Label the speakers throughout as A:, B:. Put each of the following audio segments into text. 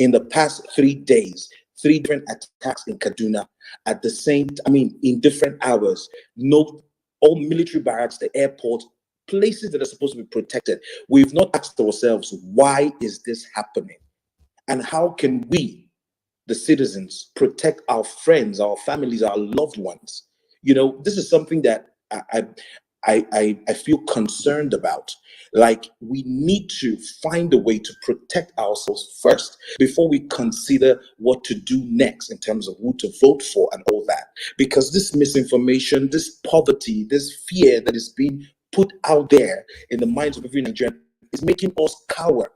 A: in the past 3 days, 3 different attacks in Kaduna at the same, in different hours. No, all military barracks, the airport, places that are supposed to be protected. We've not asked ourselves, why is this happening? And how can we, the citizens, protect our friends, our families, our loved ones? This is something that I feel concerned about. Like, we need to find a way to protect ourselves first before we consider what to do next in terms of who to vote for and all that. Because this misinformation, this poverty, this fear that is being put out there in the minds of every Nigerian is making us cower,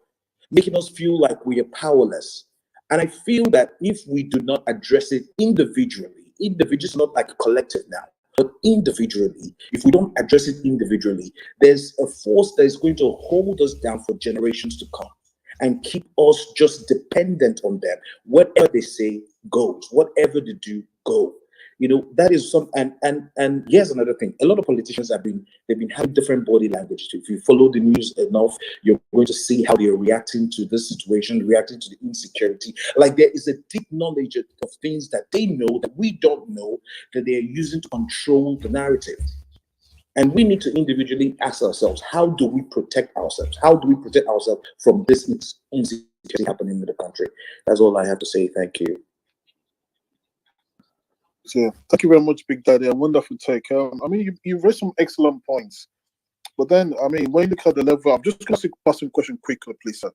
A: making us feel like we are powerless. And I feel that if we do not address it individually, it's not like a collective now, but individually, if we don't address it individually, there's a force that is going to hold us down for generations to come and keep us just dependent on them. Whatever they say goes, whatever they do, go. That is some, and here's another thing. A lot of politicians they've been having different body language. If you follow the news enough, you're going to see how they're reacting to this situation, reacting to the insecurity. Like, there is a deep knowledge of things that they know that we don't know, that they're using to control the narrative. And we need to individually ask ourselves, how do we protect ourselves? How do we protect ourselves from this insecurity happening in the country? That's all I have to say. Thank you.
B: Yeah, thank you very much, Big Daddy. A wonderful take. You've raised some excellent points, but then, when you look at the level, I'm just going to ask some question quickly, please, sir.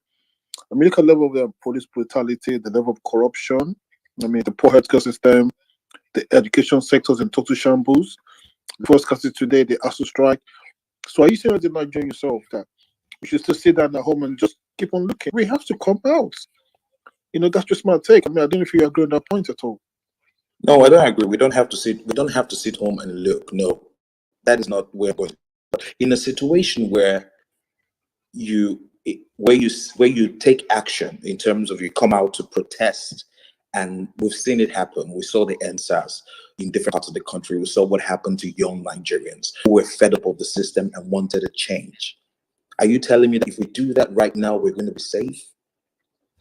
B: Look at the level of the police brutality, the level of corruption. The poor healthcare system, the education sectors in total shambles. The first country today, they asked to strike. So, are you saying as a Nigerian yourself that we should still sit down at home and just keep on looking? We have to come out. That's just my take. I don't know if you agree on that point at all.
A: No, I don't agree. We don't have to sit home and look. No, that is not where we're going. In a situation where you take action in terms of you come out to protest, and we've seen it happen. We saw the NSAS in different parts of the country. We saw what happened to young Nigerians who were fed up of the system and wanted a change. Are you telling me that if we do that right now, we're going to be safe?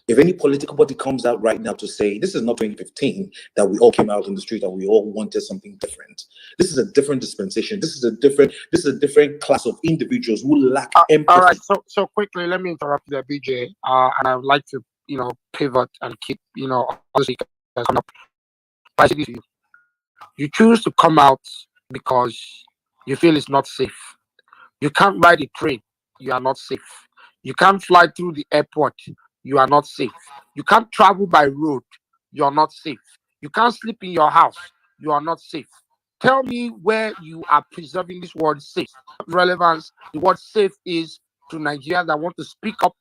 A: If any political party comes out right now to say, this is not 2015, that we all came out in the street and we all wanted something different. This is a different dispensation. This is a different class of individuals who lack empathy.
C: All right, so quickly, let me interrupt there, BJ. And I would like to, pivot and keep, obviously come up. You choose to come out because you feel it's not safe. You can't ride a train, you are not safe. You can't fly through the airport, you are not safe. You can't travel by road, you are not safe. You can't sleep in your house, you are not safe. Tell me where you are preserving this word safe. Relevance the word safe is to Nigerians that want to speak up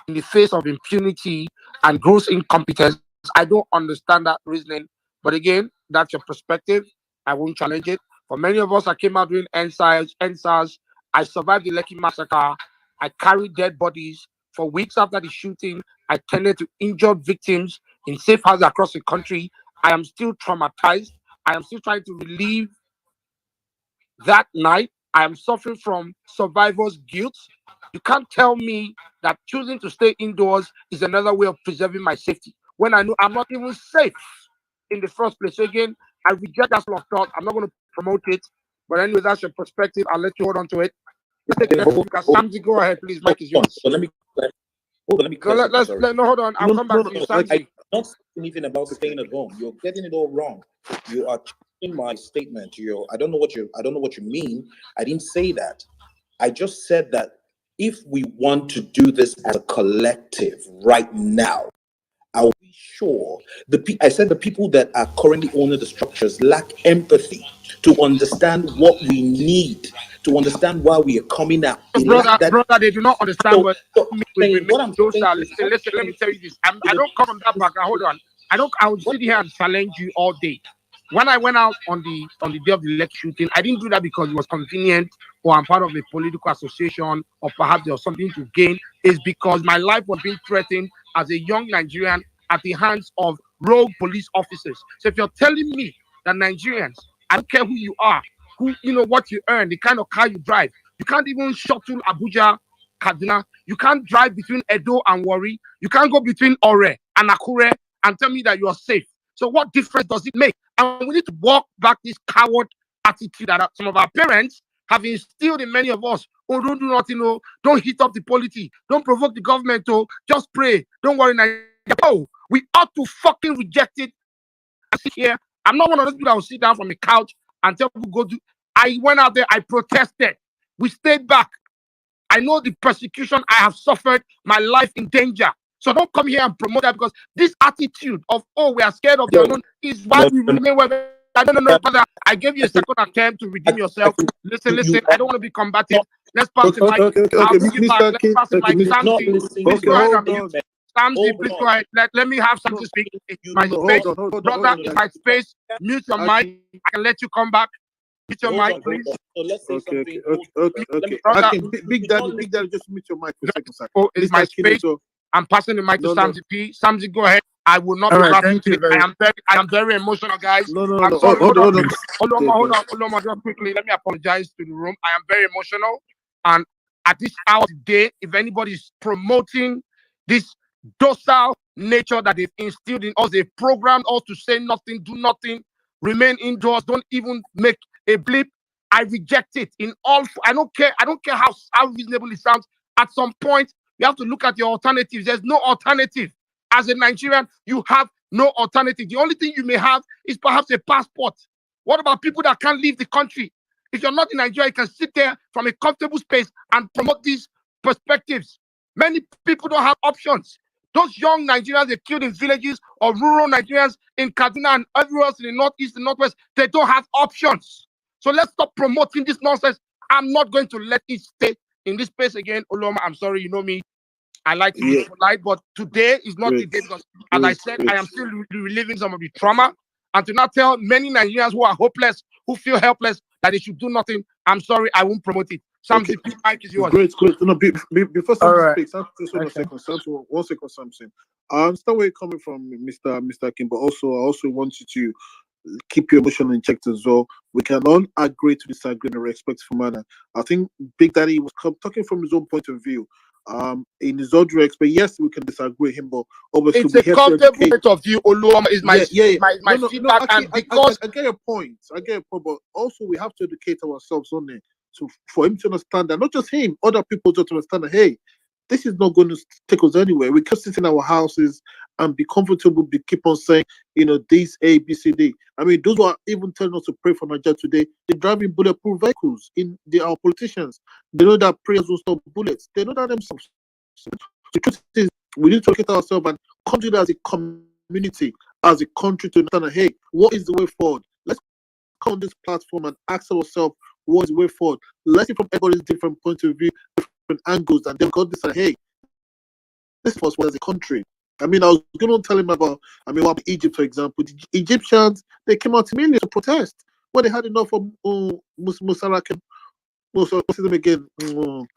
C: in the face of impunity and gross incompetence. I don't understand that reasoning, but again, that's your perspective. I won't challenge it. For many of us, I came out during NSAS. I survived the Lekki massacre. I carried dead bodies. For weeks after the shooting, I tended to injured victims in safe houses across the country. I am still traumatized. I am still trying to relieve that night. I am suffering from survivor's guilt. You can't tell me that choosing to stay indoors is another way of preserving my safety when I know I'm not even safe in the first place. So again, I reject that sort of thought. I'm not going to promote it. But anyway, that's your perspective. I'll let you hold on to it. Samji, go ahead, please. Mike is yours.
A: So let me
C: hold on. I'll come back to you, Samji.
A: I'm not saying anything about staying at home. You're getting it all wrong. You are changing my statement. I don't know what you mean. I didn't say that. I just said that if we want to do this as a collective right now, I'll be sure I said the people that are currently owning the structures lack empathy to understand what we need, to understand why we are coming out.
C: Brother, they do not understand what I'm saying. Listen, let me tell you this. I don't come from that background. Hold on. I would sit here and challenge you all day. When I went out on the day of the election shooting, I didn't do that because it was convenient or I'm part of a political association or perhaps there was something to gain. It's because my life was being threatened as a young Nigerian at the hands of rogue police officers. So if you're telling me that Nigerians, I don't care who you are, what you earn, the kind of car you drive, you can't even shuttle Abuja, Kaduna, you can't drive between Edo and Warri, you can't go between Ore and Akure and tell me that you are safe. So what difference does it make? And we need to walk back this coward attitude that some of our parents have instilled in many of us. Oh, don't do nothing, oh, don't hit up the polity, don't provoke the government, oh, just pray, don't worry. Oh, we ought to fucking reject it and sit here. I'm not one of those people that will sit down from the couch and tell people go do. I went out there, I protested. We stayed back. I know the persecution I have suffered, my life in danger. So don't come here and promote that, because this attitude of, oh, we are scared of the unknown is why we remain where. I don't know, brother. I gave you a second attempt to redeem yourself. Listen. I don't want to be combative. Let's pass the mic. I'll give you back. Let's pass the mic. Samsi, please go ahead and mute. Samsi, please go ahead. Let me have something to speak. It's my space. Brother, it's my space. Mute your mic. I can let you come back. Mute your mic, please.
A: So let's say
B: Okay.
A: something.
B: Big Daddy, just mute your mic for a second, sir.
C: Oh, it's my space. I'm passing the mic to Samsi P. Samsi, go ahead. I will not be rapping today. I am very emotional, guys.
B: No.
C: I'm sorry. Hold on, just quickly. Let me apologize to the room. I am very emotional. And at this hour today, if anybody is promoting this docile nature that they've instilled in us, they've programmed us to say nothing, do nothing, remain indoors, don't even make a blip. I reject it in all. I don't care how reasonable it sounds. At some point, you have to look at your alternatives. There's no alternative. As a Nigerian, you have no alternative. The only thing you may have is perhaps a passport. What about people that can't leave the country? If you're not in Nigeria, you can sit there from a comfortable space and promote these perspectives. Many people don't have options. Those young Nigerians they killed in villages or rural Nigerians in Kaduna and everywhere else in the northeast and northwest, they don't have options. So let's stop promoting this nonsense. I'm not going to let it stay in this space again. Oloma, I'm sorry, you know me. I like to be polite, but today is not the day, because, as I said, I am still reliving some of the trauma. And to not tell many Nigerians who are hopeless, who feel helpless, that they should do nothing, I'm sorry, I won't promote it. Samson, the mic is yours.
B: Great. No, before Samson speaks, one second, Samson. I understand where you're coming from, Mr. Kim, but also I also want you to keep your emotion in check as well. We can all agree to disagree in a respectful manner. I think Big Daddy was talking from his own point of view. In his own respect, yes, we can disagree with him, but obviously
C: it's a comfortable point of view. Oluoma is my feedback, and because
B: I get your point. But also we have to educate ourselves on it, for him to understand that, not just him, other people just understand that, hey, this is not going to take us anywhere. We can sit in our houses and be comfortable, keep on saying, this A, B, C, D. I mean, those who are even telling us to pray for Nigeria today, they're driving bulletproof vehicles. Our politicians, they know that prayers will stop bullets. They know that themselves. So the truth is, we need to look at ourselves and come together as a community, as a country, to understand that, hey, what is the way forward? Let's come on this platform and ask ourselves, what is the way forward? Let's see from everybody's different points of view, different angles, and then God decide, hey, this was as a country. I mean, I was going to tell him about, what Egypt, for example. The Egyptians, they came out to millions to protest when they had enough of Mubarak, what's his name again? The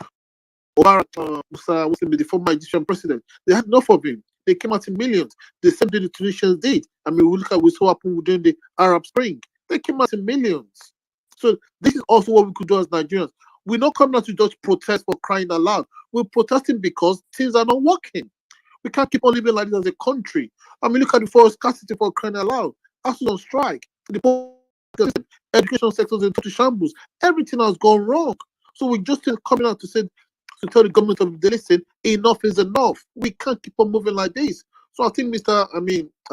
B: former Egyptian president. They had enough of him. They came out in millions. The same thing the Tunisians did. I mean, we saw what happened during the Arab Spring. They came out in millions. So this is also what we could do as Nigerians. We're not coming out to just protest for crying aloud. We're protesting because things are not working. We can't keep on living like this as a country. I mean, look at the forest scarcity for crying aloud. ASU's on strike. The education sector's in total shambles. Everything has gone wrong. So we're just still coming out to tell the government of the listen, enough is enough. We can't keep on moving like this. So I think I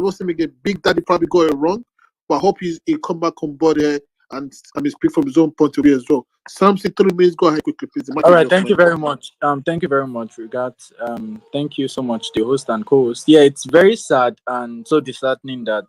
B: was saying again, Big Daddy probably got it wrong, but I hope he'll come back on board here and speak from his own point of view as well. Samson, 3 minutes, go ahead quickly, please.
D: All right, thank you very much. Thank you very much, Regards. Thank you so much, the host and co-host. Yeah, it's very sad and so disheartening that,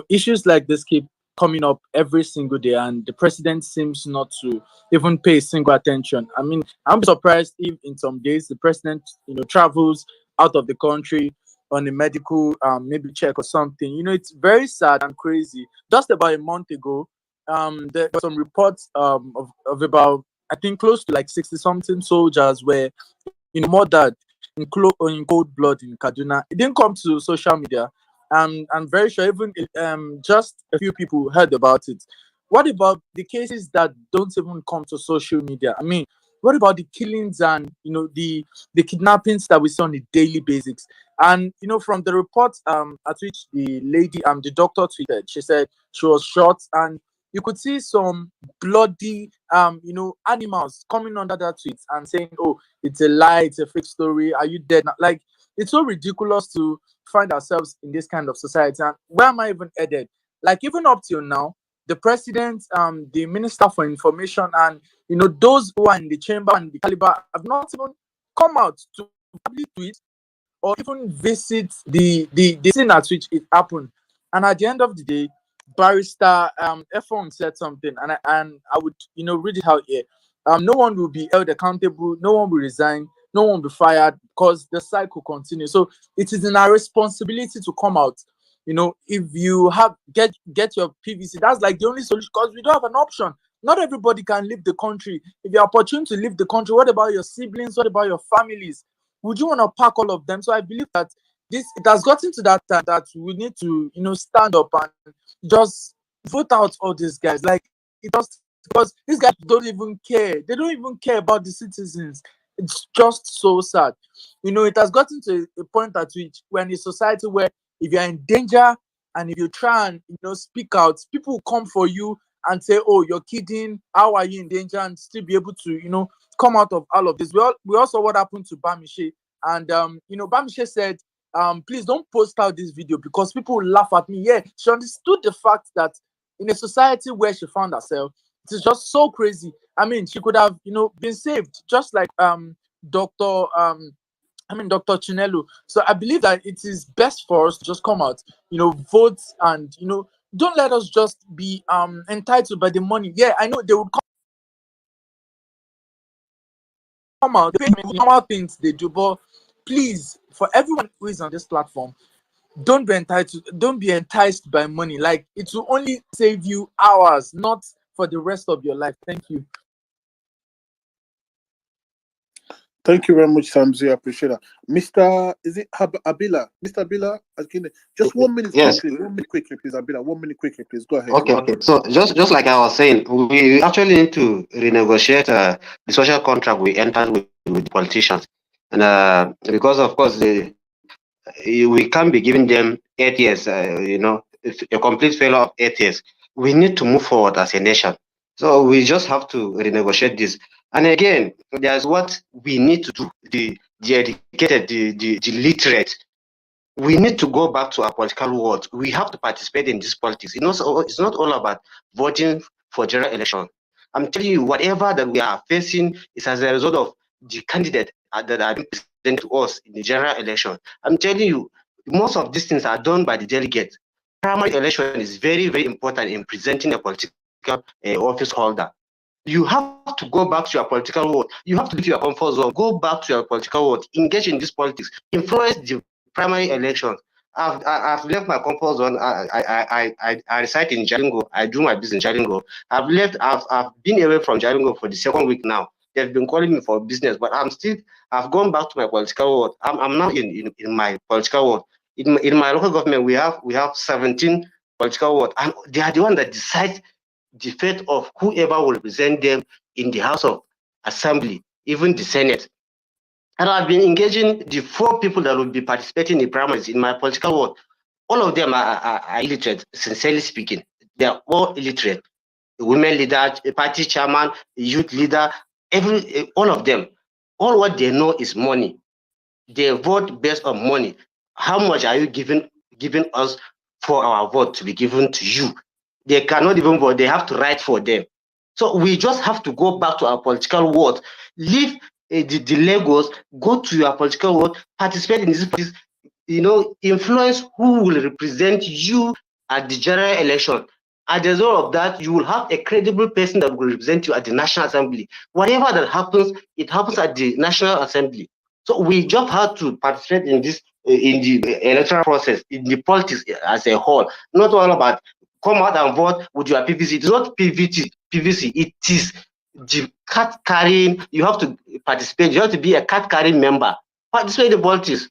D: issues like this keep coming up every single day, and the president seems not to even pay single attention. I mean, I'm surprised if in some days the president, travels out of the country on a medical maybe check or something. It's very sad and crazy. Just about a month ago, there were some reports of about, I think, close to like 60 something soldiers were murdered in cold blood in Kaduna. It didn't come to social media. I'm very sure even just a few people heard about it. What about the cases that don't even come to social media? I mean, What about the killings and the kidnappings that we see on a daily basis? And from the report at which the lady the doctor tweeted, she said she was shot, and you could see some bloody animals coming under that tweet and saying, "Oh, it's a lie, it's a fake story. Are you dead now?" Like, it's so ridiculous to find ourselves in this kind of society. And where am I even headed? Like, even up till now, the president, the minister for information, and those who are in the chamber and the caliber have not even come out to publicly tweet or even visit the scene at which it happened. And at the end of the day, barrister F1 said something, and I would read it out here. No one will be held accountable, no one will resign, no one will be fired, because the cycle continues. So it is in our responsibility to come out. If you have get your PVC, that's like the only solution, because we don't have an option. Not everybody can leave the country. If you're opportune to leave the country, what about your siblings? What about your families? Would you want to pack all of them? So I believe that it has gotten to that time that we need to stand up and just vote out all these guys. Like, it just, because these guys don't even care. They don't even care about the citizens. It's just so sad. It has gotten to a point at which we're in a society where if you're in danger and if you try and speak out, people will come for you and say, "Oh, you're kidding. How are you in danger?" and still be able to come out of all of this. We also what happened to Bamishe, and Bamishe said, "Please don't post out this video because people will laugh at me." Yeah, she understood the fact that in a society where she found herself, it is just so crazy. I mean, she could have been saved, just like Dr. Dr. Chinelo. So I believe that it is best for us to just come out, vote, and don't let us just be entitled by the money. Yeah, I know they would come out, they pay normal things they do, but please, for everyone who is on this platform, don't be enticed by money. Like, it will only save you hours, not for the rest of your life. Thank you.
B: Thank you very much, Samzi. I appreciate that. Mr. Is it Abila? Mr. Abila, just 1 minute
E: Yes.
B: quickly. 1 minute quickly, please. Abila, 1 minute quickly, please. Go ahead.
E: Okay. So just like I was saying, we actually need to renegotiate the social contract we entered with politicians, and because of course we can't be giving them 8 years, a complete failure of 8 years. We need to move forward as a nation. So we just have to renegotiate this. And again, there's what we need to do. The educated, the literate, we need to go back to our political world. We have to participate in this politics. It's not all about voting for general election. I'm telling you, whatever that we are facing is as a result of the candidate that are being presented to us in the general election. I'm telling you, most of these things are done by the delegates. Primary election is very, very important in presenting a political office holder. You have to go back to your political world. You have to leave your comfort zone. Go back to your political world. Engage in this politics. Influence the primary elections. I've left my comfort zone. I reside in Jalingo. I do my business in Jalingo. I've been away from Jalingo for the second week now. They've been calling me for business, but I've gone back to my political world. I'm now in my political world. In my local government, we have 17 political world, and they are the one that decide the fate of whoever will represent them in the House of Assembly, even the Senate. And I've been engaging the 4 people that will be participating in primaries in my political world. All of them are illiterate, sincerely speaking. They are all illiterate. A women leader, a party chairman, a youth leader, all of them. All what they know is money. They vote based on money. How much are you giving us for our vote to be given to you? They cannot even vote. They have to write for them. So we just have to go back to our political world, leave the Legos, go to your political world, participate in this politics, influence who will represent you at the general election. As a result of that, you will have a credible person that will represent you at the National Assembly. Whatever that happens, it happens at the National Assembly. So we just have to participate in this, in the electoral process, in the politics as a whole. Not all about come out and vote with your PVC. It's not PVC. It is the card carrying. You have to participate. You have to be a card carrying member. Participate in the politics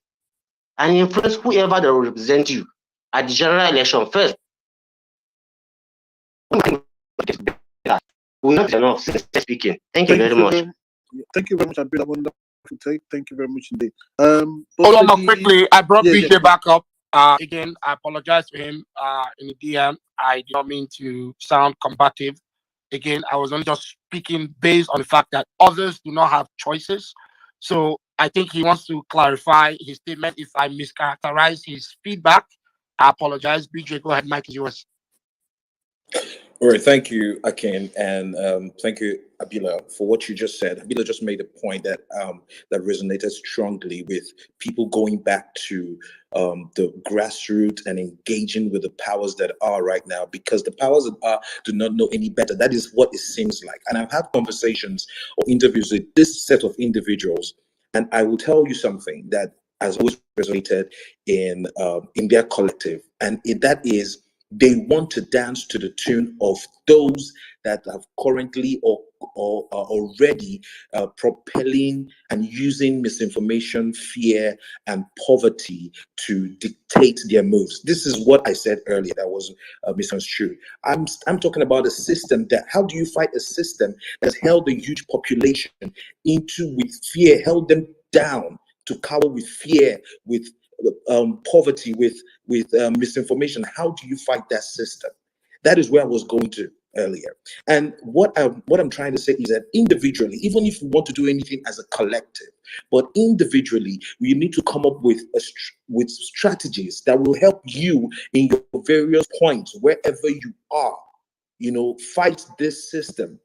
E: and influence whoever that will represent you at the general election first. We not enough speaking. Thank you very much.
B: Thank you very much. I've been a wonderful take. Thank you very much indeed.
C: Hold on, quickly. I brought
B: yeah,
C: BJ back up. Again, I apologize to him in the DM. I did not mean to sound combative. Again, I was only just speaking based on the fact that others do not have choices. So I think he wants to clarify his statement. If I mischaracterize his feedback, I apologize. BJ, go ahead. Mike is yours.
A: All right, thank you, Akin, and thank you, Abila, for what you just said. Abila just made a point that that resonated strongly with people going back to the grassroots and engaging with the powers that are right now, because the powers that are do not know any better. That is what it seems like. And I've had conversations or interviews with this set of individuals, and I will tell you something that has always resonated in their collective, and that is, they want to dance to the tune of those that have currently or are already propelling and using misinformation, fear, and poverty to dictate their moves. This is what I said earlier that was misunderstood. I'm talking about a system that, how do you fight a system that's held a huge population into with fear, held them down to cower with fear, with poverty, with misinformation? How do you fight that system? That is where I was going to earlier. And what I'm trying to say is that individually, even if we want to do anything as a collective, but individually, we need to come up with with strategies that will help you in your various points wherever you are. Fight this system.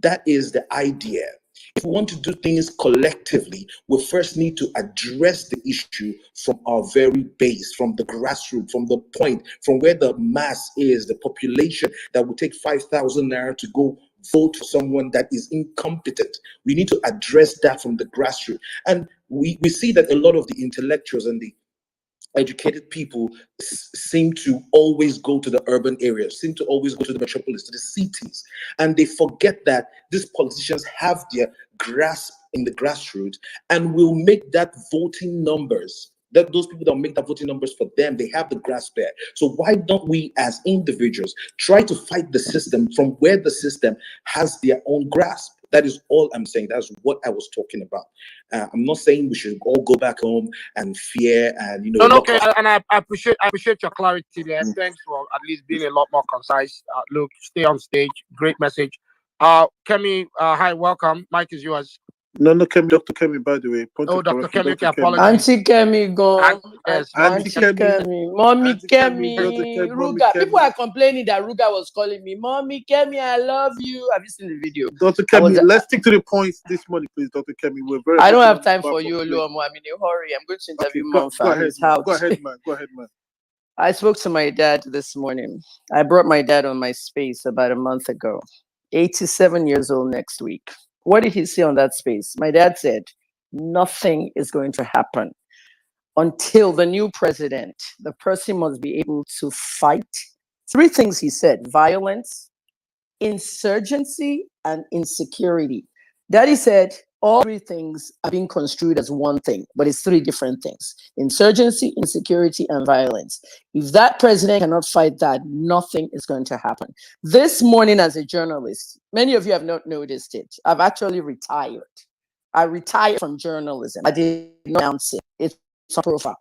A: That is the idea. If we want to do things collectively, we first need to address the issue from our very base, from the grassroots, from the point, from where the mass is, the population that will take 5,000 naira to go vote for someone that is incompetent. We need to address that from the grassroots. And we see that a lot of the intellectuals and the educated people seem to always go to the urban areas, seem to always go to the metropolis, to the cities, and they forget that these politicians have their grasp in the grassroots and will make that voting numbers. That those people that make the voting numbers for them, they have the grasp there. So why don't we, as individuals, try to fight the system from where the system has their own grasp? That is all I'm saying. That's what I was talking about. I'm not saying we should all go back home and fear and
C: No, okay, and I appreciate your clarity there. Thanks for at least being a lot more concise. Look, stay on stage. Great message. Kemi, hi, welcome. Mike is yours.
B: No, Kemi, Dr. Kemi, by the way.
C: Dr. Kemi, okay,
F: apologies. Auntie Kemi, go.
C: Yes,
F: Auntie Kemi. Mommy Kemi. Ruga. People are complaining that Ruga was calling me. Mommy Kemi, I love you. Have you seen the video?
B: Dr. Kemi, let's stick to the points this morning, please, Dr. Kemi. We're very.
F: I don't have time for you, Oluomo. I'm in a hurry. I'm going to interview Mom for his house.
B: Go ahead, man. Go ahead, man.
F: I spoke to my dad this morning. I brought my dad on my space about a month ago. 87 years old next week. What did he say on that space? My dad said, nothing is going to happen until the new president, the person must be able to fight. 3 things he said: violence, insurgency, and insecurity. Daddy said all 3 things are being construed as one thing, but it's 3 different things: insurgency, insecurity, and violence. If that president cannot fight that, nothing is going to happen. This morning, as a journalist, many of you have not noticed it, I've actually retired. I retired from journalism. I did not announce it. It's on profile.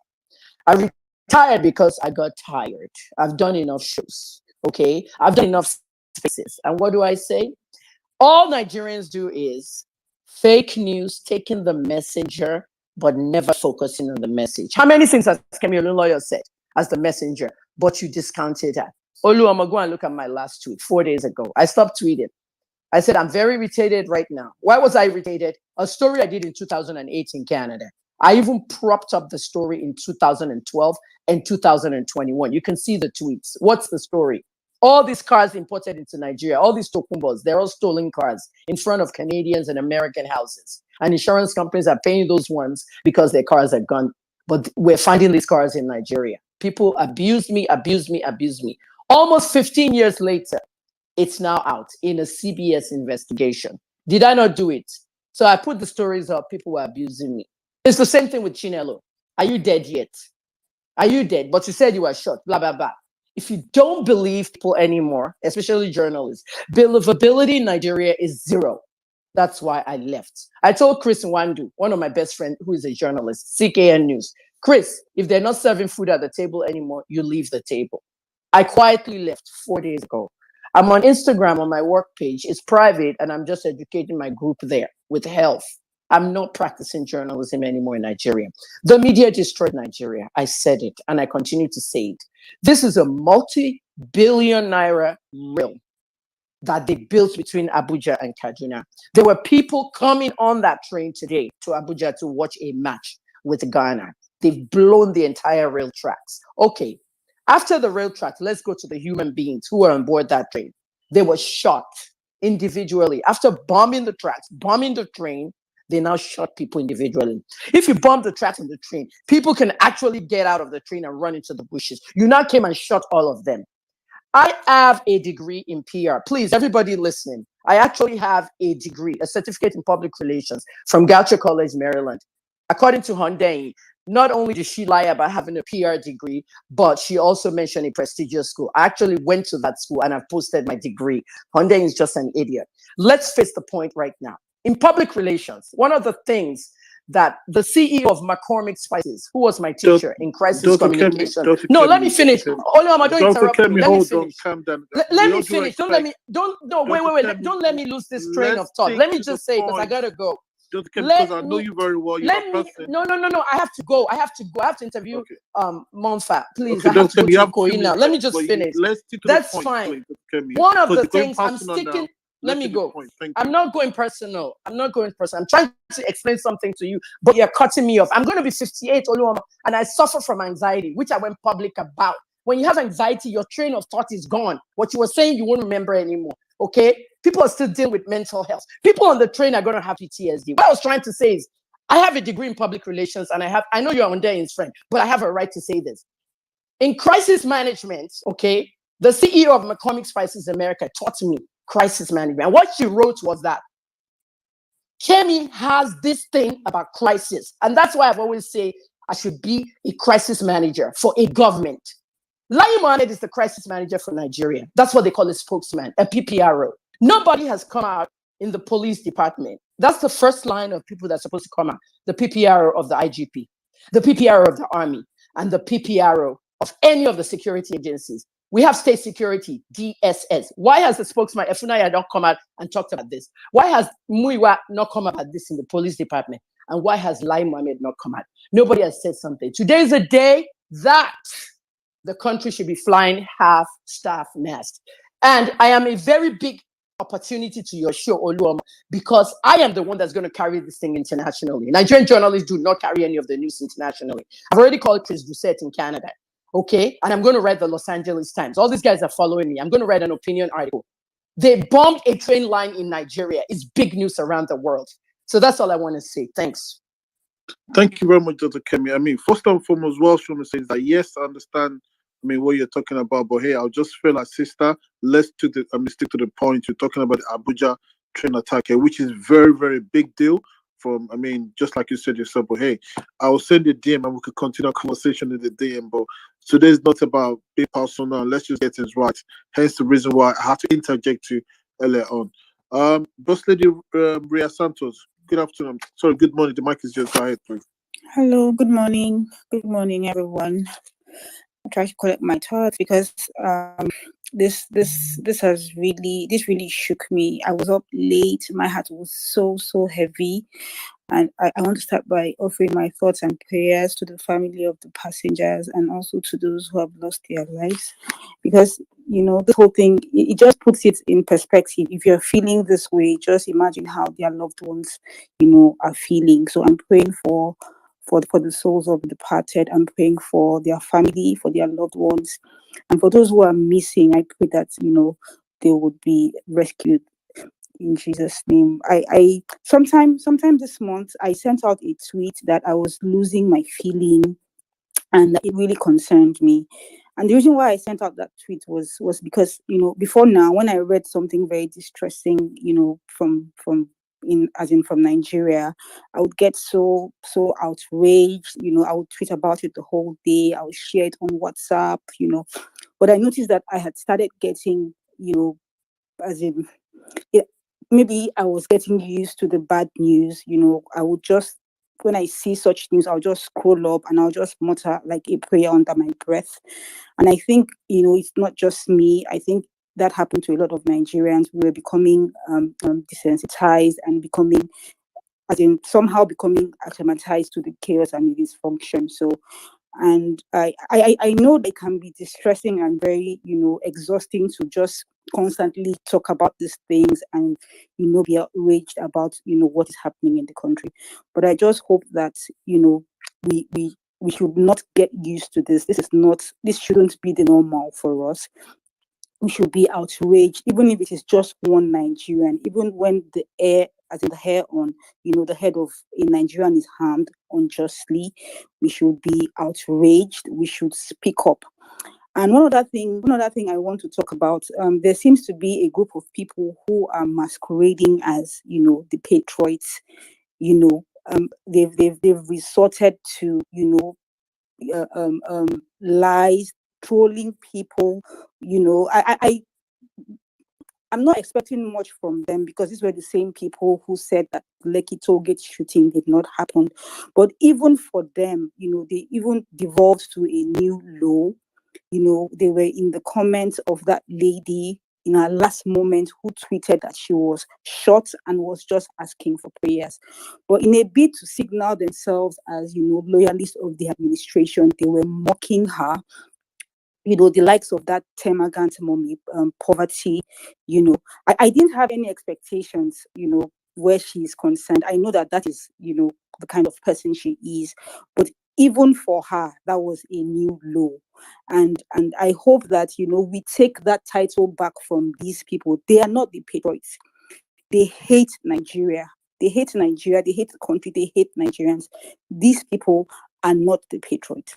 F: I retired because I got tired. I've done enough shows, okay? I've done enough spaces. And what do I say? All Nigerians do is fake news, taking the messenger, but never focusing on the message. How many things has Kemi Olunloyo said as the messenger, but you discounted her? Olu, I'm going to go and look at my last tweet 4 days ago. I stopped tweeting. I said, I'm very irritated right now. Why was I irritated? A story I did in 2008 in Canada. I even propped up the story in 2012 and 2021. You can see the tweets. What's the story? All these cars imported into Nigeria, all these tokumbos, they're all stolen cars in front of Canadians and American houses. And insurance companies are paying those ones because their cars are gone. But we're finding these cars in Nigeria. People abused me. Almost 15 years later, it's now out in a CBS investigation. Did I not do it? So I put the stories up. People were abusing me. It's the same thing with Chinelo. Are you dead yet? Are you dead? But you said you were shot, blah, blah, blah. If you don't believe people anymore, especially journalists, believability in Nigeria is 0. That's why I left. I told Chris Nwandu, one of my best friends who is a journalist, CKN News, Chris, if they're not serving food at the table anymore, you leave the table. I quietly left 4 days ago. I'm on Instagram on my work page. It's private, and I'm just educating my group there with health. I'm not practicing journalism anymore in Nigeria. The media destroyed Nigeria. I said it, and I continue to say it. This is a multi-billion naira realm that they built between Abuja and Kaduna. There were people coming on that train today to Abuja to watch a match with Ghana. They've blown the entire rail tracks. Okay, after the rail tracks, let's go to the human beings who were on board that train. They were shot individually. After bombing the tracks, bombing the train, they now shot people individually. If you bomb the tracks on the train, people can actually get out of the train and run into the bushes. You now came and shot all of them. I have a degree in PR. Please, everybody listening, I actually have a degree, a certificate in public relations from Goucher College, Maryland. According to Hyundai, not only did she lie about having a PR degree, but she also mentioned a prestigious school. I actually went to that school and I've posted my degree. Hyundai is just an idiot. Let's face the point right now. In public relations, one of the things that the CEO of McCormick Spices, who was my teacher in crisis communication. Let me finish. Olama, don't interrupt me. Let me finish. Let me finish. Don't let me lose this train of thought. Let me just say, because I gotta go.
B: Because I know you very well.
F: No. I have to go. I have to interview Monfa. Please, I have to go to Koina now. Let me just finish. That's fine. One of the things I'm sticking. Let me go. I'm not going personal. I'm trying to explain something to you, but you're cutting me off. I'm going to be 58, Oluwama, and I suffer from anxiety, which I went public about. When you have anxiety, your train of thought is gone. What you were saying, you won't remember anymore. Okay? People are still dealing with mental health. People on the train are going to have PTSD. What I was trying to say is, I have a degree in public relations, and I know you're Ondain's friend, but I have a right to say this. In crisis management, okay, the CEO of McCormick Spices America taught me crisis management. And what she wrote was that Kemi has this thing about crisis. And that's why I've always said I should be a crisis manager for a government. Lai Mohammed is the crisis manager for Nigeria. That's what they call a spokesman, a PPRO. Nobody has come out in the police department. That's the first line of people that's supposed to come out. The PPRO of the IGP, the PPRO of the army, and the PPRO of any of the security agencies. We have state security, DSS. Why has the spokesman, Efunaya, not come out and talked about this? Why has Muiwa not come about this in the police department? And why has Lai Mohammed not come out? Nobody has said something. Today is a day that the country should be flying half-staff mast. And I am a very big opportunity to your show, Oluwama, because I am the one that's going to carry this thing internationally. Nigerian journalists do not carry any of the news internationally. I've already called Chris Doucette in Canada. Okay, and I'm going to write the Los Angeles Times. All these guys are following me. I'm going to write an opinion article. They bombed a train line in Nigeria. It's big news around the world. So that's all I want to say. Thanks.
B: Thank you very much, Dr. Kemi. I mean, first and foremost, what I was trying to say is that yes, I understand. I mean, what you're talking about, but hey, I'll just feel like, sister, let's stick to the point. You're talking about the Abuja train attack here, which is very, very big deal. From, I mean, just like you said yourself, but hey, I will send you a DM and we could continue our conversation in the DM. But today's not about being personal. Let's just get things right. Hence the reason why I have to interject you earlier on. Boss Lady Ria Santos, good afternoon. Sorry, good morning. The mic is just go ahead, please.
G: Hello, good morning. Good morning, everyone. I try to collect my thoughts because this really shook me. I was up late. My heart was so heavy. And I want to start by offering my thoughts and prayers to the family of the passengers and also to those who have lost their lives. Because, you know, this whole thing, it just puts it in perspective. If you're feeling this way, just imagine how their loved ones, you know, are feeling. So I'm praying for the souls of the departed. I'm praying for their family, for their loved ones. And for those who are missing, I pray that, you know, they would be rescued. In Jesus' name. I sometime this month I sent out a tweet that I was losing my feeling and it really concerned me. And the reason why I sent out that tweet was because, you know, before now, when I read something very distressing, you know, from Nigeria, I would get so outraged, you know, I would tweet about it the whole day, I would share it on WhatsApp, you know. But I noticed that I had started getting, you know, maybe I was getting used to the bad news. I would just, when I see such news, I'll just scroll up and I'll just mutter like a prayer under my breath. And I think, it's not just me. I think that happened to a lot of Nigerians. We were becoming desensitized and becoming, as in somehow becoming acclimatized to the chaos and the dysfunction. So, and I know they can be distressing and very, exhausting to just constantly talk about these things and, be outraged about, what is happening in the country. But I just hope that, we should not get used to this. This shouldn't be the normal for us. We should be outraged, even if it is just one Nigerian, even when the air, as in the hair on, the head of a Nigerian is harmed unjustly, we should be outraged. We should speak up. And one other thing I want to talk about, there seems to be a group of people who are masquerading as, the patriots. They've resorted to, lies, trolling people. I'm not expecting much from them because these were the same people who said that Lekki Tollgate shooting did not happen. But even for them, they even devolved to a new low. They were in the comments of that lady in her last moment who tweeted that she was shot and was just asking for prayers. But in a bid to signal themselves as, loyalists of the administration, they were mocking her. The likes of that Temagant mommy, poverty, I didn't have any expectations, where she is concerned. I know that is, the kind of person she is. But even for her, that was a new low. And I hope that, we take that title back from these people. They are not the patriots. They hate Nigeria. They hate Nigeria. They hate the country. They hate Nigerians. These people are not the patriots.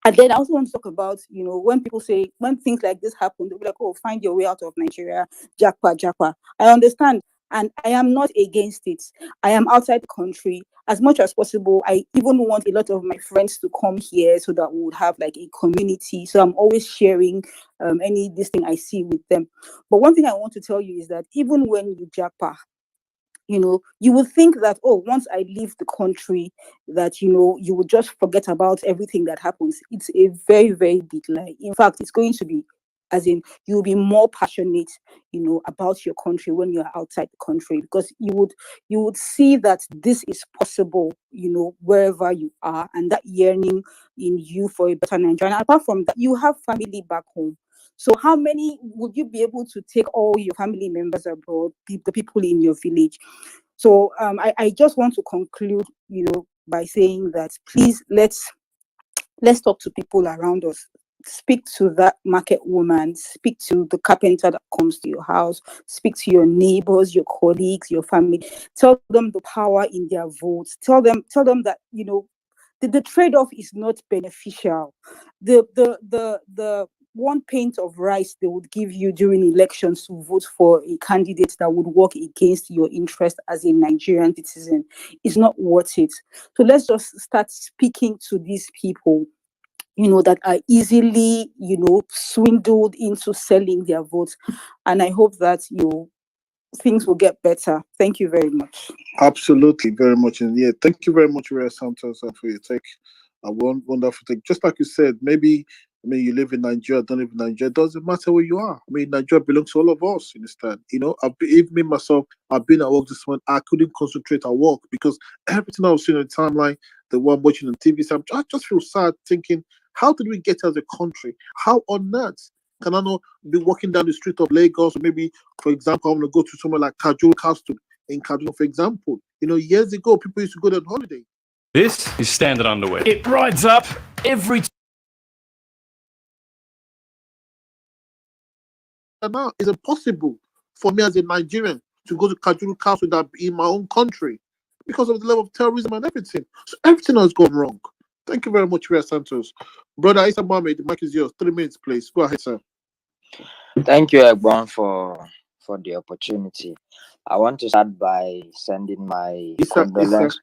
G: And then I also want to talk about, when people say, when things like this happen, they'll be like, oh, find your way out of Nigeria, Japa, Japa. I understand. And I am not against it. I am outside the country as much as possible. I even want a lot of my friends to come here so that we would have like a community. So I'm always sharing this thing I see with them. But one thing I want to tell you is that even when you Japa, you would think that, oh, once I leave the country, that, you would just forget about everything that happens. It's a very, very big lie. In fact, it's going to be, as in, you'll be more passionate, about your country when you're outside the country, because you would see that this is possible, wherever you are, and that yearning in you for a better Nigeria. And apart from that, you have family back home. So how many would you be able to take all your family members abroad, the people in your village? So I just want to conclude, by saying that please let's talk to people around us. Speak to that market woman, speak to the carpenter that comes to your house, speak to your neighbors, your colleagues, your family. Tell them the power in their votes. Tell them that, the trade-off is not beneficial. The one pint of rice they would give you during elections to vote for a candidate that would work against your interest as a Nigerian citizen is not worth it. So let's just start speaking to these people, that are easily, swindled into selling their votes. And I hope that, things will get better. Thank you very much.
B: Absolutely, very much. And yeah, thank you very much, Rhea Santos, for your take. A wonderful take. Just like you said, maybe, you live in Nigeria, don't live in Nigeria. It doesn't matter where you are. Nigeria belongs to all of us, you understand? Even me, myself, I've been at work this morning. I couldn't concentrate at work because everything I was seeing on the timeline, the one watching on TV, so I just feel sad thinking, how did we get as a country? How on earth can I not be walking down the street of Lagos? Or maybe, for example, I'm going to go to somewhere like Kajul Castle in Kaduna, for example. Years ago, people used to go there on holiday.
H: This is Standard Underwear. It rides up every
B: And now it's impossible for me as a Nigerian to go to Kajuru Castle that in my own country because of the level of terrorism and everything. So everything has gone wrong. Thank you very much, Rhea Santos. Brother Isa Mohammed, the mic is yours. 3 minutes, please. Go ahead, sir.
I: Thank you, Egbon, for the opportunity. I want to start by sending my condolence.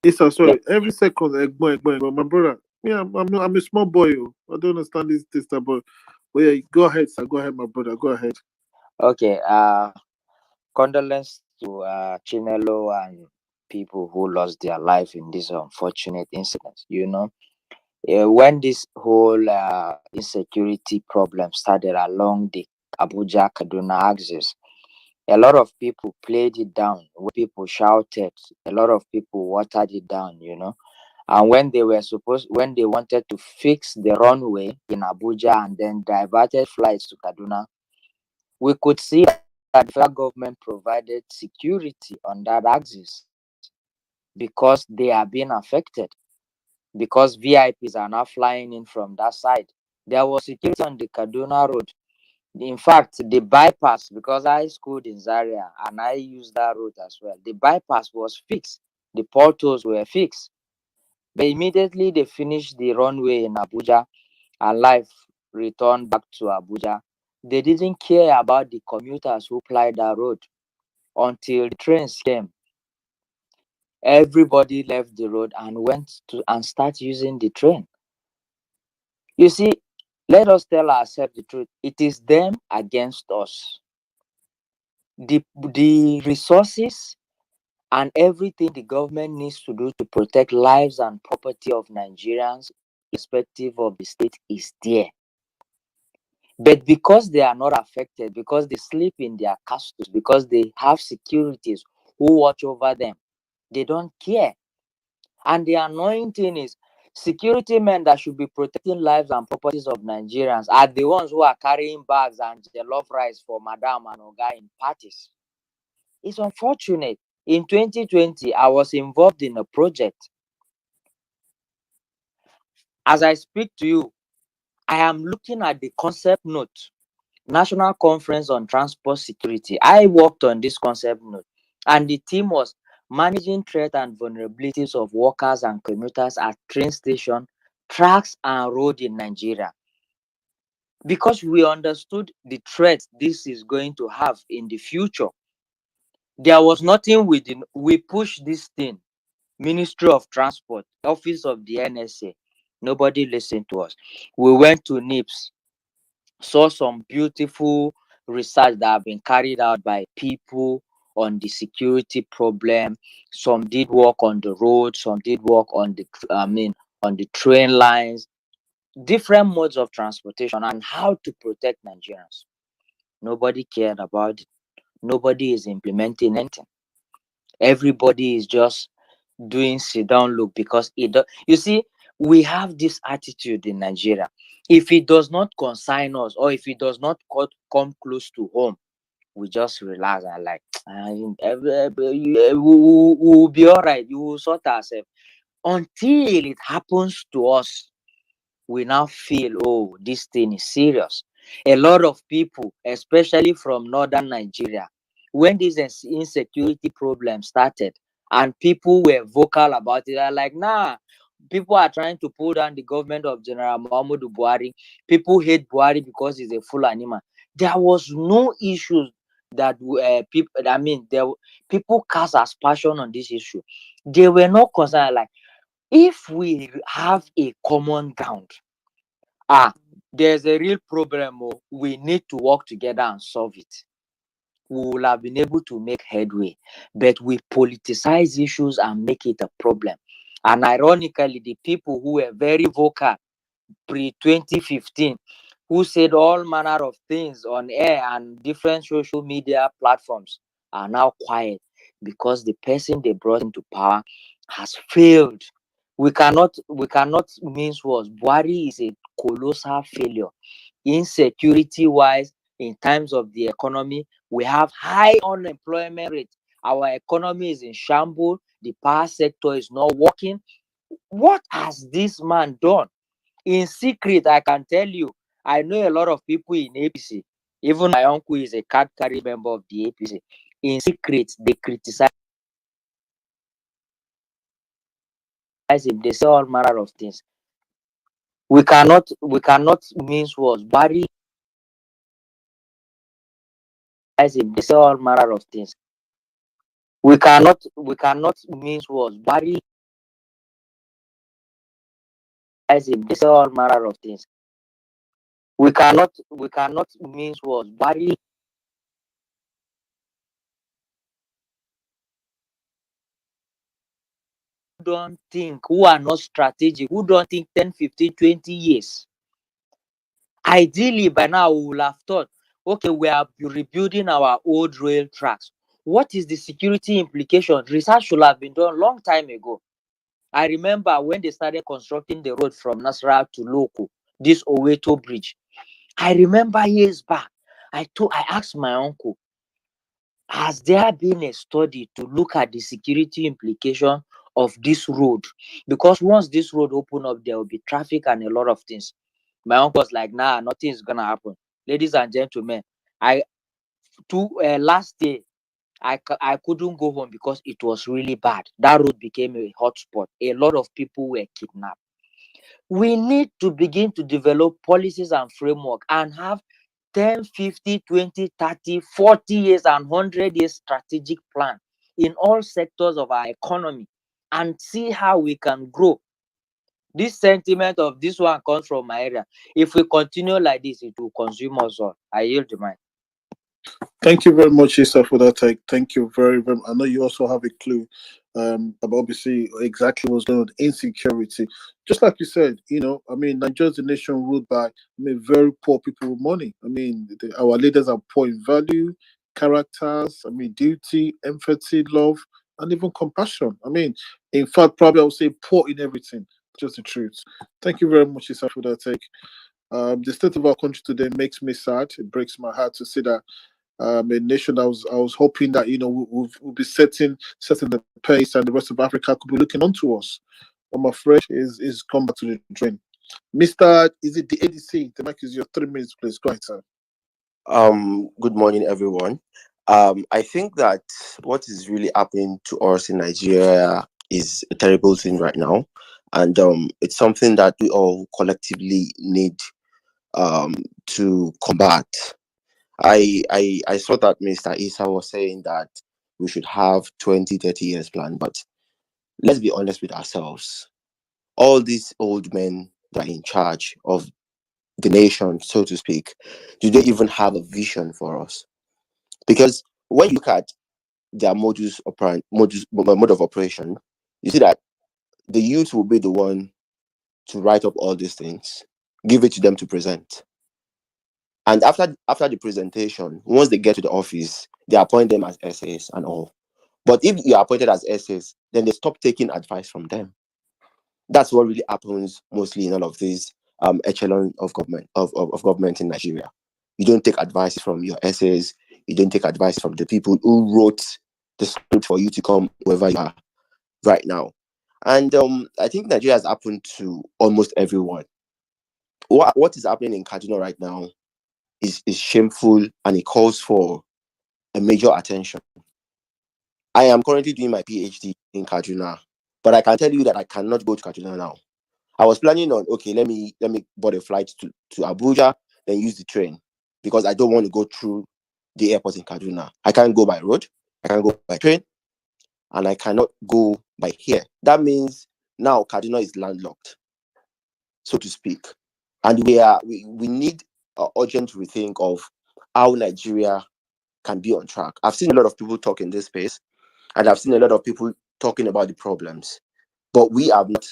B: Isa, sorry. Yeah. Every second, Egbon, my brother. Yeah, I'm a small boy. I don't understand this stuff, but yeah, go ahead, sir. Go ahead, my brother. Go ahead.
I: Okay. Condolence to Chinelo and people who lost their life in this unfortunate incident. When this whole insecurity problem started along the Abuja Kaduna axis, a lot of people played it down. People shouted, a lot of people watered it down. And when they wanted to fix the runway in Abuja and then diverted flights to Kaduna, we could see that the federal government provided security on that axis because they are being affected, because VIPs are now flying in from that side. There was security on the Kaduna road. In fact, the bypass, because I schooled in Zaria and I used that route as well, the bypass was fixed. The portals were fixed. But immediately they finished the runway in Abuja and life returned back to Abuja, they didn't care about the commuters who plied that road until the trains came. Everybody left the road and went to and start using the train. You see, let us tell ourselves the truth. It is them against us. The resources and everything the government needs to do to protect lives and property of Nigerians, irrespective of the state, is there. But because they are not affected, because they sleep in their castles, because they have securities who watch over them, they don't care. And the annoying thing is, security men that should be protecting lives and properties of Nigerians are the ones who are carrying bags and jollof rice for Madam and Oga in parties. It's unfortunate. In 2020, I was involved in a project. As I speak to you, I am looking at the concept note, National Conference on Transport Security. I worked on this concept note, and the theme was managing threat and vulnerabilities of workers and commuters at train station, tracks, and road in Nigeria. Because we understood the threat this is going to have in the future, there was nothing within. We pushed this thing. Ministry of Transport, Office of the NSA. Nobody listened to us. We went to NIPS, saw some beautiful research that have been carried out by people on the security problem. Some did work on the road, some did work on on the train lines, different modes of transportation and how to protect Nigerians. Nobody cared about it. Nobody is implementing anything. Everybody is just doing sit down look because you see, we have this attitude in Nigeria. If it does not concern us or if it does not come close to home, we just relax and like we'll be all right. You will sort ourselves. Until it happens to us, we now feel, oh, this thing is serious. A lot of people, especially from northern Nigeria, when this insecurity problem started and people were vocal about it, they're like, nah, people are trying to pull down the government of General Muhammadu Buhari. People hate Buhari because he's a full animal. There was no issues that people cast as passion on this issue. They were not concerned. Like, if we have a common ground, there's a real problem. We need to work together and solve it. We will have been able to make headway, but we politicize issues and make it a problem. And ironically, the people who were very vocal pre-2015, who said all manner of things on air and different social media platforms, are now quiet because the person they brought into power has failed. We cannot mince words. Buhari is a colossal failure. Insecurity wise, in terms of the economy, we have high unemployment rate. Our economy is in shambles. The power sector is not working. What has this man done? In secret, I can tell you, I know a lot of people in APC. Even my uncle is a card carry member of the APC. In secret, they criticize him. They say all manner of things. We cannot mince words. Barry him. They say all manner of things. We cannot mince words. Barry him. They say all manner of things. We cannot mince words. Barry don't think, who are not strategic, who don't think 10, 15, 20 years. Ideally, by now, we will have thought, okay, we are rebuilding our old rail tracks. What is the security implication? Research should have been done long time ago. I remember when they started constructing the road from Nasra to Loko, this Oweto bridge. I remember years back, I asked my uncle, has there been a study to look at the security implication of this road? Because once this road open up, there will be traffic and a lot of things. My uncle was like, nah, nothing is gonna happen. Ladies and gentlemen, last year, I couldn't go home because it was really bad. That road became a hotspot. A lot of people were kidnapped. We need to begin to develop policies and framework and have 10, 50, 20, 30, 40 years and 100 years strategic plan in all sectors of our economy and see how we can grow. This sentiment of this one comes from my area. If we continue like this, it will consume us all. I yield the mic.
B: Thank you very much, Issa, for that take. Thank you very, very much. I know you also have a clue about obviously exactly what's going on with insecurity. Just like you said, I mean, Nigeria's a nation ruled by, very poor people with money. I mean, our leaders are poor in value, characters, duty, empathy, love, and even compassion. I mean, in fact, probably I would say poor in everything. Just the truth. Thank you very much, Issa, for that take. The state of our country today makes me sad. It breaks my heart to see that a nation that I was hoping that we'll be setting the pace, and the rest of Africa could be looking onto us. I'm afraid is come back to the drain. Mr. Is it the ADC? The mic is your 3 minutes, please. Go ahead, sir.
J: Good morning, everyone. I think that what is really happening to us in Nigeria is a terrible thing right now, and it's something that we all collectively need to combat. I saw that Mr. Issa was saying that we should have 20, 30 years plan, but let's be honest with ourselves. All these old men that are in charge of the nation, so to speak, do they even have a vision for us? Because when you look at their mode of operation, you see that the youth will be the one to write up all these things, give it to them to present. And after the presentation, once they get to the office, they appoint them as SAs and all. But if you are appointed as SAs, then they stop taking advice from them. That's what really happens mostly in all of these echelon of government of government in Nigeria. You don't take advice from your SAs. You don't take advice from the people who wrote the script for you to come wherever you are right now. And I think Nigeria has happened to almost everyone. What is happening in Kaduna right now is shameful, and it calls for a major attention. I am currently doing my PhD in Kaduna, but I can tell you that I cannot go to Kaduna now. I was planning on, okay, let me board a flight to Abuja, then use the train, because I don't want to go through the airport in Kaduna. I can't go by road, I can't go by train, and I cannot go by here. That means now Kaduna is landlocked, so to speak. And we need an urgent rethink of how Nigeria can be on track. I've seen a lot of people talk in this space, and I've seen a lot of people talking about the problems, but we have not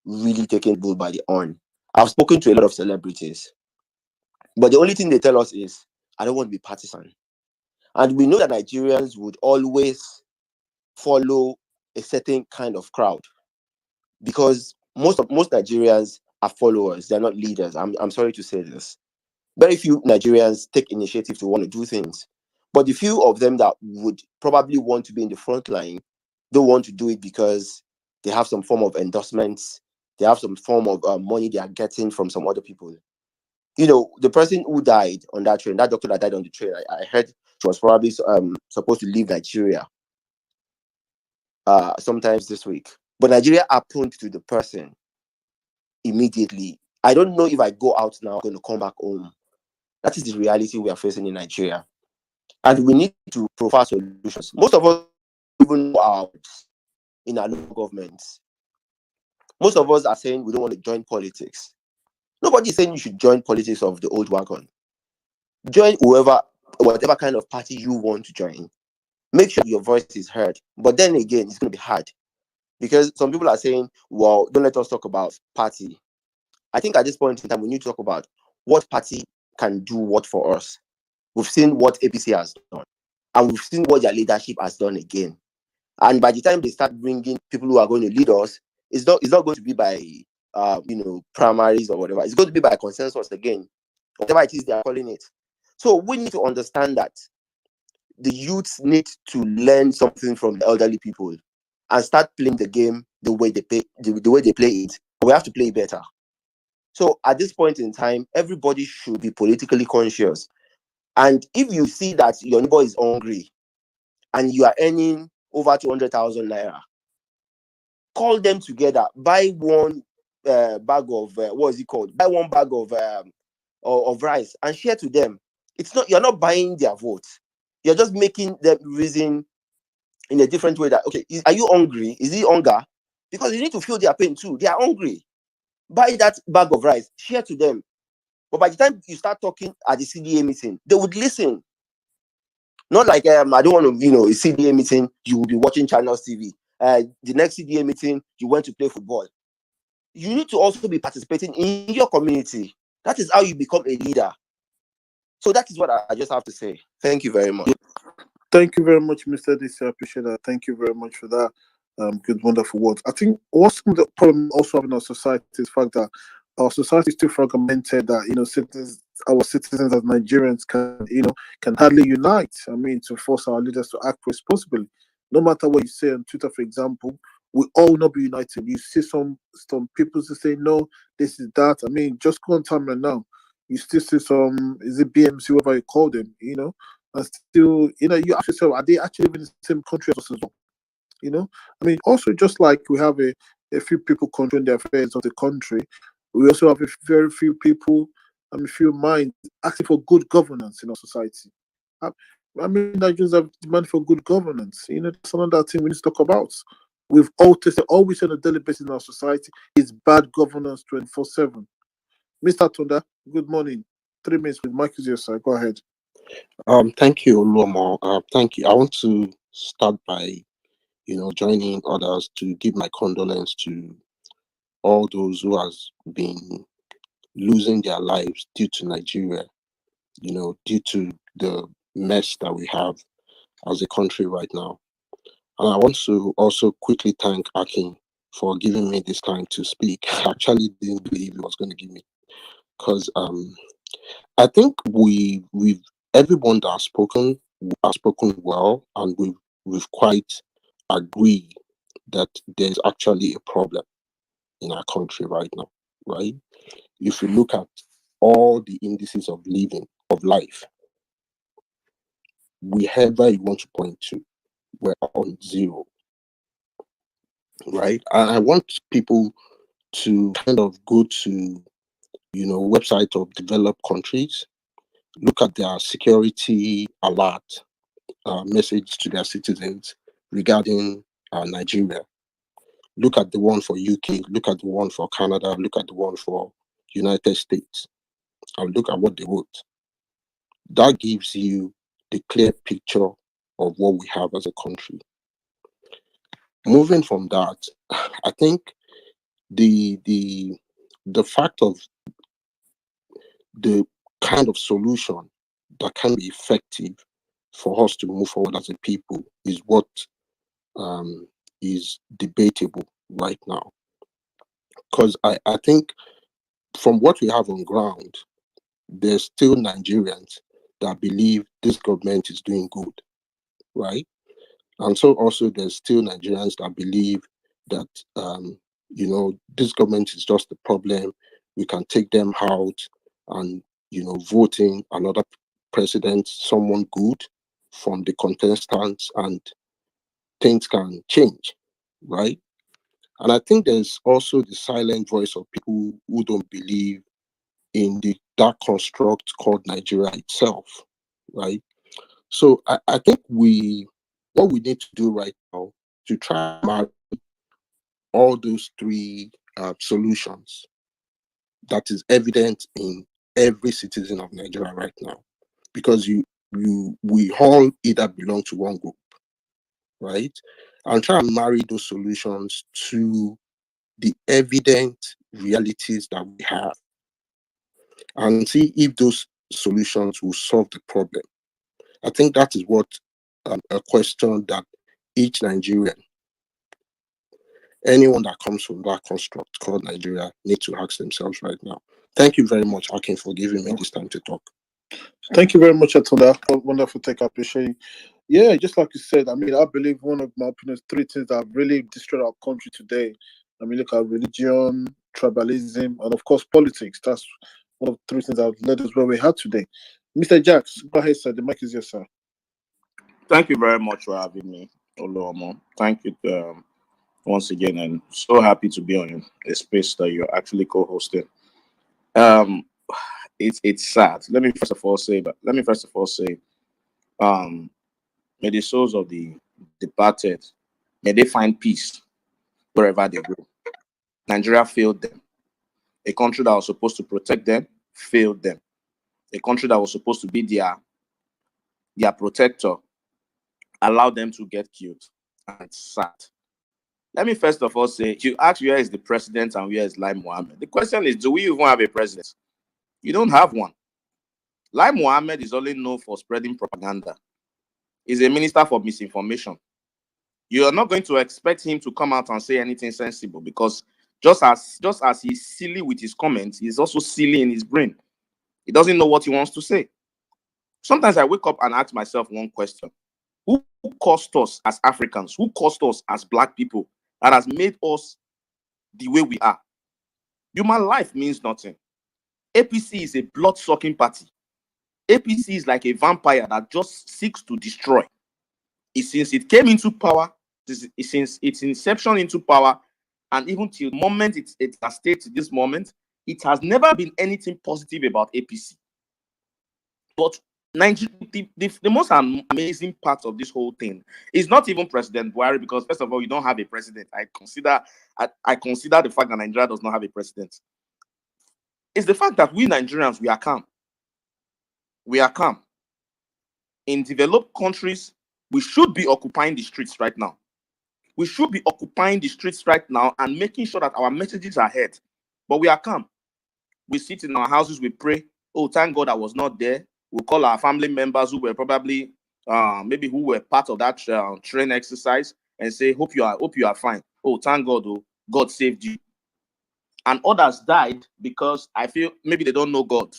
J: really taken bull by the horn. I've spoken to a lot of celebrities, but the only thing they tell us is, I don't want to be partisan. And we know that Nigerians would always follow a certain kind of crowd, because most Nigerians are followers. They're not leaders. I'm sorry to say this. Very few Nigerians take initiative to want to do things. But the few of them that would probably want to be in the front line don't want to do it because they have some form of endorsements. They have some form of money they are getting from some other people. The person who died on that train, that doctor that died on the train, I heard she was probably supposed to leave Nigeria sometimes this week. But Nigeria happened to the person immediately. I don't know if I go out now, I'm going to come back home. That is the reality we are facing in Nigeria. And we need to provide solutions. Most of us even know our words in our local governments. Most of us are saying we don't want to join politics. Nobody is saying you should join politics of the old wagon. Join whatever kind of party you want to join. Make sure your voice is heard. But then again, it's going to be hard. Because some people are saying, well, don't let us talk about party. I think at this point in time, we need to talk about what party can do what for us. We've seen what APC has done, and we've seen what their leadership has done again. And by the time they start bringing people who are going to lead us, it's not going to be by primaries or whatever. It's going to be by consensus again, whatever it is they are calling it. So we need to understand that the youths need to learn something from the elderly people and start playing the game the way they play the way they play it. We have to play it better. So at this point in time, everybody should be politically conscious. And if you see that your neighbor is hungry and you are earning over 200,000 naira, call them together, buy one bag of what is it called? Buy one bag of rice and share to them. It's not, you're not buying their vote. You're just making them reason in a different way that, okay, are you hungry? Is it hunger? Because you need to feel their pain too. They are hungry. Buy that bag of rice, share to them. But by the time you start talking at the CDA meeting, they would listen. Not like I don't want to, a CDA meeting, you will be watching Channels TV. The next CDA meeting, you went to play football. You need to also be participating in your community. That is how you become a leader. So that is what I just have to say. Thank you very much.
B: Thank you very much, Mr. DC. I appreciate that. Thank you very much for that. Good, wonderful words. I think what's the problem also having our society is the fact that our society is too fragmented that our citizens as Nigerians can hardly unite. I mean, to force our leaders to act responsibly. No matter what you say on Twitter, for example, we all not be united. You see some people who say no, this is that. I mean, just go on timeline now. You still see some, is it BMC, whatever you call them, and still, you ask yourself, are they actually in the same country as us as well? I mean, also just like we have a few people controlling the affairs of the country, we also have a very few people, a few minds asking for good governance in our society. I mean, Nigerians have demand for good governance. That's another thing we need to talk about. We've always on a daily basis in our society is bad governance 24/7. Mr. Tunda, good morning. 3 minutes with Mike is your side. Go ahead.
K: Thank you, Lomo. Thank you. I want to start by, joining others to give my condolence to all those who has been losing their lives due to Nigeria, due to the mess that we have as a country right now. And I want to also quickly thank Akin for giving me this time to speak. I actually didn't believe he was going to give me, because I think we've everyone that has spoken well, and we've quite agreed that there's actually a problem in our country right now, right? If you look at all the indices of life, wherever you want to point to, we're on zero, right? And I want people to kind of go to, website of developed countries, look at their security alert message to their citizens regarding Nigeria. Look at the one for UK, look at the one for Canada, look at the one for United States, and look at what they wrote. That gives you the clear picture of what we have as a country. Moving from that, I think the fact of the kind of solution that can be effective for us to move forward as a people is what is debatable right now. Because I think from what we have on ground, there's still Nigerians that believe this government is doing good, right? And so also there's still Nigerians that believe that, this government is just a problem. We can take them out and, voting another president, someone good from the contestants, and things can change, right? And I think there's also the silent voice of people who don't believe in that construct called Nigeria itself, right? So I think what we need to do right now to try and marry all those three solutions that is evident in every citizen of Nigeria right now, because we all either belong to one group, right? and try and marry those solutions to the evident realities that we have and see if those solutions will solve the problem. I think that is what a question that each Nigerian, anyone that comes from that construct called Nigeria, need to ask themselves right now. Thank you very much, Akin, for giving me this time to talk.
B: Thank you very much, Atunda. Wonderful take. I appreciate it. Yeah, just like you said, I mean, I believe one of my opinions, three things that have really destroyed our country today. I mean, look at religion, tribalism, and of course, politics. That's one of the three things that have led us where we are today. Mr. Jacks, go ahead, sir. The mic is yours, sir.
L: Thank you very much for having me, Oluomo. Thank you once again, and so happy to be on a space that you're actually co-hosting. It's sad. Let me first of all say, may the souls of the departed, may they find peace wherever they go. Nigeria failed them. A country that was supposed to protect them failed them. A country that was supposed to be their protector allowed them to get killed. And it's sad. Let me first of all say, you ask where is the president and where is Lai Mohammed. The question is, do we even have a president? You don't have one. Lai Mohammed is only known for spreading propaganda. He's a minister for misinformation. You are not going to expect him to come out and say anything sensible, because just as he's silly with his comments, he's also silly in his brain. He doesn't know what he wants to say. Sometimes I wake up and ask myself one question. Who caused us as Africans? Who caused us as Black people that has made us the way we are? Human life means nothing. APC is a blood-sucking party. APC is like a vampire that just seeks to destroy. Since it came into power, since its inception into power, and even till the moment it has stayed to this moment, it has never been anything positive about APC. But the most amazing part of this whole thing is not even President Buhari, because first of all, you don't have a president. I consider the fact that Nigeria does not have a president. It's the fact that we Nigerians, we are calm. We are calm. In developed countries, we should be occupying the streets right now. We should be occupying the streets right now and making sure that our messages are heard. But we are calm. We sit in our houses, we pray. Oh, thank God I was not there. We call our family members who were probably maybe who were part of that train exercise and say, hope you are fine. Oh, thank God, oh, God saved you. And others died because I feel maybe they don't know God,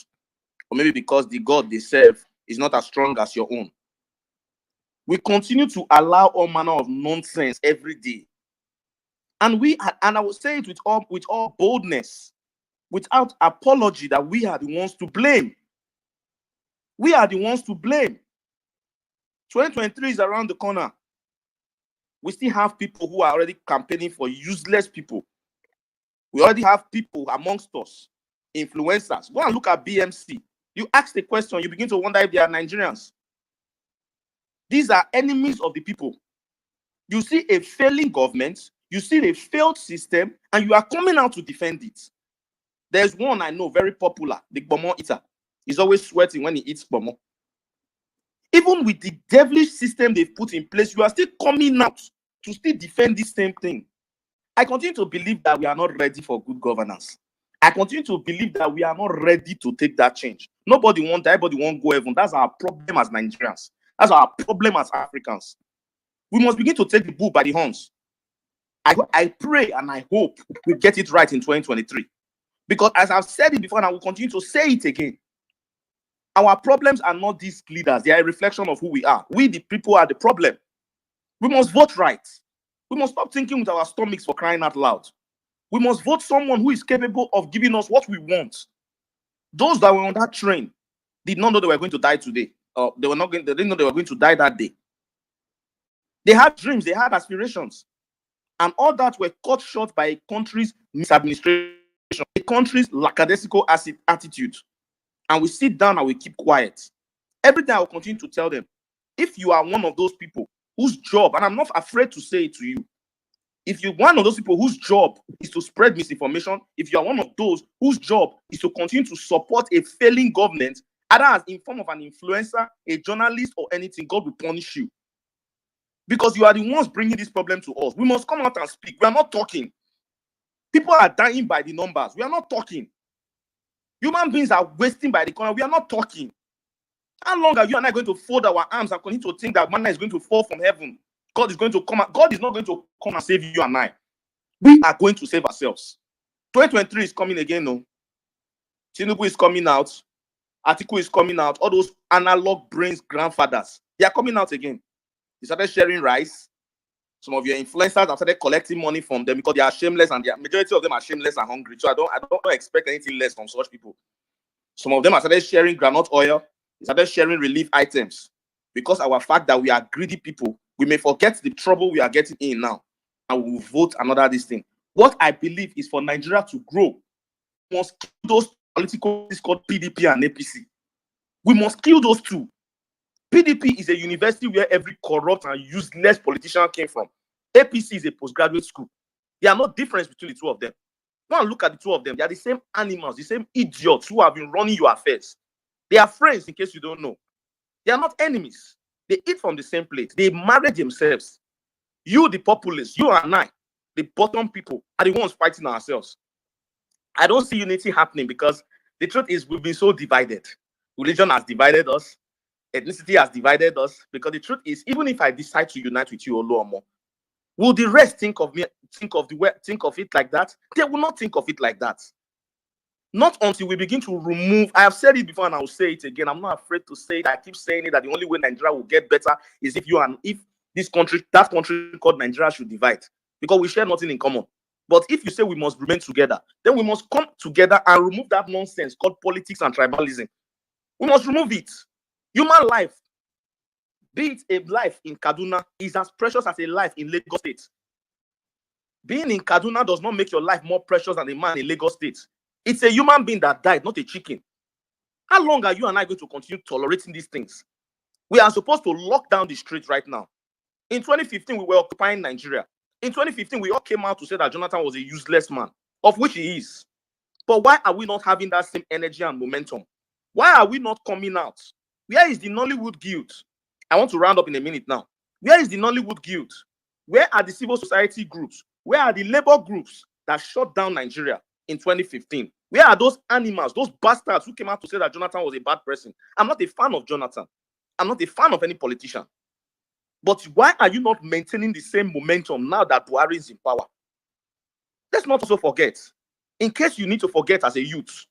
L: or maybe because the God they serve is not as strong as your own. We continue to allow all manner of nonsense every day. And I will say it with all boldness, without apology, that we are the ones to blame. We are the ones to blame. 2023 is around the corner. We still have people who are already campaigning for useless people. We already have people amongst us, influencers. Go and look at BMC. You ask the question, you begin to wonder if they are Nigerians. These are enemies of the people. You see a failing government, you see a failed system, and you are coming out to defend it. There's one I know, very popular, the Bomo eater. He's always sweating when he eats Bomo. Even with the devilish system they've put in place, you are still coming out to still defend this same thing. I continue to believe that we are not ready for good governance. I continue to believe that we are not ready to take that change. Everybody won't go heaven. That's our problem as Nigerians. That's our problem as Africans. We must begin to take the bull by the horns. I pray and I hope we get it right in 2023. Because as I've said it before, and I will continue to say it again, our problems are not these leaders. They are a reflection of who we are. We, the people, are the problem. We must vote right. We must stop thinking with our stomachs, for crying out loud. We must vote someone who is capable of giving us what we want. Those that were on that train did not know they were going to die today. They didn't know they were going to die that day. They had dreams, they had aspirations. And all that were cut short by a country's misadministration, a country's lackadaisical attitude. And we sit down and we keep quiet. Every day I will continue to tell them, if you are one of those people whose job, and I'm not afraid to say it to you, if you're one of those people whose job is to spread misinformation, if you are one of those whose job is to continue to support a failing government, either as in form of an influencer, a journalist, or anything, God will punish you. because you are the ones bringing this problem to us. We must come out and speak. We are not talking. People are dying by the numbers. We are not talking. Human beings are wasting by the corner. We are not talking. How long are you and I going to fold our arms and continue to think that manna is going to fall from heaven? God is going to come. God is not going to come and save you and I. We are going to save ourselves. 2023 is coming again, no? Tinubu is coming out. Atiku is coming out. All those analog brains grandfathers, they are coming out again. They started sharing rice. Some of your influencers have started collecting money from them because they are shameless, and the majority of them are shameless and hungry. So I don't expect anything less from such people. Some of them have started sharing groundnut oil. They started sharing relief items because our fact that we are greedy people, we may forget the trouble we are getting in now, and we will vote another this thing. What I believe is for Nigeria to grow, we must kill those political things called PDP and APC. We must kill those two. PDP is a university where every corrupt and useless politician came from. APC is a postgraduate school. There are no difference between the two of them. Go and look at the two of them. They are the same animals, the same idiots who have been running your affairs. They are friends, in case you don't know. They are not enemies. They eat from the same plate. They marry themselves. You, the populace, you and I, the bottom people, are the ones fighting ourselves. I don't see unity happening because the truth is we've been so divided. Religion has divided us. Ethnicity has divided us. Because the truth is, even if I decide to unite with you, Oluomo, will the rest think of it like that? They will not think of it like that. Not until we begin to remove. I have said it before and I will say it again. I'm not afraid to say it. I keep saying it that the only way Nigeria will get better is if that country called Nigeria should divide, because we share nothing in common. But if you say we must remain together, then we must come together and remove that nonsense called politics and tribalism. We must remove it. Human life, be it a life in Kaduna, is as precious as a life in Lagos State. Being in Kaduna does not make your life more precious than a man in Lagos State. It's a human being that died, not a chicken. How long are you and I going to continue tolerating these things? We are supposed to lock down the streets right now. In 2015, we were occupying Nigeria. In 2015, we all came out to say that Jonathan was a useless man, of which he is. But why are we not having that same energy and momentum? Why are we not coming out? Where is the Nollywood Guild? I want to round up in a minute now. Where is the Nollywood Guild? Where are the civil society groups? Where are the labor groups that shut down Nigeria in 2015? Where are those animals, those bastards who came out to say that Jonathan was a bad person? I'm not a fan of Jonathan. I'm not a fan of any politician. But why are you not maintaining the same momentum now that Buhari is in power? Let's not also forget, in case you need to forget as a youth,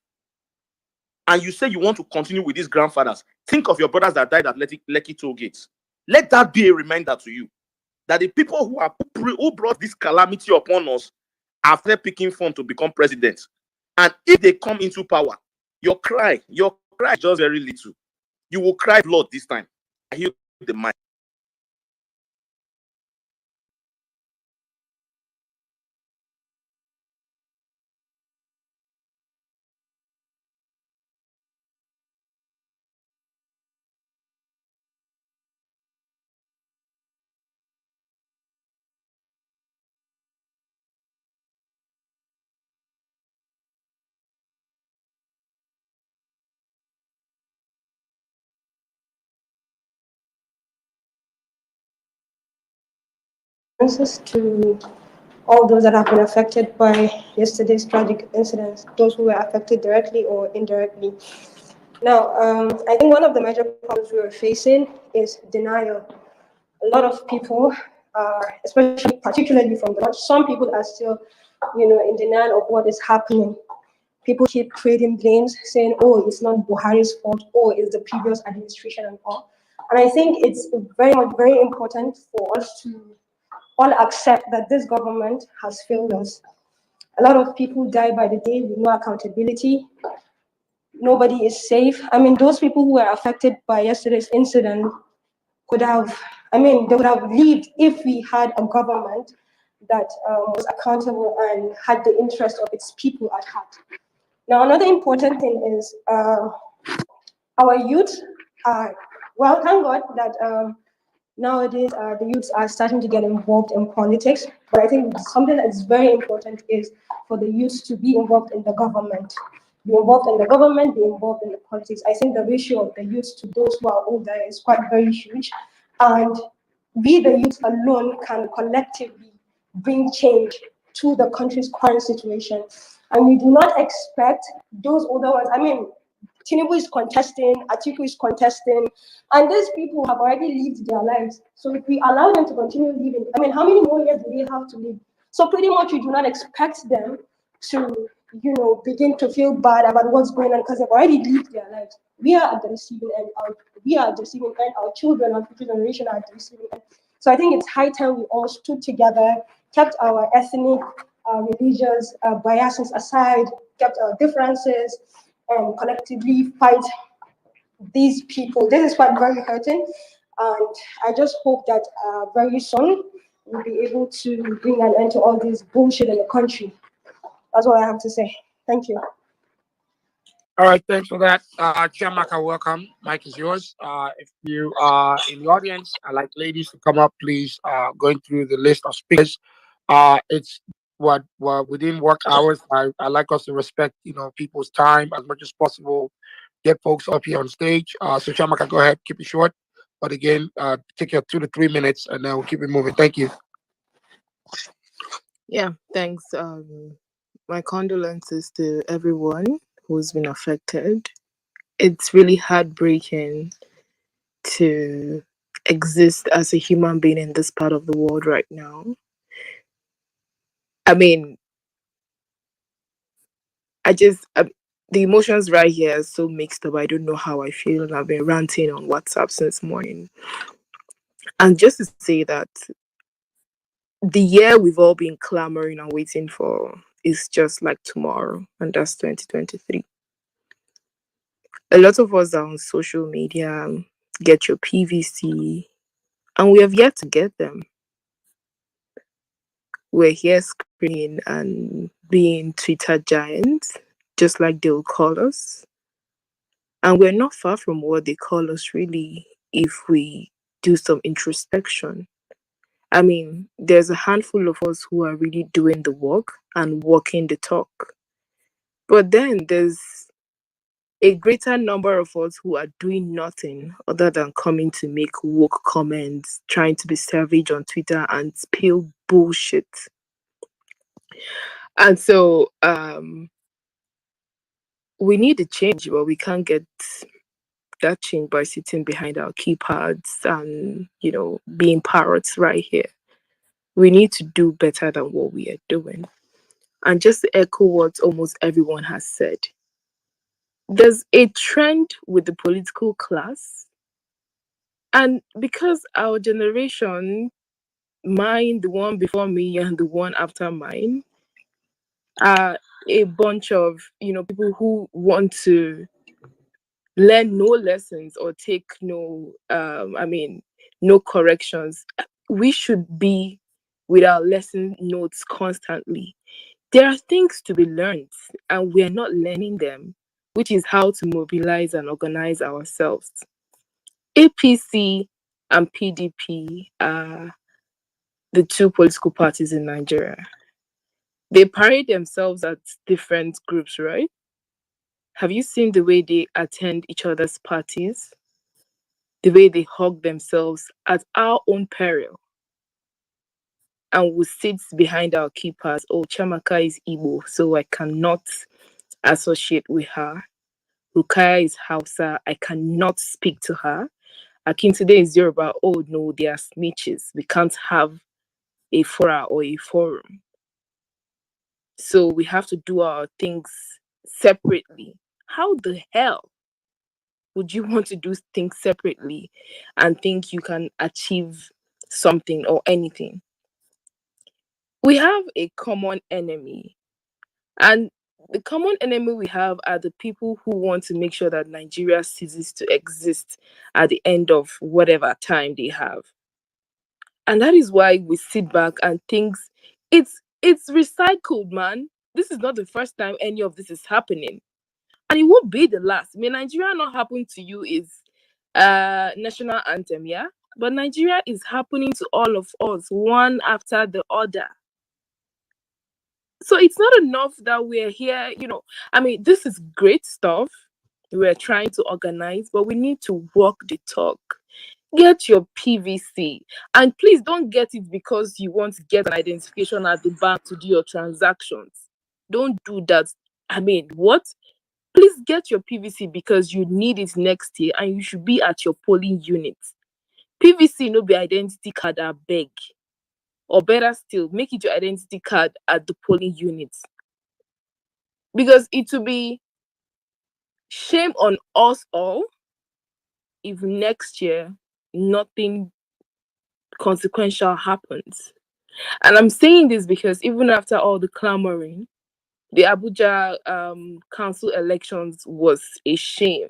L: and you say you want to continue with these grandfathers, think of your brothers that died at Lekki toll gates. Let that be a reminder to you that the people who brought this calamity upon us are still picking fun to become president. And if they come into power, your cry is just very little. You will cry blood this time. I hear the mic.
M: To all those that have been affected by yesterday's tragic incidents, those who were affected directly or indirectly. Now, I think one of the major problems we are facing is denial. A lot of people are, especially particularly from the north, some people are still, in denial of what is happening. People keep creating blames, saying, "Oh, it's not Buhari's fault. Oh, it's the previous administration and all." And I think it's very important for us to all accept that this government has failed us. A lot of people die by the day with no accountability. Nobody is safe. I mean, those people who were affected by yesterday's incident they would have lived if we had a government that was accountable and had the interest of its people at heart. Now, another important thing is our youth are, well, thank God that nowadays the youths are starting to get involved in politics, but I think something that's very important is for the youths to be involved in the government. Be involved in the government, be involved in the politics. I think the ratio of the youths to those who are older is quite very huge. And we the youth alone can collectively bring change to the country's current situation. And we do not expect those older ones. I mean, Tinubu is contesting, Atiku is contesting, and these people have already lived their lives. So if we allow them to continue living, I mean, how many more years do they have to live? So pretty much we do not expect them to, begin to feel bad about what's going on because they've already lived their lives. We are at the receiving end. We are at the receiving end. Our children, our future generation are at the receiving end. So I think it's high time we all stood together, kept our ethnic, religious biases aside, kept our differences, and collectively fight these people. This is quite very hurting, and I just hope that very soon we'll be able to bring an end to all this bullshit in the country. That's all I have to say. Thank you.
C: All right, thanks for that. Chiamaka, welcome. Mike is yours. If you are in the audience, I'd like ladies to come up, please. Going through the list of speakers. It's what within work hours. I like us to respect, people's time as much as possible. Get folks up here on stage. So Chiamaka, go ahead, keep it short. But again, take your 2 to 3 minutes, and then we'll keep it moving. Thank you.
N: Yeah, thanks. My condolences to everyone who's been affected. It's really heartbreaking to exist as a human being in this part of the world right now. I mean, the emotions right here are so mixed up. I don't know how I feel, and I've been ranting on WhatsApp since morning. And just to say that the year we've all been clamoring and waiting for is just like tomorrow, and that's 2023. A lot of us are on social media, get your PVC, and we have yet to get them. We're here screaming and being Twitter giants, just like they'll call us. And we're not far from what they call us, really, if we do some introspection. I mean, there's a handful of us who are really doing the work and walking the talk. But then there's a greater number of us who are doing nothing other than coming to make woke comments, trying to be savage on Twitter and spill bullshit. And so we need a change, but we can't get that change by sitting behind our keypads and, being parrots right here. We need to do better than what we are doing. And just to echo what almost everyone has said, there's a trend with the political class. And because our generation, mine, the one before me, and the one after mine, are a bunch of, people who want to learn no lessons or take no corrections. We should be with our lesson notes constantly. There are things to be learned and we are not learning them, which is how to mobilize and organize ourselves. APC and PDP are the two political parties in Nigeria. They parade themselves as different groups, right? Have you seen the way they attend each other's parties? The way they hug themselves at our own peril? And we sit behind our keepers. Oh, Chiamaka is Igbo, so I cannot associate with her. Rukaya is Hausa, I cannot speak to her. Akintunde is Yoruba. Oh no, they are snitches. We can't have a fora or a forum. So we have to do our things separately. How the hell would you want to do things separately and think you can achieve something or anything? We have a common enemy, and the common enemy we have are the people who want to make sure that Nigeria ceases to exist at the end of whatever time they have. And that is why we sit back and think it's recycled, man. This is not the first time any of this is happening. And it won't be the last. May Nigeria not happen to you is national anthem, yeah? But Nigeria is happening to all of us, one after the other. So it's not enough that we're here, this is great stuff. We're trying to organize, but we need to walk the talk. Get your PVC. And please don't get it because you want to get an identification at the bank to do your transactions. Don't do that. I mean, what? Please get your PVC because you need it next year and you should be at your polling unit. PVC no be identity card, I beg. Or better still, make it your identity card at the polling unit. Because it will be shame on us all if next year nothing consequential happens. And I'm saying this because even after all the clamoring, the Abuja council elections was a shame.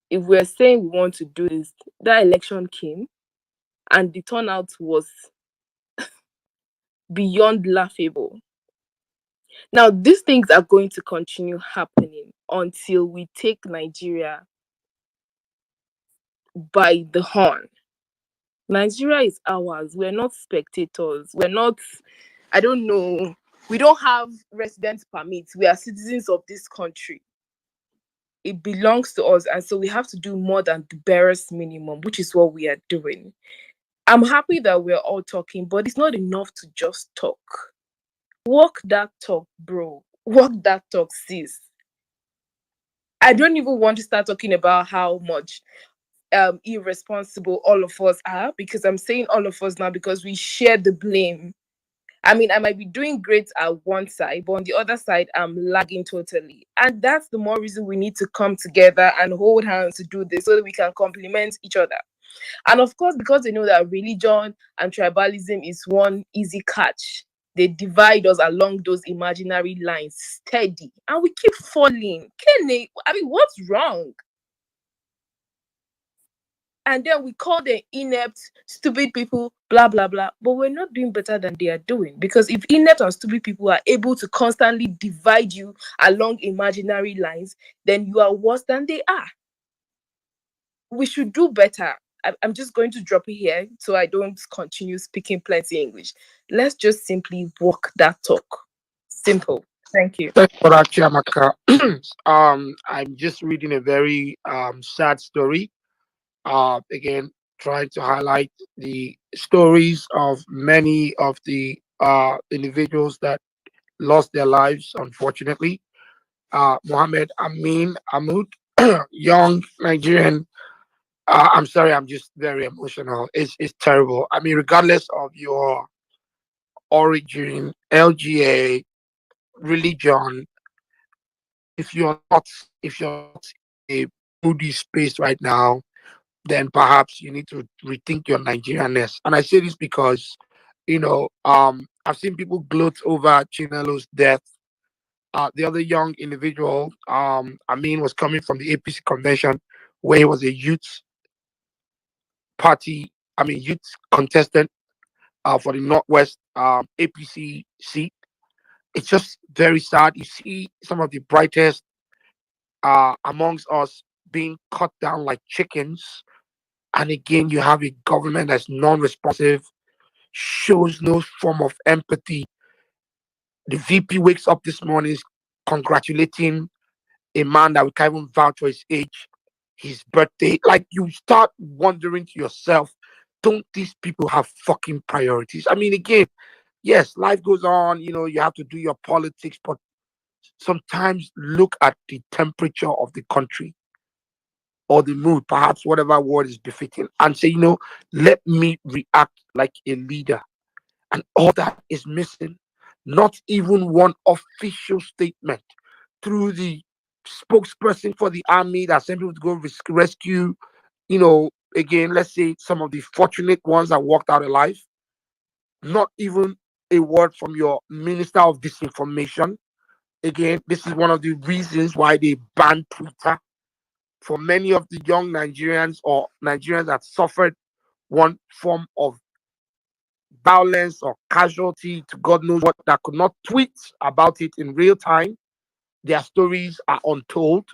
N: If we're saying we want to do this, that election came and the turnout was beyond laughable. Now, these things are going to continue happening until we take Nigeria by the horn. Nigeria is ours. We're not spectators. We're not, I don't know, we don't have residence permits. We are citizens of this country. It belongs to us. And so we have to do more than the barest minimum, which is what we are doing. I'm happy that we're all talking, but it's not enough to just talk. Walk that talk, bro. Walk that talk, sis. I don't even want to start talking about how much irresponsible all of us are, because I'm saying all of us now because we share the blame. I mean, I might be doing great at one side, but on the other side, I'm lagging totally. And that's the more reason we need to come together and hold hands to do this so that we can complement each other. And of course, because they know that religion and tribalism is one easy catch, they divide us along those imaginary lines steady. And we keep falling. Kenny, I mean, what's wrong? And then we call them inept, stupid people, blah, blah, blah. But we're not doing better than they are doing. Because if inept and stupid people are able to constantly divide you along imaginary lines, then you are worse than they are. We should do better. I'm just going to drop it here so I don't continue speaking plenty English. Let's just simply walk that talk. Simple. Thank you.
C: Thanks for that, Chiamaka. I'm just reading a very sad story. Again, trying to highlight the stories of many of the individuals that lost their lives, unfortunately. Mohammed Amin Ahmud, young Nigerian. I'm sorry, I'm just very emotional. It's terrible. I mean, regardless of your origin, LGA, religion, if you're not in a moody space right now, then perhaps you need to rethink your Nigerianness. And I say this because, I've seen people gloat over Chinelo's death. The other young individual, was coming from the APC convention where he was a youth contestant for the Northwest APC seat. It's just very sad. You see some of the brightest amongst us being cut down like chickens. And again, you have a government that's non-responsive, shows no form of empathy. The VP wakes up this morning congratulating a man that we can't even vouch for his age, his birthday. Like, you start wondering to yourself, don't these people have fucking priorities? I mean, again, yes, life goes on, you have to do your politics, but sometimes look at the temperature of the country or the mood, perhaps whatever word is befitting, and say, let me react like a leader. And all that is missing. Not even one official statement through the spokesperson for the army that sent people to go rescue, again, let's say some of the fortunate ones that walked out alive. Not even a word from your minister of disinformation. Again, this is one of the reasons why they banned Twitter. For many of the young Nigerians or Nigerians that suffered one form of violence or casualty to God knows what, that could not tweet about it in real time, their stories are untold.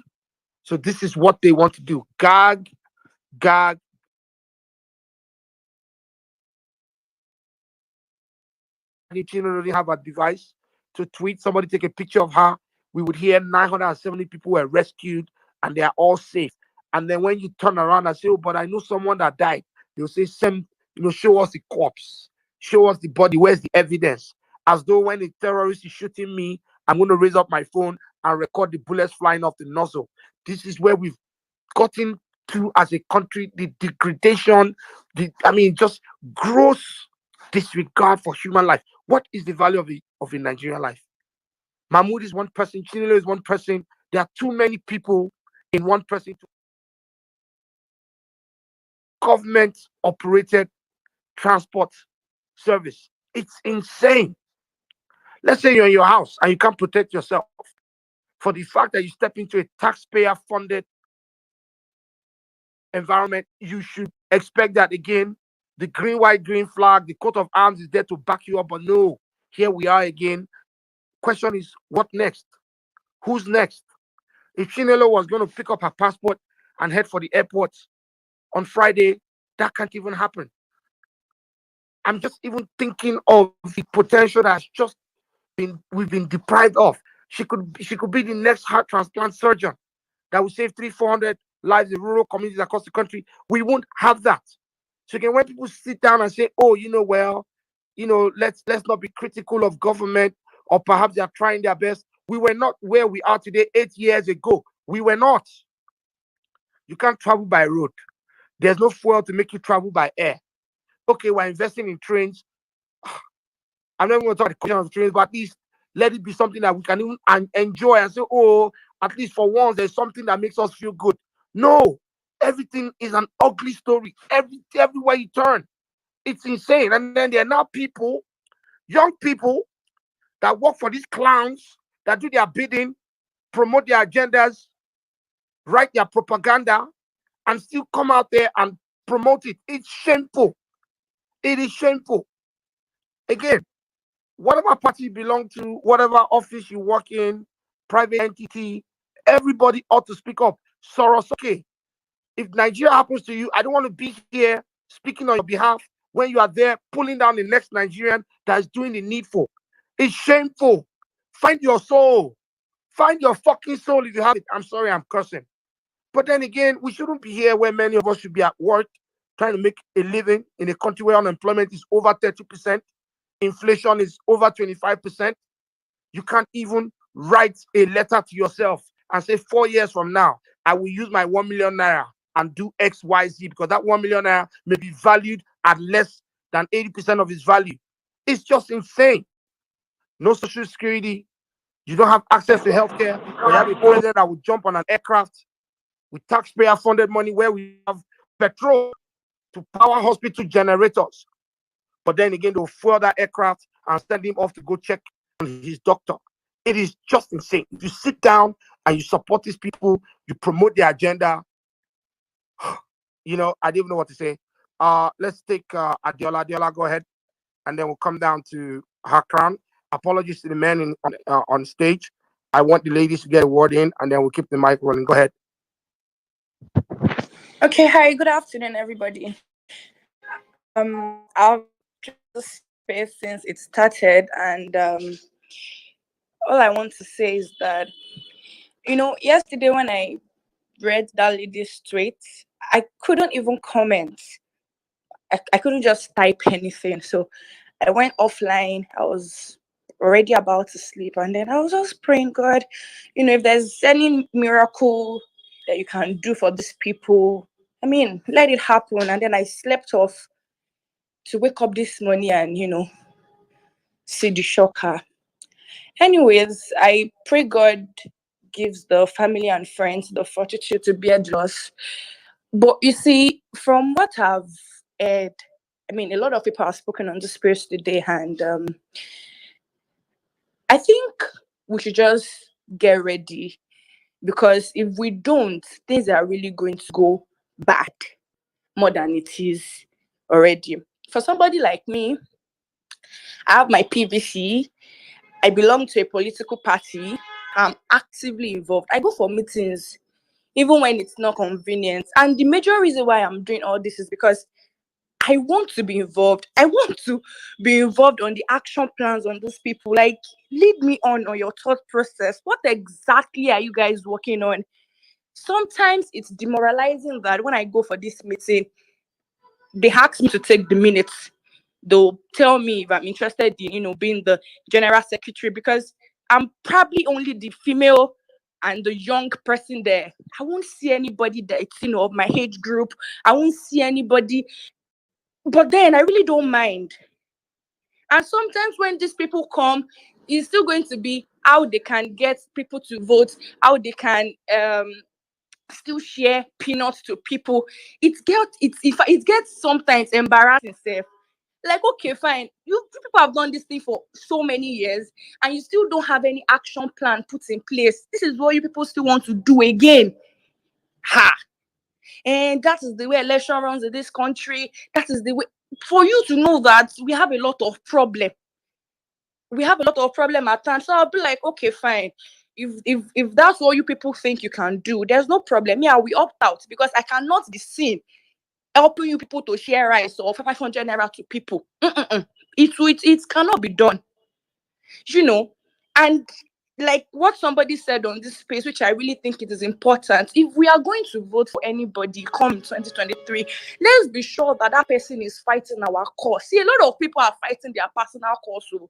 C: So this is what they want to do. Gag. The children only have a device to tweet. Somebody take a picture of her. We would hear 970 people were rescued and they are all safe. And then when you turn around and say, oh, but I know someone that died, they'll say, show us the corpse, show us the body, where's the evidence? As though when a terrorist is shooting me, I'm going to raise up my phone and record the bullets flying off the nozzle. This is where we've gotten to as a country, the degradation, just gross disregard for human life. What is the value of a Nigerian life? Mahmoud is one person, Chinelo is one person. There are too many people in one person. Government operated transport service. It's insane. Let's say you're in your house and you can't protect yourself. For the fact that you step into a taxpayer funded environment, you should expect that again. The green, white, green flag, the coat of arms is there to back you up. But no, here we are again. Question is, what next? Who's next? If Chinelo was going to pick up her passport and head for the airport on Friday, that can't even happen. I'm just even thinking of the potential that's just we've been deprived of. She could be the next heart transplant surgeon that will save 300-400 lives in rural communities across the country. We won't have that. So again, when people sit down and say, oh, let's not be critical of government, or perhaps they're trying their best. We were not where we are today 8 years ago. We were not. You can't travel by road. There's no fuel to make you travel by air. Okay, we're investing in trains. I'm not going to talk about the question of trains, but at least let it be something that we can even enjoy and say, oh, at least for once, there's something that makes us feel good. No, everything is an ugly story. Everywhere you turn, it's insane. And then there are now people, young people, that work for these clowns, that do their bidding, promote their agendas, write their propaganda, and still come out there and promote it. It's shameful. It is shameful. Again, whatever party you belong to, whatever office you work in, private entity, everybody ought to speak up. Soros, okay. If Nigeria happens to you, I don't want to be here speaking on your behalf when you are there pulling down the next Nigerian that is doing the needful. It's shameful. Find your soul. Find your fucking soul if you have it. I'm sorry, I'm cursing. But then again, we shouldn't be here where many of us should be at work trying to make a living in a country where unemployment is over 30%, inflation is over 25%. You can't even write a letter to yourself and say 4 years from now, I will use my 1 million naira and do X, Y, Z, because that 1 million naira may be valued at less than 80% of its value. It's just insane. No social security. You don't have access to healthcare. We have a president that will jump on an aircraft with taxpayer-funded money where we have petrol to power hospital generators. But then again, they'll fuel that aircraft and send him off to go check on his doctor. It is just insane. If you sit down and you support these people, you promote their agenda, I don't even know what to say. Let's take Adiola. Adiola, go ahead. And then we'll come down to her crown. Apologies to the men on stage. I want the ladies to get a word in, and then we'll keep the mic running. Go ahead.
O: Okay, hi, good afternoon, everybody. I've just space since it started, and all I want to say is that, yesterday when I read that lady's tweet, I couldn't even comment. I couldn't just type anything. So I went offline. I was already about to sleep, and then I was just praying, God, if there's any miracle that you can do for these people, let it happen. And then I slept off to wake up this morning and, see the shocker. Anyways, I pray God gives the family and friends the fortitude to bear the loss. But you see, from what I've heard, a lot of people have spoken on the space today, and I think we should just get ready, because if we don't, things are really going to go bad more than it is already. For somebody like me, I have my PVC. I belong to a political party. I'm actively involved. I go for meetings, even when it's not convenient. And the major reason why I'm doing all this is because I want to be involved. I want to be involved on the action plans on those people. Like, lead me on your thought process. What exactly are you guys working on? Sometimes it's demoralizing that when I go for this meeting, they ask me to take the minutes. They'll tell me if I'm interested in, being the general secretary, because I'm probably only the female and the young person there. I won't see anybody that's, of my age group. I won't see anybody. But then I really don't mind. And sometimes when these people come, it's still going to be how they can get people to vote, how they can still share peanuts to people. It gets sometimes embarrassing self. Like, okay, fine, you people have done this thing for so many years and you still don't have any action plan put in place. This is what you people still want to do again. Ha! And that is the way election runs in this country. That is the way. For you to know that we have a lot of problem. We have a lot of problem at times. So I'll be like, okay, fine. If that's what you people think you can do, there's no problem. Yeah, we opt out because I cannot be seen helping you people to share rice or 500 naira to people. It cannot be done. And like what somebody said on this space, which I really think it is important, if we are going to vote for anybody come 2023, let's be sure that that person is fighting our cause. See, a lot of people are fighting their personal cause. So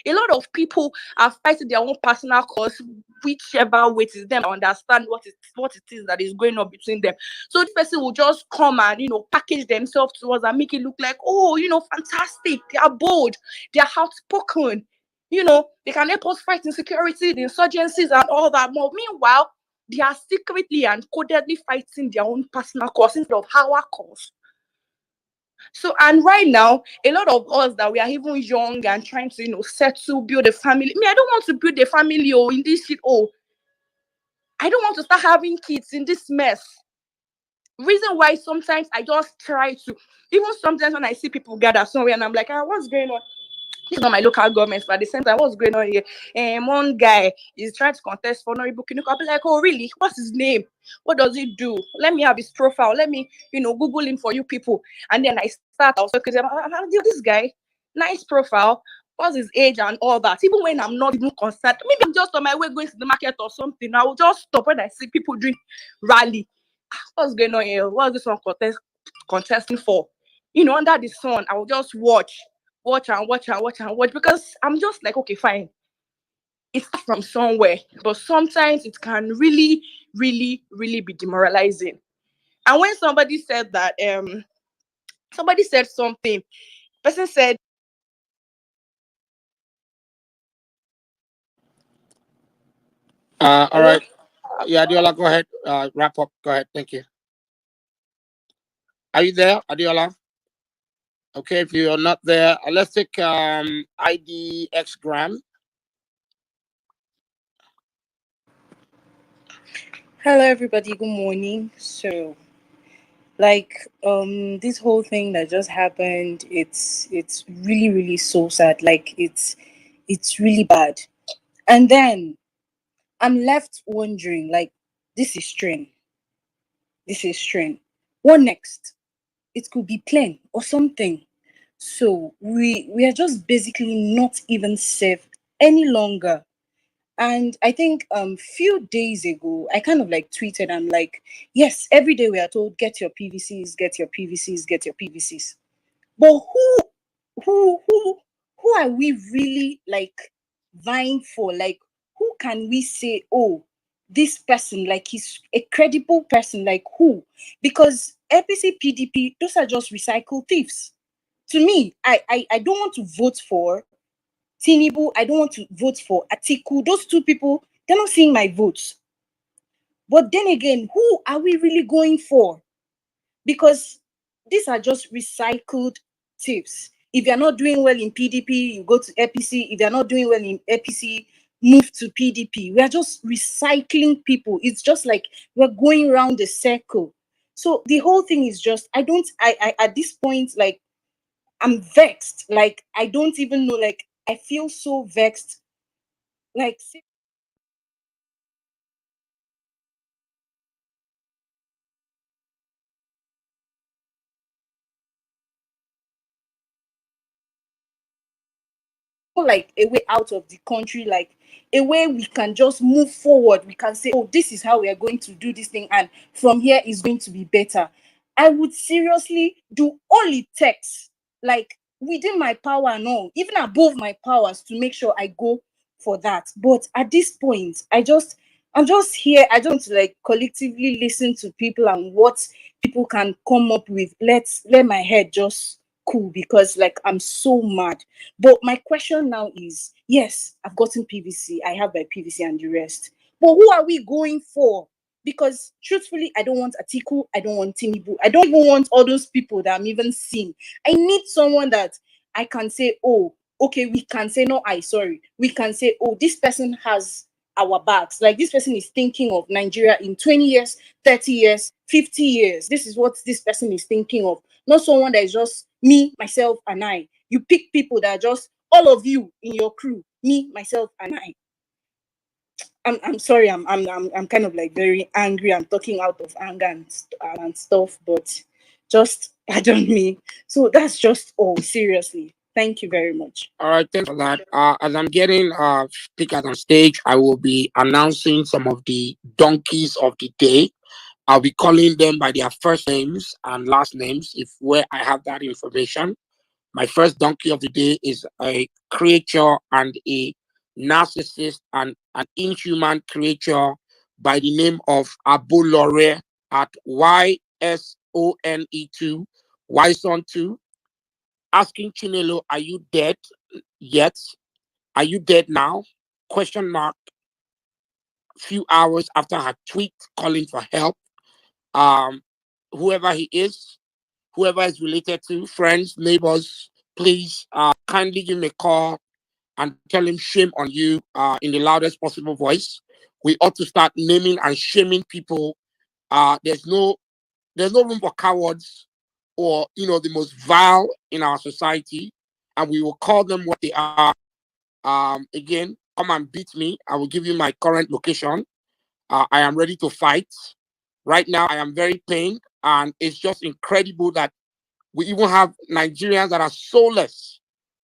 O: a lot of people are fighting their own personal cause, whichever way it is them understand what it is that is going on between them. So this person will just come and package themselves to us and make it look like, oh, fantastic, they are bold, they are outspoken, they can help us fight insecurity, the insurgencies and all that more. Meanwhile, they are secretly and codedly fighting their own personal cause instead of our cause. So, and right now, a lot of us that we are even young and trying to, settle, build a family. I don't want to build a family in this shit. I don't want to start having kids in this mess. Reason why sometimes I just try to, even sometimes when I see people gather somewhere and I'm like, what's going on? This is not my local government, but at the same time, what's going on here? One guy is trying to contest for honorable Kinuka. I'll be like, oh, really? What's his name? What does he do? Let me have his profile. Let me, Google him for you people. And then I start also because this guy, nice profile. What's his age and all that? Even when I'm not even concerned, maybe I'm just on my way going to the market or something. I will just stop when I see people doing rally. What's going on here? What's this one contesting for? Under the sun, I will just watch because I'm just like, okay, fine. It's from somewhere, but sometimes it can really, really, really be demoralizing. And when somebody said that, somebody said something, person said,
C: All
O: hello?
C: right. Yeah, Adiola, go ahead. Wrap up. Go ahead. Thank you. Are you there, Adiola? Okay, if you're not there, let's take IDX Graham.
P: Hello everybody, good morning. So this whole thing that just happened, it's really, really so sad. Like it's really bad. And then I'm left wondering, like, this is strain. This is strain. What next? It could be plain or something. So we are just basically not even safe any longer. And I think few days ago, I kind of like tweeted, I'm like, yes, every day we are told, get your PVCs, get your PVCs, get your PVCs. But who who are we really like vying for? Like, who can we say, oh, this person, like he's a credible person, like who? Because APC, PDP, those are just recycled thieves. To me, I don't want to vote for Tinubu, I don't want to vote for Atiku. Those two people, they're not seeing my votes. But then again, who are we really going for? Because these are just recycled tips. If you're not doing well in PDP, you go to APC. If you're not doing well in APC, move to PDP. We are just recycling people. It's just like we're going around the circle. So the whole thing is just, I at this point, like, I'm vexed. Like, I don't even know, like, I feel so vexed. Like, like a way out of the country, like a way we can just move forward. We can say, oh, this is how we are going to do this thing, and from here is going to be better. I would seriously do all it takes, like within my power and all, even above my powers, to make sure I go for that. But at this point, I'm just here. I don't like collectively listen to people and what people can come up with. Let my head just cool, because like I'm so mad. But my question now is, yes, I've gotten PVC, I have my PVC and the rest. But who are we going for? Because truthfully, I don't want Atiku, I don't want Tinubu, I don't even want all those people that I'm even seeing. I need someone that I can say, oh, okay, we can say no, we can say, oh, this person has our backs. Like this person is thinking of Nigeria in 20 years, 30 years, 50 years. This is what this person is thinking of. Not someone that is just me, myself, and I. You pick people that are just all of you in your crew, me, myself, and I. I'm sorry, I'm kind of like very angry. I'm talking out of anger and stuff, but just I don't mean. So that's just all. Seriously, thank you very much.
C: All right, thanks for that. As I'm getting speakers on stage, I will be announcing some of the donkeys of the day. I'll be calling them by their first names and last names, if where I have that information. My first donkey of the day is a creature and a narcissist and an inhuman creature by the name of Abolore at YSONE2, YSON2, asking Chinelo, are you dead yet? Are you dead now? Question mark. Few hours after her tweet calling for help. Whoever he is, whoever is related to, friends, neighbors, please kindly give him a call and tell him shame on you in the loudest possible voice. We ought to start naming and shaming people. There's no room for cowards or the most vile in our society, and we will call them what they are. Again, come and beat me. I will give you my current location. I am ready to fight. Right now, I am very pained, and it's just incredible that we even have Nigerians that are soulless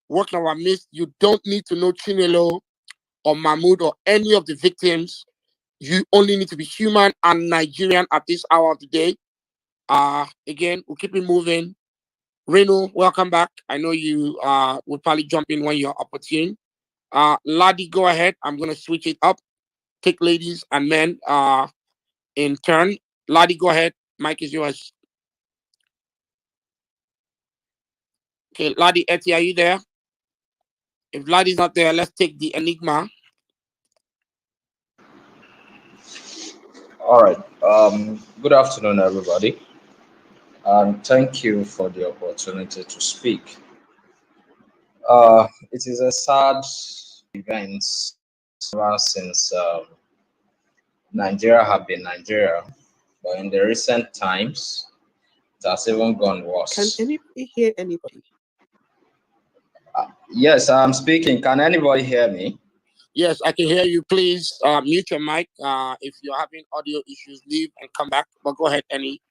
C: working in our midst. You don't need to know Chinelo or Mahmoud or any of the victims. You only need to be human and Nigerian at this hour of the day. Again, we'll keep it moving. Reno, welcome back. I know you will probably jump in when you're opportune. Ladi, go ahead. I'm going to switch it up. Take ladies and men in turn. Ladi, go ahead. Mike is yours. Okay, Ladi Eti, are you there? If Ladi's not there, let's take the Enigma.
Q: All right. Good afternoon, everybody. Thank you for the opportunity to speak. It is a sad event ever since Nigeria have been Nigeria, but in the recent times, it has even gone worse.
R: Can anybody hear anybody?
Q: Yes, I'm speaking. Can anybody hear me?
C: Yes, I can hear you. Please mute your mic. If you're having audio issues, leave and come back. But go ahead, Annie.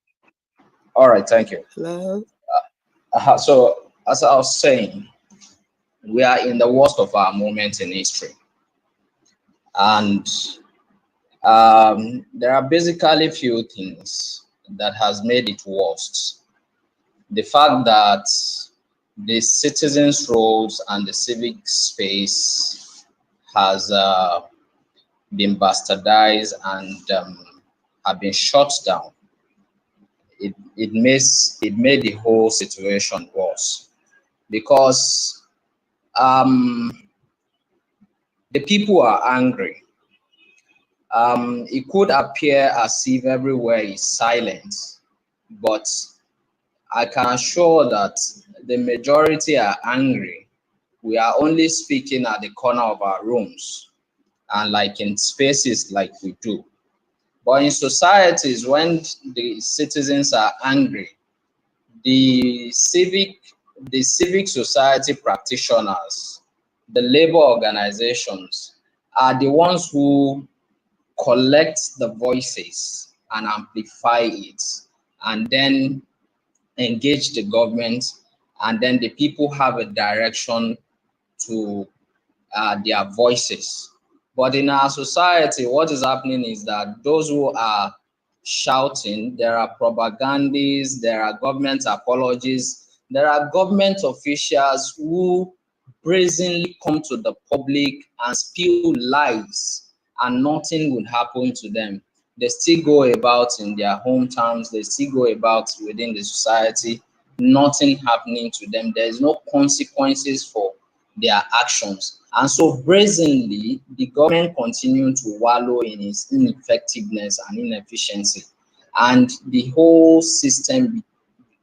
Q: All right, thank you.
R: Hello?
Q: So, as I was saying, we are in the worst of our moment in history. And there are basically few things that has made it worse. The fact that the citizens' roles and the civic space has been bastardized and have been shut down. It made the whole situation worse, because the people are angry. It could appear as if everywhere is silent, but I can assure that the majority are angry. We are only speaking at the corner of our rooms and like in spaces like we do. But in societies, when the citizens are angry, the civic society practitioners, the labor organizations are the ones who collect the voices and amplify it, and then engage the government, and then the people have a direction to their voices. But in our society, what is happening is that those who are shouting, there are propagandists, there are government apologies, there are government officials who brazenly come to the public and spew lies, and nothing would happen to them. They still go about in their hometowns, they still go about within the society, nothing happening to them. There is no consequences for their actions. And so brazenly, the government continued to wallow in its ineffectiveness and inefficiency. And the whole system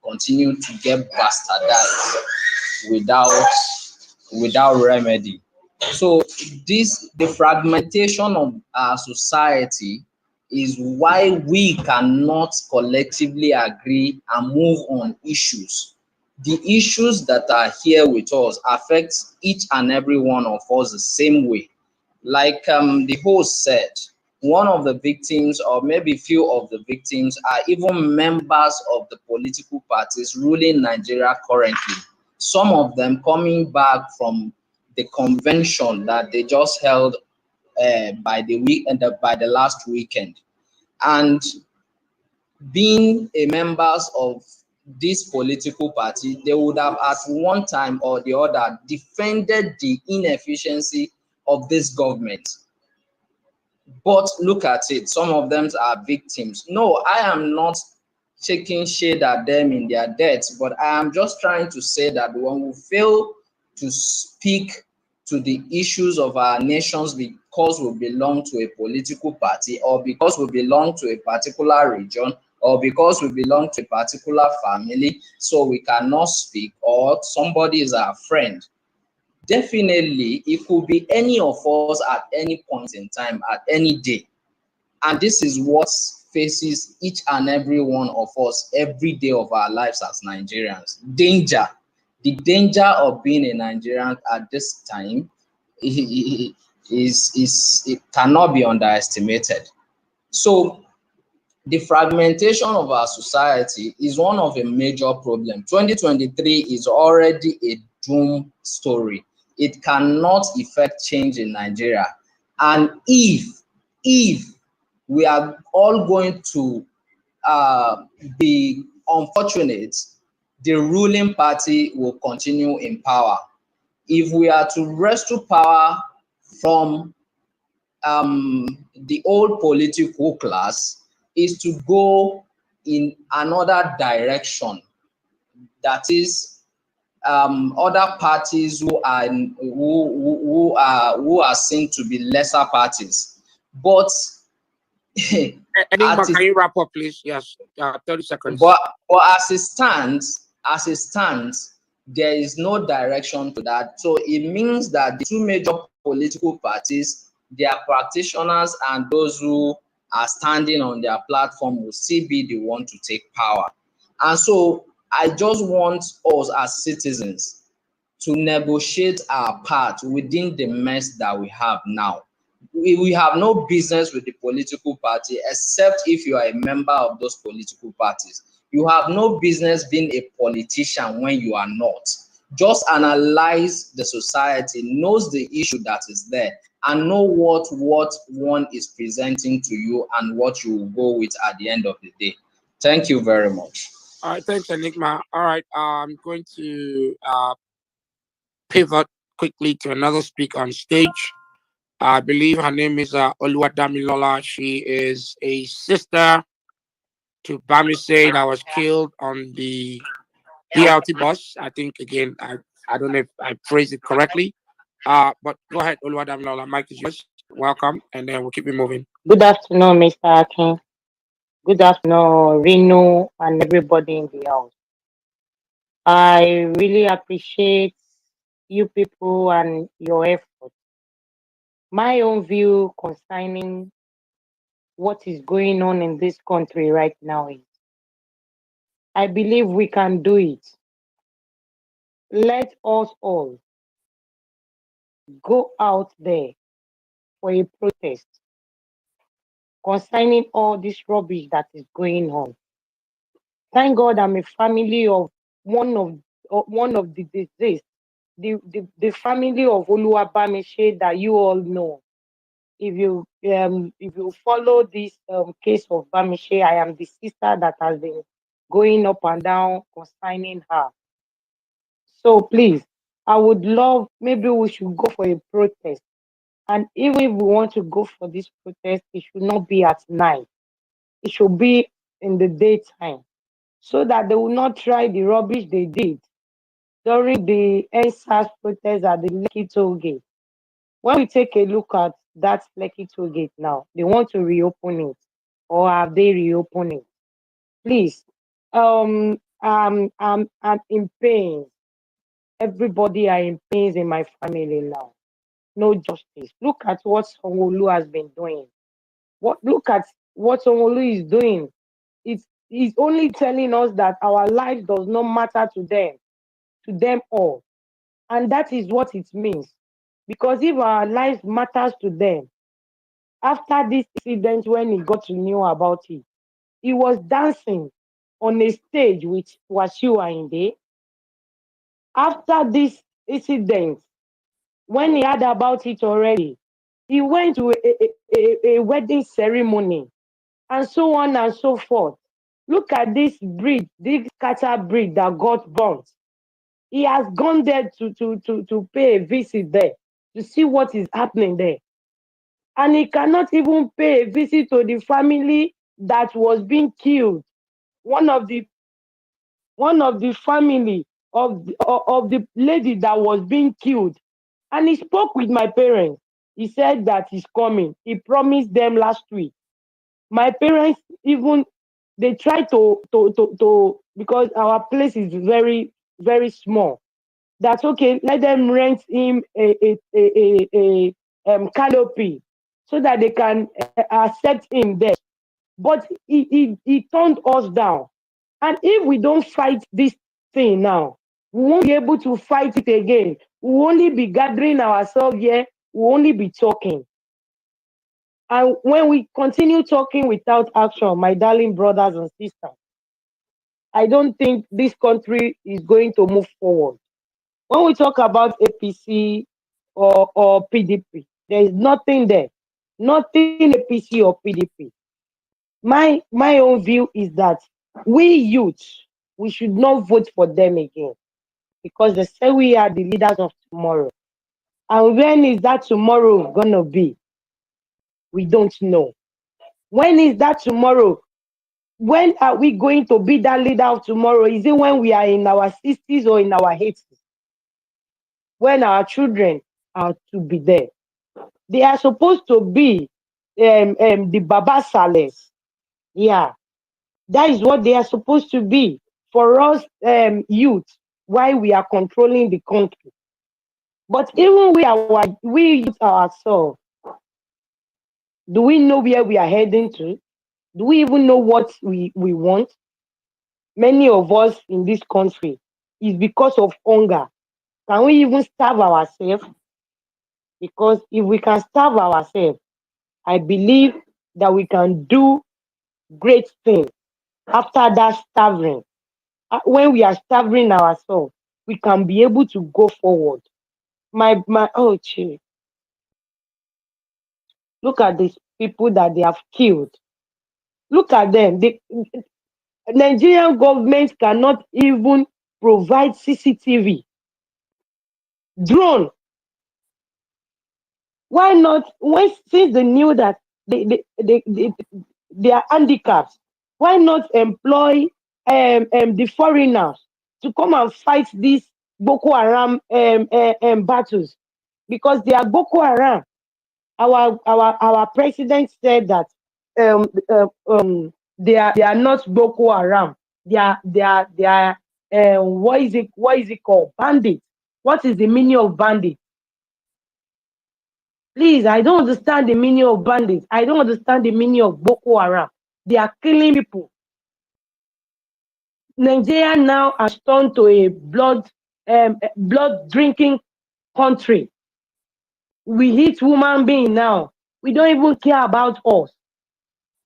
Q: continued to get bastardized without remedy. So the fragmentation of our society is why we cannot collectively agree and move on issues. The issues that are here with us affect each and every one of us the same way. Like the host said, one of the victims, or maybe few of the victims, are even members of the political parties ruling Nigeria currently. Some of them coming back from the convention that they just held by the last weekend, and being a members of this political party, they would have at one time or the other defended the inefficiency of this government. But look at it, some of them are victims. No, I am not taking shade at them in their deaths, but I am just trying to say that when we fail to speak to the issues of our nations because we belong to a political party, or because we belong to a particular region, or because we belong to a particular family, so we cannot speak, or somebody is our friend. Definitely, it could be any of us at any point in time, at any day. And this is what faces each and every one of us every day of our lives as Nigerians. Danger. The danger of being a Nigerian at this time it cannot be underestimated. So the fragmentation of our society is one of a major problem. 2023 is already a doom story. It cannot effect change in Nigeria. And if we are all going to be unfortunate, the ruling party will continue in power. If we are to wrestle power from the old political class, is to go in another direction. That is, other parties who are seen to be lesser parties. But
C: Enigma, can you wrap up, please? Yes, 30 seconds.
Q: But as it stands, there is no direction to that. So it means that the two major political parties, their practitioners and those who are standing on their platform will still be the one to take power. And so I just want us as citizens to negotiate our part within the mess that we have now. We have no business with the political party except if you are a member of those political parties. You have no business being a politician when you are not. Just analyze the society, knows the issue that is there, and know what one is presenting to you and what you will go with at the end of the day. Thank you very much.
C: All right, thanks, Enigma. All right, I'm going to pivot quickly to another speaker on stage. I believe her name is Oluwadamilola. She is a sister to Bamise that was killed on the BLT bus. I think, again, I don't know if I phrased it correctly. But go ahead, Oluwadamilola. Mike is yours. Welcome, and then we'll keep it moving.
S: Good afternoon, Mr. Akin. Good afternoon, Reno, and everybody in the house. I really appreciate you people and your effort. My own view concerning what is going on in this country right now is I believe we can do it. Let us all go out there for a protest concerning all this rubbish that is going on. Thank God I'm a family of one of the deceased the family of Oluwabamiche that you all know. If you follow this case of Bamiche, I am the sister that has been going up and down consigning her. So please, I would love, maybe we should go for a protest. And even if we want to go for this protest, it should not be at night. It should be in the daytime, so that they will not try the rubbish they did during the NSAS protest at the Lekki toll gate. When we take a look at that Lekki toll gate now, they want to reopen it, or have they reopened it? Please, I'm in pain. Everybody are in pains in my family now. No justice. Look at what Sanwo-Olu has been doing. Look at what Sanwo-Olu is doing. It's only telling us that our life does not matter to them all. And that is what it means. Because if our life matters to them, after this incident, when he got to know about it, he was dancing on a stage with Wasiu Ayinde. After this incident, when he heard about it already, he went to a wedding ceremony and so on and so forth. Look at this bridge, this Qatar bridge that got burnt. He has gone there to pay a visit there, to see what is happening there. And he cannot even pay a visit to the family that was being killed. One of the family of the lady that was being killed. And he spoke with my parents. He said that he's coming. He promised them last week. My parents even, they tried to because our place is very, very small. That's okay. Let them rent him a canopy so that they can accept him there. But he turned us down. And if we don't fight this thing now, we won't be able to fight it again. We'll only be gathering ourselves here. We'll only be talking. And when we continue talking without action, my darling brothers and sisters, I don't think this country is going to move forward. When we talk about APC or PDP, there is nothing there. Nothing APC or PDP. My own view is that we youth, we should not vote for them again, because they say we are the leaders of tomorrow. And when is that tomorrow gonna be? We don't know. When is that tomorrow? When are we going to be that leader of tomorrow? Is it when we are in our 60s or in our 80s? When our children are to be there? They are supposed to be the Baba Sales. Yeah, that is what they are supposed to be for us youth, while we are controlling the country. But even we youth ourselves, do we know where we are heading to? Do we even know what we want? Many of us in this country is because of hunger. Can we even starve ourselves? Because if we can starve ourselves, I believe that we can do great things after that starving. When we are starving ourselves, we can be able to go forward. Oh, gee. Look at these people that they have killed. Look at them. The Nigerian government cannot even provide CCTV. Drone. Why not? Since they knew that they are handicapped, why not employ the foreigners to come and fight these Boko Haram battles? Because they are Boko Haram. Our president said that they are not Boko Haram. They are what is it called? Bandits. What is the meaning of bandit? Please, I don't understand the meaning of bandits. I don't understand the meaning of Boko Haram. They are killing people. Nigeria now has turned to a blood drinking country. We hit human being now. We don't even care about us.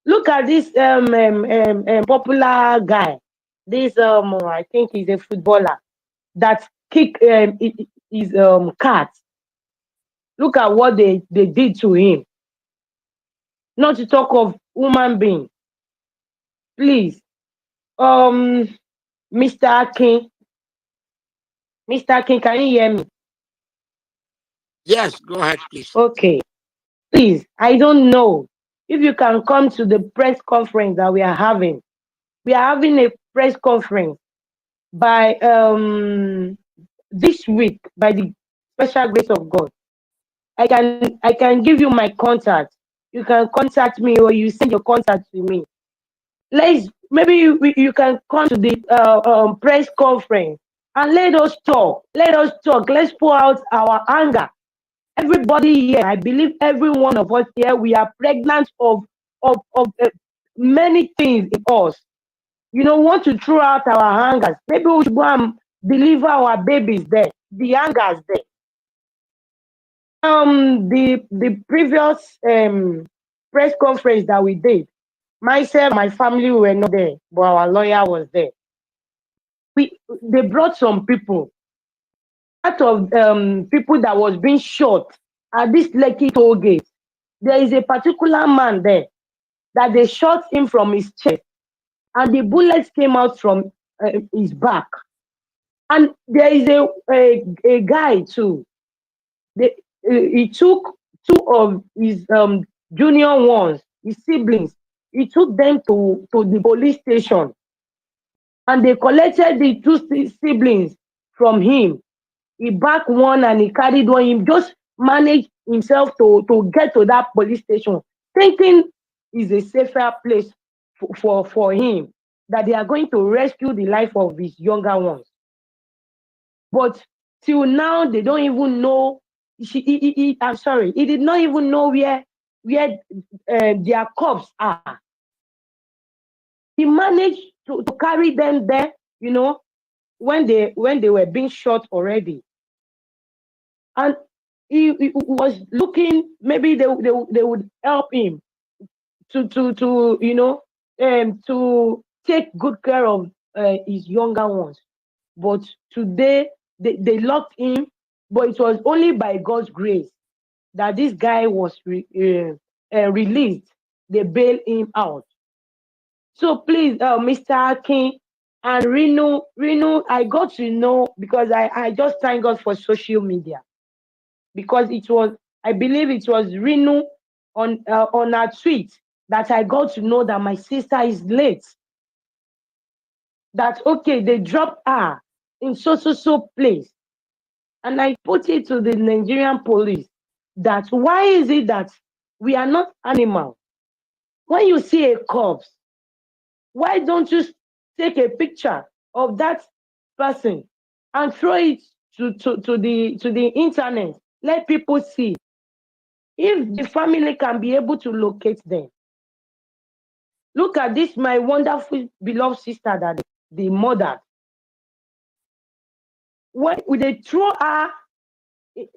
S: Look at this popular guy. This I think he's a footballer that kick his cat. Look at what they did to him. Not to talk of human being. Please, Mr. Akin, can you hear me?
C: Yes, go ahead, please.
S: Okay, please, I don't know if you can come to the press conference that we are having. We are having a press conference by this week by the special grace of God. I can give you my contact. You can contact me or you send your contact to me. Maybe you can come to the press conference and let us talk. Let us talk. Let's pour out our anger. Everybody here, I believe every one of us here, we are pregnant of many things in us. Want to throw out our angers. Maybe we should go and deliver our babies there. The angers there. The previous press conference that we did, myself, my family were not there, but our lawyer was there. They brought some people out of people that was being shot at this Lekki toll gate. There is a particular man there that they shot him from his chest, and the bullets came out from his back. And there is a guy too. He took two of his junior ones, his siblings. He took them to the police station, and they collected the two siblings from him. He backed one and he carried one. He just managed himself to get to that police station, thinking is a safer place for him, that they are going to rescue the life of his younger ones. But till now, they don't even know. I'm sorry, he did not even know where their corpses are. He managed to carry them there, when they were being shot already. And he was looking, maybe they would help him to take good care of his younger ones. But today they locked him, but it was only by God's grace that this guy was released. They bailed him out. So please, Mr. Akin and Reno, I got to know, because I just thank God for social media, because I believe it was Reno on her tweet that I got to know that my sister is late. That okay, they dropped her in so place. And I put it to the Nigerian police that why is it that we are not animals? When you see a corpse, why don't you take a picture of that person and throw it to the internet? Let people see. If the family can be able to locate them. Look at this, my wonderful beloved sister that they murdered. When they throw her,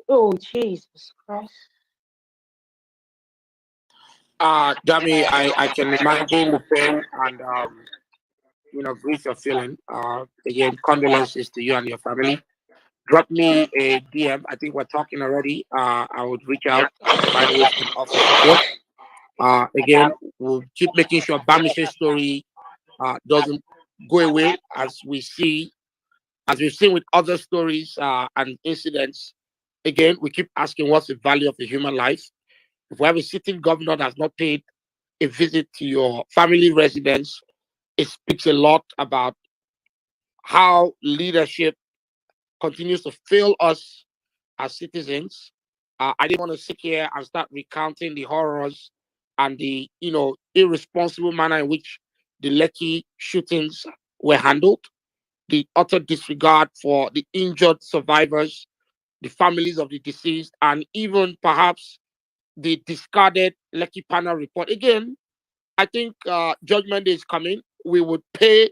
S: oh Jesus Christ.
C: Dami, I can imagine the pain and grief you're feeling. Again, condolences to you and your family. Drop me a DM. I think we're talking already. I would reach out and find ways to offer support. Again, we'll keep making sure Bamis's story doesn't go away, as we've seen with other stories and incidents. Again, we keep asking what's the value of a human life. If we have a sitting governor that's not paid a visit to your family residence, it speaks a lot about how leadership continues to fail us as citizens. I didn't want to sit here and start recounting the horrors and the irresponsible manner in which the Lekki shootings were handled, the utter disregard for the injured survivors, the families of the deceased, and even perhaps the discarded Lekki panel report. Again, I think Judgment Day is coming. We would pay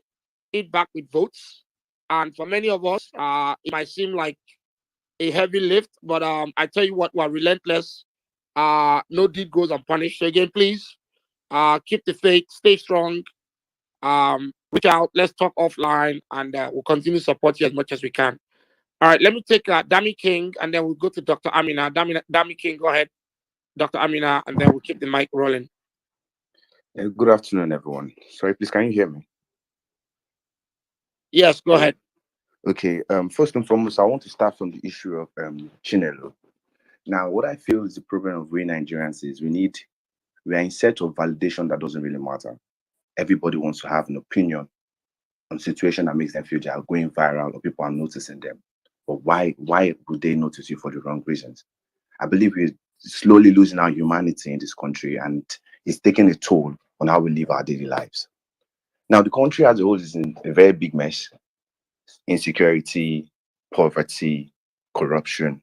C: it back with votes. And for many of us, it might seem like a heavy lift, but I tell you what, we're relentless. No deed goes unpunished. So again, please keep the faith, stay strong, reach out, let's talk offline, and we'll continue to support you as much as we can. All right, let me take Dami King, and then we'll go to Dr. Amina. Dami King, go ahead, Dr. Amina, and then we'll keep the mic rolling.
S: Good afternoon, everyone. Sorry, please, can you hear me?
C: Yes, go ahead.
S: Okay. First and foremost, I want to start from the issue of Chinelo. Now, what I feel is the problem of we Nigerians is we are in search of validation that doesn't really matter. Everybody wants to have an opinion on situation that makes them feel they are going viral or people are noticing them. But why would they notice you for the wrong reasons? I believe we're slowly losing our humanity in this country, and it's taking a toll on how we live our daily lives. Now, the country as a whole is in a very big mess. Insecurity, poverty, corruption.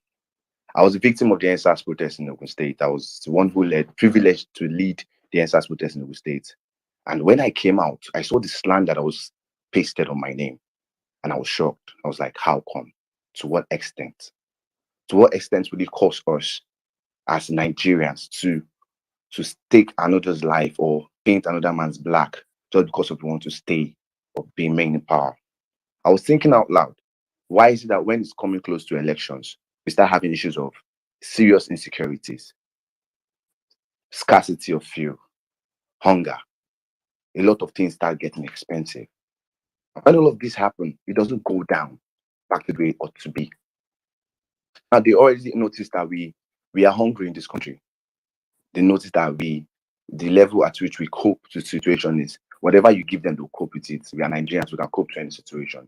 S: I was a victim of the NSAS protest in Ogun State. I was the one who privileged to lead the NSAS protest in Ogun State. And when I came out, I saw the slander that was pasted on my name. And I was shocked. I was like, how come? To what extent? To what extent will it cost us as Nigerians to stake another's life or paint another man's black just because we want to stay or remain in power? I was thinking out loud, why is it that when it's coming close to elections, we start having issues of serious insecurities, scarcity of fuel, hunger, a lot of things start getting expensive. When all of this happen, it doesn't go down back to the way it ought to be. Now, they already noticed that we are hungry in this country. They notice that the level at which we cope to the situation is whatever you give them, they'll cope with it. We are Nigerians, we can cope to any situation.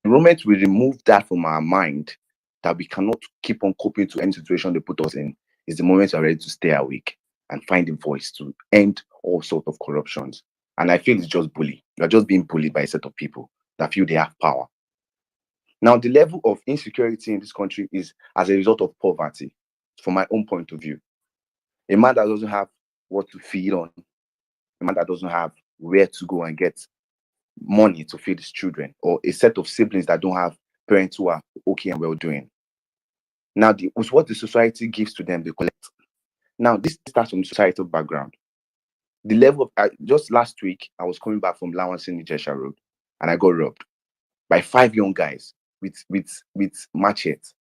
S: The moment we remove that from our mind, that we cannot keep on coping to any situation they put us in, is the moment we're ready to stay awake and find a voice to end all sorts of corruptions. And I feel it's just bully. You're just being bullied by a set of people that feel they have power. Now, the level of insecurity in this country is as a result of poverty, from my own point of view. A man that doesn't have what to feed on, a man that doesn't have where to go and get money to feed his children, or a set of siblings that don't have parents who are okay and well doing. Now, with what the society gives to them, they collect. Now, this starts from the societal background. The level of, just last week, I was coming back from Lawansin Njenje Road, and I got robbed by 5 young guys with machetes.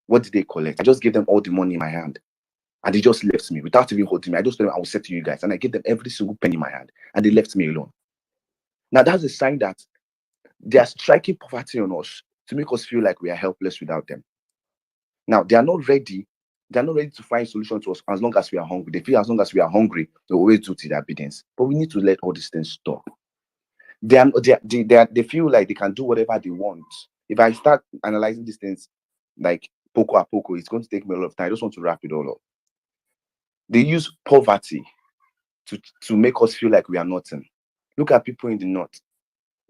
S: What did they collect? I just gave them all the money in my hand, and they just left me without even holding me. I just told them I will settle you guys, and I gave them every single penny in my hand, and they left me alone. Now, that's a sign that they are striking poverty on us to make us feel like we are helpless without them. Now, they are not ready. They are not ready to find solutions to us as long as we are hungry. They feel as long as we are hungry, they always do to their obedience. But we need to let all these things stop. They feel like they can do whatever they want. If I start analyzing these things like poco a poco, it's going to take me a lot of time. I just want to wrap it all up. They use poverty to make us feel like we are nothing. Look at people in the north.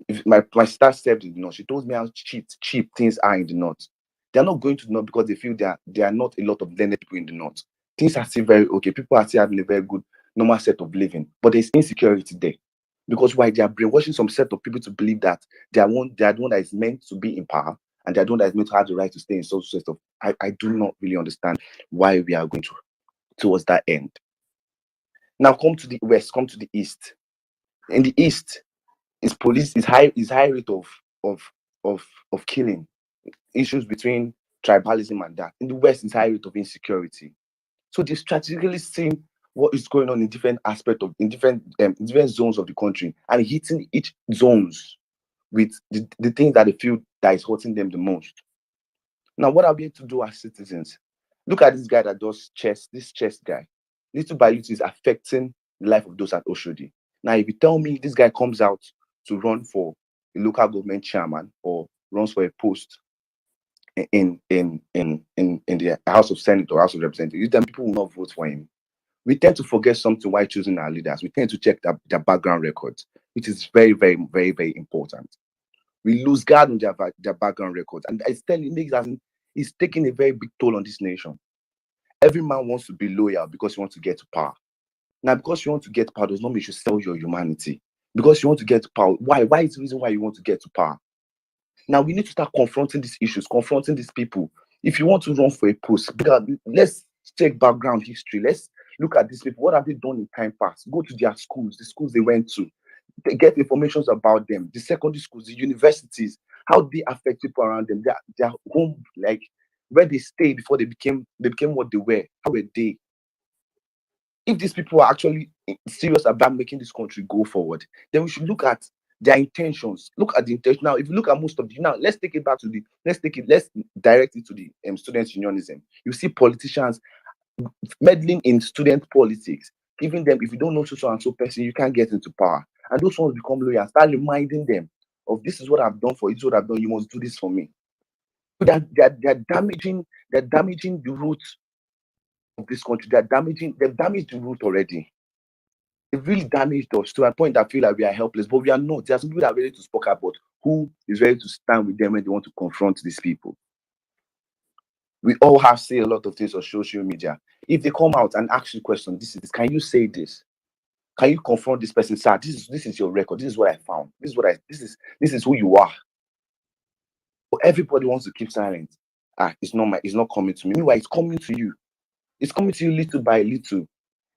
S: If my sister served in the north, she told me how cheap things are in the north. They're not going to the north because they feel there are not a lot of learned people in the north. Things are still very okay. People are still having a very good normal set of living, but there's insecurity there. Because why? They are brainwashing some set of people to believe that they are the one that is meant to be in power, and they are the one that is meant to have the right to stay in social system. I do not really understand why we are going towards that end. Now come to the west, come to the east. In the east, is high rate of killing, issues between tribalism and that. In the west, is high rate of insecurity. So they strategically seeing what is going on in different aspects in different zones of the country, and hitting each zones with the things that they feel that is hurting them the most. Now, what are we to do as citizens? Look at this guy that does chess, this chess guy. Little by little is affecting the life of those at Oshodi. Now, if you tell me this guy comes out to run for a local government chairman or runs for a post in the House of Senate or House of Representatives, then people will not vote for him. We tend to forget something while choosing our leaders. We tend to check their background records, which is very, very, very, very important. We lose guard on their background records, and it's taking a very big toll on this nation. Every man wants to be loyal because he wants to get to power. Now, because you want to get to power does not mean you should sell your humanity. Because you want to get to power, why? Why is the reason why you want to get to power? Now, we need to start confronting these issues, confronting these people. If you want to run for a post, let's check background history. Let's look at these people. What have they done in time past? Go to their schools, the schools they went to. Get information about them, the secondary schools, the universities. How they affect people around them, their home, like where they stayed before they became what they were. How were they? If these people are actually serious about making this country go forward, then we should look at their intentions. Look at the intention. Now, if you look at most of the now, let's direct it to the student unionism. You see politicians meddling in student politics, giving them, if you don't know so and so person, you can't get into power. And those ones become loyal, start reminding them of this is what I've done for you, this is what I've done, you must do this for me. So they're damaging the roots of this country. They've damaged the root already. They've really damaged us to a point that I feel like we are helpless, but we are not. There are some people that are ready to speak up, but who is ready to stand with them when they want to confront these people? We all have said a lot of things on social media. If they come out and ask you questions, can you say this? Can you confront this person? Sir, this is your record. This is what I found. This is who you are. But everybody wants to keep silent. It's not coming to me. Meanwhile, it's coming to you. It's coming to you little by little.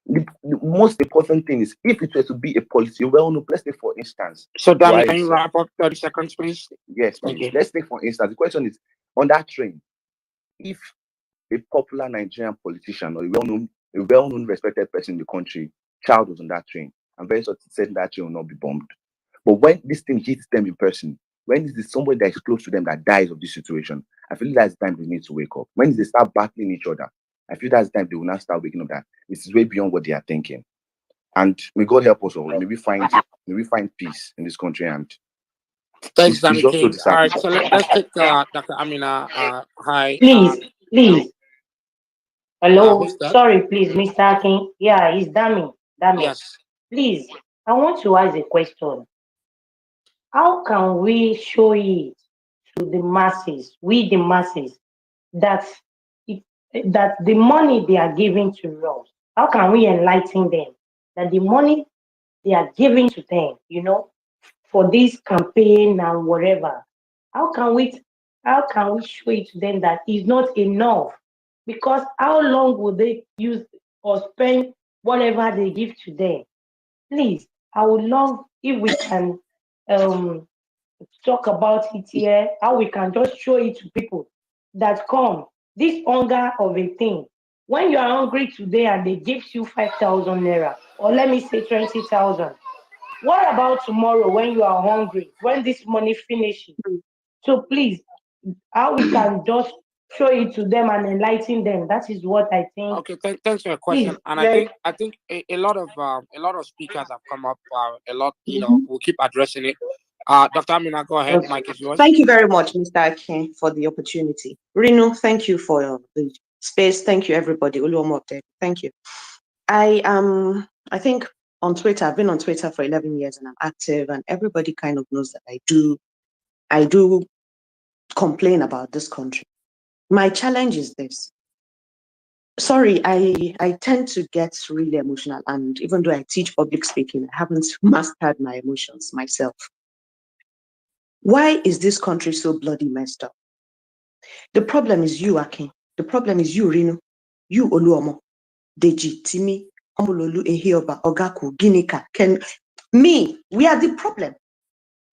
S: The most important thing is, if it were to be a policy, let's take for instance.
C: So, Danny, can you wrap up 30 seconds, please?
S: Yes, please. Let's take for instance. The question is, on that train, if a popular Nigerian politician or a well-known respected person in the country, child was on that train, I'm very certain that train will not be bombed. But when this thing hits them in person, when it is somebody that is close to them that dies of this situation, I feel that's the time they need to wake up. When they start battling each other, I feel that's the time they will now start waking up that this is way beyond what they are thinking. And may God help us all. Maybe find peace in this country. And
C: thanks, Danny King. All right, so let's take Dr. Amina. Hi.
S: Please. Hello. Sorry, please, Mr. King. Yeah, it's Dami.
C: Yes.
S: Please, I want to ask a question. How can we show it to the masses, that the money they are giving to us, how can we enlighten them that the money they are giving to them, for this campaign and whatever, how can we show it to them that it's not enough? Because how long will they use or spend whatever they give to them? Please, I would love if we can talk about it here, how we can just show it to people that come. This hunger of a thing. When you are hungry today and they give you 5,000 naira, or let me say 20,000, what about tomorrow when you are hungry, when this money finishes? So please, how we can just show it to them and enlighten them. That is what I think.
C: Okay, thanks for your question.
S: Please,
C: and I think a lot of speakers have come up. A lot, we'll keep addressing it. Dr. Amina, go ahead. Mike is yours.
T: Thank you very much, Mr. Akin, for the opportunity. Rino, thank you for the space. Thank you, everybody. Uluomote, thank you. I think on Twitter, I've been on Twitter for 11 years and I'm active, and everybody kind of knows that I do complain about this country. My challenge is this. Sorry, I tend to get really emotional, and even though I teach public speaking, I haven't mastered my emotions myself. Why is this country so bloody messed up? The problem is you, Akin. The problem is you, Rino. You, Oluomo. Deji, Timi, Omololu, Ehioba, Ogaku, Ginika, Ken. Me, we are the problem.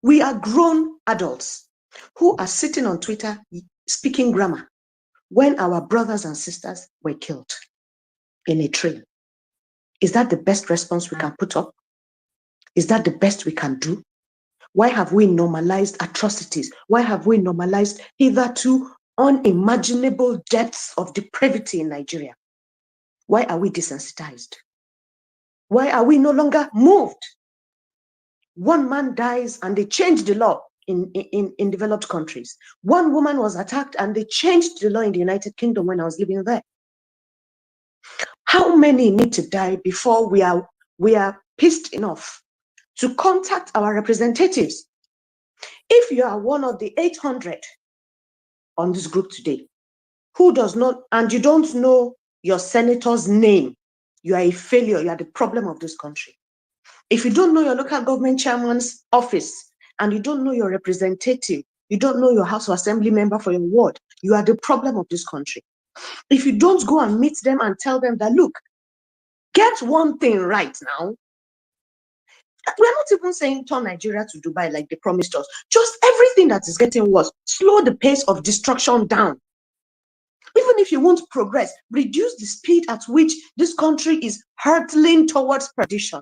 T: We are grown adults who are sitting on Twitter speaking grammar when our brothers and sisters were killed in a train. Is that the best response we can put up? Is that the best we can do? Why have we normalized atrocities? Why have we normalized hitherto unimaginable depths of depravity in Nigeria? Why are we desensitized? Why are we no longer moved? One man dies and they change the law in developed countries. One woman was attacked and they changed the law in the United Kingdom when I was living there. How many need to die before we are pissed enough to contact our representatives? If you are one of the 800 on this group today who does not, and you don't know your senator's name, you are a failure. You are the problem of this country. If you don't know your local government chairman's office and you don't know your representative, you don't know your House of Assembly member for your ward, you are the problem of this country. If you don't go and meet them and tell them that, look, get one thing right now, We're not even saying turn Nigeria to Dubai like they promised us. Just everything that is getting worse. Slow the pace of destruction down. Even if you want progress, reduce the speed at which this country is hurtling towards perdition.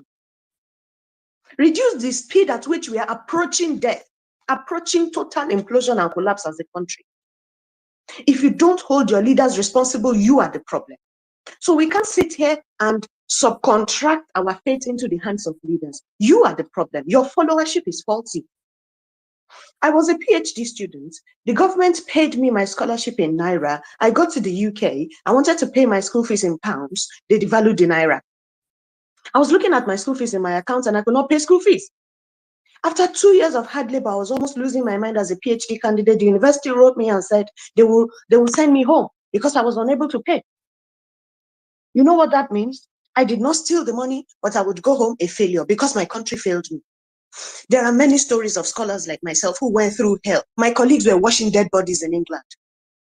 T: Reduce the speed at which we are approaching death, approaching total implosion and collapse as a country. If you don't hold your leaders responsible, you are the problem. So we can't sit here and subcontract our fate into the hands of leaders. You are the problem. Your followership is faulty. I was a PhD student. The government paid me my scholarship in Naira. I got to the UK. I wanted to pay my school fees in pounds. They devalued the Naira. I was looking at my school fees in my account and I could not pay school fees. After 2 years of hard labor, I was almost losing my mind as a PhD candidate. The university wrote me and said they will send me home because I was unable to pay. You know what that means? I did not steal the money, but I would go home a failure because my country failed me. There are many stories of scholars like myself who went through hell. My colleagues were washing dead bodies in England.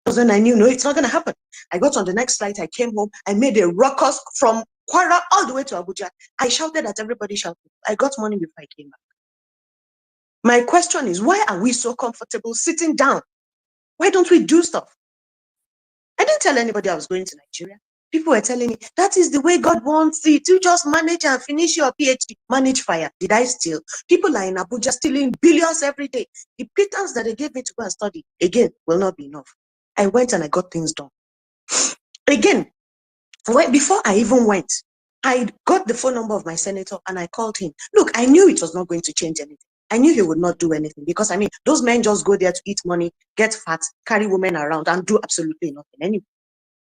T: Then I knew, no, it's not going to happen. I got on the next flight. I came home. I made a ruckus from Kwara all the way to Abuja. I shouted at everybody shouting. I got money before I came back. My question is, why are we so comfortable sitting down? Why don't we do stuff? I didn't tell anybody I was going to Nigeria. People were telling me, that is the way God wants it. You just manage and finish your PhD. Manage fire. Did I steal? People are in Abuja stealing billions every day. The pittance that they gave me to go and study, again, will not be enough. I went and I got things done. Again, before I even went, I got the phone number of my senator and I called him. Look, I knew it was not going to change anything. I knew he would not do anything because, I mean, those men just go there to eat money, get fat, carry women around and do absolutely nothing anyway.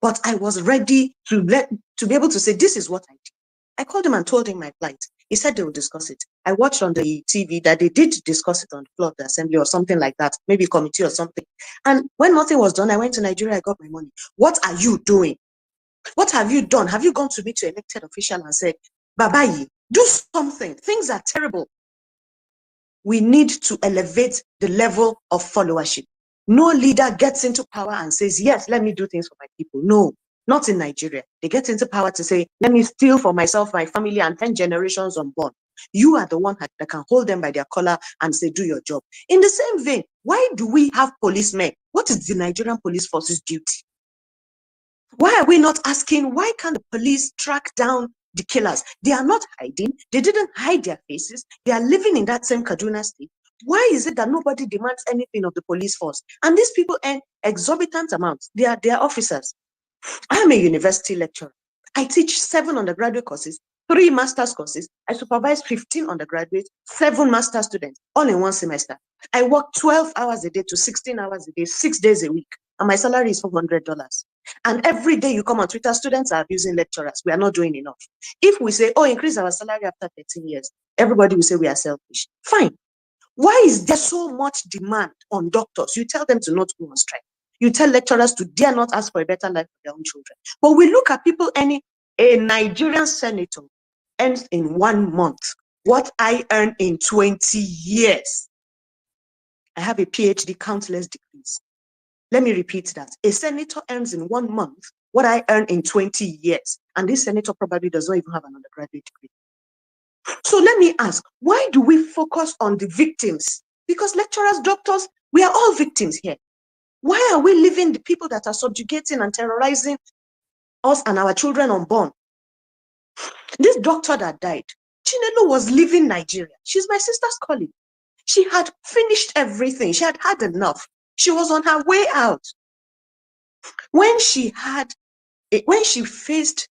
T: But I was ready to be able to say, this is what I did. I called him and told him my plight. He said they would discuss it. I watched on the TV that they did discuss it on the floor of the assembly or something like that, maybe a committee or something. And when nothing was done, I went to Nigeria, I got my money. What are you doing? What have you done? Have you gone to meet your elected official and said, Babayi, do something. Things are terrible. We need to elevate the level of followership. No leader gets into power and says, yes, let me do things for my people. No, not in Nigeria. They get into power to say, let me steal for myself, my family, and 10 generations unborn. You are the one that can hold them by their collar and say, do your job. In the same vein, why do we have policemen? What is the Nigerian police force's duty? Why are we not asking, why can't the police track down the killers? They are not hiding. They didn't hide their faces. They are living in that same Kaduna state. Why is it that nobody demands anything of the police force? And these people earn exorbitant amounts. They are officers. I am a university lecturer. I teach 7 undergraduate courses, 3 master's courses. I supervise 15 undergraduates, 7 master's students, all in one semester. I work 12 hours a day to 16 hours a day, 6 days a week. And my salary is $400. And every day you come on Twitter, students are abusing lecturers. We are not doing enough. If we say, oh, increase our salary after 13 years, everybody will say we are selfish. Fine. Why is there so much demand on doctors? You tell them to not go on strike. You tell lecturers to dare not ask for a better life for their own children. But we look at people earning, a Nigerian senator earns in 1 month what I earn in 20 years. I have a PhD, countless degrees. Let me repeat that. A senator earns in 1 month what I earn in 20 years. And this senator probably does not even have an undergraduate degree. So let me ask, why do we focus on the victims? Because lecturers, doctors, we are all victims here. Why are we leaving the people that are subjugating and terrorizing us and our children unborn? This doctor that died, Chinelo was leaving Nigeria. She's my sister's colleague. She had finished everything. She had had enough. She was on her way out. When she faced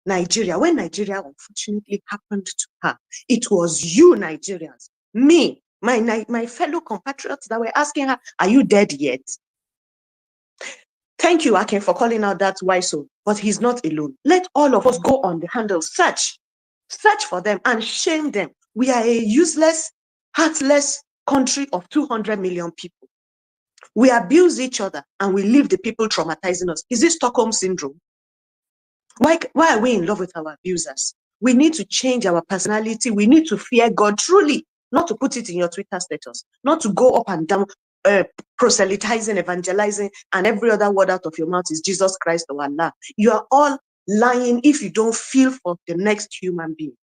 T: Nigeria, when Nigeria unfortunately happened to her, it was you Nigerians, me, my fellow compatriots that were asking her, are you dead yet? Thank you, Akin, for calling out that wise soul, but he's not alone. Let all of us go on the handle, search for them and shame them. We are a useless, heartless country of 200 million people. We abuse each other and we leave the people traumatizing us. Is this Stockholm syndrome? Why are we in love with our abusers? We need to change our personality. We need to fear God truly, not to put it in your Twitter status, not to go up and down proselytizing, evangelizing, and every other word out of your mouth is Jesus Christ or Allah. You are all lying if you don't feel for the next human being.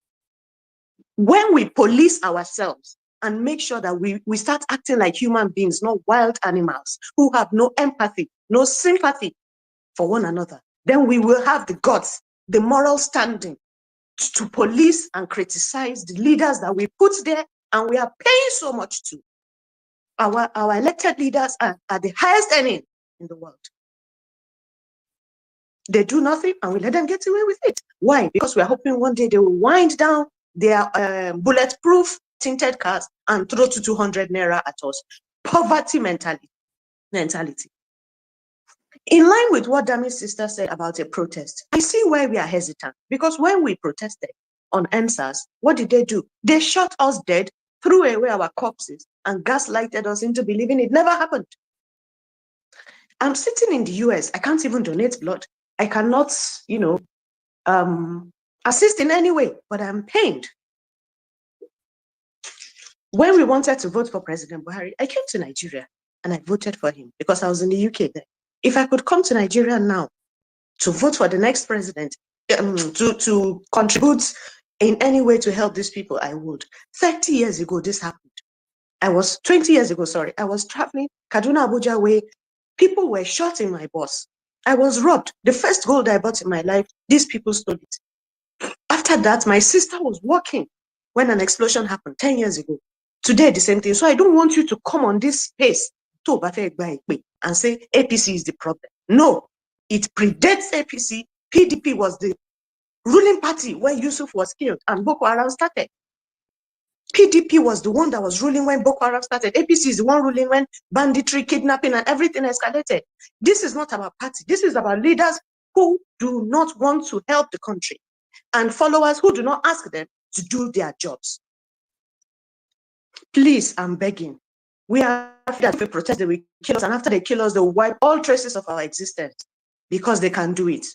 T: When we police ourselves and make sure that we start acting like human beings, not wild animals who have no empathy, no sympathy for one another, then we will have the guts, the moral standing to police and criticize the leaders that we put there and we are paying so much to. Our elected leaders are the highest earning in the world. They do nothing and we let them get away with it. Why? Because we are hoping one day they will wind down their bulletproof tinted cars and throw to 200 naira at us. Poverty mentality. In line with what Dami's sister said about a protest, I see why we are hesitant. Because when we protested on NSAS, what did they do? They shot us dead, threw away our corpses, and gaslighted us into believing it never happened. I'm sitting in the US. I can't even donate blood. I cannot, assist in any way, but I'm pained. When we wanted to vote for President Buhari, I came to Nigeria and I voted for him because I was in the UK then. If I could come to Nigeria now to vote for the next president, to contribute in any way to help these people, I would. 30 years ago, this happened. 20 years ago, sorry. I was traveling Kaduna, Abuja way. People were shot in my bus. I was robbed. The first gold I bought in my life, these people stole it. After that, my sister was walking when an explosion happened 10 years ago. Today, the same thing. So I don't want you to come on this space and say APC is the problem. No, it predates APC. PDP was the ruling party when Yusuf was killed and Boko Haram started. PDP was the one that was ruling when Boko Haram started. APC is the one ruling when banditry, kidnapping, and everything escalated. This is not about party. This is about leaders who do not want to help the country and followers who do not ask them to do their jobs. Please, I'm begging. We are afraid that if we protest, they will kill us, and after they kill us, they will wipe all traces of our existence because they can do it.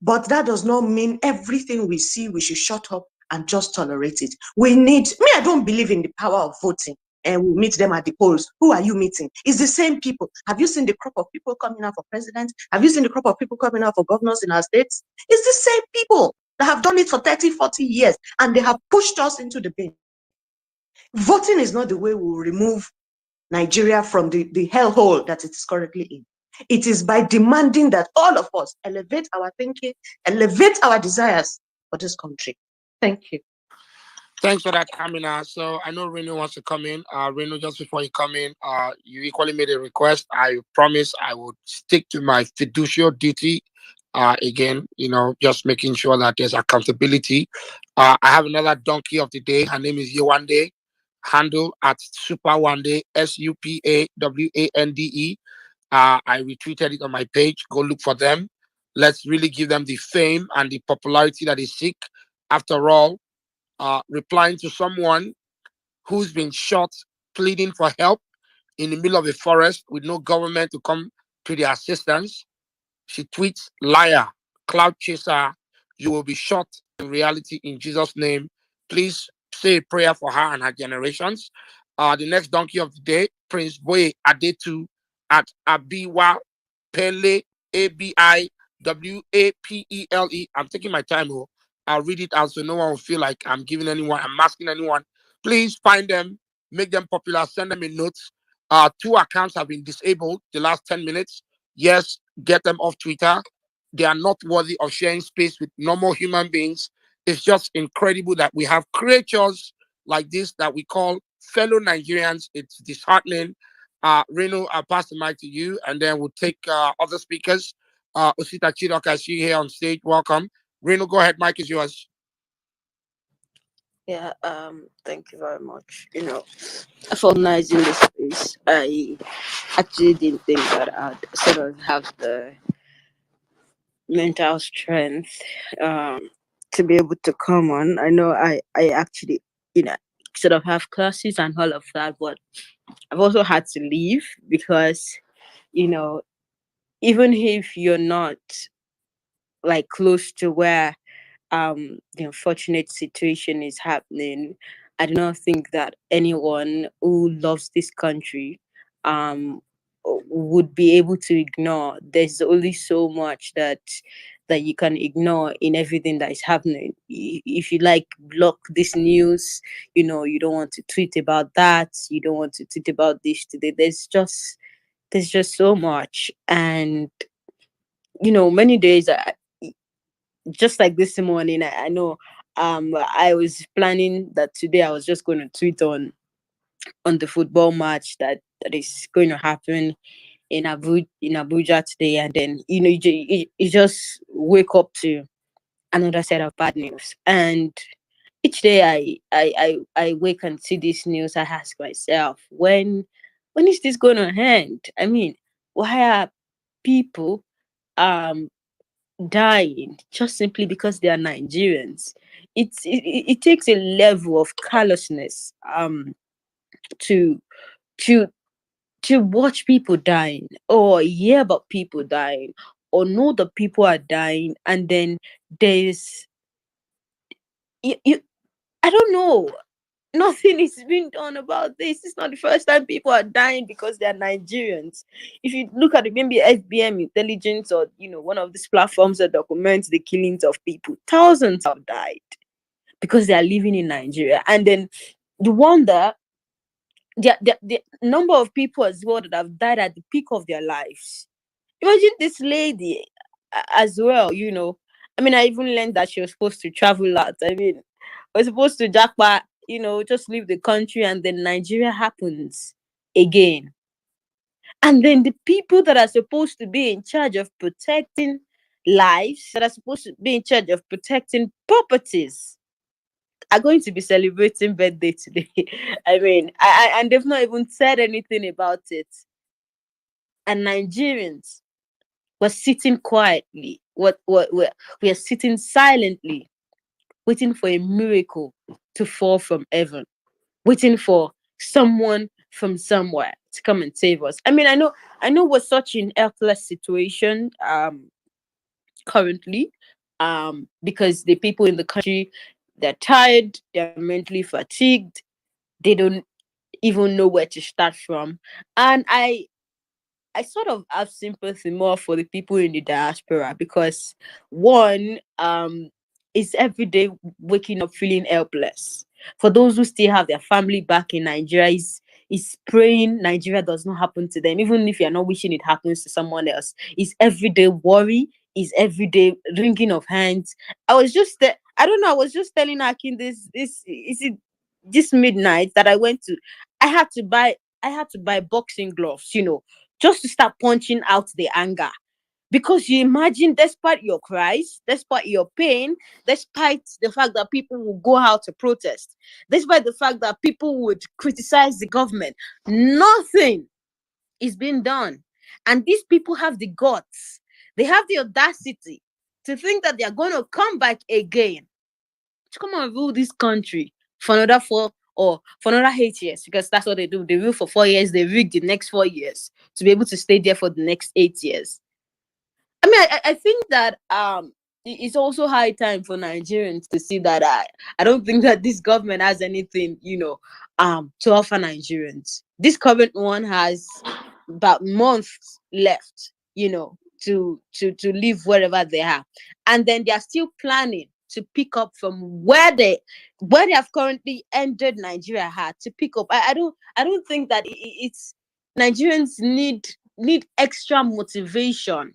T: But that does not mean everything we see, we should shut up and just tolerate it. I don't believe in the power of voting and we'll meet them at the polls. Who are you meeting? It's the same people. Have you seen the crop of people coming out for president? Have you seen the crop of people coming out for governors in our states? It's the same people that have done it for 30, 40 years and they have pushed us into the bin. Voting is not the way we'll remove Nigeria from the hellhole that it is currently in. It is by demanding that all of us elevate our thinking, elevate our desires for this country. Thank you.
C: Thanks for that, Kamina. So I know Reno wants to come in. Reno, just before you come in, you equally made a request. I promise I would stick to my fiduciary duty. Again, just making sure that there's accountability. I have another donkey of the day. Her name is Yewande. Handle at Supawande, SUPAWANDE. I retweeted it on my page. Go look for them. Let's really give them the fame and the popularity that they seek. After all, replying to someone who's been shot, pleading for help in the middle of a forest with no government to come to their assistance. She tweets, "Liar, cloud chaser, you will be shot in reality in Jesus' name. Please say a prayer for her and her generations." The next donkey of the day, Prince Boye Adetu at Abiwa Pele, ABIWAPELE. I'm taking my time. I'll read it out so no one will feel like I'm asking anyone. Please find them, make them popular, send them a note. 2 accounts have been disabled the last 10 minutes. Yes, get them off Twitter. They are not worthy of sharing space with normal human beings. It's just incredible that we have creatures like this that we call fellow Nigerians. It's disheartening. Reno, I'll pass the mic to you, and then we'll take other speakers. Osita Chidok, I see you here on stage. Welcome. Reno, go ahead. Mic is yours.
S: Yeah, thank you very much. For organizing this space, I actually didn't think that I'd sort of have the mental strength to be able to come on. I know I actually, sort of have classes and all of that, but I've also had to leave because, even if you're not like close to where the unfortunate situation is happening, I do not think that anyone who loves this country would be able to ignore. There's only so much that that you can ignore in everything that is happening. If you like block this news, you don't want to tweet about that, you don't want to tweet about this today. There's just so much. And many days, just like this morning, I know I was planning that today I was just going to tweet on the football match that is going to happen in Abuja today. And then you just wake up to another set of bad news. And each day I wake and see this news, I ask myself, when is this going to end? I mean, why are people um dying just simply because they are Nigerians? It takes a level of callousness to to to watch people dying, or hear about people dying, or know that people are dying, and then there's you I don't know. Nothing is being done about this. It's not the first time people are dying because they are Nigerians. If you look at maybe FBM intelligence, or one of these platforms that documents the killings of people, thousands have died because they are living in Nigeria. And then the wonder, the number of people as well that have died at the peak of their lives. Imagine this lady as well. I mean, I even learned that she was supposed to travel out. I mean, we're supposed to jackpot, just leave the country, and then Nigeria happens again. And then the people that are supposed to be in charge of protecting lives, that are supposed to be in charge of protecting properties, are going to be celebrating birthday today. I mean, and they've not even said anything about it. And Nigerians were sitting quietly. We are sitting silently, waiting for a miracle to fall from heaven, waiting for someone from somewhere to come and save us. I mean, I know we're such an helpless situation currently, because the people in the country, they're tired, they're mentally fatigued, they don't even know where to start from. And I sort of have sympathy more for the people in the diaspora, because one, is every day waking up feeling helpless. For those who still have their family back in Nigeria, is praying Nigeria does not happen to them, even if you're not wishing it happens to someone else. Is everyday worry, is everyday wringing of hands. I don't know, I was just telling Akin this is it this midnight that I had to buy boxing gloves, just to start punching out the anger. Because you imagine, despite your cries, despite your pain, despite the fact that people will go out to protest, despite the fact that people would criticize the government, nothing is being done. And these people have the guts, they have the audacity to think that they are going to come back again to come and rule this country for another 8 years, because that's what they do. They rule for 4 years, they rig the next 4 years to be able to stay there for the next 8 years. I mean, I think that it's also high time for Nigerians to see that I don't think that this government has anything, to offer Nigerians. This current one has about months left, to live wherever they are. And then they are still planning to pick up from where they have currently ended Nigeria had to pick up. I don't think that it's Nigerians need extra motivation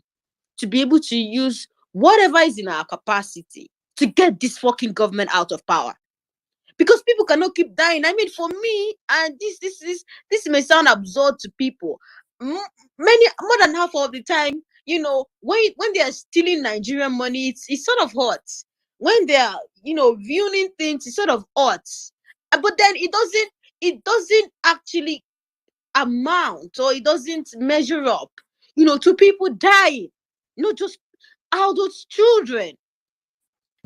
S: to be able to use whatever is in our capacity to get this fucking government out of power. Because people cannot keep dying. I mean, for me, and this may sound absurd to people, more than half of the time, when they are stealing Nigerian money, it's sort of hot. When they are, viewing things, it's sort of hot. But then it doesn't actually amount, or it doesn't measure up, to people dying. Not just all those children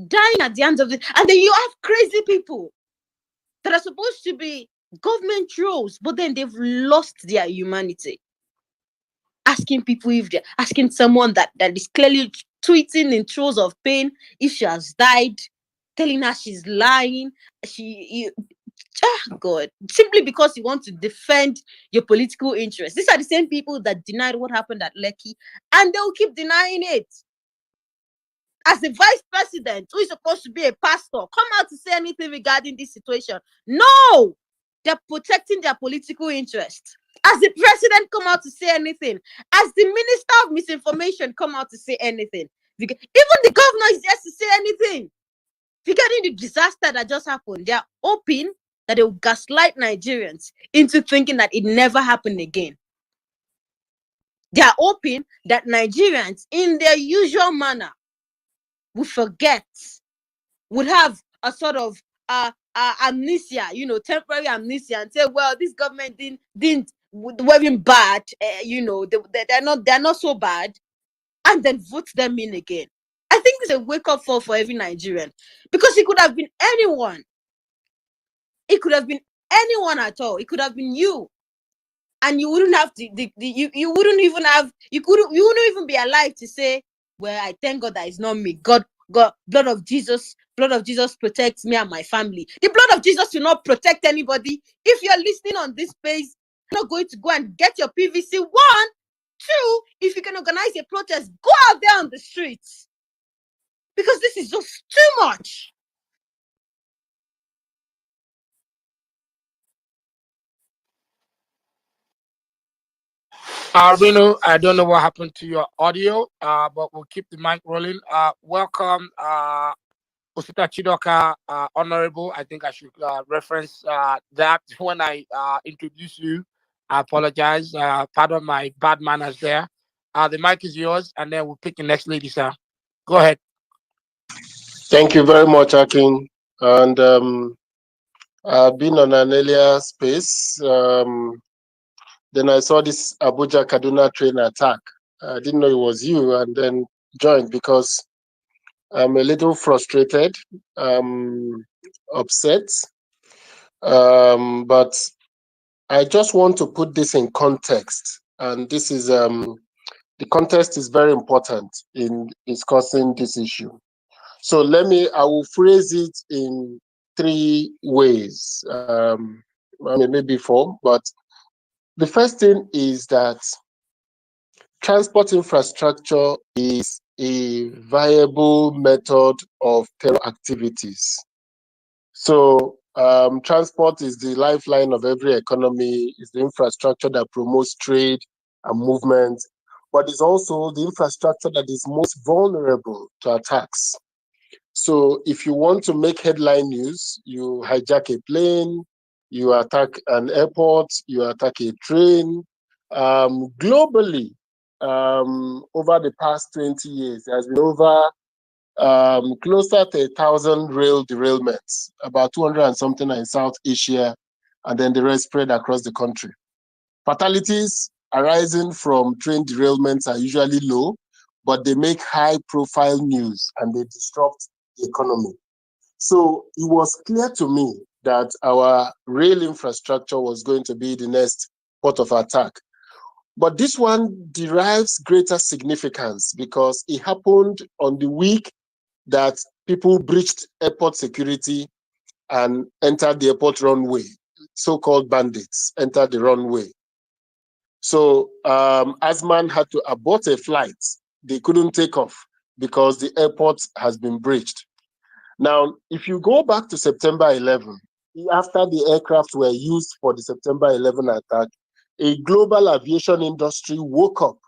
S: dying at the hands of it. And then you have crazy people that are supposed to be government trolls, but then they've lost their humanity. Asking someone that is clearly tweeting in throes of pain if she has died, telling her she's lying. God, simply because you want to defend your political interests. These are the same people that denied what happened at Lekki, and they'll keep denying it. as the vice president, who is supposed to be a pastor, come out to say anything regarding this situation. No, they're protecting their political interest. As the president come out to say anything, as the minister of misinformation come out to say anything, even the governor is there to say anything regarding the disaster that just happened. They are hoping that they will gaslight Nigerians into thinking that it never happened again. They are hoping that Nigerians, in their usual manner, will forget, would have a sort of amnesia, temporary amnesia, and say, well, this government weren't bad, they're not so bad, and then vote them in again. I think it's a wake-up call for every Nigerian, because it could have been anyone. It could have been anyone at all. It could have been you, and you wouldn't have you wouldn't even be alive to say, well, I thank God that it's not me. God, blood of Jesus protects me and my family. The blood of Jesus will not protect anybody. If you're listening on this page, you're not going to go and get your PVC. 1, 2, if you can organize a protest, go out there on the streets, because this is just too much.
C: Reno, I don't know what happened to your audio, but we'll keep the mic rolling. Welcome, Osita Chidoka, Honorable. I think I should reference that when I introduce you. I apologize. Pardon my bad manners there. The mic is yours, and then we'll pick the next lady, sir. Go ahead.
K: Thank you very much, Akin. And I've been on an earlier space. Then I saw this Abuja Kaduna train attack. I didn't know it was you, and then joined because I'm a little frustrated, upset. But I just want to put this in context. And this is the context is very important in discussing this issue. So I will phrase it in 3 ways, maybe 4, but the first thing is that transport infrastructure is a viable method of terror activities. So transport is the lifeline of every economy, it's the infrastructure that promotes trade and movement, but it's also the infrastructure that is most vulnerable to attacks. So if you want to make headline news, you hijack a plane, you attack an airport, you attack a train. Globally, over the past 20 years, there has been over closer to 1,000 rail derailments, about 200 and something in South Asia, and then the rest spread across the country. Fatalities arising from train derailments are usually low, but they make high-profile news and they disrupt the economy. So it was clear to me that our rail infrastructure was going to be the next port of attack. But this one derives greater significance because it happened on the week that people breached airport security and entered the airport runway. So-called bandits entered the runway. So Asman had to abort a flight. They couldn't take off because the airport has been breached. Now, if you go back to September 11, after the aircraft were used for the September 11 attack, a global aviation industry woke up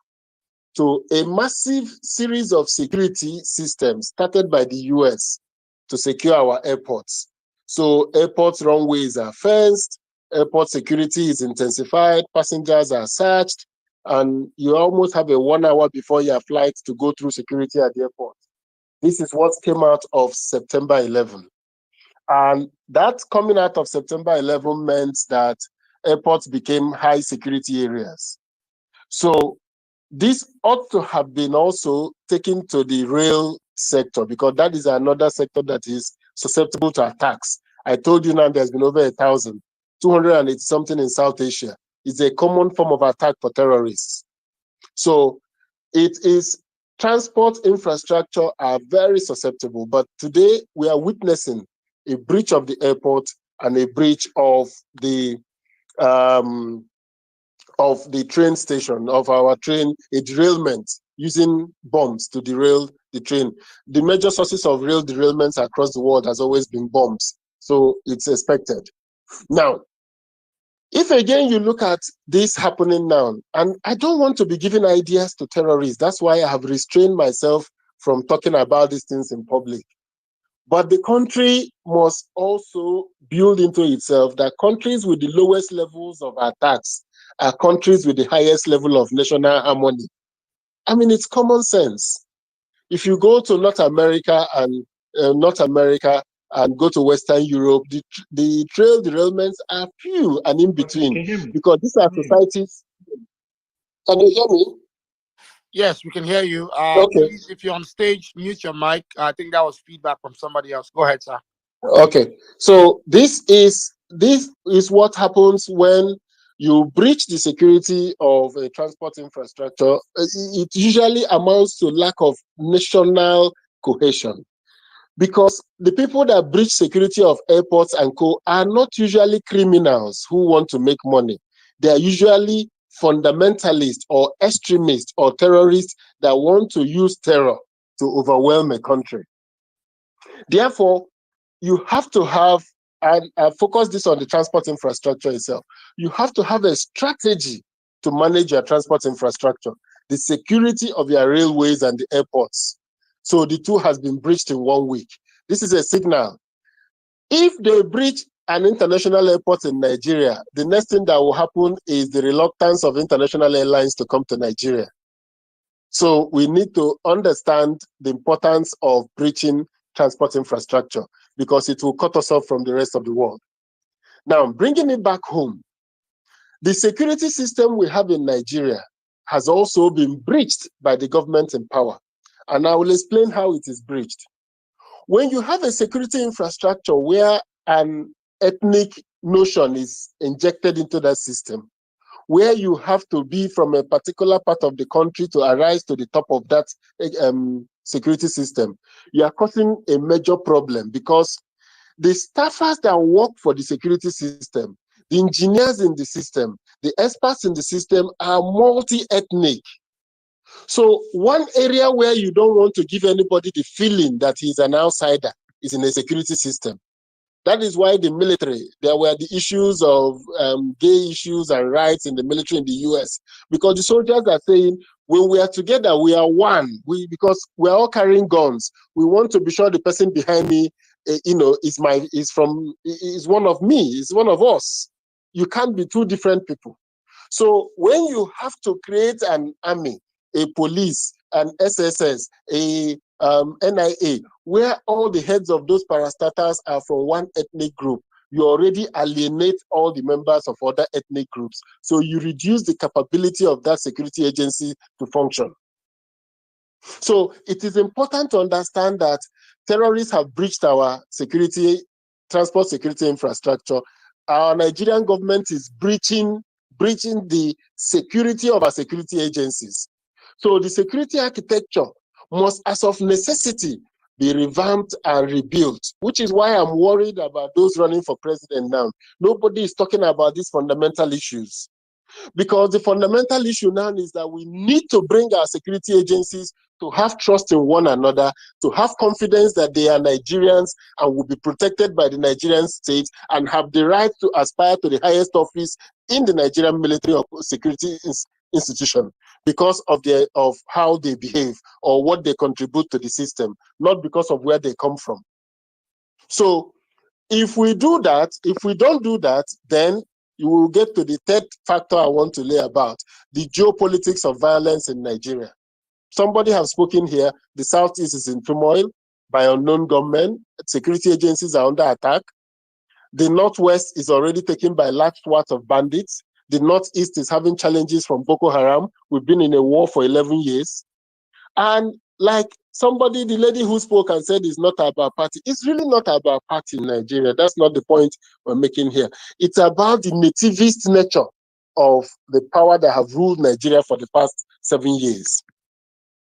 K: to a massive series of security systems started by the US to secure our airports. So airport runways are fenced, airport security is intensified, passengers are searched, and you almost have a 1 hour before your flight to go through security at the airport. This is what came out of September 11. And that coming out of September 11 meant that airports became high security areas. So this ought to have been also taken to the rail sector because that is another sector that is susceptible to attacks. I told you now there's been over 1,000, 280 something in South Asia. It's a common form of attack for terrorists. So it is transport infrastructure are very susceptible, but today we are witnessing a breach of the airport and a breach of the of the train station, of our train, a derailment using bombs to derail the train. The major sources of rail derailments across the world has always been bombs. So it's expected. Now, if again you look at this happening now, and I don't want to be giving ideas to terrorists, that's why I have restrained myself from talking about these things in public. But the country must also build into itself that countries with the lowest levels of attacks are countries with the highest level of national harmony. I mean, it's common sense. If you go to North America and go to Western Europe, the trail derailments are few and in between because these are societies. Can you hear me?
C: Yes, we can hear you.
K: Okay.
C: Please, if you're on stage, mute your mic. I think that was feedback from somebody else. Go ahead, sir.
K: Okay. So this is what happens when you breach the security of a transport infrastructure. It usually amounts to lack of national cohesion, because the people that breach security of airports and co are not usually criminals who want to make money. They are usually fundamentalists or extremists or terrorists that want to use terror to overwhelm a country. Therefore, you have to have, and focus this on the transport infrastructure itself, you have to have a strategy to manage your transport infrastructure, the security of your railways and the airports. So the two has been breached in 1 week. This is a signal. If they breach an international airport in Nigeria, the next thing that will happen is the reluctance of international airlines to come to Nigeria. So we need to understand the importance of breaching transport infrastructure, because it will cut us off from the rest of the world. Now, bringing it back home, the security system we have in Nigeria has also been breached by the government in power. And I will explain how it is breached. When you have a security infrastructure where an ethnic notion is injected into that system, where you have to be from a particular part of the country to arise to the top of that security system, you are causing a major problem, because the staffers that work for the security system, the engineers in the system, the experts in the system are multi-ethnic. So one area where you don't want to give anybody the feeling that he's an outsider is in a security system. That is why the military, there were the issues of gay issues and rights in the military in the US, because the soldiers are saying, when we are together, we are one. Because we are all carrying guns. We want to be sure the person behind me, is one of me, is one of us. You can't be two different people. So when you have to create an army, a police, an SSS, a NIA, where all the heads of those parastatals are from one ethnic group, you already alienate all the members of other ethnic groups. So you reduce the capability of that security agency to function. So it is important to understand that terrorists have breached our transport security infrastructure. Our Nigerian government is breaching the security of our security agencies. So the security architecture must, as of necessity, be revamped and rebuilt, which is why I'm worried about those running for president now. Nobody is talking about these fundamental issues, because the fundamental issue now is that we need to bring our security agencies to have trust in one another, to have confidence that they are Nigerians and will be protected by the Nigerian state and have the right to aspire to the highest office in the Nigerian military or security institution, because of how they behave or what they contribute to the system, not because of where they come from. So if we don't do that, then you will get to the third factor I want to lay about, the geopolitics of violence in Nigeria. Somebody has spoken here, the Southeast is in turmoil by unknown gunmen, security agencies are under attack. The Northwest is already taken by large swaths of bandits. The Northeast is having challenges from Boko Haram. We've been in a war for 11 years. And like the lady who spoke and said it's not about party, it's really not about party in Nigeria. That's not the point we're making here. It's about the nativist nature of the power that have ruled Nigeria for the past 7 years.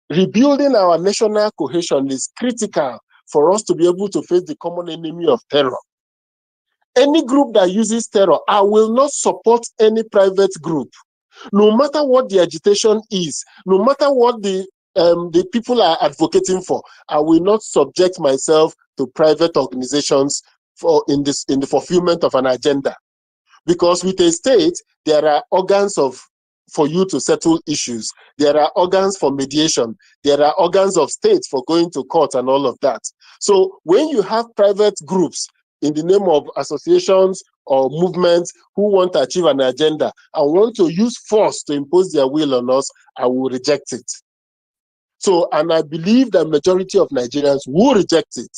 K: Rebuilding our national cohesion is critical for us to be able to face the common enemy of terror. Any group that uses terror, I will not support any private group No matter what the agitation is, no matter what the people are advocating for, I will not subject myself to private organizations in the fulfillment of an agenda. Because with a state, there are organs for you to settle issues. There are organs for mediation. There are organs of states for going to court and all of that. So when you have private groups in the name of associations or movements who want to achieve an agenda and want to use force to impose their will on us, I will reject it. So, and I believe the majority of Nigerians will reject it.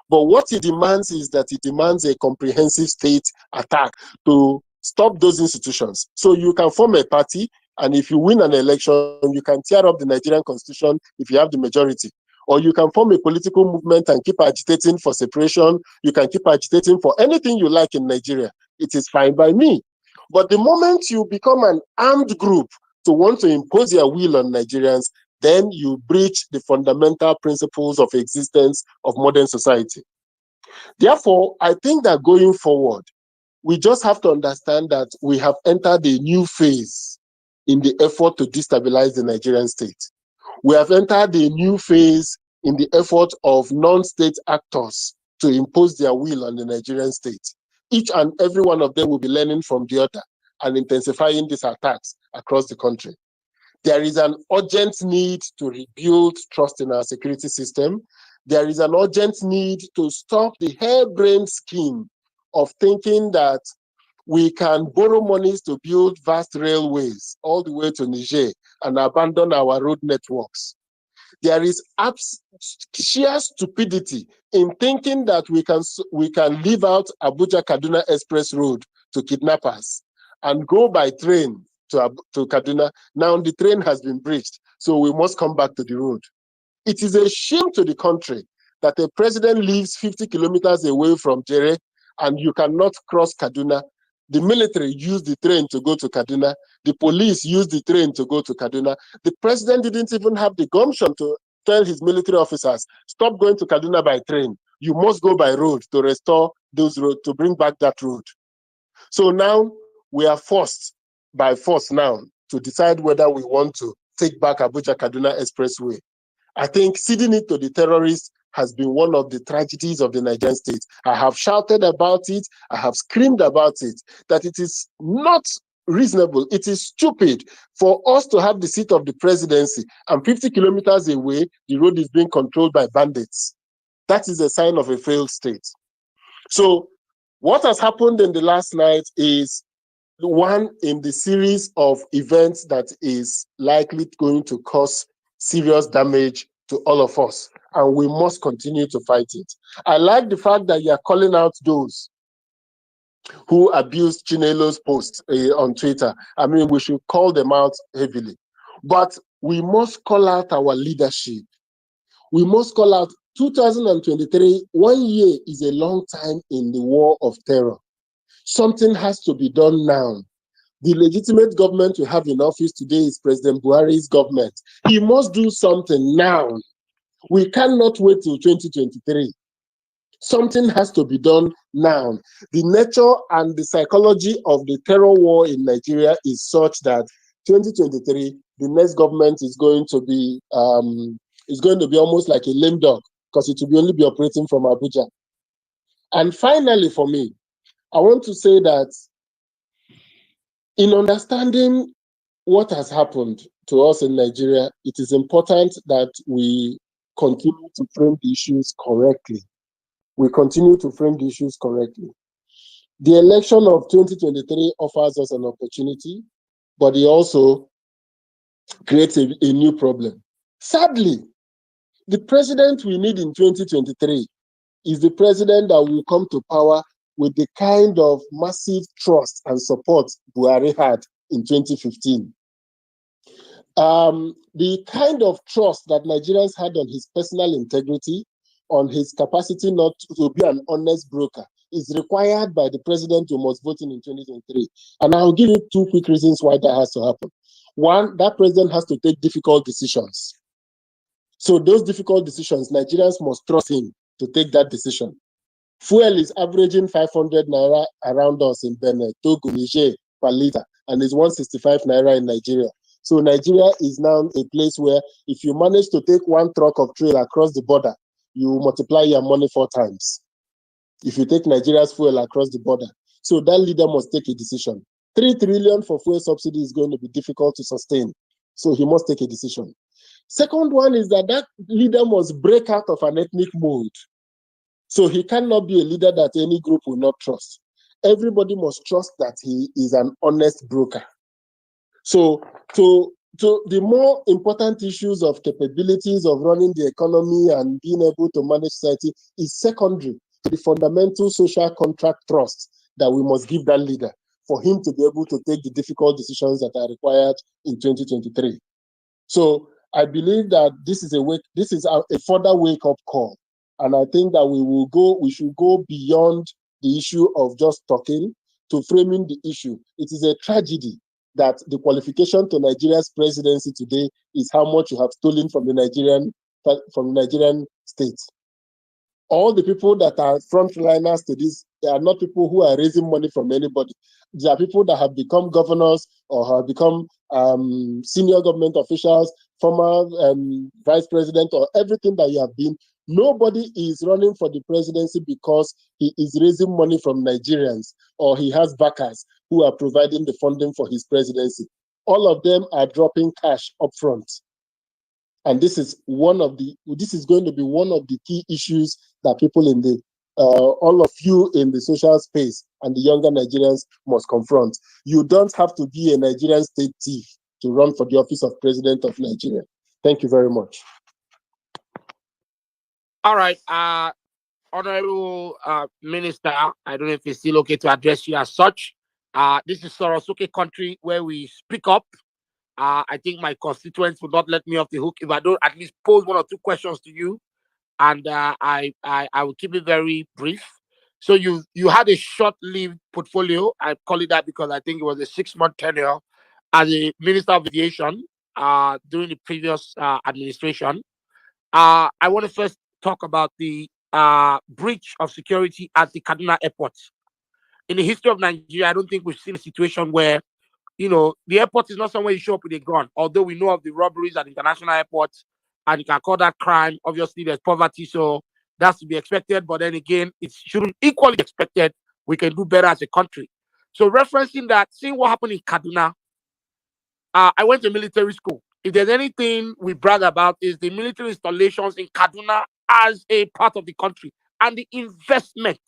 K: But what it demands is that it demands a comprehensive state attack to stop those institutions. So you can form a party, and if you win an election, you can tear up the Nigerian constitution if you have the majority. Or you can form a political movement and keep agitating for separation. You can keep agitating for anything you like in Nigeria. It is fine by me. But the moment you become an armed group to want to impose your will on Nigerians, then you breach the fundamental principles of existence of modern society. Therefore, I think that going forward, we just have to understand that we have entered a new phase in the effort to destabilize the Nigerian state. We have entered a new phase in the effort of non-state actors to impose their will on the Nigerian state. Each and every one of them will be learning from the other and intensifying these attacks across the country. There is an urgent need to rebuild trust in our security system. There is an urgent need to stop the harebrained scheme of thinking that we can borrow monies to build vast railways all the way to Njenje and abandon our road networks. There is sheer stupidity in thinking that we can leave out Abuja Kaduna Express Road to kidnappers and go by train to Kaduna. Now the train has been breached, so we must come back to the road. It is a shame to the country that a president lives 50 kilometers away from Jere and you cannot cross Kaduna. The military used the train to go to Kaduna. The police used the train to go to Kaduna. The president didn't even have the gumption to tell his military officers, stop going to Kaduna by train. You must go by road to restore those roads, to bring back that road. So now we are forced by force now to decide whether we want to take back Abuja Kaduna Expressway. I think ceding it to the terrorists has been one of the tragedies of the Nigerian state. I have shouted about it, I have screamed about it, that it is not reasonable, it is stupid for us to have the seat of the presidency and 50 kilometers away, the road is being controlled by bandits. That is a sign of a failed state. So what has happened in the last night is one in the series of events that is likely going to cause serious damage to all of us, and we must continue to fight it. I like the fact that you are calling out those who abused Chinelo's post on Twitter. I mean, we should call them out heavily. But we must call out our leadership. We must call out 2023, 1 year is a long time in the war of terror. Something has to be done now. The legitimate government we have in office today is President Buhari's government. He must do something now. We cannot wait till 2023. Something has to be done now. The nature and the psychology of the terror war in Nigeria is such that 2023, the next government is going to be almost like a lame dog because it will only be operating from Abuja. And finally, for me, I want to say that in understanding what has happened to us in Nigeria, it is important that we continue to frame the issues correctly. We continue to frame the issues correctly. The election of 2023 offers us an opportunity, but it also creates a new problem. Sadly, the president we need in 2023 is the president that will come to power with the kind of massive trust and support Buhari had in 2015. The kind of trust that Nigerians had on his personal integrity, on his capacity not to be an honest broker, is required by the president who must vote in 2023. And I'll give you two quick reasons why that has to happen. One, that president has to take difficult decisions. So those difficult decisions, Nigerians must trust him to take that decision. Fuel is averaging 500 naira around us in Benin, Togo, Niger, per liter. and it's 165 naira in Nigeria. So Nigeria is now a place where if you manage to take one truck of trail across the border, you multiply your money 4 times. If you take Nigeria's fuel across the border. So that leader must take a decision. 3 trillion for fuel subsidy is going to be difficult to sustain. So he must take a decision. Second one is that leader must break out of an ethnic mold. So he cannot be a leader that any group will not trust. Everybody must trust that he is an honest broker. So to the more important issues of capabilities of running the economy and being able to manage society is secondary to the fundamental social contract trust that we must give that leader for him to be able to take the difficult decisions that are required in 2023. So I believe that this is a further wake-up call. And I think that we should go beyond the issue of just talking to framing the issue. It is a tragedy that the qualification to Nigeria's presidency today is how much you have stolen from the Nigerian state. All the people that are frontliners to this, they are not people who are raising money from anybody. They are people that have become governors or have become senior government officials, former vice president, or everything that you have been. Nobody is running for the presidency because he is raising money from Nigerians or he has backers who are providing the funding for his presidency. All of them are dropping cash up front. And this is going to be one of the key issues that people in the all of you in the social space and the younger Nigerians must confront. You don't have to be a Nigerian state thief to run for the office of President of Nigeria. Thank you very much.
C: All right, Honorable Minister, I don't know if it's still okay to address you as such. This is Sorosuke country where we speak up. I think my constituents will not let me off the hook if I don't at least pose 1 or 2 questions to you, and I will keep it very brief. So you had a short-lived portfolio. I call it that because I think it was a 6-month tenure as a Minister of Aviation during the previous administration. I want to first talk about the breach of security at the Kaduna airport. In the history of Nigeria, I don't think we've seen a situation where, the airport is not somewhere you show up with a gun. Although we know of the robberies at international airports, and you can call that crime. Obviously, there's poverty, so that's to be expected. But then again, it shouldn't equally be expected. We can do better as a country. So referencing that, seeing what happened in Kaduna, I went to military school. If there's anything we brag about is the military installations in Kaduna as a part of the country and the investment.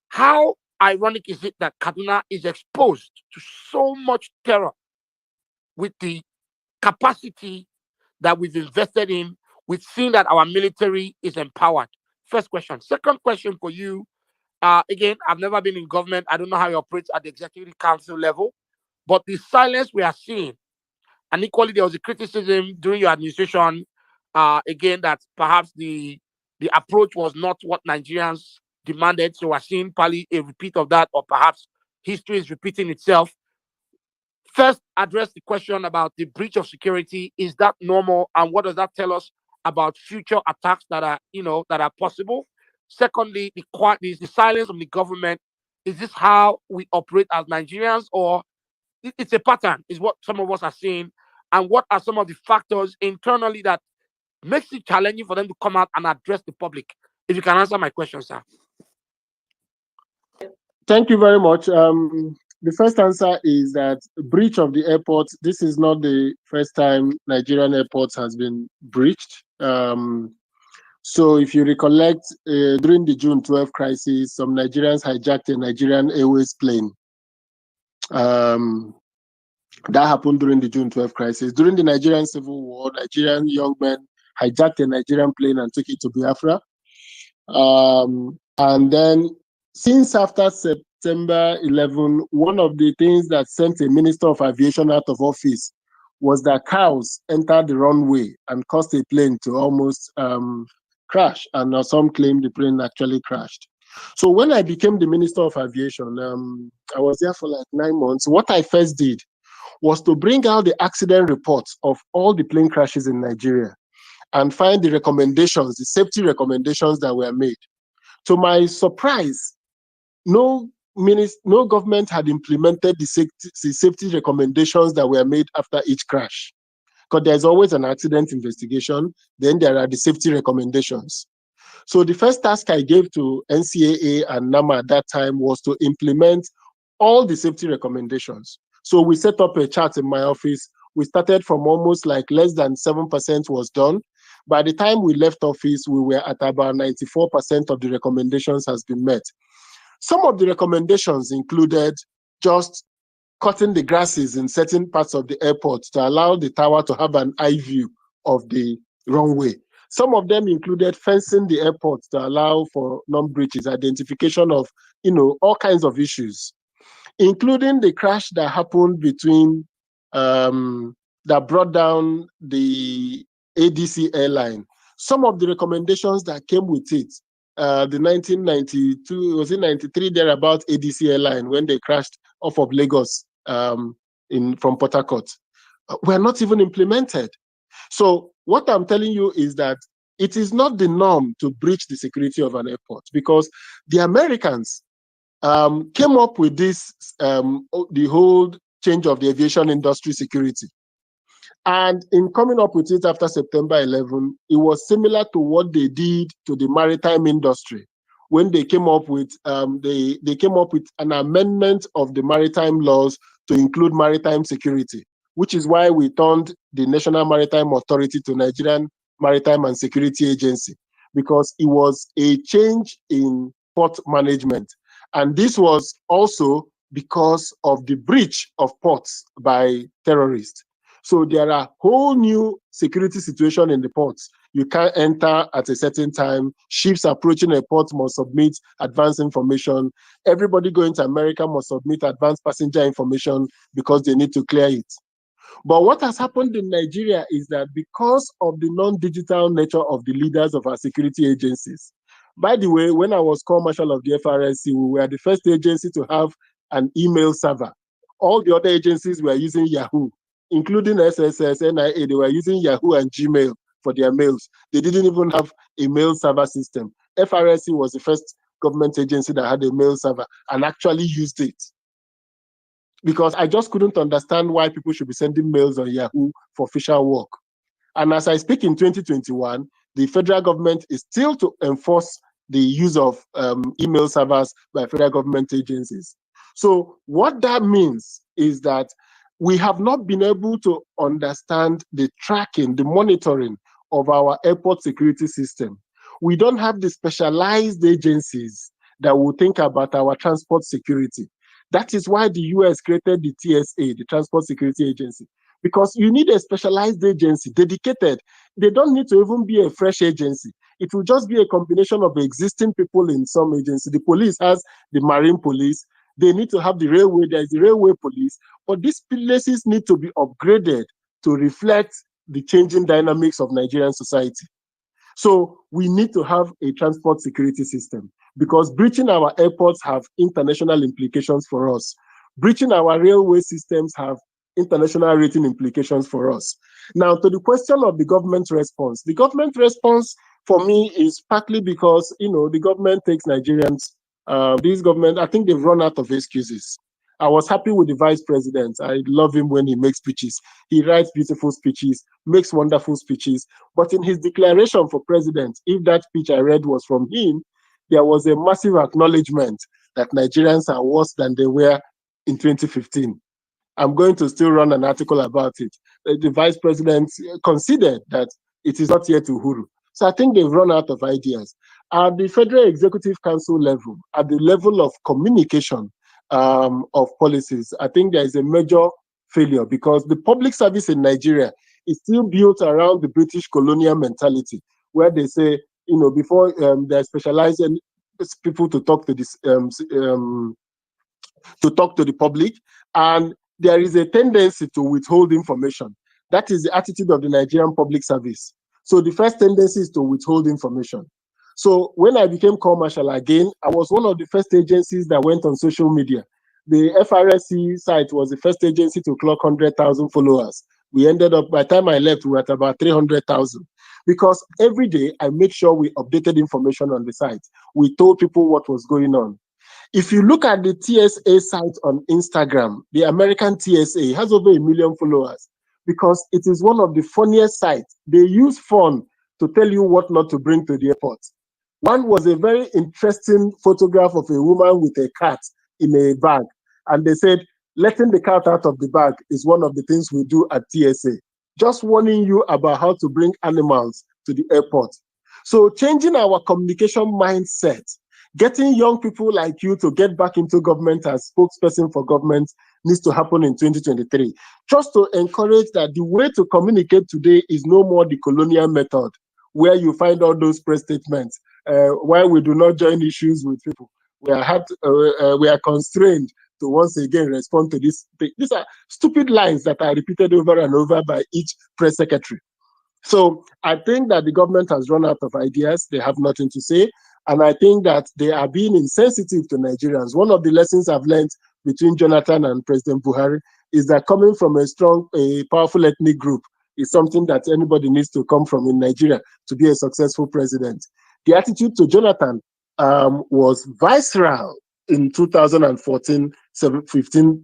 C: How ironic is it that Kaduna is exposed to so much terror with the capacity that we've invested in? We've seen that our military is empowered. First question. Second question for you. Again, I've never been in government. I don't know how it operates at the executive council level, but the silence we are seeing, and equally there was a criticism during your administration, again, that perhaps the approach was not what Nigerians demanded. So we're seeing probably a repeat of that, or perhaps history is repeating itself. First, address the question about the breach of security. Is that normal? And what does that tell us about future attacks that are possible? Secondly, the silence from the government. Is this how we operate as Nigerians, or it's a pattern, is what some of us are seeing? And what are some of the factors internally that makes it challenging for them to come out and address the public? If you can answer my question, sir.
K: Thank you very much. The first answer is that breach of the airport, this is not the first time Nigerian airports has been breached. So if you recollect, during the June 12 crisis, some Nigerians hijacked a Nigerian Airways plane. That happened during the June 12 crisis. During the Nigerian Civil War, Nigerian young men hijacked a Nigerian plane and took it to Biafra. And then since after September 11, one of the things that sent a minister of aviation out of office was that cows entered the runway and caused a plane to almost crash. And some claim the plane actually crashed. So when I became the minister of aviation, I was there for like 9 months. What I first did was to bring out the accident reports of all the plane crashes in Nigeria and find the recommendations, the safety recommendations that were made. To my surprise, no no government had implemented the safety recommendations that were made after each crash. Because there's always an accident investigation, then there are the safety recommendations. So the first task I gave to NCAA and NAMA at that time was to implement all the safety recommendations. So we set up a chart in my office. We started from almost like less than 7% was done. By the time we left office, we were at about 94% of the recommendations has been met. Some of the recommendations included just cutting the grasses in certain parts of the airport to allow the tower to have an eye view of the runway. Some of them included fencing the airport to allow for non-breaches, identification of, all kinds of issues, including the crash that happened between, that brought down the ADC airline. Some of the recommendations that came with it, the 1992, was it 93, thereabout ADC airline when they crashed off of Lagos from Port Harcourt, were not even implemented. So what I'm telling you is that it is not the norm to breach the security of an airport, because the Americans came up with this, the whole change of the aviation industry security. And in coming up with it after September 11, it was similar to what they did to the maritime industry when they came up with they came up with an amendment of the maritime laws to include maritime security, which is why we turned the National Maritime Authority to Nigerian Maritime and Security Agency, because it was a change in port management. And this was also because of the breach of ports by terrorists. So there are whole new security situation in the ports. You can't enter at a certain time. Ships approaching a port must submit advanced information. Everybody going to America must submit advanced passenger information because they need to clear it. But what has happened in Nigeria is that because of the non-digital nature of the leaders of our security agencies, by the way, when I was Corps Marshal of the FRSC, we were the first agency to have an email server. All the other agencies were using Yahoo, including SSS, NIA. They were using Yahoo and Gmail for their mails. They didn't even have a mail server system. FRSC was the first government agency that had a mail server and actually used it, because I just couldn't understand why people should be sending mails on Yahoo for official work. And as I speak in 2021, the federal government is still to enforce the use of email servers by federal government agencies. So what that means is that we have not been able to understand the tracking, the monitoring of our airport security system. We don't have the specialized agencies that will think about our transport security. That is why the US created the TSA, the Transport Security Agency, because you need a specialized agency dedicated. They don't need to even be a fresh agency. It will just be a combination of existing people in some agency. The police has the marine police. They need to have the railway. There's the railway police. But these places need to be upgraded to reflect the changing dynamics of Nigerian society. So we need to have a transport security system, because breaching our airports have international implications for us. Breaching our railway systems have international rating implications for us. Now, to the question of the government response for me is partly because, the government takes Nigerians, this government, I think they've run out of excuses. I was happy with the vice president. I love him when he makes speeches. He writes beautiful speeches, makes wonderful speeches. But in his declaration for president, if that speech I read was from him, there was a massive acknowledgement that Nigerians are worse than they were in 2015. I'm going to still run an article about it. The vice president considered that it is not yet Uhuru. So I think they've run out of ideas. At the Federal Executive Council level, at the level of communication of policies, I think there is a major failure, because the public service in Nigeria is still built around the British colonial mentality, where they say, before they're specialized people to talk to this to talk to the public, and there is a tendency to withhold information. That is the attitude of the Nigerian public service. So the first tendency is to withhold information. So when I became Corps Marshal again, I was one of the first agencies that went on social media. The FRSC site was the first agency to clock 100,000 followers. We ended up, by the time I left, we were at about 300,000. Because every day I make sure we updated information on the site. We told people what was going on. If you look at the TSA site on Instagram, the American TSA has over 1 million followers because it is one of the funniest sites. They use fun to tell you what not to bring to the airport. One was a very interesting photograph of a woman with a cat in a bag. And they said, letting the cat out of the bag is one of the things we do at TSA. Just warning you about how to bring animals to the airport. So changing our communication mindset, getting young people like you to get back into government as spokesperson for government needs to happen in 2023. Just to encourage that the way to communicate today is no more the colonial method, where you find all those press statements. Why we do not join issues with people. We are constrained to once again respond to this. These are stupid lines that are repeated over and over by each press secretary. So I think that the government has run out of ideas. They have nothing to say. And I think that they are being insensitive to Nigerians. One of the lessons I've learned between Jonathan and President Buhari is that coming from a powerful ethnic group is something that anybody needs to come from in Nigeria to be a successful president. The attitude to Jonathan was visceral in 2014-15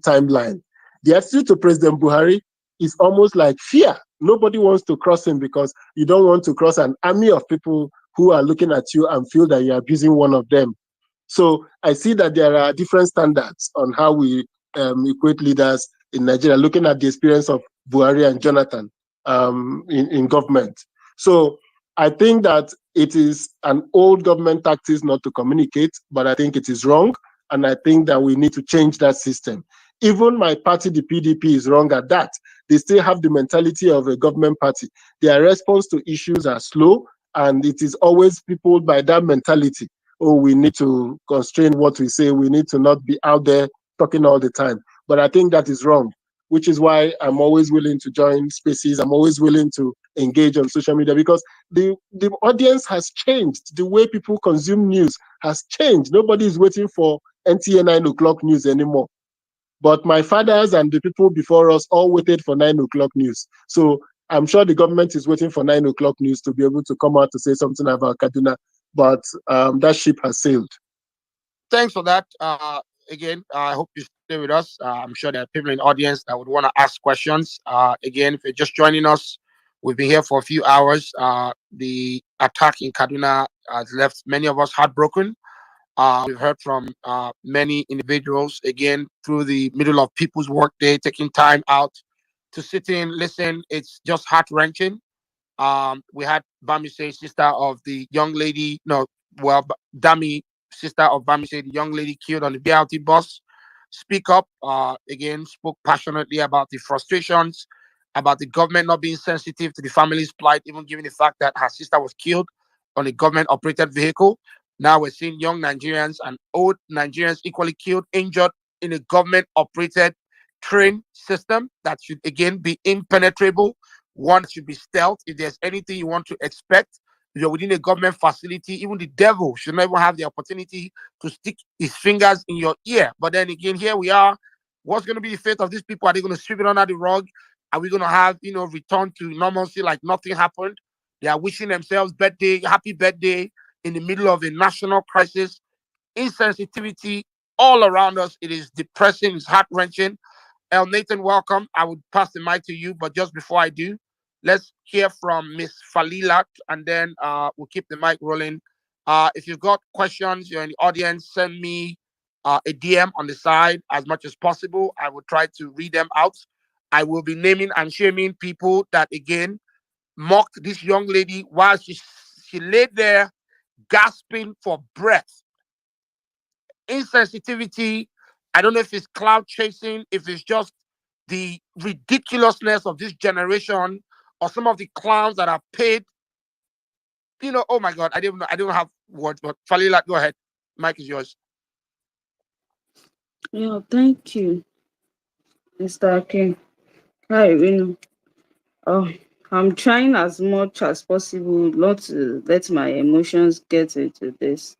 K: timeline. The attitude to President Buhari is almost like fear. Nobody wants to cross him because you don't want to cross an army of people who are looking at you and feel that you're abusing one of them. So I see that there are different standards on how we equate leaders in Nigeria, looking at the experience of Buhari and Jonathan in government. So I think that it is an old government tactic not to communicate, but I think it is wrong. And I think that we need to change that system. Even my party, the PDP, is wrong at that. They still have the mentality of a government party. Their response to issues are slow, and it is always peopled by that mentality. Oh, we need to constrain what we say. We need to not be out there talking all the time. But I think that is wrong, which is why I'm always willing to join spaces. I'm always willing to engage on social media because the audience has changed. The way people consume news has changed. Nobody is waiting for NTA 9 o'clock news anymore. But my fathers and the people before us all waited for 9 o'clock news. So I'm sure the government is waiting for 9 o'clock news to be able to come out to say something about Kaduna. But that ship has sailed.
C: Thanks for that. Again, I hope you stay with us. I'm sure there are people in the audience that would want to ask questions. Again, if you're just joining us, we've been here for a few hours. The attack in Kaduna has left many of us heartbroken. We've heard from many individuals, again, through the middle of people's workday, taking time out to sit in, listen. It's just heart-wrenching. We had Bamise, sister of the young lady, Dami, sister of Bamise, the young lady killed on the BRT bus, speak up, again, spoke passionately about the frustrations, about the government not being sensitive to the family's plight, even given the fact that her sister was killed on a government-operated vehicle. Now we're seeing young Nigerians and old Nigerians equally killed, injured in a government-operated train system that should, again, be impenetrable. One should be stealth. If there's anything you want to expect, if you're within a government facility, even the devil should never have the opportunity to stick his fingers in your ear. But then again, here we are. What's going to be the fate of these people? Are they going to sweep it under the rug? Are we going to have, return to normalcy like nothing happened? They are wishing themselves happy birthday in the middle of a national crisis. Insensitivity all around us. It is depressing. It's heart-wrenching. El Nathan, welcome. I would pass the mic to you, but just before I do, let's hear from Miss Falilat, and then we'll keep the mic rolling. If you've got questions, you're in the audience, send me a DM on the side as much as possible. I will try to read them out. I will be naming and shaming people that, again, mocked this young lady while she laid there gasping for breath. Insensitivity. I don't know if it's cloud chasing, if it's just the ridiculousness of this generation, or some of the clowns that are paid. Oh my God, I don't have words, but Falila, go ahead. Mic is yours.
S: Yeah, thank you, Mr. King. Hi, Oh, I'm trying as much as possible not to let my emotions get into this.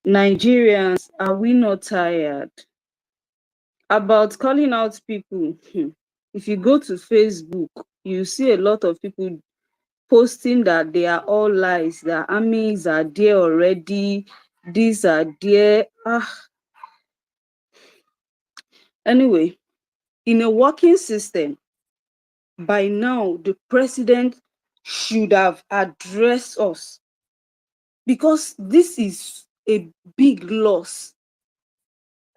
S: Nigerians, are we not tired? About calling out people. If you go to Facebook, you see a lot of people posting that they are all lies, their armies are there already, these are there. Anyway, in a working system, by now the president should have addressed us, because this is a big loss.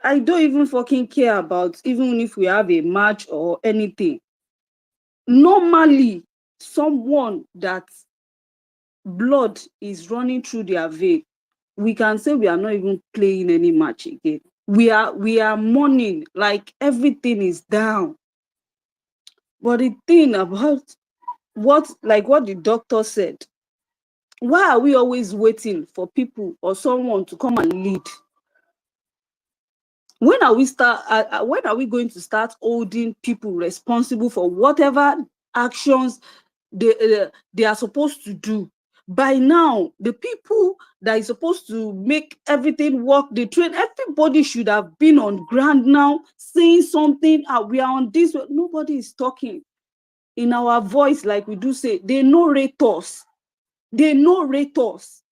S: I don't even fucking care about even if we have a match or anything. Normally, someone that blood is running through their vein, we can say we are not even playing any match again. We are mourning, like everything is down. But the thing about what the doctor said, why are we always waiting for people or someone to come and lead? When are we going to start holding people responsible for whatever actions they are supposed to do? By now, the people that is supposed to make everything work, the train, everybody should have been on ground now, saying something. We are on this. Nobody is talking in our voice, like we do say. They narrate us. They narrate us.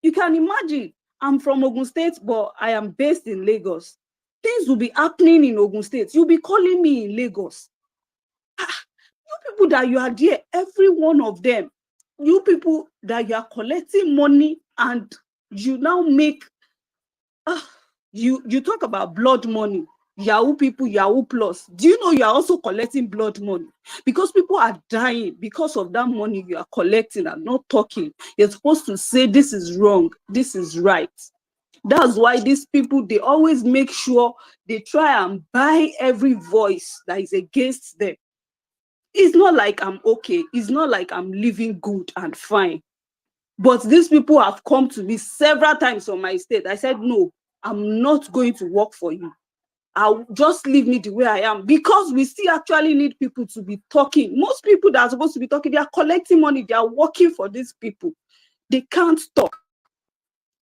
S: You can imagine, I'm from Ogun State, but I am based in Lagos. Things will be happening in Ogun State. You'll be calling me in Lagos. You people that you are there, every one of them, you people that you are collecting money and you now make, you talk about blood money, Yahoo people, Yahoo plus. Do you know you are also collecting blood money? Because people are dying because of that money you are collecting and not talking. You're supposed to say this is wrong, this is right. That's why these people, they always make sure they try and buy every voice that is against them. It's not like I'm okay. It's not like I'm living good and fine. But these people have come to me several times on my state. I said, no, I'm not going to work for you. I'll just leave me the way I am, because we still actually need people to be talking. Most people that are supposed to be talking, they are collecting money. They are working for these people. They can't talk.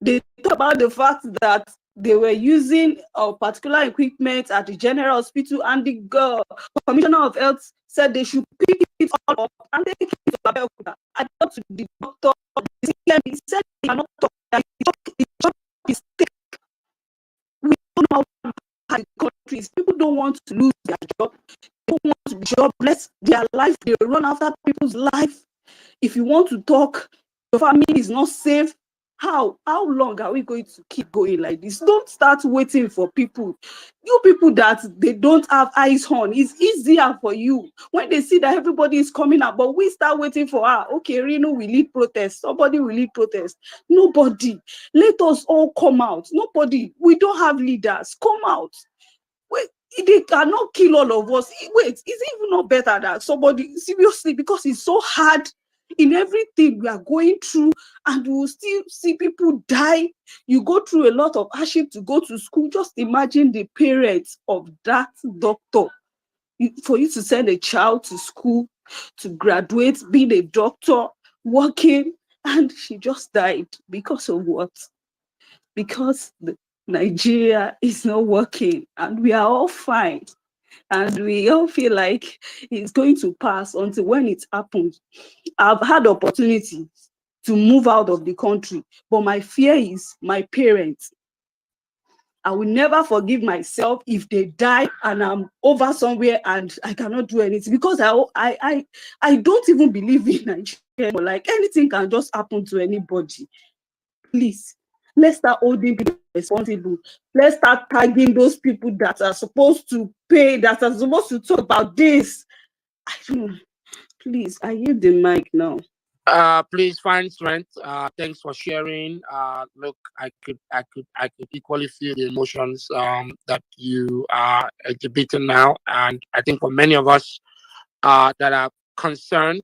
S: They talk about the fact that they were using particular equipment at the general hospital, and the commissioner of health said they should pick it all up and take it to Abeokuta. I talked to the doctor. He said they are not talking. The mistake. We don't know how the country is. People don't want to lose their job. They don't want to be jobless. Their life, they run after people's life. If you want to talk, your family is not safe. How long are we going to keep going like this? Don't start waiting for people. You people that they don't have eyes on, it's easier for you when they see that everybody is coming out. But we start waiting for okay, Reno will lead protest, somebody will lead protest. Nobody. Let us all come out. Nobody. We don't have leaders. Come out. Wait, they cannot kill all of us. Wait, is it even not better that somebody, seriously, because it's so hard in everything we are going through, and we will still see people die. You go through a lot of hardship to go to school. Just imagine the parents of that doctor. For you to send a child to school, to graduate, being a doctor, working, and she just died because of what? Because Nigeria is not working, and we are all fine, and we all feel like it's going to pass until when it happens. I've had opportunity to move out of the country, but my fear is my parents. I will never forgive myself if they die and I'm over somewhere and I cannot do anything, because I don't even believe in Nigeria. Like, anything can just happen to anybody. Please, let's start holding people responsible. Let's start tagging those people that are supposed to pay, that are supposed to talk about this. I don't know. Please, I yield the mic now.
C: Please find strength. Thanks for sharing. Look, I could equally feel the emotions that you are exhibiting now, and I think for many of us that are concerned,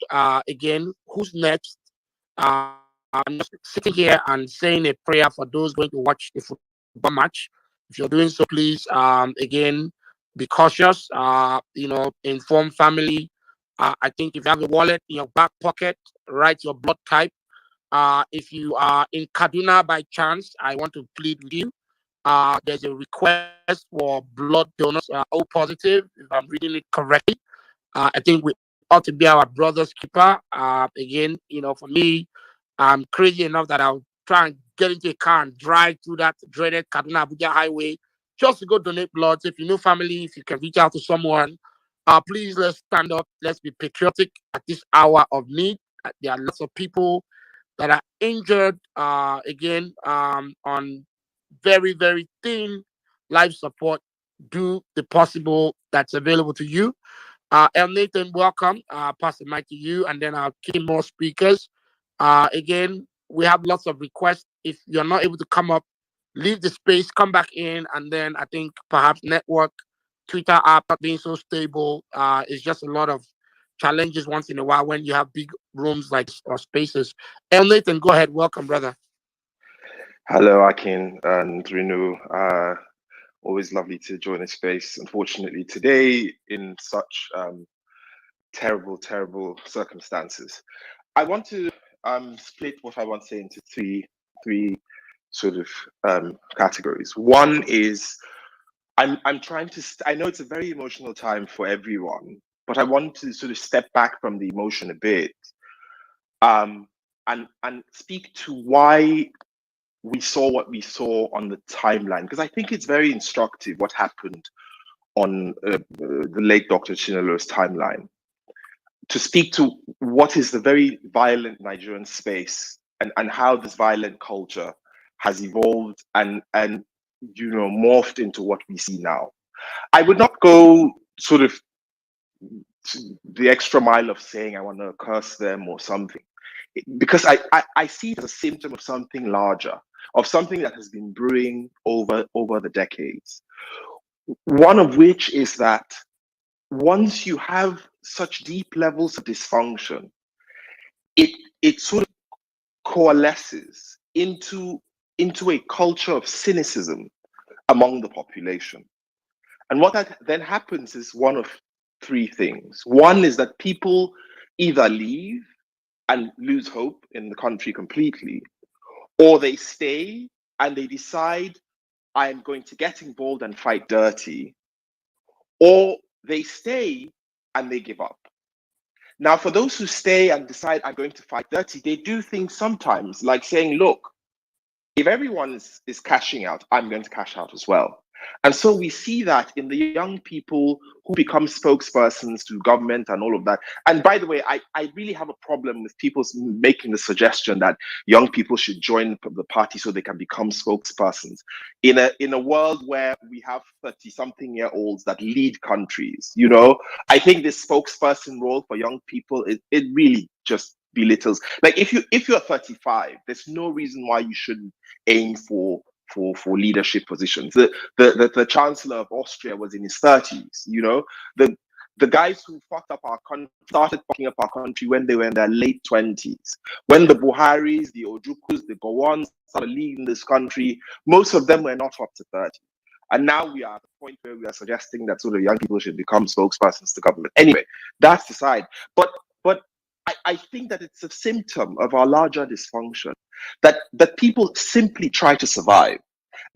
C: again, who's next? I'm just sitting here and saying a prayer for those going to watch the football match. If you're doing so, please, again, be cautious. Inform family. I think if you have a wallet in your back pocket, write your blood type. If you are in Kaduna by chance, I want to plead with you. There's a request for blood donors, O positive, if I'm reading it correctly. I think we ought to be our brother's keeper. Again, for me, I'm crazy enough that I'll try and get into a car and drive through that dreaded Kaduna Abuja highway just to go donate blood. So if you know family, if you can reach out to someone, please let's stand up. Let's be patriotic at this hour of need. There are lots of people that are injured again on very, very thin life support. Do the possible that's available to you. El Nathan, welcome. Pass the mic to you, and then I'll keep more speakers. Again, we have lots of requests. If you're not able to come up, leave the space, come back in, and then I think perhaps network, Twitter app not being so stable. It's just a lot of challenges once in a while when you have big rooms like or spaces. El Nathan, go ahead. Welcome, brother.
S: Hello, Akin and Renu. Always lovely to join a space. Unfortunately, today in such terrible, terrible circumstances. I want to split what I want to say into three sort of categories. One is I'm trying to. I know it's a very emotional time for everyone, but I want to sort of step back from the emotion a bit, and speak to why we saw what we saw on the timeline, because I think it's very instructive what happened on the late Dr. Chinalo's timeline, to speak to what is the very violent Nigerian space and how this violent culture has evolved and morphed into what we see now. I would not go sort of the extra mile of saying I want to curse them or something, because I see it as a symptom of something larger, of something that has been brewing over the decades. One of which is that once you have such deep levels of dysfunction, it sort of coalesces into a culture of cynicism among the population. And what that then happens is one of three things. One is that people either leave and lose hope in the country completely, or they stay and they decide, I'm going to get involved and fight dirty, or they stay and they give up. Now, for those who stay and decide I'm going to fight dirty, they do things sometimes like saying, look, if everyone is cashing out, I'm going to cash out as well. And so we see that in the young people who become spokespersons to government and all of that. And by the way, I really have a problem with people making the suggestion that young people should join the party so they can become spokespersons. In a world where we have 30-something-year-olds that lead countries, I think this spokesperson role for young people, it really just belittles. Like if you're 35, there's no reason why you shouldn't aim for leadership positions. The Chancellor of Austria was in his 30s. The guys who fucked up our country started fucking up our country when they were in their late 20s. When the Buharis, the Ojukus, the Gowons started leading this country, most of them were not up to 30. And now we are at the point where we are suggesting that sort of young people should become spokespersons to government. Anyway, that's the side. But I think that it's a symptom of our larger dysfunction, that people simply try to survive.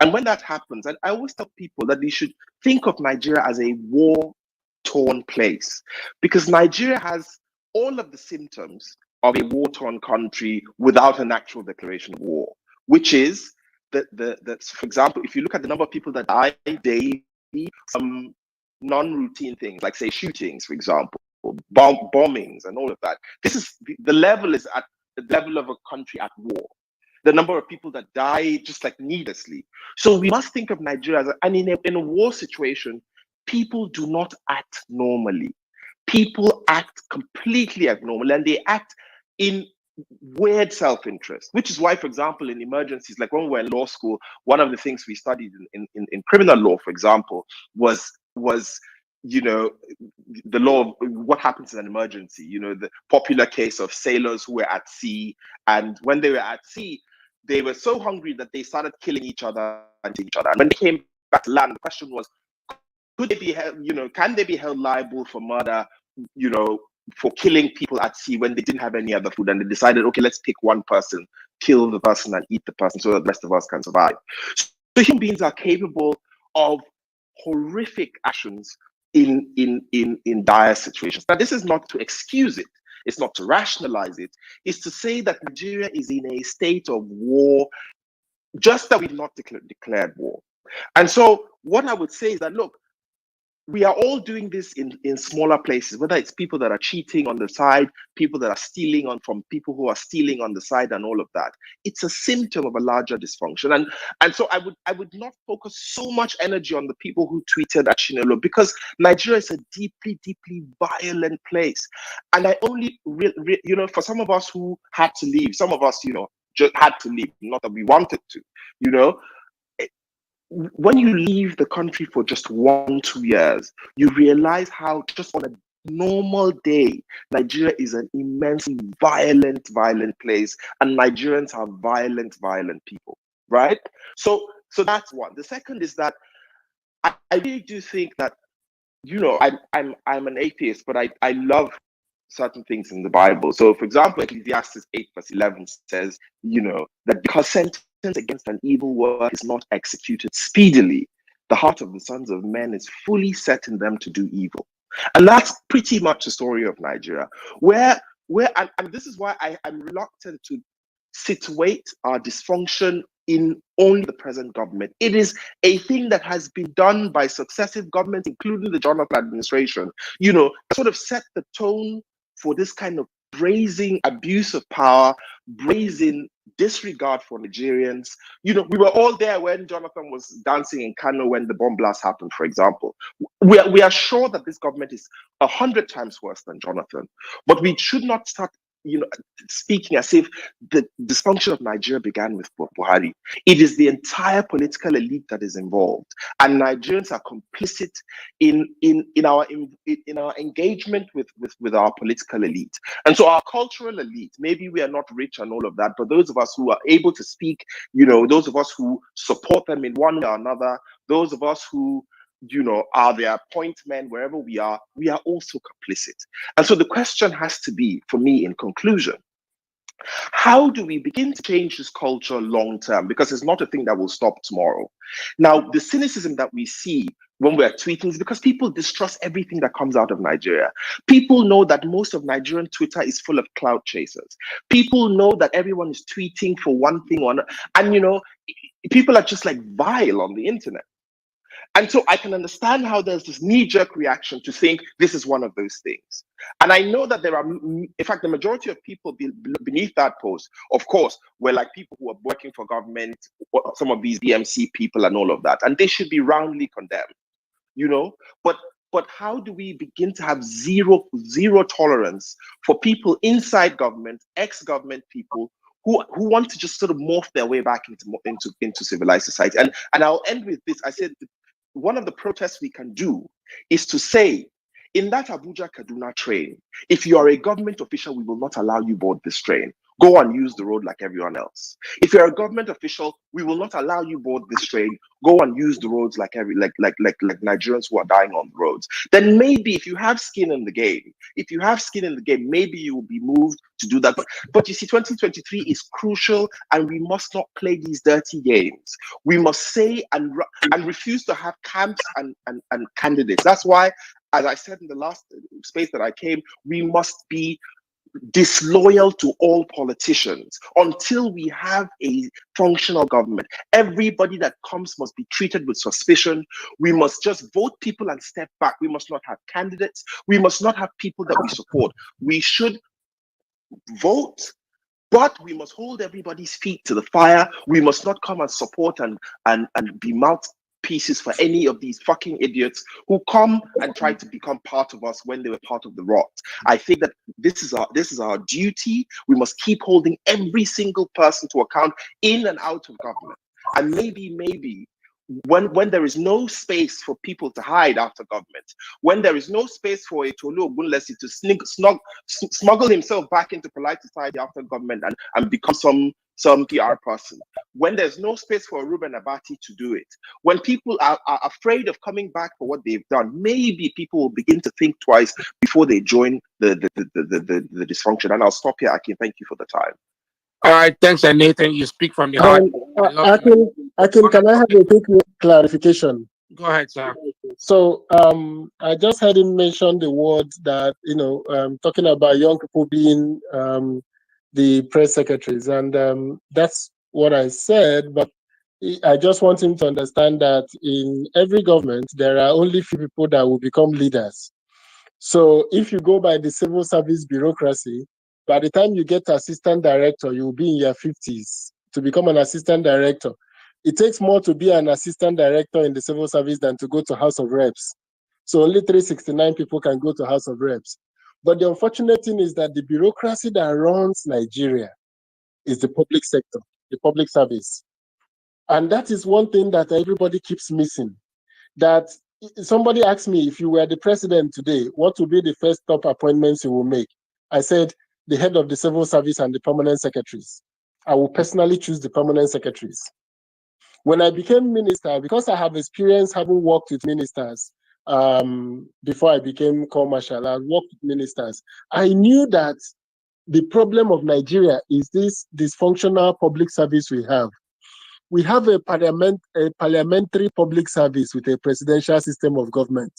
S: And when that happens, and I always tell people that they should think of Nigeria as a war-torn place, because Nigeria has all of the symptoms of a war-torn country without an actual declaration of war, which is that, for example, if you look at the number of people that die daily, some non-routine things, like say shootings, for example, bombings and all of that. This is the level is at the level of a country at war. The number of people that die just like needlessly. So we must think of Nigeria as and in a war situation, people do not act normally. People act completely abnormal, and they act in weird self-interest, which is why, for example, in emergencies, like when we were in law school, one of the things we studied in criminal law, for example, was the law of what happens in an emergency, the popular case of sailors who were at sea, and when they were at sea, they were so hungry that they started killing each other. And when they came back to land, the question was, could they be held, can they be held liable for murder, for killing people at sea when they didn't have any other food? And they decided, okay, let's pick one person, kill the person and eat the person so that the rest of us can survive. So human beings are capable of horrific actions in dire situations. Now, this is not to excuse it. It's not to rationalize it. It's to say that Nigeria is in a state of war
K: just that we've not declared war. And so what I would say is that, look, we are all doing this in smaller places, whether it's people that are cheating on the side, people that are stealing from people who are stealing on the side, and all of that. It's a symptom of a larger dysfunction. And so I would not focus so much energy on the people who tweeted Actionable, because Nigeria is a deeply, deeply violent place. And I only, for some of us who had to leave, some of us, just had to leave, not that we wanted to, when you leave the country for just 1-2 years, you realize how just on a normal day, Nigeria is an immensely violent place, and Nigerians are violent people, right? So that's one. The second is that I really do think that, I'm an atheist, but I love certain things in the Bible. So, for example, Ecclesiastes 8:11 says, that because sentence against an evil work is not executed speedily, the heart of the sons of men is fully set in them to do evil. And that's pretty much the story of Nigeria, where and this is why I'm reluctant to situate our dysfunction in only the present government. It is a thing that has been done by successive governments, including the Jonathan administration, sort of set the tone for this kind of brazen abuse of power, brazen disregard for Nigerians. We were all there when Jonathan was dancing in Kano when the bomb blast happened, for example. We are sure that this government is 100 times worse than Jonathan, but we should not start speaking as if the dysfunction of Nigeria began with Buhari. It is the entire political elite that is involved, and Nigerians are complicit in our engagement with our political elite. And so our cultural elite, maybe we are not rich and all of that, but those of us who are able to speak, those of us who support them in one way or another, those of us who are their point men wherever we are also complicit. And so the question has to be, for me, in conclusion, how do we begin to change this culture long term? Because it's not a thing that will stop tomorrow. Now, the cynicism that we see when we're tweeting is because people distrust everything that comes out of Nigeria. People know that most of Nigerian Twitter is full of clout chasers. People know that everyone is tweeting for one thing or another. And, people are just like vile on the internet. And so I can understand how there's this knee-jerk reaction to think this is one of those things. And I know that there are, in fact, the majority of people beneath that post, of course, were like people who are working for government, some of these BMC people and all of that. And they should be roundly condemned, But how do we begin to have zero tolerance for people inside government, ex-government people, who want to just sort of morph their way back into civilized society? And I'll end with this. I said, one of the protests we can do is to say, in that Abuja Kaduna train, if you are a government official, we will not allow you board this train. Go and use the road like everyone else. If you're a government official, we will not allow you board this train. Go and use the roads like Nigerians who are dying on the roads. Then maybe if you have skin in the game, maybe you will be moved to do that. But you see, 2023 is crucial, and we must not play these dirty games. We must say and refuse to have camps and candidates. That's why, as I said in the last space that I came, we must be disloyal to all politicians until we have a functional government. Everybody that comes must be treated with suspicion. We must just vote people and step back. We must not have candidates. We must not have people that we support. We should vote, but we must hold everybody's feet to the fire. We must not come and support and be mouthpieces for any of these fucking idiots who come and try to become part of us when they were part of the rot. I think that this is our duty. We must keep holding every single person to account in and out of government. And maybe when there is no space for people to hide after government, when there is no space for a Tolu Ogunlesi to smuggle himself back into polite society after government and become some PR person, when there's no space for Ruben Abati to do it, when people are afraid of coming back for what they've done, maybe people will begin to think twice before they join the dysfunction. And I'll stop here, Akin. Thank you for the time.
C: All right, thanks, Nathan. You speak from the heart.
S: Akin, can I have a quick clarification?
C: Go ahead, sir.
S: So I just heard him mention the word that, talking about young people being the press secretaries, and that's what I said. But I just want him to understand that in every government, there are only few people that will become leaders. So if you go by the civil service bureaucracy, by the time you get assistant director, you'll be in your 50s to become an assistant director. It takes more to be an assistant director in the civil service than to go to House of Reps. So only 369 people can go to House of Reps. But the unfortunate thing is that the bureaucracy that runs Nigeria is the public sector, the public service. And that is one thing that everybody keeps missing. That somebody asked me, if you were the president today, what would be the first top appointments you will make? I said, the head of the civil service and the permanent secretaries. I will personally choose the permanent secretaries. When I became minister, because I have experience having worked with ministers before I became Corps Marshal, I worked with ministers. I knew that the problem of Nigeria is this dysfunctional public service we have. We have a parliamentary public service with a presidential system of government.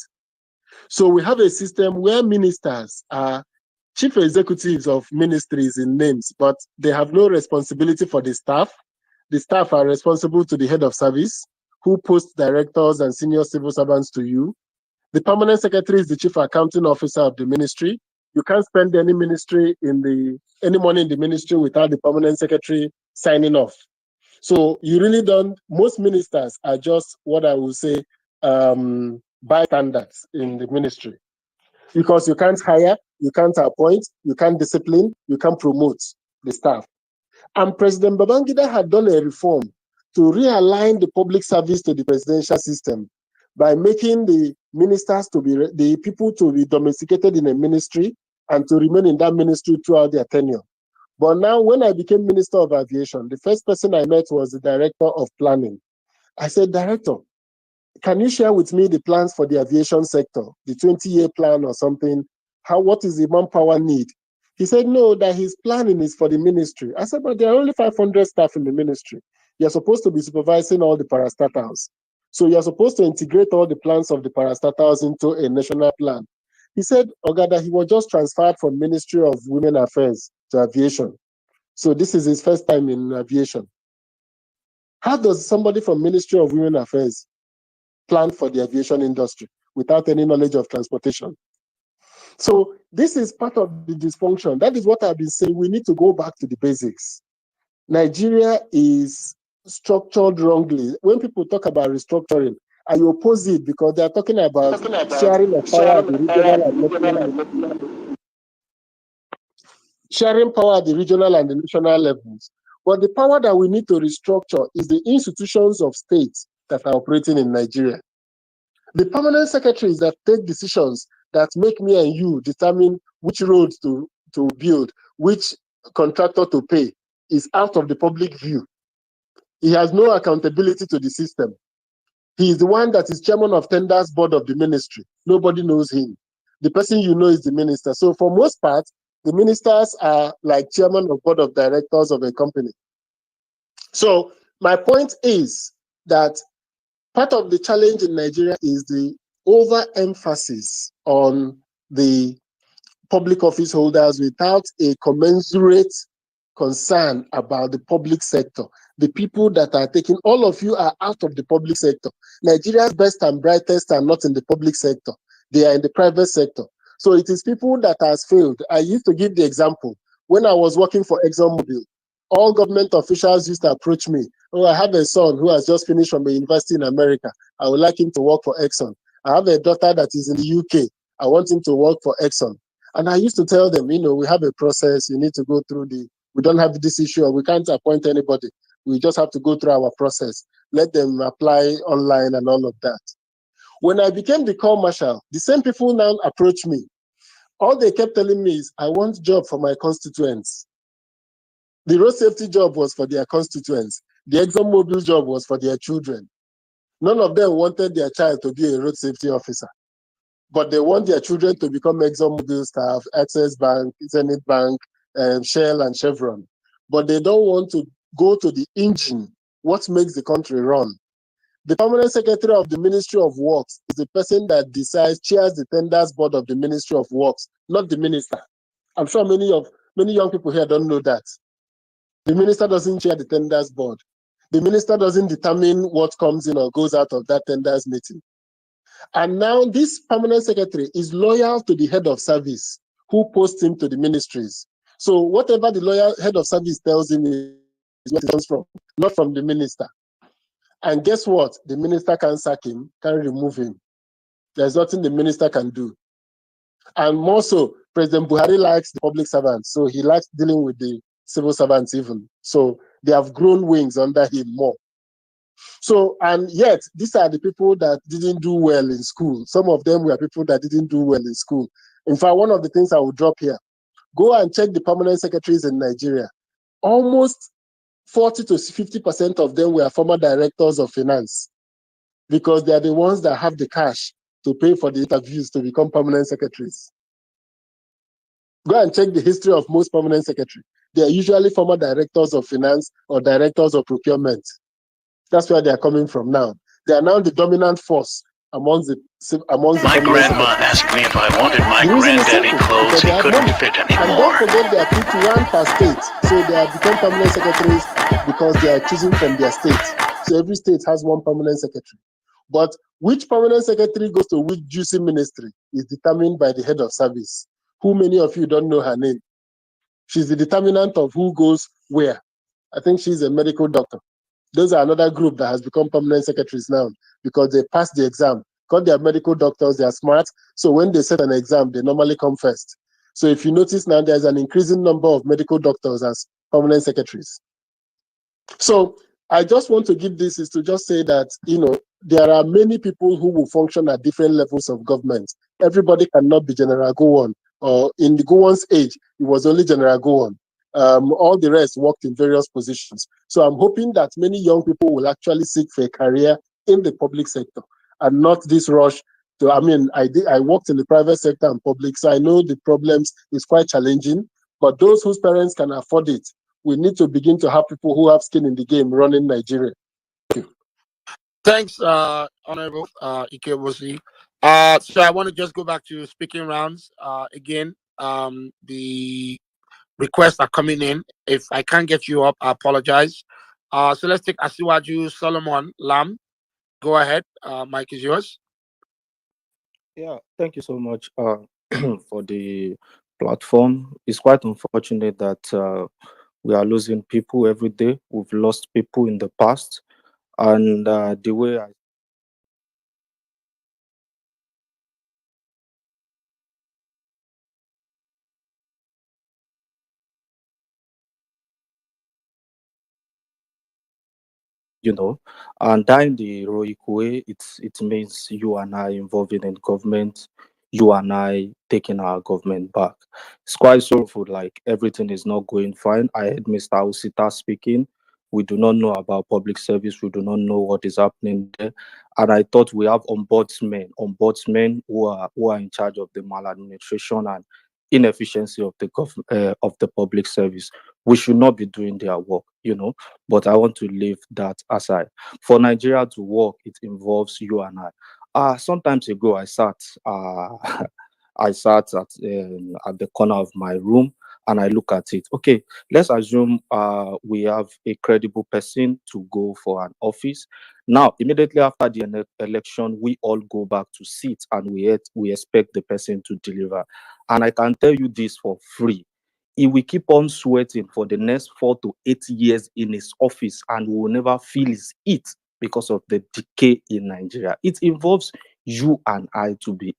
S: So we have a system where ministers are chief executives of ministries in names, but they have no responsibility for the staff. The staff are responsible to the head of service, who posts directors and senior civil servants to you. The permanent secretary is the chief accounting officer of the ministry. You can't spend any money in the ministry without the permanent secretary signing off. So you really don't, most ministers are just what I would say, bystanders in the ministry. Because you can't hire, you can't appoint, you can't discipline, you can't promote the staff. And President Babangida had done a reform to realign the public service to the presidential system by making the ministers to be, the people to be domesticated in a ministry and to remain in that ministry throughout their tenure. But now when I became Minister of Aviation, the first person I met was the Director of Planning. I said, Director, can you share with me the plans for the aviation sector, the 20-year plan or something? What is the manpower need? He said, no, that his planning is for the ministry. I said, but there are only 500 staff in the ministry. You're supposed to be supervising all the parastatals. So you're supposed to integrate all the plans of the parastatals into a national plan. He said, Ogada, he was just transferred from Ministry of Women Affairs to Aviation. So this is his first time in aviation. How does somebody from Ministry of Women Affairs plan for the aviation industry without any knowledge of transportation? So this is part of the dysfunction. That is what I've been saying. We need to go back to the basics. Nigeria is structured wrongly. When people talk about restructuring, I oppose it because they are talking about sharing of power at the regional and national, sharing power at the regional and the national levels. But the power that we need to restructure is the institutions of states that are operating in Nigeria. The permanent secretaries that take decisions that make me and you determine which roads to build, which contractor to pay, is out of the public view. He has no accountability to the system. He is the one that is chairman of tenders board of the ministry. Nobody knows him. The person you know is the minister. So for most part, the ministers are like chairman of board of directors of a company. So my point is that part of the challenge in Nigeria is the overemphasis on the public office holders without a commensurate concern about the public sector. The people that are taking, all of you are out of the public sector. Nigeria's best and brightest are not in the public sector. They are in the private sector. So it is people that has failed. I used to give the example. When I was working for ExxonMobil, all government officials used to approach me. Oh, I have a son who has just finished from a university in America. I would like him to work for Exxon. I have a daughter that is in the UK. I want him to work for Exxon. And I used to tell them, you know, we have a process. You need to go through we don't have this issue, or we can't appoint anybody. We just have to go through our process. Let them apply online and all of that. When I became the Corps Marshal, the same people now approach me. All they kept telling me is, I want a job for my constituents. The road safety job was for their constituents. The ExxonMobil job was for their children. None of them wanted their child to be a road safety officer, but they want their children to become ExxonMobil staff, Access Bank, Zenith Bank, Shell and Chevron. But they don't want to go to the engine, what makes the country run. The permanent secretary of the Ministry of Works is the person that decides, chairs the tenders board of the Ministry of Works, not the minister. I'm sure many young people here don't know that. The minister doesn't chair the tenders board.
K: The minister doesn't determine what comes in or goes out of that tenders meeting. And now this permanent secretary is loyal to the head of service who posts him to the ministries. So whatever the loyal head of service tells him is what it comes from, not from the minister. And guess what? The minister can sack him, can remove him. There's nothing the minister can do. And more so, President Buhari likes the public servants, so he likes dealing with the civil servants even. So they have grown wings under him more. So, and yet, these are the people that didn't do well in school. Some of them were people that didn't do well in school. In fact, one of the things I will drop here, go and check the permanent secretaries in Nigeria. Almost 40 to 50% of them were former directors of finance because they are the ones that have the cash to pay for the interviews to become permanent secretaries. Go and check the history of most permanent secretaries. They are usually former directors of finance or directors of procurement. That's where they are coming from now. They are now the dominant force amongst the
H: My grandma asked me if I wanted my granddaddy clothes. He couldn't fit
K: And
H: anymore.
K: don't forget they are picked one per state. So they have become permanent secretaries because they are choosing from their state. So every state has one permanent secretary. But which permanent secretary goes to which juicy ministry is determined by the head of service, who many of you don't know her name. She's the determinant of who goes where. I think she's a medical doctor. Those are another group that has become permanent secretaries now because they passed the exam. Because they are medical doctors, they are smart. So when they set an exam, they normally come first. So if you notice now, there's an increasing number of medical doctors as permanent secretaries. So I just want to give this is to just say that, there are many people who will function at different levels of government. Everybody cannot be General Gowon, or in the Gowon's age, it was only General Gowon. All the rest worked in various positions. So I'm hoping that many young people will actually seek for a career in the public sector and not this rush to, I worked in the private sector and public, so I know the problems is quite challenging, but those whose parents can afford it, we need to begin to have people who have skin in the game running Nigeria. Thank you.
C: Thanks, Honorable Ikebosi. So I want to just go back to speaking rounds again. The requests are coming in. If I can't get you up, I apologize. So let's take Asiwaju Solomon Lam. Go ahead. Mike is yours.
S: Yeah, thank you so much for the platform. It's quite unfortunate that we are losing people every day. We've lost people in the past, and the way I and that in the heroic way, it means you and I involving in government, you and I taking our government back. It's quite sorrowful, like everything is not going fine. I heard Mr. Usita speaking. We do not know about public service, we do not know what is happening there. And I thought we have ombudsmen who are in charge of the maladministration and inefficiency of the public service. We should not be doing their work, but I want to leave that aside. For Nigeria to work, it involves you and I. Sometimes ago, I sat I sat at the corner of my room and I look at it. Okay, let's assume we have a credible person to go for an office. Now, immediately after the election, we all go back to sit and we expect the person to deliver. And I can tell you this for free. He will keep on sweating for the next 4 to 8 years in his office and will never feel his heat because of the decay in Nigeria. It involves you and I to be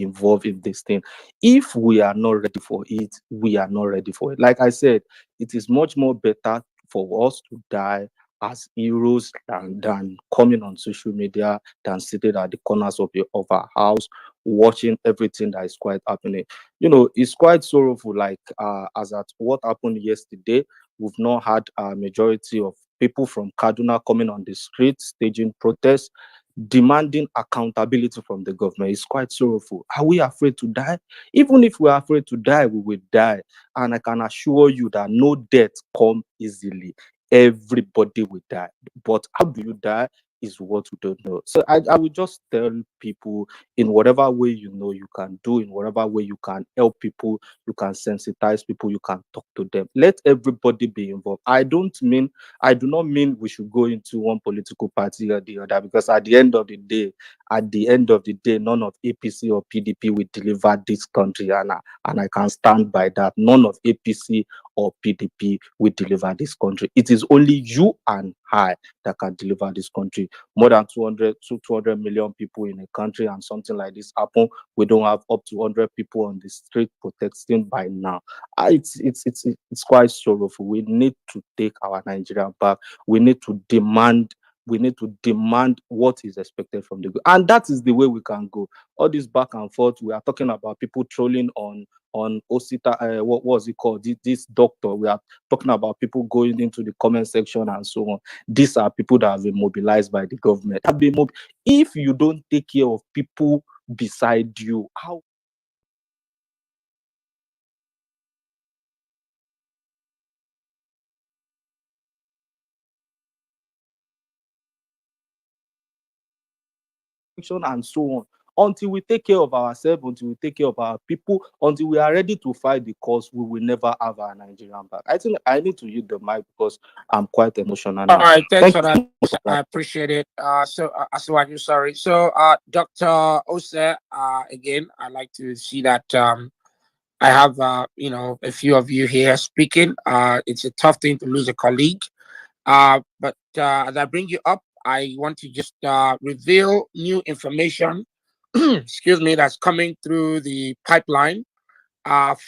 S: involved in this thing. If we are not ready for it, we are not ready for it. Like I said, it is much more better for us to die as heroes than coming on social media, than sitting at the corners of our house, watching everything that is quite happening. It's quite sorrowful, like as at what happened yesterday. We've not had a majority of people from Kaduna coming on the streets, staging protests, demanding accountability from the government. Is quite sorrowful. Are we afraid to die? Even if we are afraid to die, we will die. And I can assure you that no death come easily. Everybody will die. But how do you die? is what we don't know. So I would just tell people, in whatever way you know you can do, in whatever way you can help people, you can sensitize people, you can talk to them. Let everybody be involved. I do not mean we should go into one political party or the other, because at the end of the day, none of APC or PDP will deliver this country, and I can stand by that. None of APC or PDP will deliver this country. It is only you and I that can deliver this country. More than 200 million people in a country, and something like this happen, we don't have up to 100 people on the street protesting by now. It's quite sorrowful. We need to take our Nigeria back. We need to demand what is expected from the group, and that is the way we can go. All this back and forth, we are talking about people trolling on Osita, what was it called? This doctor. We are talking about people going into the comment section and so on. These are people that have been mobilized by the government. If you don't take care of people beside you, how and so on? Until we take care of ourselves, until we take care of our people, until we are ready to fight the cause, we will never have our Nigerian back. I think I need to use the mic because I'm quite emotional
C: All
S: now.
C: right, thanks for that.
S: you.
C: I appreciate it. Aswaju, sorry. So, Dr. Ose, again, I'd like to see that I have, a few of you here speaking. It's a tough thing to lose a colleague. But as I bring you up, I want to just reveal new information, excuse me, that's coming through the pipeline.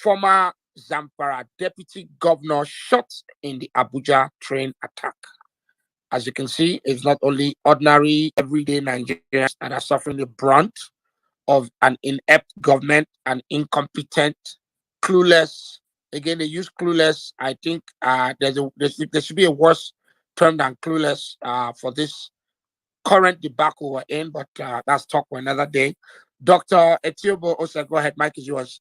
C: Former Zamfara deputy governor shot in the Abuja train attack. As you can see, it's not only ordinary, everyday Nigerians that are suffering the brunt of an inept government, an incompetent, clueless. Again, they use clueless. I think there should be a worse term than clueless for this current debacle we're in, but that's talk for another day. Dr. Etiobo Osa, go ahead. Mike is yours.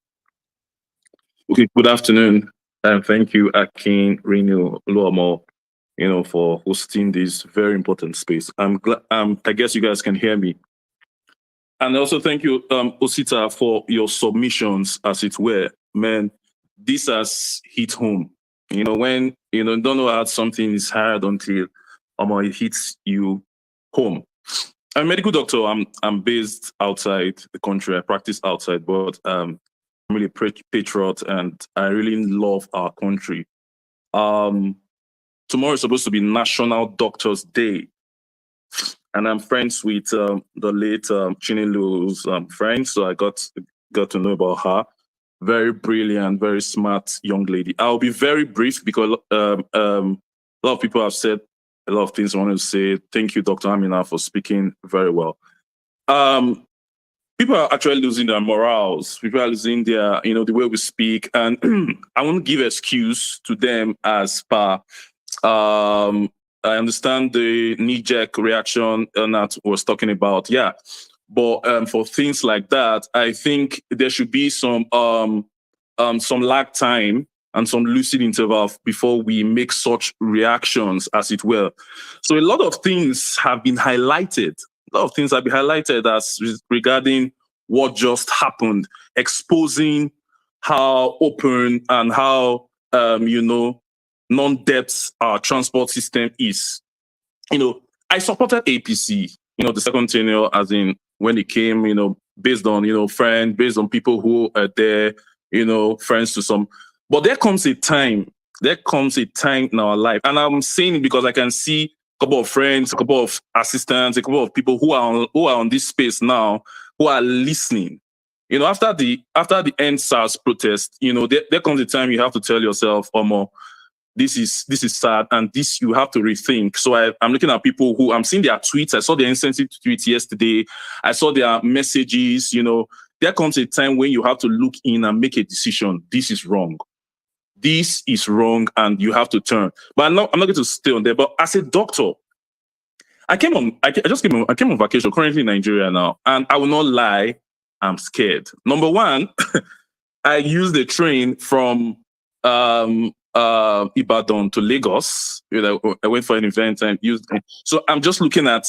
U: Okay, good afternoon. Thank you, Akin, Reno, Luomo, for hosting this very important space. I'm glad. I guess you guys can hear me. And also thank you, Osita, for your submissions, as it were. Man, this has hit home. When don't know how something is hard until it hits you home. I'm a medical doctor. I'm based outside the country. I practice outside, but I'm really a patriot, and I really love our country. Tomorrow is supposed to be National Doctors Day, and I'm friends with the late Chinilu's friend, so I got to know about her. Very brilliant, very smart young lady. I'll be very brief because a lot of people have said a lot of things I wanted to say. Thank you, Dr. Amina, for speaking very well. People are actually losing their morals. People are losing their, the way we speak. And I won't give excuse to them as per, I understand the knee-jerk reaction that was talking about. Yeah. But for things like that, I think there should be some lag time and some lucid interval before we make such reactions, as it were. So a lot of things have been highlighted. A lot of things have been highlighted as regarding what just happened, exposing how open and how non-depth our transport system is. I supported APC, the second tenure, as in when it came, based on, friends, based on people who are there, friends to some. But there comes a time in our life. And I'm saying it because I can see a couple of friends, a couple of assistants, a couple of people who are on this space now, who are listening. After the NSAS protest, there comes a time you have to tell yourself, Omo, this is sad, and this you have to rethink. So I'm looking at people who I'm seeing their tweets. I saw their insensitive tweets yesterday. I saw their messages. There comes a time when you have to look in and make a decision. This is wrong. This is wrong, and you have to turn. But I'm not going to stay on there. But as a doctor, I came on vacation, currently in Nigeria now, and I will not lie, I'm scared. Number one, I use the train from Ibadan to Lagos. I went for an event and used. So I'm just looking at,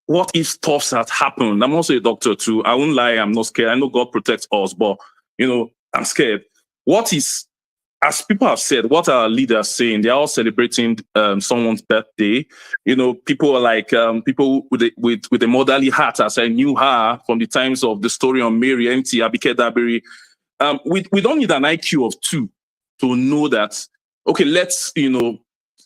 U: what if stuff had happened? I'm also a doctor too. I won't lie. I'm not scared. I know God protects us, but I'm scared. What is, as people have said, what are leaders saying? They're all celebrating someone's birthday. People are like people with the motherly heart, as I knew her from the times of the story on Mary Mt. Abike Dabiri. We don't need an IQ of 2 to know that, okay, let's,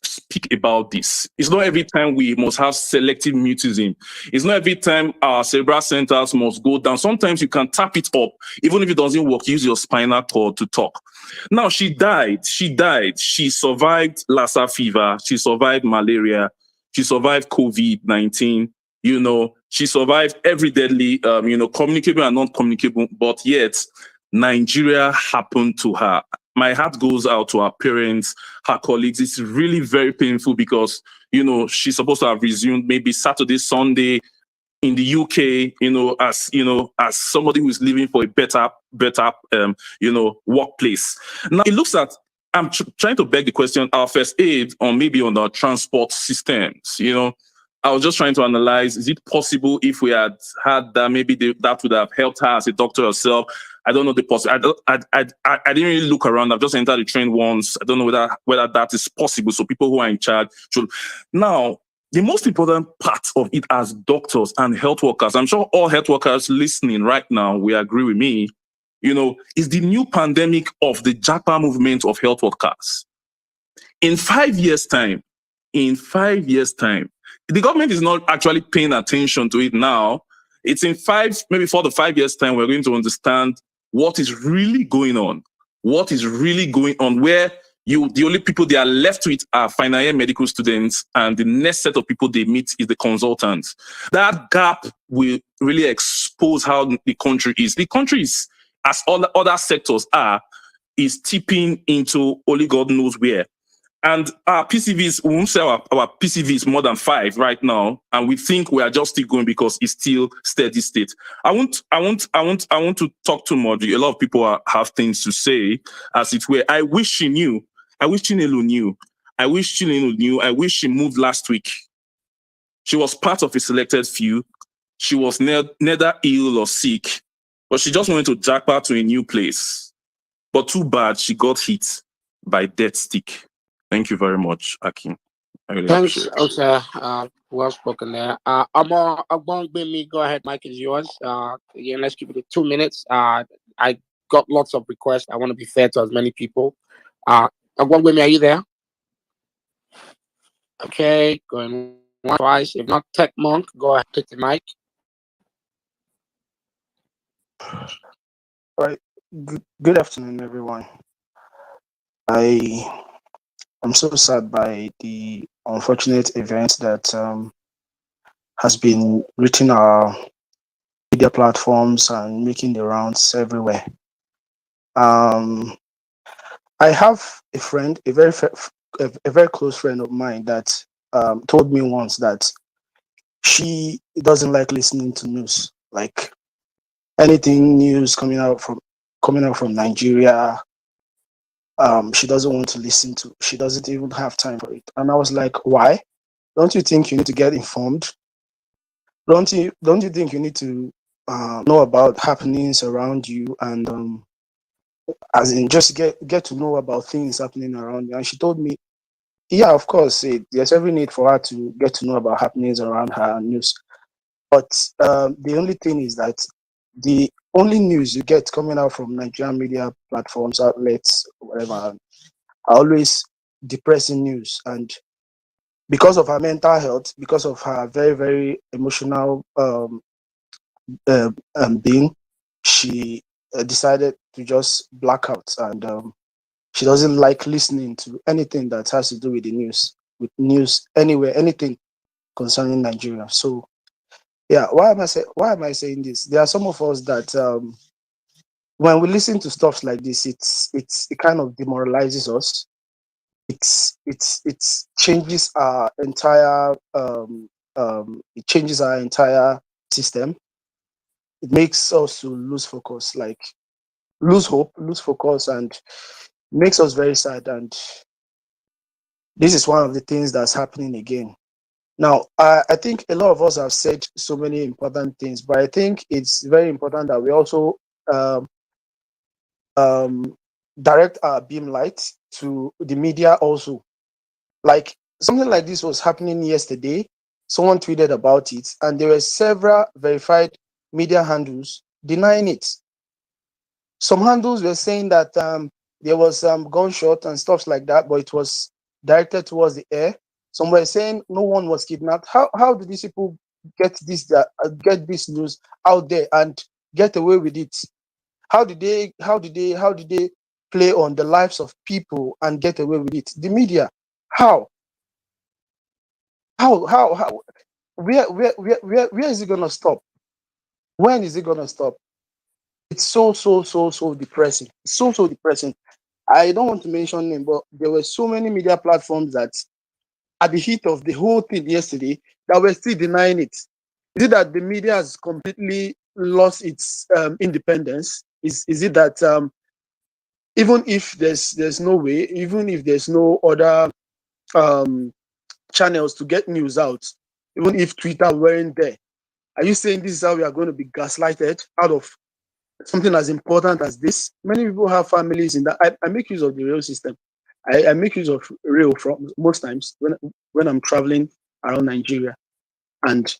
U: speak about this. It's not every time we must have selective mutism. It's not every time our cerebral centers must go down. Sometimes you can tap it up. Even if it doesn't work, use your spinal cord to talk. Now, she died. She survived Lassa fever. She survived malaria. She survived COVID-19. She survived every deadly, communicable and non-communicable, but yet Nigeria happened to her. My heart goes out to her parents, her colleagues. It's really very painful because, she's supposed to have resumed maybe Saturday, Sunday in the UK, as somebody who is living for a better, workplace. Now it looks at, I'm trying to beg the question, our first aid on maybe on our transport systems, I was just trying to analyze, is it possible if we had had that, maybe that would have helped her as a doctor herself? I don't know the possibility. I didn't really look around. I've just entered the train once. I don't know whether that is possible. So people who are in charge should. Now, the most important part of it as doctors and health workers, I'm sure all health workers listening right now will agree with me, is the new pandemic of the Japa movement of health workers. In 5 years' time, the government is not actually paying attention to it now. It's in 4 to 5 years' time, we're going to understand what is really going on. Where the only people they are left with are final year medical students, and the next set of people they meet is the consultants. That gap will really expose how the country is. The country is, as all the other sectors are, is tipping into only God knows where. And our PCVs, we won't say our PCVs more than 5 right now, and we think we are just still going because it's still steady state. I want to talk to Modri. A lot of people have things to say, as it were. I wish she knew. I wish Chinelo knew. I wish Chinelo knew. I wish she moved last week. She was part of a selected few. She was neither ill or sick, but she just wanted to jackpot to a new place. But too bad she got hit by death stick. Thank you very much, Akin. I really
C: Thanks,
U: appreciate it.
C: Osa. Well spoken there. Amo Agbangbemi, go ahead, Mike is yours. Yeah, let's keep it 2 minutes. I got lots of requests. I want to be fair to as many people. Agbangbemi, are you there? Okay, going once, twice. If not, Tech Monk, go ahead, take the mic.
D: All right. Good afternoon, everyone. I'm so sad by the unfortunate events that has been reaching our media platforms and making the rounds everywhere. I have a friend, a very close friend of mine that told me once that she doesn't like listening to news, like anything news coming out from Nigeria. She doesn't want to listen to. She doesn't even have time for it. And I was like, why? Don't you think you need to get informed? Don't you think you need to know about happenings around you, and as in just get to know about things happening around you? And she told me, yeah, of course, there's every need for her to get to know about happenings around her and news. But the only thing is that the only news you get coming out from Nigerian media platforms, outlets, whatever, are always depressing news. And because of her mental health, because of her very, very emotional being, she decided to just black out, and she doesn't like listening to anything that has to do with the news, anywhere, anything concerning Nigeria. So yeah, why am I saying this? There are some of us that when we listen to stuff like this, it kind of demoralizes us. It changes our entire system. It makes us to lose focus, like lose hope, lose focus, and makes us very sad. And this is one of the things that's happening again. Now, I think a lot of us have said so many important things, but I think it's very important that we also um, um, direct our beam light to the media also. Like something like this was happening yesterday. Someone tweeted about it, and there were several verified media handles denying it. Some handles were saying that there was gunshot and stuff like that, but it was directed towards the air. Some were saying no one was kidnapped. How do these people get this news out there and get away with it? How did they play on the lives of people and get away with it? The media. How? How? Where is it gonna stop? When is it gonna stop? It's so depressing. So depressing. I don't want to mention name, but there were so many media platforms that at the heat of the whole thing yesterday that were still denying it. Is it that the media has completely lost its independence? Is it that even if there's no way, even if there's no other um, channels to get news out, even if Twitter weren't there, are you saying this is how we are going to be gaslighted out of something as important as this? Many people have families in that. I make use of the rail system. I make use of rail from most times when I'm traveling around Nigeria. And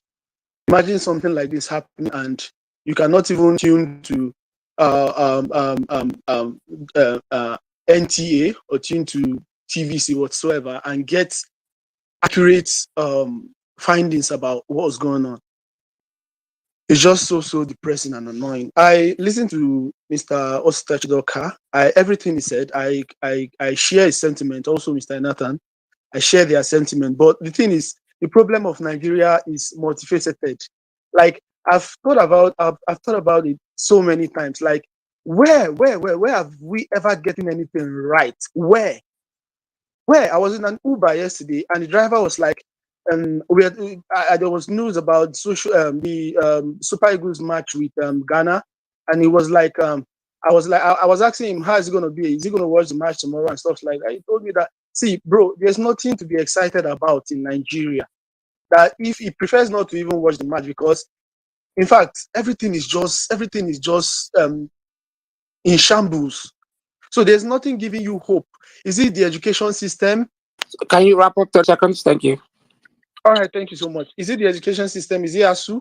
D: imagine something like this happening, and you cannot even tune to uh, um, um, um, NTA or tune to TVC whatsoever and get accurate findings about what's going on. It's just so depressing and annoying. I listened to Mr. Ostachidoka. Everything he said, I share his sentiment. Also, Mr. Nathan, I share their sentiment. But the thing is, the problem of Nigeria is multifaceted. Like I've thought about it so many times. Like where have we ever gotten anything right? Where I was in an Uber yesterday, and the driver was like, there was news about the Super Eagles match with Ghana, and he was like, I was asking him how is it going to be? Is he going to watch the match tomorrow and stuff like that? He told me that, see, bro, there's nothing to be excited about in Nigeria. That if he prefers not to even watch the match because, in fact, everything is just in shambles. So there's nothing giving you hope. Is it the education system?
C: Can you wrap up 30 seconds? Thank you.
D: All right, thank you so much. Is it the education system? Is it ASU?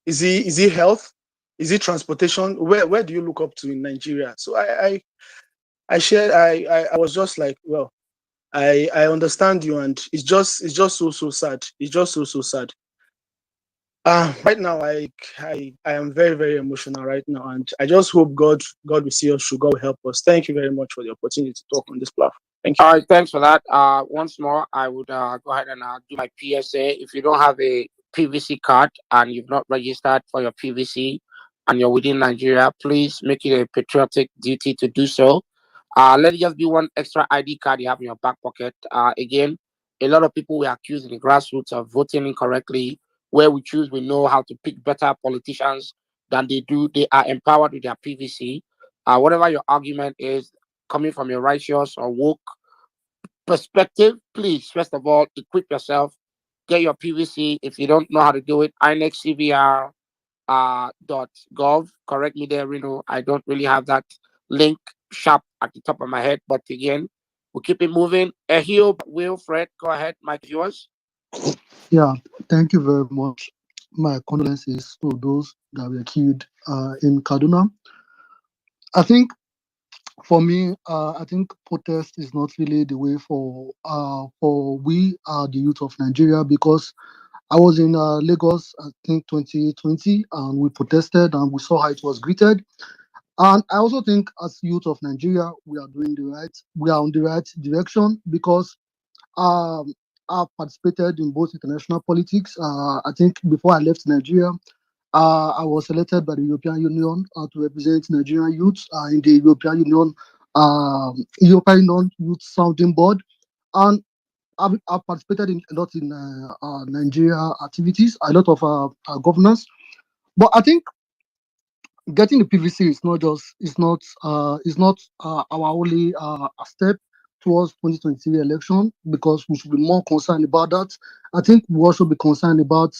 D: Is it health? Is it transportation? Where do you look up to in Nigeria? So I was just like, well, I understand you, and it's just so sad. It's just so sad. Right now I am very emotional right now, and I just hope God will see us through. God will help us. Thank you very much for the opportunity to talk on this platform. Thank you.
C: All right, thanks for that. Once more, I would go ahead and do my PSA. If you don't have a PVC card and you've not registered for your PVC and you're within Nigeria, please make it a patriotic duty to do so. Let it just be one extra ID card you have in your back pocket. Again, a lot of people were accused in the grassroots of voting incorrectly. Where we choose, we know how to pick better politicians than they do. They are empowered with their PVC. Whatever your argument is, coming from your righteous or woke perspective, please, first of all, equip yourself, get your PVC. If you don't know how to do it, inexcvr .gov. Correct me there, Reno. I don't really have that link sharp at the top of my head, but again, we'll keep it moving. Ehio, Wilfred, go ahead, Mike, yours.
E: Yeah, thank you very much. My condolences to those that were killed in Kaduna. I think for me, I think protest is not really the way for we the youth of Nigeria, because I was in Lagos, I think 2020, and we protested and we saw how it was greeted. And I also think as youth of Nigeria, we are on the right direction, because um, I've participated in both international politics. I think before I left Nigeria, I was selected by the European Union to represent Nigerian youths in the European Union Youth Sounding Board, and I've participated in a lot in Nigeria activities, a lot of governance. But I think getting the PVC is not our only step towards 2023 election, because we should be more concerned about that. I think we also be concerned about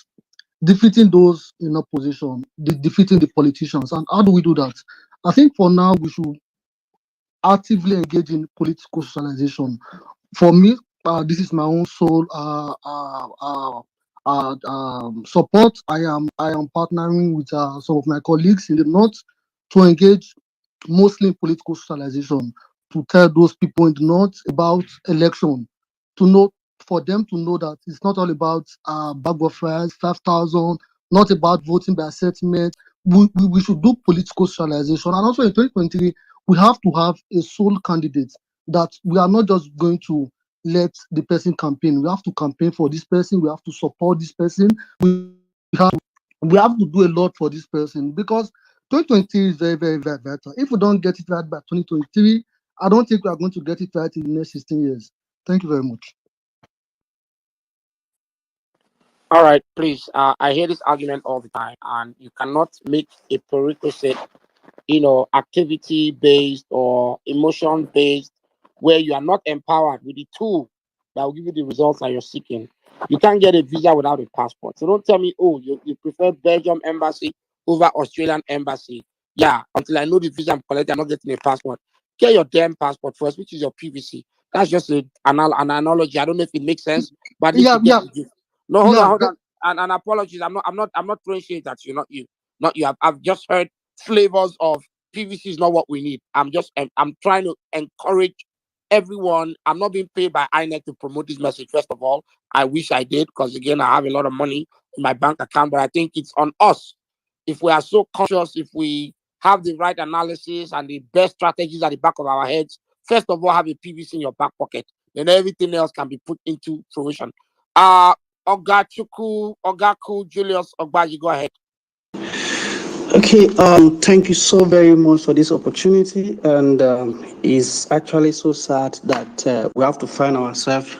E: defeating those in opposition, defeating the politicians. And how do we do that? I think for now we should actively engage in political socialization. For me, this is my own sole support. I am partnering with some of my colleagues in the north to engage mostly in political socialization, to tell those people in the north about election, to know, for them to know that it's not all about bag of rice, 5,000, not about voting by settlement. We should do political socialization. And also in 2023, we have to have a sole candidate, that we are not just going to let the person campaign. We have to campaign for this person. We have to support this person. We have to do a lot for this person, because 2023 is very, very, very vital. If we don't get it right by 2023, I don't think we are going to get it right in the next 16 years. Thank you very much.
C: All right, please. I hear this argument all the time, and you cannot make a prerequisite, activity based or emotion based, where you are not empowered with the tool that will give you the results that you're seeking. You can't get a visa without a passport. So don't tell me, oh, you prefer Belgium embassy over Australian embassy. Yeah, until I know the visa I'm collecting, I'm not getting a passport. Get your damn passport first, which is your PVC. That's just an analogy. I don't know if it makes sense, but at least
E: Yeah,
C: you get the gist. No, hold
E: yeah,
C: on. And apologies. I'm not throwing shade at you, not you. Not you. I've just heard flavors of PVC is not what we need. I'm trying to encourage everyone. I'm not being paid by INEC to promote this message. First of all, I wish I did, because again, I have a lot of money in my bank account, but I think it's on us. If we are so conscious, if we have the right analysis and the best strategies at the back of our heads, first of all, have a PVC in your back pocket, then everything else can be put into fruition. Ogaku, Julius Ogbaji, go ahead.
D: Okay, thank you so very much for this opportunity, and it's actually so sad that we have to find ourselves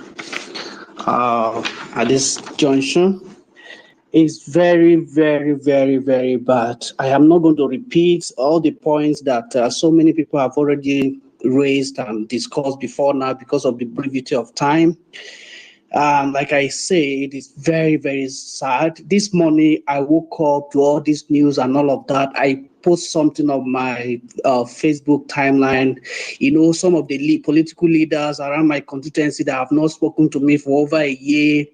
D: at this junction. It's very, very, very, very bad. I am not going to repeat all the points that so many people have already raised and discussed before now because of the brevity of time. Like I say, it is very, very sad. This morning, I woke up to all this news and all of that. I post something on my Facebook timeline. Some of the political leaders around my constituency that have not spoken to me for over a year,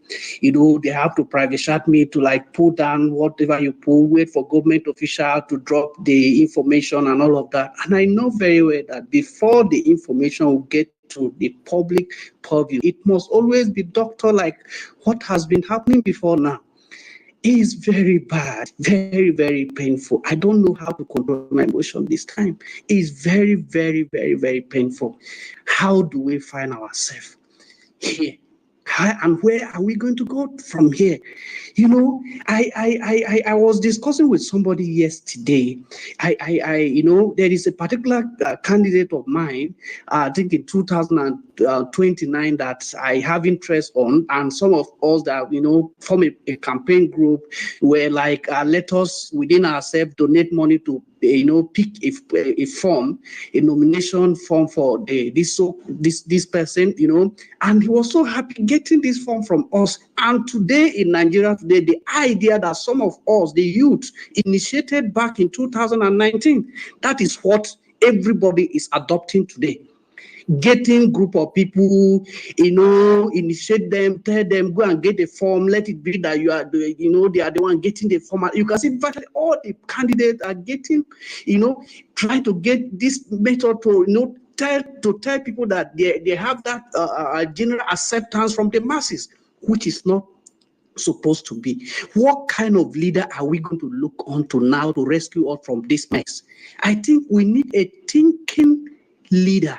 D: they have to private chat me to pull down whatever you pull, wait for government official to drop the information and all of that. And I know very well that before the information will get to the public purview, it must always be doctored like what has been happening before now. It is very bad, very, very painful. I don't know how to control my emotion this time. It is very, very, very, very painful. How do we find ourselves here? And where are we going to go from here? I was discussing with somebody yesterday. There is a particular candidate of mine, I think in 2029, that I have interest on, and some of us that form a campaign group where let us within ourselves donate money to pick a form, a nomination form for this person, and he was so happy getting this form from us. And today in Nigeria, the idea that some of us, the youth, initiated back in 2019, that is what everybody is adopting today. Getting group of people, initiate them, tell them, go and get a form. Let it be that you are the, they are the one getting the form. You can see virtually all the candidates are getting, trying to get this method to, tell people that they have that general acceptance from the masses, which is not supposed to be. What kind of leader are we going to look on to now to rescue us from this mess? I think we need a thinking leader.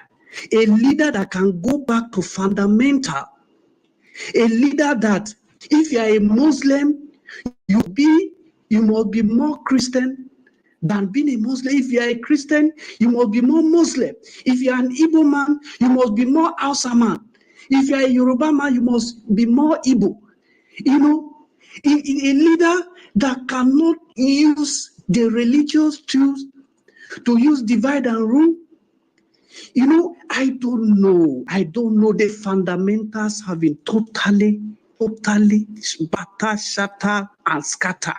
D: A leader that can go back to fundamental. A leader that, if you are a Muslim, you must be more Christian than being a Muslim. If you are a Christian, you must be more Muslim. If you are an Igbo man, you must be more Hausa man. If you are a Yoruba man, you must be more Igbo. A leader that cannot use
A: the religious choose to use divide and rule. I don't know. The fundamentals have been totally shattered and scattered.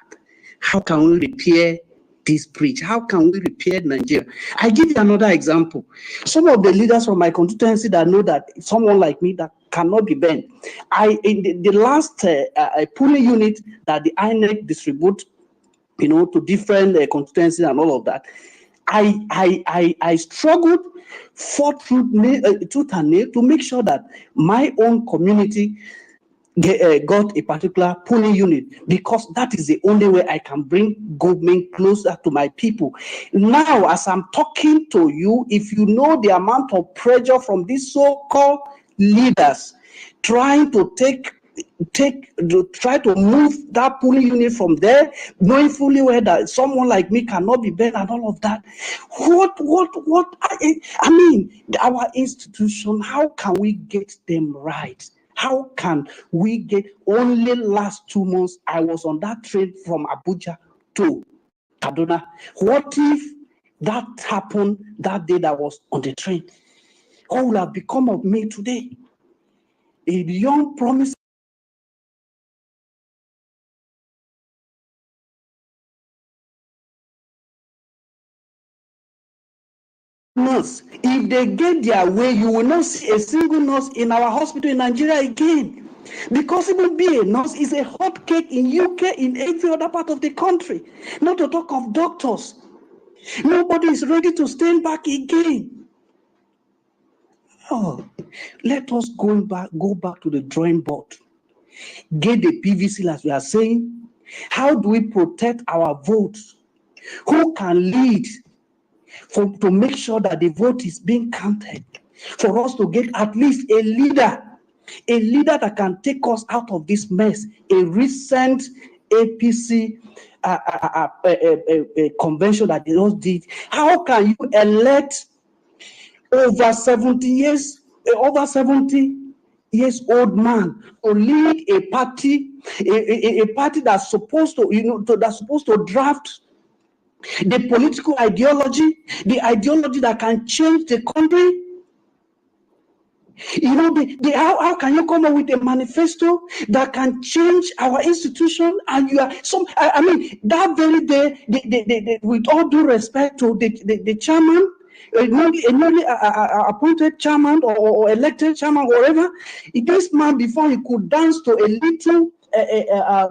A: How can we repair this breach? How can we repair Nigeria? I give you another example. Some of the leaders from my constituency that know that someone like me that cannot be bent. In the last polling unit that the INEC distribute, to different constituencies and all of that, I struggled, fought tooth and nail to make sure that my own community got a particular polling unit, because that is the only way I can bring government closer to my people. Now, as I'm talking to you, if you know the amount of pressure from these so-called leaders trying to try to move that polling unit from there, knowing fully well that someone like me cannot be better and all of that. I mean, our institution, how can we get them right? How can we get, only last 2 months, I was on that train from Abuja to Kaduna. What if that happened that day that I was on the train? What would have become of me today? A young promising nurse. If they get their way, you will not see a single nurse in our hospital in Nigeria again. Because even being a nurse is a hot cake in UK, in every other part of the country. Not to talk of doctors. Nobody is ready to stand back again. Oh, let us go back to the drawing board. Get the PVC, as we are saying. How do we protect our votes? Who can lead to make sure that the vote is being counted? For us to get at least a leader that can take us out of this mess. A recent APC convention that they just did. How can you elect over 70 years old man to lead a party, a party that's supposed to draft the political ideology, the ideology that can change the country? How can you come up with a manifesto that can change our institution? And you are that very day, with all due respect to the chairman, a newly appointed chairman or elected chairman, whatever, this man, before he could dance to a little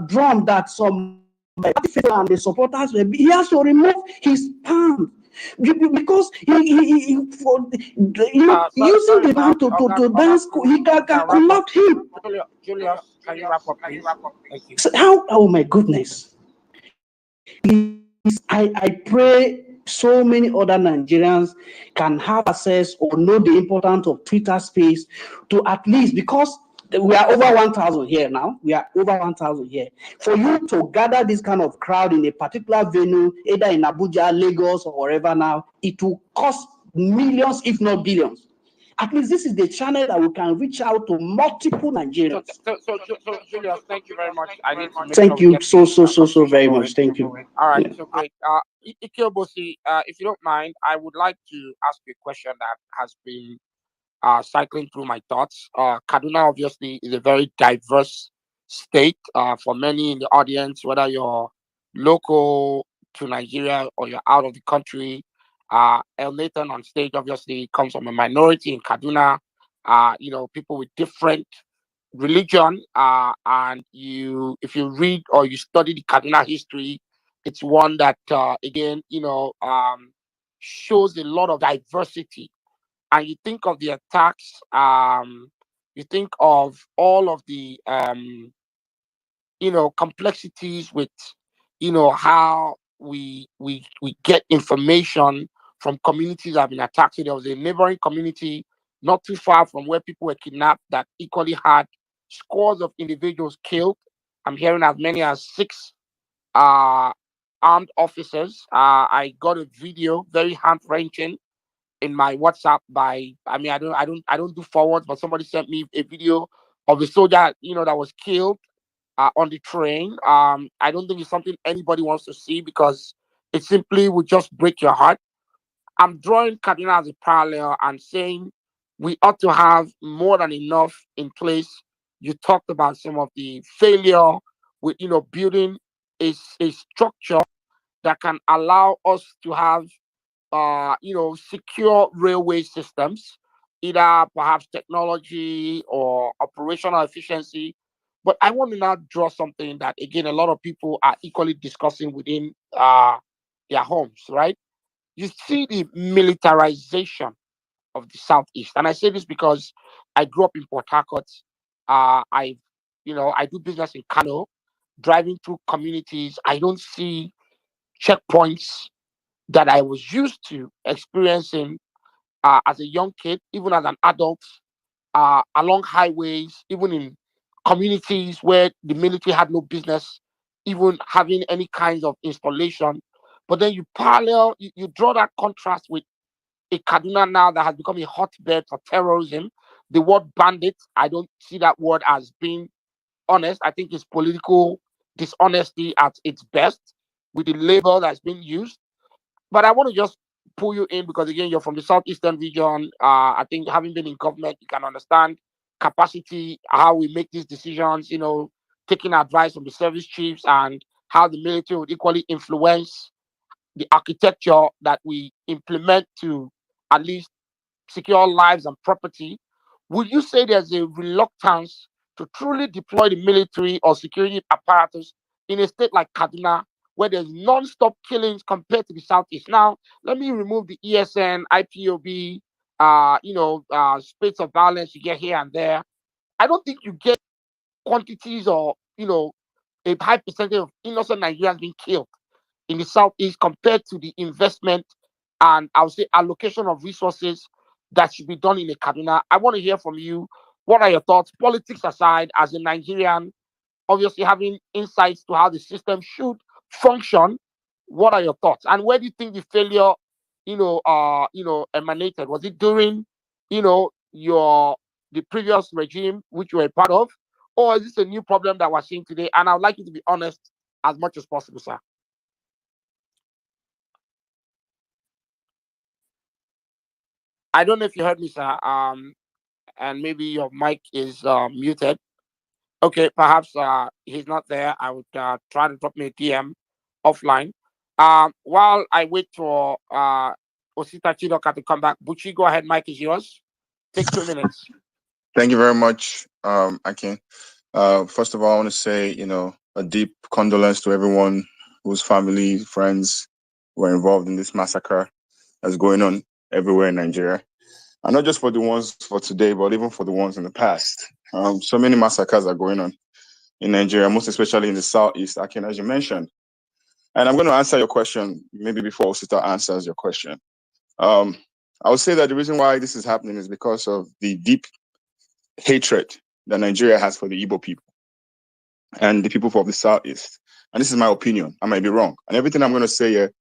A: drum that some and the supporters, he has to remove his palm. Because using the man to dance, he can collapse him.
C: Julius, can you wrap up, please? Thank you.
A: So oh my goodness. I pray so many other Nigerians can have access or know the importance of Twitter space to at least, because we are over 1,000 here now. We are over 1,000 here. For you to gather this kind of crowd in a particular venue, either in Abuja, Lagos, or wherever now, it will cost millions, if not billions. At least this is the channel that we can reach out to multiple Nigerians.
C: So Julius, thank you very much. I need to make
A: Thank
C: sure
A: you so very much. Thank you.
C: All right, so great. Ikiobosi, if you don't mind, I would like to ask you a question that has been cycling through my thoughts. Kaduna obviously is a very diverse state. For many in the audience, whether you're local to Nigeria or you're out of the country, El Nathan on stage obviously comes from a minority in Kaduna. People with different religion, and if you read or you study the Kaduna history, it's one that again shows a lot of diversity. And you think of the attacks, you think of all of the complexities with how we get information from communities that have been attacked. So there was a neighboring community not too far from where people were kidnapped that equally had scores of individuals killed. I'm hearing as many as 6 armed officers. I got a video, very heart-wrenching, in my WhatsApp I don't do forwards, but somebody sent me a video of a soldier, that was killed on the train. I don't think it's something anybody wants to see, because it simply would just break your heart. I'm drawing Kaduna as a parallel and saying we ought to have more than enough in place. You talked about some of the failure with building a structure that can allow us to have secure railway systems, either perhaps technology or operational efficiency. But I want to now draw something that again a lot of people are equally discussing within their homes, right? You see the militarization of the southeast, and I say this because I grew up in Port Harcourt. I do business in Kano. Driving through communities, I don't see checkpoints that I was used to experiencing as a young kid, even as an adult, along highways, even in communities where the military had no business even having any kinds of installation. But then you draw that contrast with a Kaduna now that has become a hotbed for terrorism. The word bandit, I don't see that word as being honest. I think it's political dishonesty at its best with the label that's being used. But I want to just pull you in because again, you're from the southeastern region. I think having been in government, you can understand capacity, how we make these decisions. Taking advice from the service chiefs and how the military would equally influence the architecture that we implement to at least secure lives and property. Would you say there's a reluctance to truly deploy the military or security apparatus in a state like Kaduna, where there's non-stop killings compared to the southeast? Now, let me remove the ESN, IPOB, spates of violence you get here and there. I don't think you get quantities or a high percentage of innocent Nigerians being killed in the southeast compared to the investment and I would say allocation of resources that should be done in a Kaduna. I want to hear from you. What are your thoughts, politics aside, as a Nigerian, obviously having insights to how the system should function? What are your thoughts, and where do you think the failure, emanated? Was it during, your the previous regime which you were a part of, or is this a new problem that we're seeing today? And I'd like you to be honest as much as possible, sir. I don't know if you heard me, sir. And maybe your mic is muted. Okay, perhaps he's not there. I would try to drop me a DM offline. While I wait for Osita Chidoka to come back, Buchi, go ahead. Mic is yours. Take 2 minutes.
F: Thank you very much, Akin. First of all, I want to say, a deep condolence to everyone whose family, friends were involved in this massacre that's going on everywhere in Nigeria. And not just for the ones for today, but even for the ones in the past. So many massacres are going on in Nigeria, most especially in the southeast, Akin, as you mentioned. And I'm going to answer your question, maybe before Osita answers your question. I would say that the reason why this is happening is because of the deep hatred that Nigeria has for the Igbo people and the people from the southeast. And this is my opinion. I might be wrong. And everything I'm going to say here,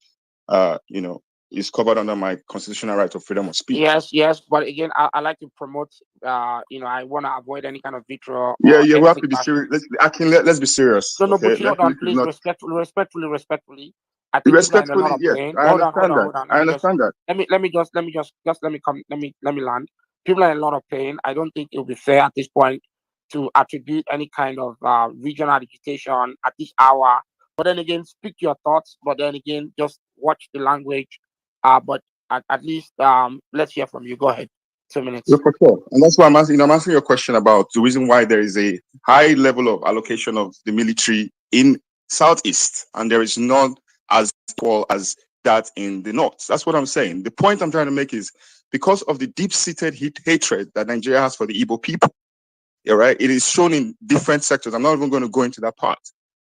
F: is covered under my constitutional right of freedom of speech.
C: Yes, but again, I like to promote. I want to avoid any kind of vitriol.
F: Yeah, we have to be serious. Let's be serious.
C: No,
F: okay?
C: but hold on, please,
F: not...
C: respectfully. I think people are in a lot of
F: yes,
C: pain.
F: I
C: Hold
F: understand
C: on.
F: that. I understand that.
C: Let me land. People are in a lot of pain. I don't think it will be fair at this point to attribute any kind of regional agitation at this hour. But then again, speak your thoughts. But then again, just watch the language. But at least let's hear from you. Go ahead. 2 minutes.
F: Yeah, for sure. And that's why I'm asking. I'm answering your question about the reason why there is a high level of allocation of the military in Southeast, and there is not as equal as that in the North. That's what I'm saying. The point I'm trying to make is because of the deep-seated hatred that Nigeria has for the Igbo people. Yeah, right. It is shown in different sectors. I'm not even going to go into that part.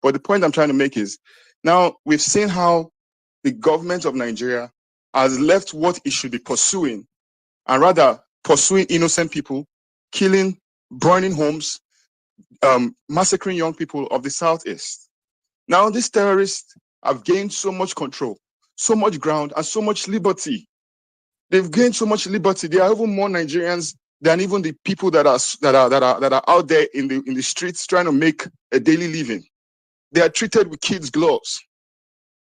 F: But the point I'm trying to make is now we've seen how the government of Nigeria has left what it should be pursuing, and rather pursuing innocent people, killing, burning homes, massacring young people of the Southeast. Now these terrorists have gained so much control, so much ground, and so much liberty. They've gained so much liberty. There are even more Nigerians than even the people that are out there in the streets trying to make a daily living. They are treated with kids' gloves.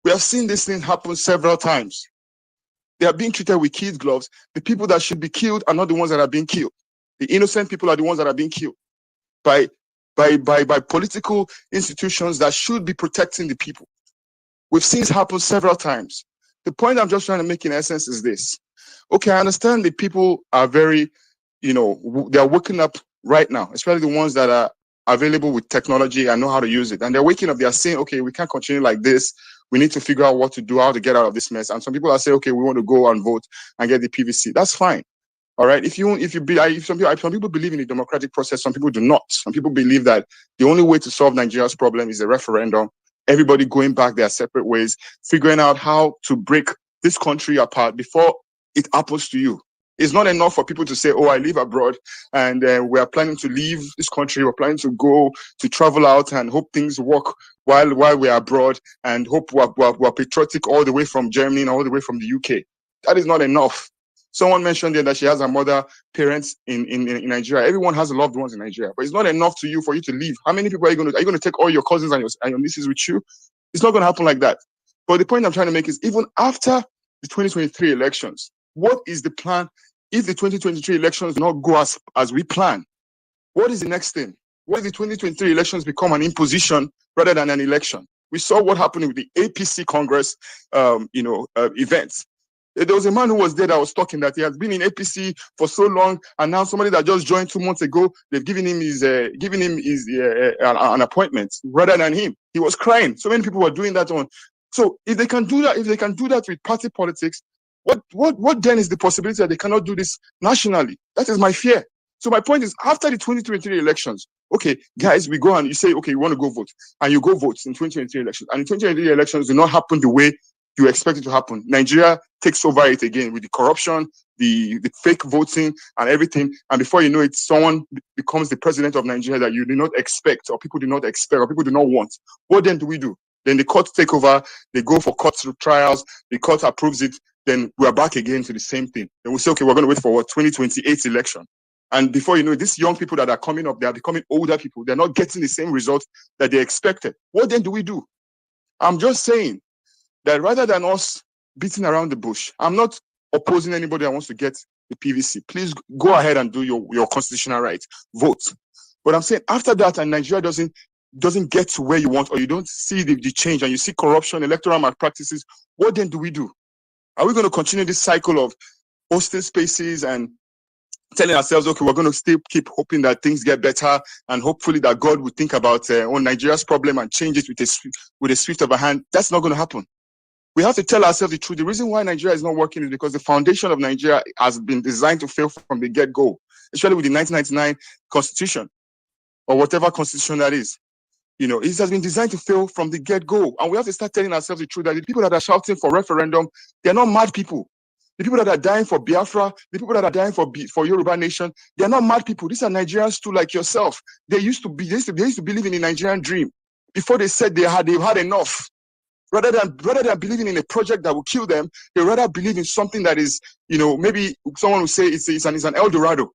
F: We have seen this thing happen several times. They are being treated with kid gloves. The people that should be killed are not the ones that are being killed. The innocent people are the ones that are being killed by political institutions that should be protecting the people. We've seen this happen several times. The point I'm just trying to make in essence is this. Okay, I understand the people are very, they're waking up right now, especially the ones that are available with technology and know how to use it. And they're waking up, they're saying, okay, we can't continue like this. We need to figure out what to do, how to get out of this mess. And some people are saying, okay, we want to go and vote and get the PVC. That's fine. All right. Some people believe in the democratic process, some people do not. Some people believe that the only way to solve Nigeria's problem is a referendum. Everybody going back their separate ways, figuring out how to break this country apart before it happens to you. It's not enough for people to say, oh, I live abroad and we are planning to leave this country. We're planning to go to travel out and hope things work while we're abroad and hope we're patriotic all the way from Germany and all the way from the UK. That is not enough. Someone mentioned there that she has her mother, parents in Nigeria. Everyone has loved ones in Nigeria, but it's not enough for you to leave. How many people are you going to take all your cousins and your nieces with you? It's not going to happen like that. But the point I'm trying to make is even after the 2023 elections, what is the plan if the 2023 elections do not go as we plan? What is the next thing? What if the 2023 elections become an imposition rather than an election? We saw what happened with the APC Congress, events. There was a man who was there that was talking that he has been in APC for so long, and now somebody that just joined 2 months ago, they've given him an appointment rather than him. He was crying. So many people were doing that on. So if they can do that with party politics, what then is the possibility that they cannot do this nationally? That is my fear. So my point is, after the 2023 elections, okay, guys, we go and you say, okay, you want to go vote, and you go vote in 2023 elections, and the 2023 elections do not happen the way you expect it to happen. Nigeria takes over it again with the corruption, the fake voting and everything. And before you know it, someone becomes the president of Nigeria that you do not expect, or people do not expect, or people do not want. What then do we do? Then the courts take over, they go for court trials, the court approves it, then we're back again to the same thing. Then we say, okay, we're going to wait for what? 2028 election. And before you know it, these young people that are coming up, they are becoming older people. They're not getting the same results that they expected. What then do we do? I'm just saying that rather than us beating around the bush, I'm not opposing anybody that wants to get the PVC. Please go ahead and do your constitutional right, vote. But I'm saying after that, and Nigeria doesn't get to where you want, or you don't see the change, and you see corruption, electoral malpractices, what then do we do? Are we going to continue this cycle of hosting spaces and telling ourselves, okay, we're going to still keep hoping that things get better, and hopefully that God will think about Nigeria's problem and change it with a swift of a hand? That's not going to happen. We have to tell ourselves the truth. The reason why Nigeria is not working is because the foundation of Nigeria has been designed to fail from the get-go, especially with the 1999 constitution, or whatever constitution that is. It has been designed to fail from the get-go. And we have to start telling ourselves the truth that the people that are shouting for referendum, they're not mad people. The people that are dying for Biafra, the people that are dying for Yoruba nation, they're not mad people. These are Nigerians too, like yourself. They used to believe in the Nigerian dream. Before they said they've had enough. Rather than believing in a project that will kill them, they rather believe in something that is, maybe someone will say it's an El Dorado,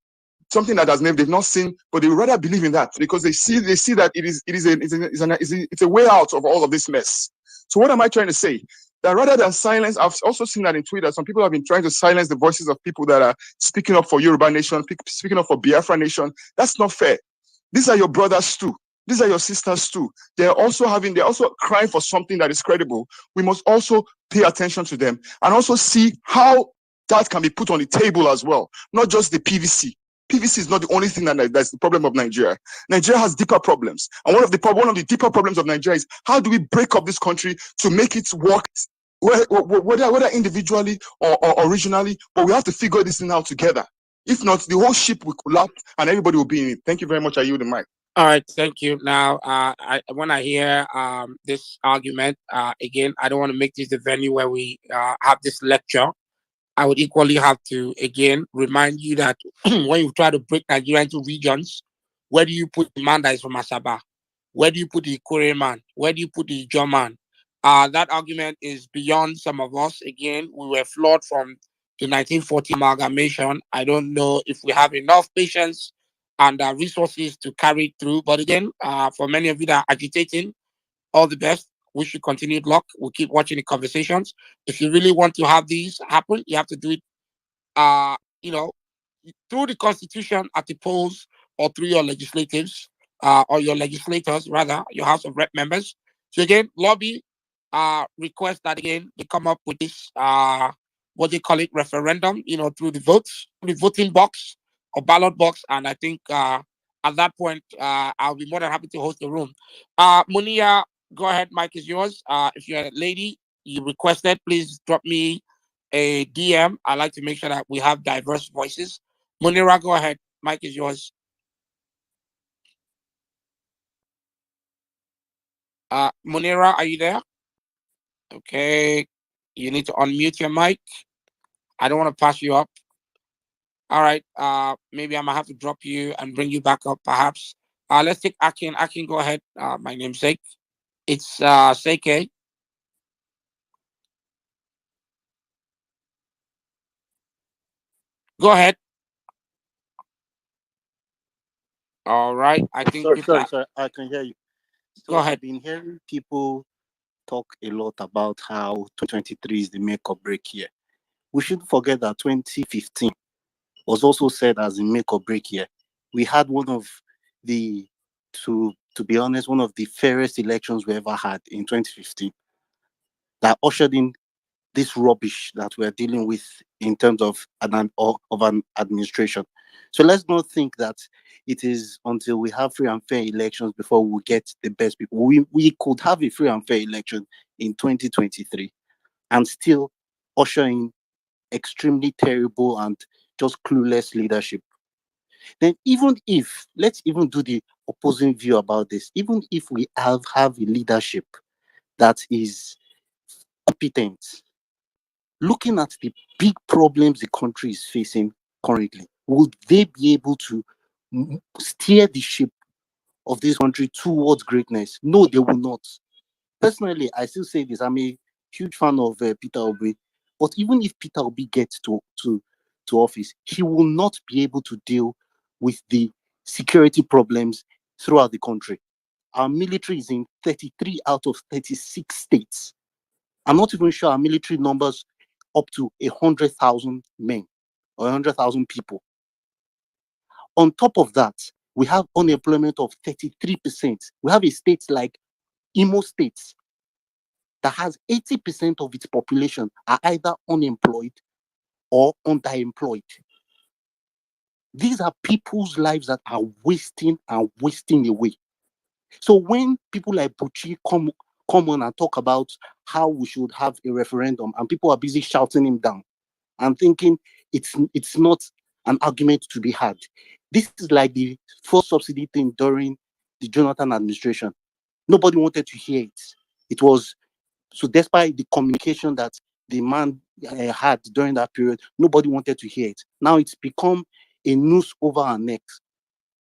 F: something that they've not seen, but they would rather believe in that because they see that it's a way out of all of this mess. So what am I trying to say? That rather than silence, I've also seen that in Twitter, some people have been trying to silence the voices of people that are speaking up for Yoruba nation, speaking up for Biafra nation. That's not fair. These are your brothers too. These are your sisters too. They're also crying for something that is credible. We must also pay attention to them and also see how that can be put on the table as well. Not just the PVC. PVC is not the only thing that's the problem of Nigeria. Nigeria has deeper problems. And one of the deeper problems of Nigeria is how do we break up this country to make it work, whether individually or regionally, but we have to figure this thing out together. If not, the whole ship will collapse and everybody will be in it. Thank you very much. I yield the mic.
C: All right, thank you. Now, when I hear this argument, again, I don't want to make this the venue where we have this lecture. I would equally have to, again, remind you that when you try to break Nigeria into regions, where do you put the man that is from Asaba? Where do you put the Korean man? Where do you put the German? That argument is beyond some of us. Again, we were flawed from the 1940 amalgamation. I don't know if we have enough patience and resources to carry it through. But again, for many of you that are agitating, all the best. wish you continued luck. We'll keep watching the conversations. If you really want to have these happen, you have to do it, you know, through the constitution at the polls or through your legislatives, or your legislators, rather, your House of Rep members. So again, lobby, request that again they come up with this, what they call it, referendum, through the votes, the voting box or ballot box. And I think at that point, I'll be more than happy to host the room. Munia, go ahead, Mike is yours. If you're a lady, you requested, please drop me a DM. I like to make sure that we have diverse voices. Munira, go ahead. Mike is yours. Munira, are you there? Okay. You need to unmute your mic. I don't want to pass you up. All right. Maybe I might have to drop you and bring you back up, perhaps. Let's take Akin. Akin, go ahead. My namesake. It's Seke. Go ahead. All right. I think
G: sorry. I can hear you. So
C: go ahead.
G: I've been hearing people talk a lot about how 2023 is the make or break year. We shouldn't forget that 2015 was also said as the make or break year. We had one of the, to be honest, one of the fairest elections we ever had in 2015 that ushered in this rubbish that we're dealing with in terms of an administration. So let's not think that it is until we have free and fair elections before we get the best people. We could have a free and fair election in 2023 and still usher in extremely terrible and just clueless leadership. Then even if, let's even do the opposing view about this, even if we have a leadership that is competent, looking at the big problems the country is facing currently, would they be able to steer the ship of this country towards greatness? No, they will not. Personally, I still say this. I'm a huge fan of Peter Obi, but even if Peter Obi gets to office, he will not be able to deal with the security problems throughout the country. Our military is in 33 out of 36 states. I'm not even sure our military numbers up to 100,000 men or 100,000 people. On top of that, we have unemployment of 33%. We have a state like Imo State that has 80% of its population are either unemployed or underemployed. These are people's lives that are wasting away. So when people like Buchi come on and talk about how we should have a referendum, and people are busy shouting him down, I'm thinking it's not an argument to be had. This is like the first subsidy thing during the Jonathan administration. Nobody wanted to hear it. It was so, despite the communication that the man had during that period, nobody wanted to hear it. Now it's become a noose over our necks,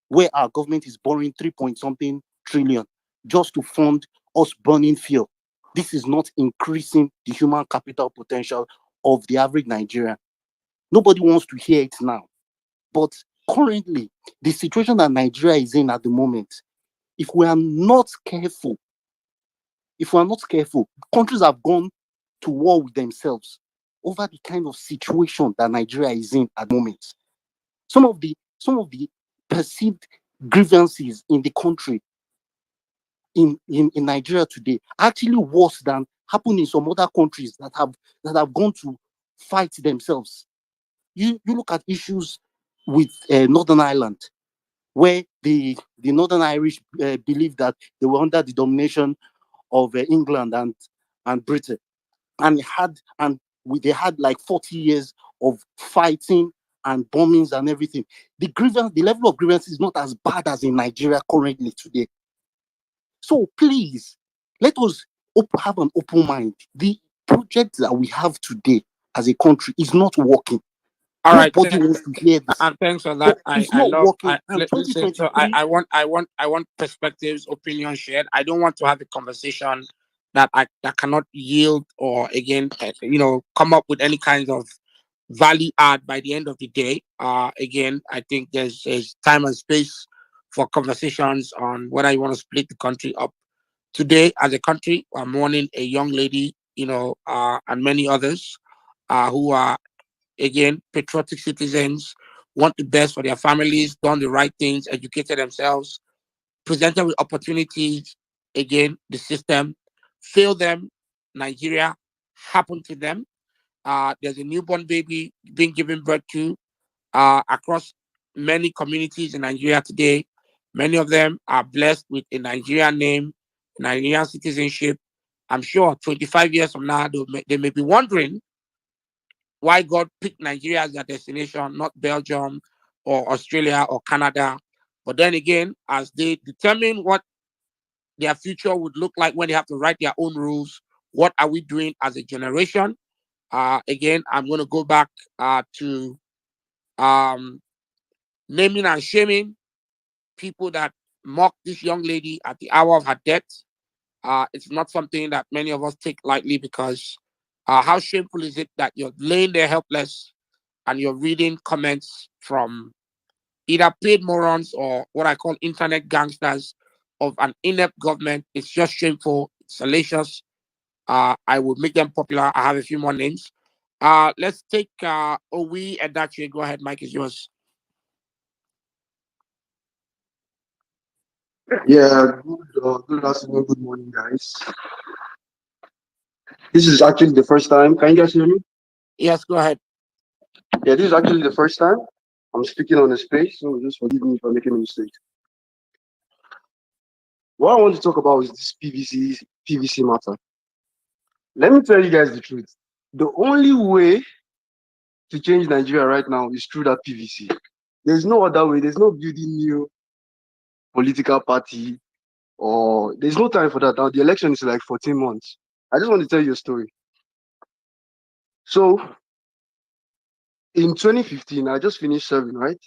G: where our government is borrowing 3-point-something trillion just to fund us burning fuel. This is not increasing the human capital potential of the average Nigerian. Nobody wants to hear it now. But currently, the situation that Nigeria is in at the moment, if we are not careful, countries have gone to war with themselves over the kind of situation that Nigeria is in at the moment. Some of the perceived grievances in the country, in Nigeria today, are actually worse than happen in some other countries that have gone to fight themselves. You look at issues with Northern Ireland, where the Northern Irish believe that they were under the domination of England and Britain, and they had like 40 years of fighting and bombings and everything. The level of grievance is not as bad as in Nigeria currently today. So please, let us have an open mind. The project that we have today as a country is not working.
C: All right,
G: nobody wants to hear this.
C: And thanks for that.
G: It's not working. And
C: Listen, so
G: 2023,
C: I want perspectives, opinions shared. I don't want to have a conversation that cannot yield or again, come up with any kind of value add by the end of the day. Again, I think there's time and space for conversations on whether you want to split the country up Today, as a country, we're mourning a young lady, and many others who are, again, patriotic citizens, want the best for their families, done the right things, educated themselves, presented with opportunities. Again, the system failed them. Nigeria happened to them. There's a newborn baby being given birth to across many communities in Nigeria today. Many of them are blessed with a Nigerian name, Nigerian citizenship. I'm sure 25 years from now, they may be wondering why God picked Nigeria as their destination, not Belgium or Australia or Canada. But then again, as they determine what their future would look like when they have to write their own rules, what are we doing as a generation? Again, I'm going to go back to um, naming and shaming people that mocked this young lady at the hour of her death. It's not something that many of us take lightly, because how shameful is it that you're laying there helpless and you're reading comments from either paid morons or what I call internet gangsters of an inept government? It's just shameful, it's salacious. I will make them popular. I have a few more names. Let's take Owi Edachi. Go ahead, Mike is yours.
I: Yeah, good afternoon, good morning, guys. This is actually the first time. Can you guys hear me?
C: Yes, go ahead.
I: Yeah, this is actually the first time I'm speaking on the space, so just forgive me for making a mistake. What I want to talk about is this PVC matter. Let me tell you guys the truth. The only way to change Nigeria right now is through that PVC. There's no other way. There's no building new political party, or there's no time for that. Now the election is like 14 months. I just want to tell you a story. So in 2015, I just finished serving, right?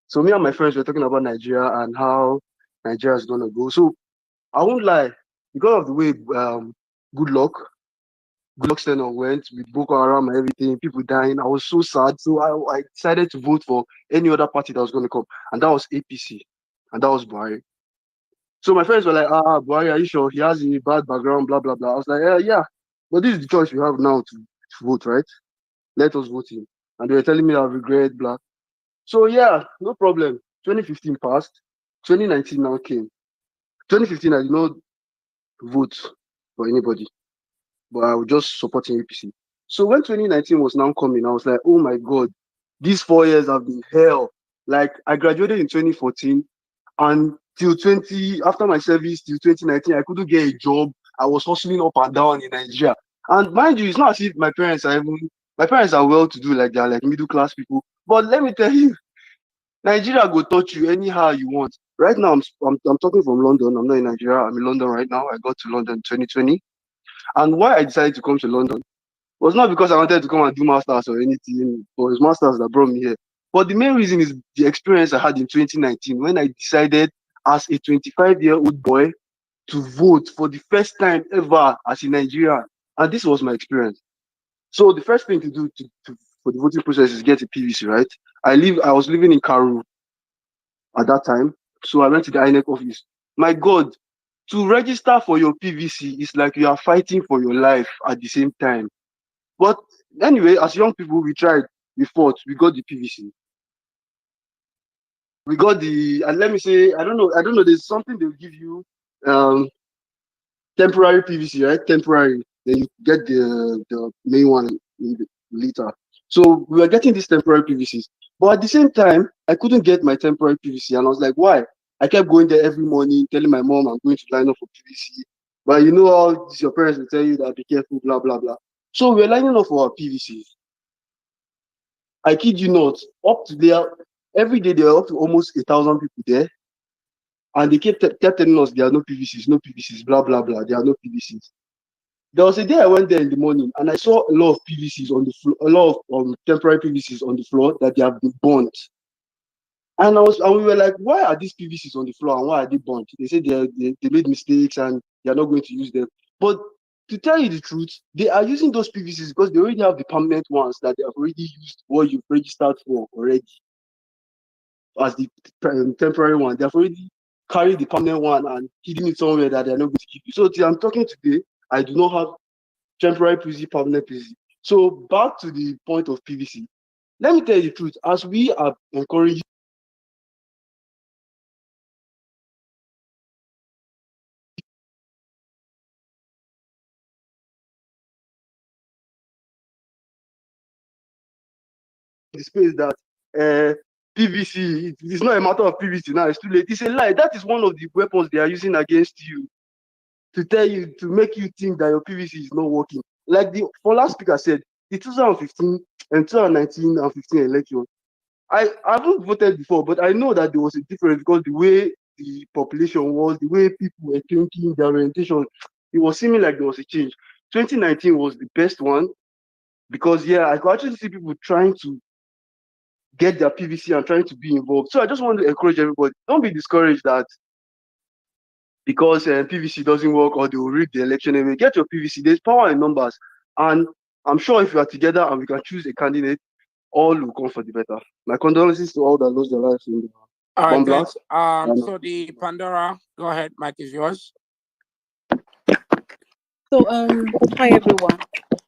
I: So me and my friends were talking about Nigeria and how Nigeria is gonna go. So I won't lie, because of the way good luck, tenure went with Boko Haram and everything, people dying, I was so sad. So I decided to vote for any other party that was gonna come, and that was APC, and that was Buhari. So my friends were like, Buhari, are you sure? He has a bad background, blah blah blah. I was like, yeah. But this is the choice we have now to vote, right? Let us vote him. And they were telling me I regret, blah. So yeah, no problem. 2015 passed. 2019 now came. 2015, I did not vote for anybody, but I was just supporting APC. So when 2019 was now coming, I was like, oh my God, these 4 years have been hell. Like I graduated in 2014, and till 20, after my service, till 2019, I couldn't get a job. I was hustling up and down in Nigeria. And mind you, it's not as if my parents are well to do, like they're like middle class people. But let me tell you, Nigeria go touch you anyhow you want. Right now, I'm talking from London. I'm not in Nigeria. I'm in London right now. I got to London in 2020. And why I decided to come to London was not because I wanted to come and do masters or anything. It was masters that brought me here. But the main reason is the experience I had in 2019 when I decided as a 25-year-old boy to vote for the first time ever as a Nigerian. And this was my experience. So the first thing to do for the voting process is get a PVC, right? I was living in Karu at that time. So I went to the INEC office. My God, to register for your PVC is like you are fighting for your life at the same time. But anyway, as young people, we tried, we fought, we got the PVC. We got and let me say, I don't know, there's something they'll give you, temporary PVC, right? Temporary. Then you get the main one later. So we were getting these temporary PVCs. But at the same time, I couldn't get my temporary PVC. And I was like, why? I kept going there every morning, telling my mom I'm going to line up for PVC. But you know how your parents will tell you that be careful, blah, blah, blah. So we're lining up for our PVCs. I kid you not, up to there, every day there are up to almost 1,000 people there. And they kept telling us there are no PVCs, blah, blah, blah. There are no PVCs. There was a day I went there in the morning and I saw a lot of PVCs on the floor, a lot of temporary PVCs on the floor that they have been burnt. And we were like, why are these PVCs on the floor and why are they burnt? They said they made mistakes and they are not going to use them. But to tell you the truth, they are using those PVCs because they already have the permanent ones that they have already used what you've registered for already as the temporary one. They have already carry the permanent one and hidden it somewhere that they're not going to give you. So till I'm talking today, I do not have temporary PVC, permanent PVC. So back to the point of PVC. Let me tell you the truth. As we are encouraging the space that PVC, it's not a matter of PVC now, it's too late. It's a lie. That is one of the weapons they are using against you to tell you, to make you think that your PVC is not working. Like the last speaker said, the 2015 and 2019 and 15 election, I haven't voted before, but I know that there was a difference because the way the population was, the way people were thinking, their orientation, it was seeming like there was a change. 2019 was the best one because, yeah, I could actually see people trying to get their PVC and trying to be involved. So I just want to encourage everybody, don't be discouraged that because PVC doesn't work or they will rig the election anyway. Get your PVC. There's power in numbers. And I'm sure if we are together and we can choose a candidate, all will come for the better. My condolences to all that lost their lives in the
C: All
I: bomb
C: right, thanks.
I: blast.
C: So the Pandora, go ahead, Mike is yours.
P: So hi everyone.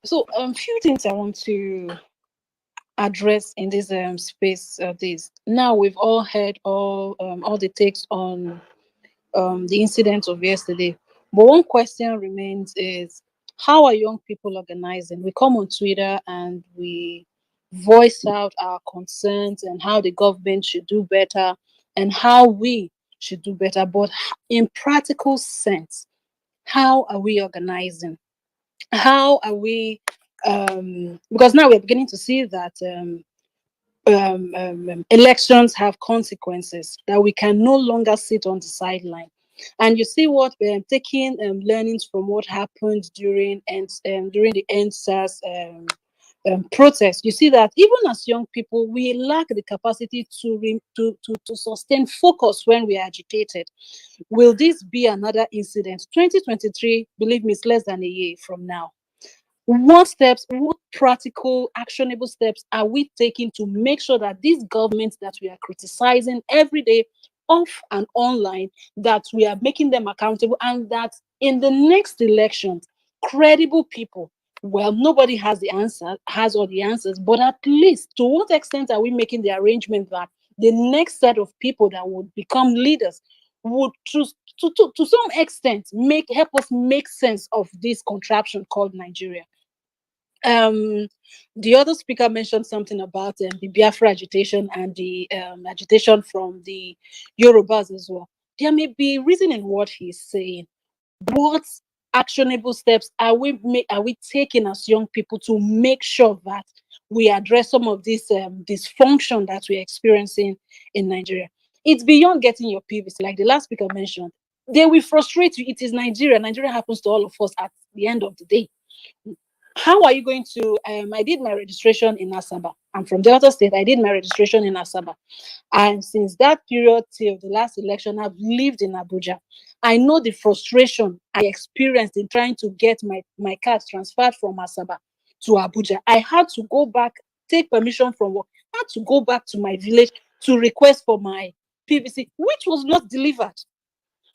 P: So few things I want to address in this space. This now we've all heard all the takes on the incident of yesterday, but one question remains: is how are young people organizing? We come on Twitter and we voice out our concerns and how the government should do better and how we should do better, but in practical sense, how are we organizing? How are we because now we're beginning to see that elections have consequences, that we can no longer sit on the sideline. And you see what taking learnings from what happened during the NSAS protest, you see that even as young people, we lack the capacity to sustain focus when we are agitated. Will this be another incident? 2023, believe me, is less than a year from now. What practical, actionable steps are we taking to make sure that these governments that we are criticizing every day, off and online, that we are making them accountable, and that in the next elections, credible people, well, nobody has all the answers, but at least to what extent are we making the arrangement that the next set of people that would become leaders would to some extent help us make sense of this contraption called Nigeria. The other speaker mentioned something about the Biafra agitation and the agitation from the Yorubas as well. There may be reason in what he's saying. What actionable steps are we taking as young people to make sure that we address some of this dysfunction that we're experiencing in Nigeria? It's beyond getting your PVC, like the last speaker mentioned. They will frustrate you. It is Nigeria. Nigeria happens to all of us at the end of the day. How are you going to I did my registration in Asaba. I'm from Delta State. I did my registration in Asaba, and since that period till the last election, I've lived in Abuja. I know the frustration I experienced in trying to get my cards transferred from Asaba to Abuja. I had to go back, take permission from work, I had to go back to my village to request for my PVC, which was not delivered.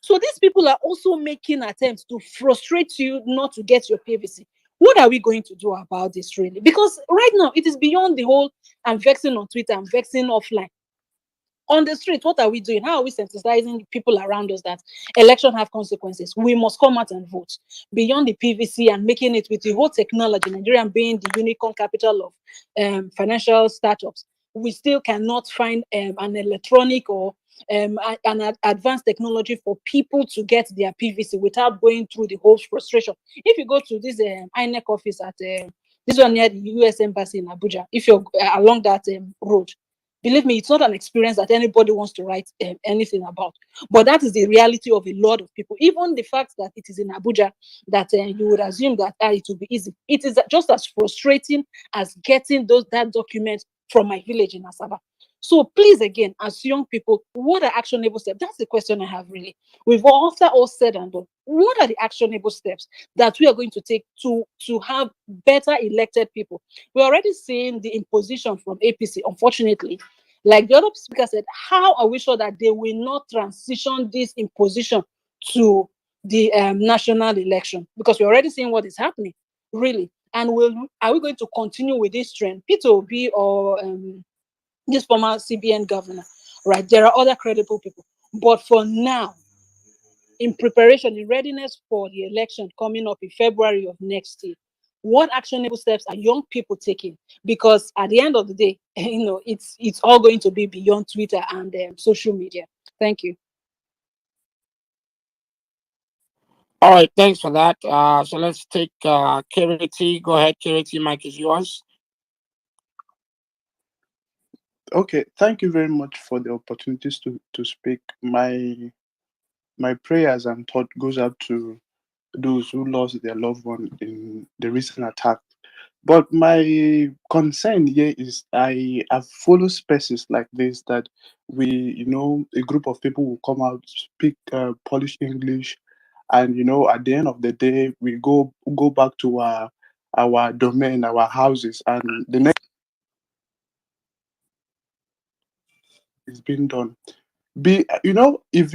P: So these people are also making attempts to frustrate you not to get your PVC. What are we going to do about this, really? Because right now, it is beyond the whole I'm vexing on Twitter, I'm vexing offline. On the street, what are we doing? How are we sensitizing people around us that election have consequences? We must come out and vote. Beyond the PVC and making it with the whole technology, Nigeria being the unicorn capital of financial startups, we still cannot find an electronic or an advanced technology for people to get their PVC without going through the whole frustration. If you go to this INEC office at this one near the US Embassy in Abuja, if you're along that road, believe me, it's not an experience that anybody wants to write anything about. But that is the reality of a lot of people. Even the fact that it is in Abuja, that you would assume that it will be easy. It is just as frustrating as getting that document from my village in Asaba. So please, again, as young people, what are actionable steps? That's the question I have, really. After all said and done, what are the actionable steps that we are going to take to have better elected people? We're already seeing the imposition from APC, unfortunately,
J: Like the other speaker said, how are we sure that they will not transition this imposition to the national election? Because we're already seeing what is happening, really. And are we going to continue with this trend? Peter Obi or this former CBN governor, right? There are other credible people. But for now, in preparation, in readiness for the election coming up in February of next year, what actionable steps are young people taking? Because at the end of the day, it's all going to be beyond Twitter and social media. Thank you.
C: All right, thanks for that. So let's take Kiriti. Go ahead, Kiriti. Mic is yours.
V: Okay, thank you very much for the opportunities to speak. My prayers and thought goes out to those who lost their loved one in the recent attack. But my concern here is I have followed spaces like this that a group of people will come out, speak Polish English, and at the end of the day, we go back to our domain, our houses, and the next is being done. If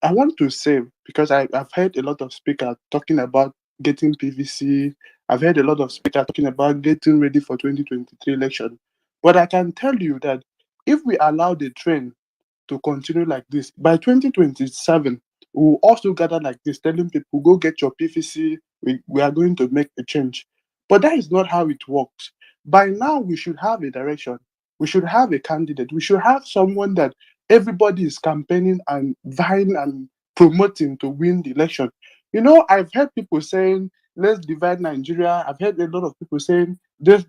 V: I want to say, because I've heard a lot of speakers talking about getting PVC. I've heard a lot of speakers talking about getting ready for 2023 election. But I can tell you that if we allow the trend to continue like this, by 2027, we will also gather like this, telling people, go get your PVC, we are going to make a change. But that is not how it works. By now, we should have a direction. We should have a candidate. We should have someone that everybody is campaigning and vying and promoting to win the election. I've heard people saying, let's divide Nigeria. I've heard a lot of people saying, let's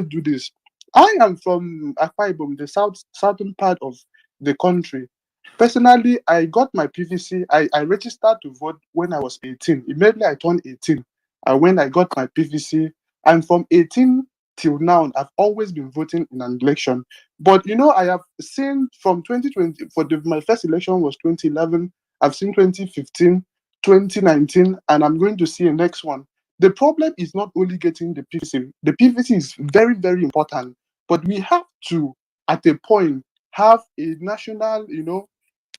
V: do this. I am from Akwa Ibom, the southern part of the country. Personally, I got my PVC. I registered to vote when I was 18. Immediately I turned 18, when I got my PVC. And from 18 till now, I've always been voting in an election. But I have seen from 2020, my first election was 2011. I've seen 2015, 2019, and I'm going to see a next one. The problem is not only getting the PVC. The PVC is very, very important, but we have to, at a point, have a national,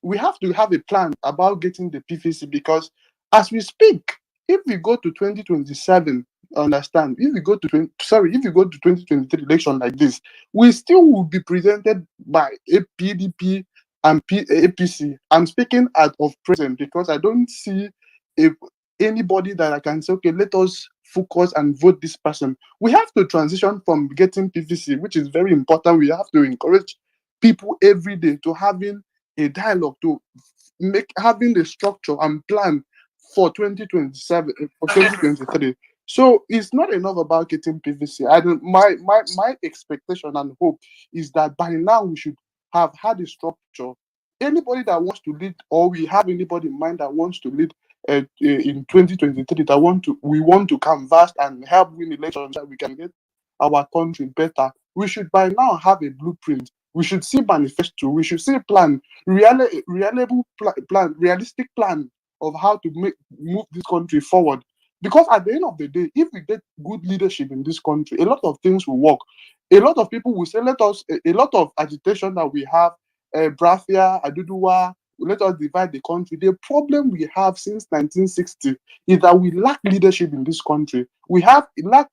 V: we have to have a plan about getting the PVC, because as we speak, if we go to 2027, understand, if we go to 2023 election like this, we still will be presented by a PDP and APC. I'm speaking out of present because I don't see anybody that I can say, okay, let us focus and vote this person. We have to transition from getting PVC, which is very important. We have to encourage people every day to having a dialogue, to having the structure and plan for 2027, for 2023. So it's not enough about getting PVC. My expectation and hope is that by now we should have had a structure. Anybody that wants to lead, or we have anybody in mind that wants to lead in 2023, we want to canvass and help win elections, that we can get our country better. We should by now have a blueprint. We should see manifesto. We should see a plan, reliable plan, realistic plan of how to move this country forward. Because at the end of the day, if we get good leadership in this country, a lot of things will work. A lot of people will say, a lot of agitation that we have, Brafia, Aduduwa, let us divide the country. The problem we have since 1960 is that we lack leadership in this country. We lack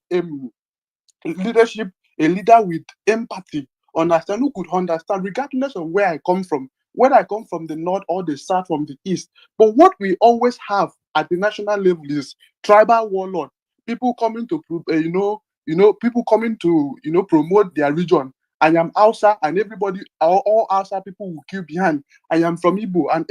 V: leadership, a leader with empathy, who could understand, regardless of where I come from, whether I come from the north or the south, from the east. But what we always have at the national level is tribal warlord, people coming to people coming to promote their region. I am Hausa, and everybody, all Hausa people will queue behind. I am from Igbo, and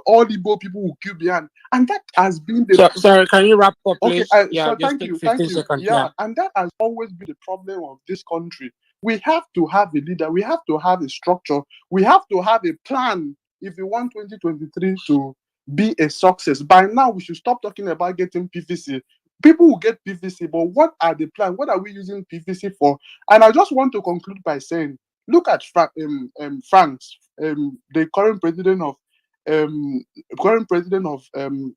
V: all Igbo people will queue behind. And that has been the...
C: Sorry, can you wrap up, please?
V: Okay,
C: Yeah,
V: so
C: just
V: thank
C: take
V: you.
C: 15 seconds.
V: Yeah, and that has always been the problem of this country. We have to have a leader. We have to have a structure. We have to have a plan if we want 2023 to be a success. By now, we should stop talking about getting PVC. People will get PVC, but what are the plans? What are we using PVC for? And I just want to conclude by saying, look at France, the current president of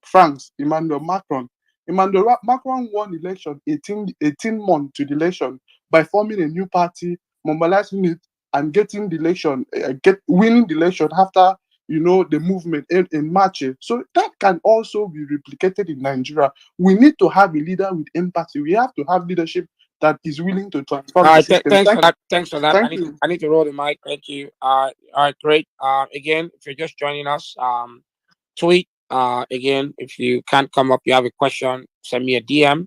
V: France, Emmanuel Macron. Emmanuel Macron won election 18 months to the election by forming a new party, mobilizing it, and getting the election, winning the election after the movement in March. So that can also be replicated in Nigeria. We need to have a leader with empathy. We have to have leadership that is willing to transform
C: All
V: the
C: right,
V: system.
C: thanks for that. Thanks for that.
V: Thank you.
C: I need to roll the mic. Thank you. All right, great. Again, if you're just joining us, tweet. Again, if you can't come up, you have a question, send me a DM.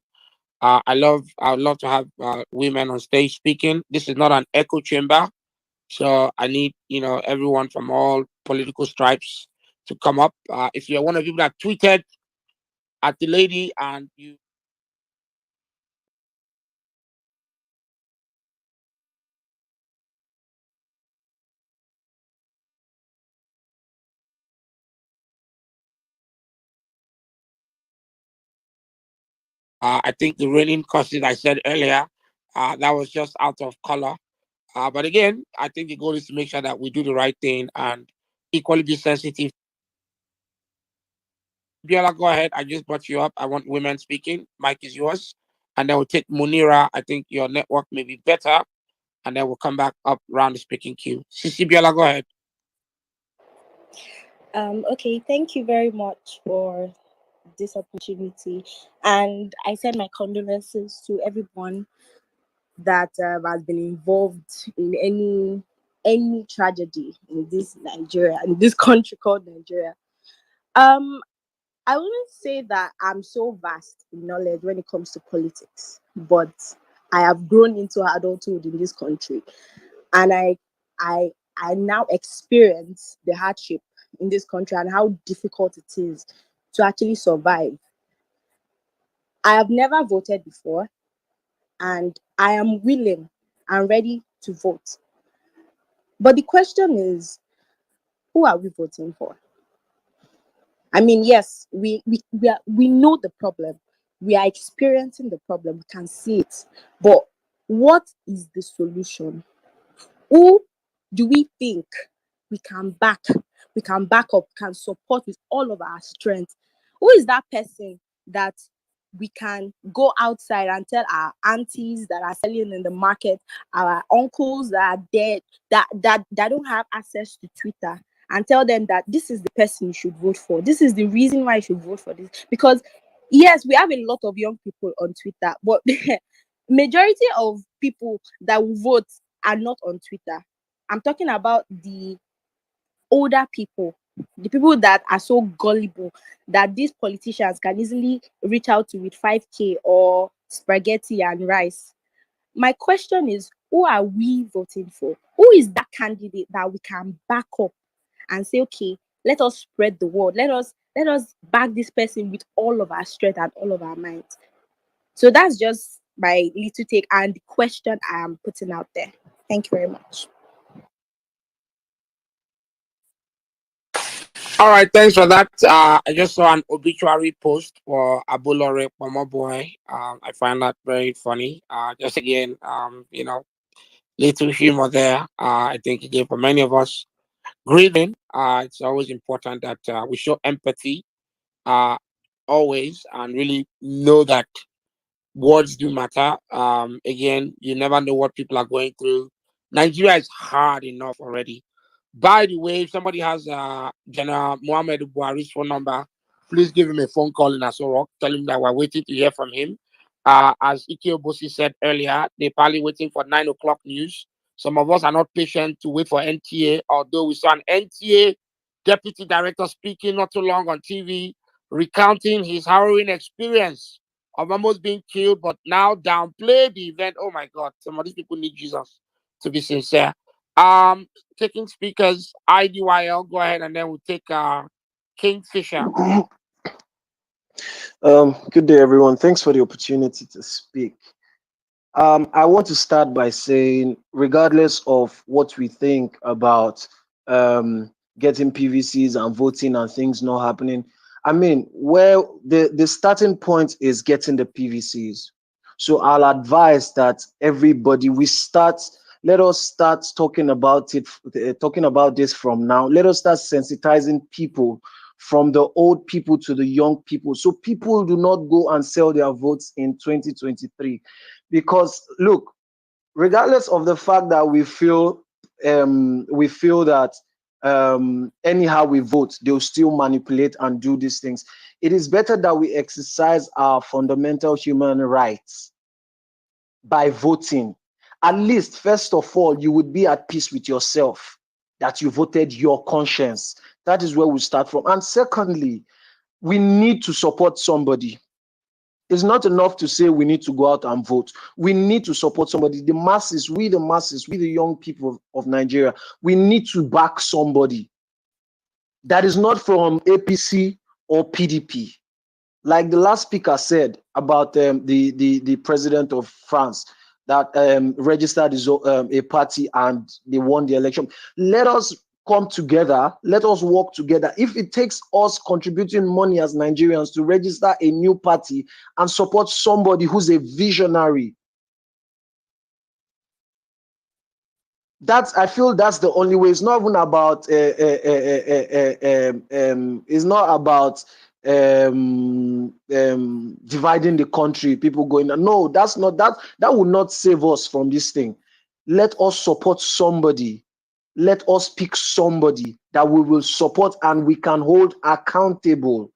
C: I would love to have women on stage speaking. This is not an echo chamber, so I need everyone from all political stripes to come up. If you're one of you that tweeted at the lady and you I think the reigning causes I said earlier, that was just out of color. But again, I think the goal is to make sure that we do the right thing and equally be sensitive. Biola, go ahead. I just brought you up. I want women speaking. Mike is yours. And then we'll take Munira. I think your network may be better. And then we'll come back up around the speaking queue. Sisi Biola, go ahead.
B: Okay, thank you very much for this opportunity. And I send my condolences to everyone that has been involved in any tragedy in this country called Nigeria. I wouldn't say that I'm so vast in knowledge when it comes to politics, but I have grown into adulthood in this country, and I now experience the hardship in this country and how difficult it is to actually survive. I have never voted before, and I am willing and ready to vote. But the question is, who are we voting for? I mean, yes, we know the problem. We are experiencing the problem. We can see it. But what is the solution? Who do we think we can back up, can support with all of our strength? Who is that person that we can go outside and tell our aunties that are selling in the market, our uncles that are dead, that don't have access to Twitter, and tell them that this is the person you should vote for. This is the reason why you should vote for this. Because yes, we have a lot of young people on Twitter, but majority of people that will vote are not on Twitter. I'm talking about the older people, the people that are so gullible that these politicians can easily reach out to with 5K or spaghetti and rice. My question is, who are we voting for? Who is that candidate that we can back up and say, okay, let us spread the word. Let us back this person with all of our strength and all of our might. So that's just my little take and the question I am putting out there. Thank you very much.
C: All right, thanks for that. I just saw an obituary post for Abulore Pomoboy. I find that very funny. Just again, little humor there. I think again for many of us grieving, it's always important that we show empathy, always, and really know that words do matter. Again, you never know what people are going through. Nigeria is hard enough already. By the way, if somebody has General Mohammed Buhari's phone number, please give him a phone call in Asorok. Tell him that we're waiting to hear from him. As Ike Obosi said earlier, they're probably waiting for 9 o'clock news. Some of us are not patient to wait for NTA, although we saw an NTA deputy director speaking not too long on TV, recounting his harrowing experience of almost being killed, but now downplay the event. Oh my God, some of these people need Jesus, to be sincere. Taking speakers, IDYL, go ahead, and then we'll take Kingfisher.
L: Good day, everyone. Thanks for the opportunity to speak. I want to start by saying, regardless of what we think about getting PVCs and voting and things not happening, I mean, where the starting point is getting the PVCs. So I'll advise that everybody, let us start talking about this from now. Let us start sensitizing people, from the old people to the young people, so people do not go and sell their votes in 2023. Because look, regardless of the fact that we feel we feel that anyhow we vote, they'll still manipulate and do these things. It is better that we exercise our fundamental human rights by voting. At least, first of all, you would be at peace with yourself that you voted your conscience. That is where we start from. And secondly, we need to support somebody. It's not enough to say we need to go out and vote. We need to support somebody. The masses, we the young people of Nigeria, we need to back somebody that is not from APC or PDP. Like the last speaker said about the president of France that registered his, a party and they won the election. Let us come together. Let us work together. If it takes us contributing money as Nigerians to register a new party and support somebody who's a visionary, I feel that's the only way. It's not even about it's not about dividing the country, people going, no, that's not that will not save us from this thing. Let us support somebody. Let us pick somebody that we will support and we can hold accountable.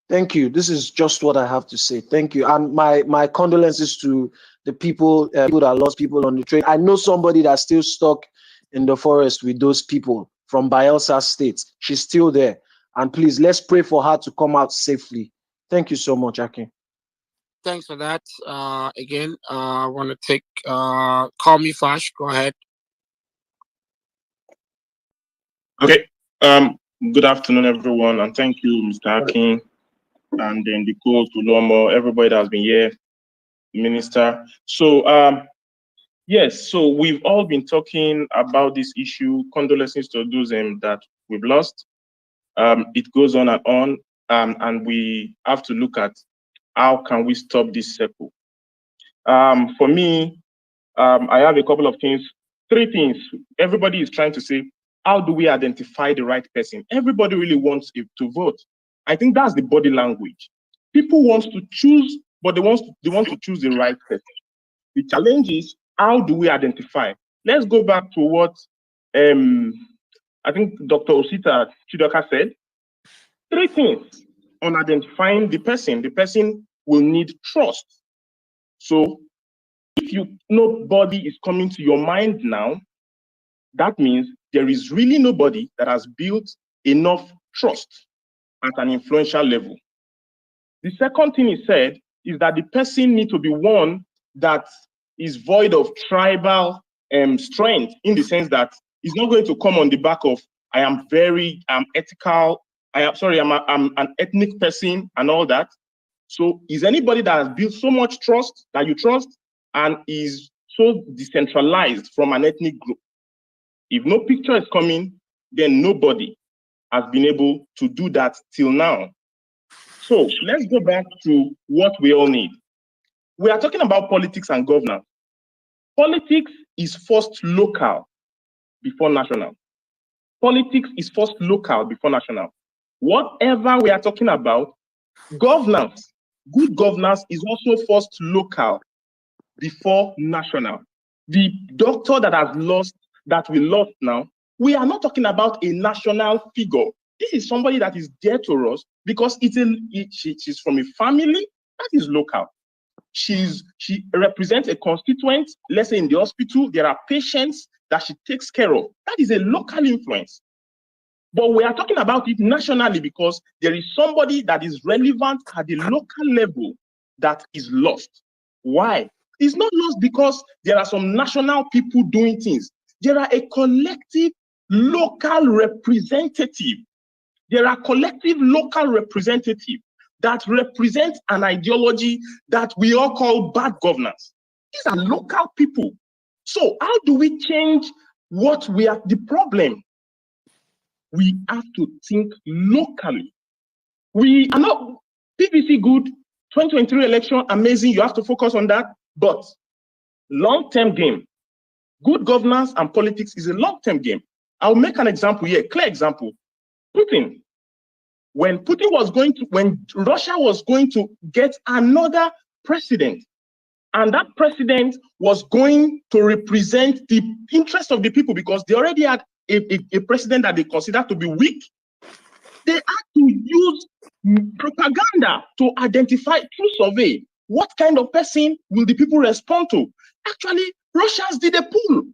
L: Thank you. This is just what I have to say. Thank you. And my condolences to the people, people that lost people on the train. I know somebody that's still stuck in the forest with those people from Bayelsa State. She's still there. And please, let's pray for her to come out safely. Thank you so much, Akin.
C: Thanks for that. Again, I want to take Call Me Fash. Go ahead.
M: Okay. Good afternoon, everyone, and thank you, Mr. Akin, and then the call to Lomo, everybody that has been here, Minister. So, yes, so we've all been talking about this issue. Condolences to those that we've lost. It goes on, and we have to look at how can we stop this circle. For me, I have a couple of things, 3 things. Everybody is trying to say, how do we identify the right person? Everybody really wants to vote. I think that's the body language. People want to choose, but they want to choose the right person. The challenge is, how do we identify? Let's go back to what I think Dr. Osita Chidoka said. 3 things on identifying the person. The person will need trust. So if nobody is coming to your mind now, that means there is really nobody that has built enough trust at an influential level. The second thing he said is that the person needs to be one that is void of tribal strength, in the sense that he's not going to come on the back of, I am very ethical, I'm an ethnic person and all that. So is anybody that has built so much trust that you trust and is so decentralized from an ethnic group? If no picture is coming, then nobody has been able to do that till now. So let's go back to what we all need. We are talking about politics and governance. Politics is first local before national. Politics is first local before national. Whatever we are talking about, governance, good governance is also first local before national. The doctor that we lost now, we are not talking about a national figure. This is somebody that is dear to us because she's from a family that is local. She represents a constituent. Let's say in the hospital, there are patients that she takes care of. That is a local influence. But we are talking about it nationally because there is somebody that is relevant at the local level that is lost. Why? It's not lost because there are some national people doing things. There are a collective local representative. There are collective local representatives that represent an ideology that we all call bad governance. These are local people. So how do we change what we are? The problem, we have to think locally. We are not PPC good, 2023 election, amazing, you have to focus on that, but long-term game. Good governance and politics is a long-term game. I'll make an example here, clear example. Putin. When Russia was going to get another president, And that president was going to represent the interest of the people because they already had a president that they considered to be weak. They had to use propaganda to identify through survey what kind of person will the people respond to. Actually, Russians did a poll.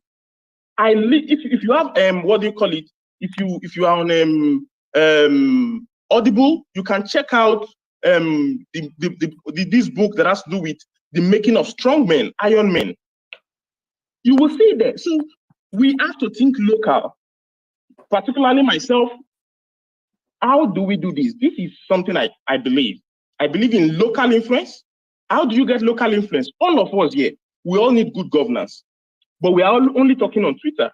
M: If you have what do you call it? If you are on Audible, you can check out this book that has to do with the making of strong men, iron men. You will see that. So we have to think local. Particularly myself, how do we do this? This is something I believe. I believe in local influence. How do you get local influence? All of us here, we all need good governance, but we are only talking on Twitter.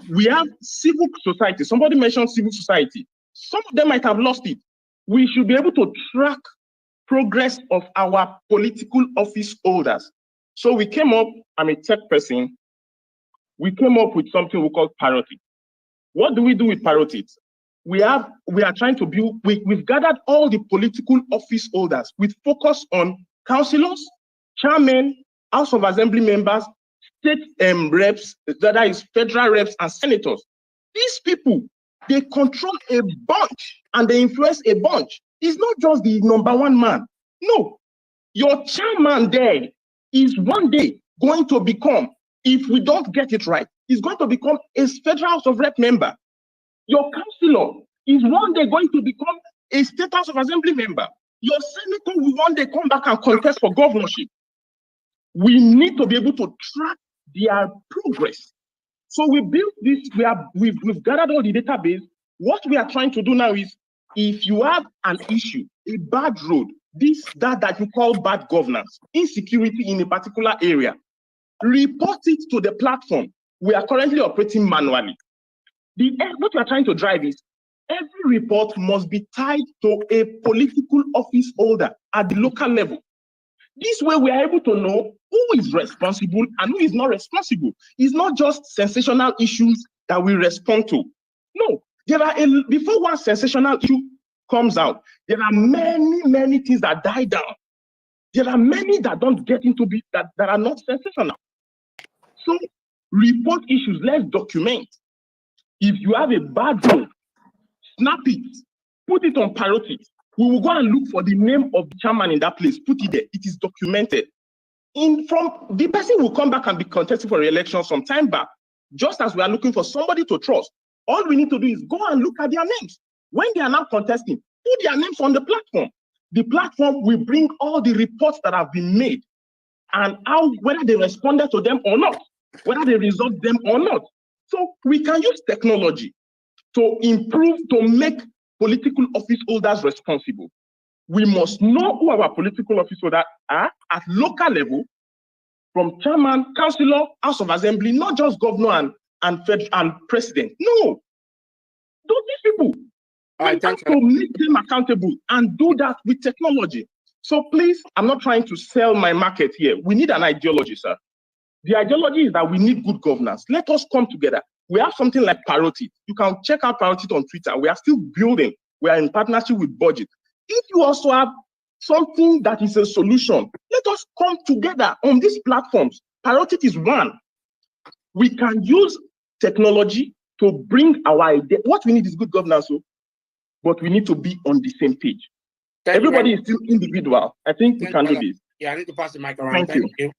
M: We have civil society. Somebody mentioned civil society. Some of them might have lost it. We should be able to track progress of our political office holders. So we came up, I'm a tech person, we came up with something we call Patriotism. What do we do with Patriotism? We are trying to build, we've gathered all the political office holders with focus on councillors, chairmen, House of Assembly members, state reps, that is federal reps and senators. These people, they control a bunch and they influence a bunch. It's not just the number one man. No, your chairman there is one day going to become, if we don't get it right, is going to become a federal House of Rep member. Your councillor is one day going to become a state House of Assembly member. Your senator will one day come back and contest for governorship. We need to be able to track their progress. So we built this, we've gathered all the database. What we are trying to do now is, if you have an issue, a bad road, that you call bad governance, insecurity in a particular area, report it to the platform. We are currently operating manually. What we are trying to drive is, every report must be tied to a political office holder at the local level. This way we are able to know who is responsible and who is not responsible. It's not just sensational issues that we respond to. No, before one sensational issue comes out, there are many things that die down. There are many that don't get into that are not sensational. So report issues, let's document. If you have a bad road, snap it, put it on Patriotism. We will go and look for the name of the chairman in that place, put it there. It is documented. The person will come back and be contesting for re-election some time back, just as we are looking for somebody to trust. All we need to do is go and look at their names. When they are now contesting, put their names on the platform. The platform will bring all the reports that have been made and whether they responded to them or not, whether they resolved them or not. So we can use technology to improve, to make political office holders responsible. We must know who our political office holders are at local level, from chairman, councillor, House of Assembly, not just governor and president. No, these people. We have to make them accountable and do that with technology. So please, I'm not trying to sell my market here. We need an ideology, sir. The ideology is that we need good governance. Let us come together. We have something like Patriotism. You can check out Patriotism on Twitter. We are still building. We are in partnership with Budget. If you also have something that is a solution, let us come together on these platforms. Patriotism is one. We can use technology to bring our idea. What we need is good governance, but we need to be on the same page. Everybody is still individual. I think we can do this.
C: Yeah, I need to pass the mic around.
M: Thank you.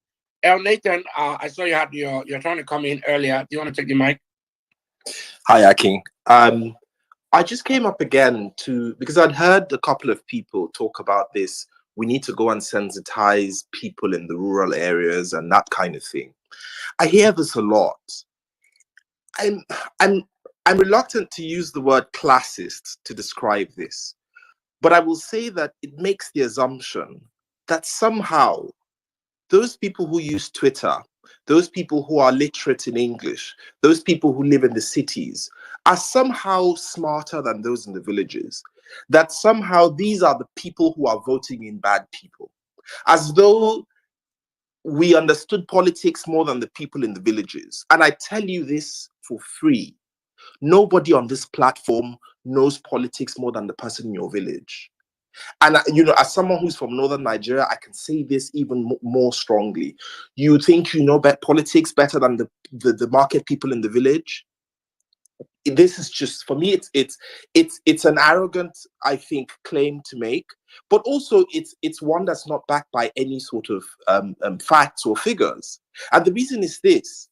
C: Nathan, I saw you had your trying to come in earlier. Do you want to take the mic?
N: Hi, Akin. I just came up again because I'd heard a couple of people talk about this. We need to go and sensitize people in the rural areas and that kind of thing. I hear this a lot. I'm reluctant to use the word classist to describe this, but I will say that it makes the assumption that somehow those people who use Twitter, those people who are literate in English, those people who live in the cities are somehow smarter than those in the villages, that somehow these are the people who are voting in bad people, as though we understood politics more than the people in the villages. And I tell you this for free. Nobody on this platform knows politics more than the person in your village. And as someone who's from northern Nigeria, I can say this even more strongly. You think you know politics better than the market people in the village? This is just, for me, it's an arrogant, I think, claim to make, but also it's one that's not backed by any sort of facts or figures. And the reason is this,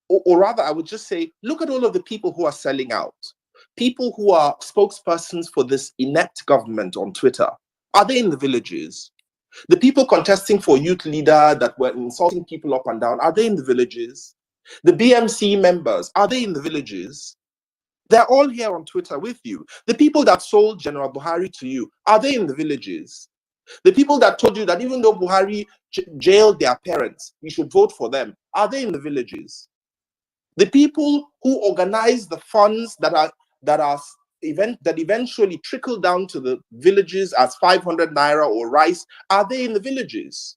N: or rather, I would just say, look at all of the people who are selling out. People who are spokespersons for this inept government on Twitter. Are they in the villages? The people contesting for youth leader that were insulting people up and down, are they in the villages? The BMC members, are they in the villages? They're all here on Twitter with you. The people that sold General Buhari to you, are they in the villages? The people that told you that even though Buhari jailed their parents, you should vote for them, are they in the villages? The people who organize the funds that eventually trickle down to the villages as 500 naira or rice, are they in the villages?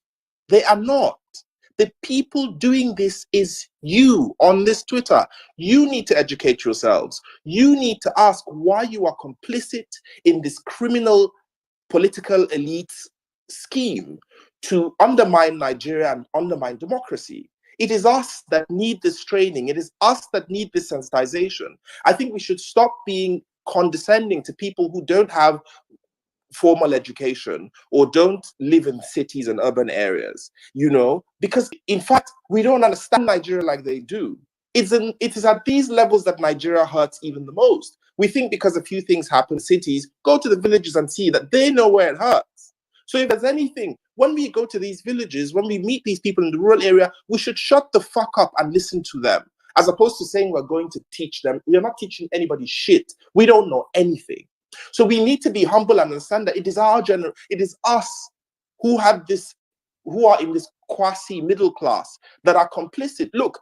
N: They are not. The people doing this is you on this Twitter. You need to educate yourselves. You need to ask why you are complicit in this criminal political elite scheme to undermine Nigeria and undermine democracy. It is us that need this training. It is us that need this sensitization. I think we should stop being condescending to people who don't have formal education or don't live in cities and urban areas, because in fact, we don't understand Nigeria like they do. It is at these levels that Nigeria hurts even the most. We think because a few things happen in cities, go to the villages and see that they know where it hurts. So if there's anything, when we go to these villages, when we meet these people in the rural area, we should shut the fuck up and listen to them, as opposed to saying we're going to teach them. We are not teaching anybody shit. We don't know anything. So we need to be humble and understand that it is it is us who are in this quasi middle class that are complicit. Look,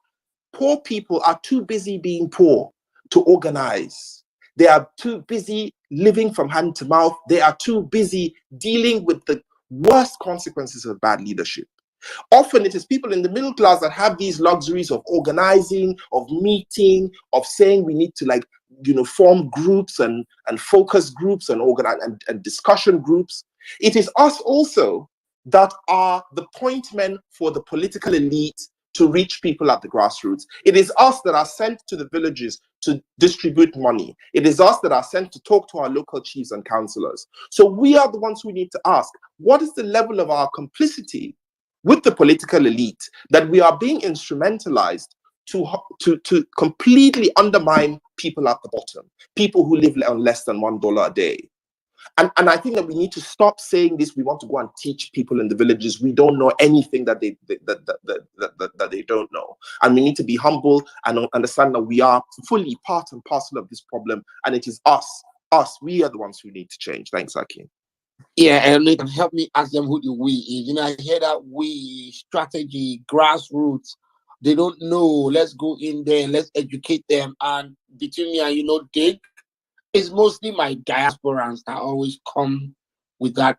N: poor people are too busy being poor to organize. They are too busy living from hand to mouth. They are too busy dealing with the worst consequences of bad leadership. Often it is people in the middle class that have these luxuries of organizing, of meeting, of saying we need to form groups and focus groups and organize and discussion groups. It is us also that are the point men for the political elite to reach people at the grassroots. It is us that are sent to the villages to distribute money. It is us that are sent to talk to our local chiefs and councillors. So we are the ones who need to ask, what is the level of our complicity with the political elite that we are being instrumentalized to completely undermine people at the bottom, people who live on less than $1 a day. And I think that we need to stop saying this. We want to go and teach people in the villages. We don't know anything that they don't know. And we need to be humble and understand that we are fully part and parcel of this problem. And it is us. We are the ones who need to change. Thanks, Akin.
C: Yeah, and they can help me ask them who the we is. I hear that we strategy, grassroots. They don't know. Let's go in there. Let's educate them. And between me and Dick, it's mostly my diasporans that always come with that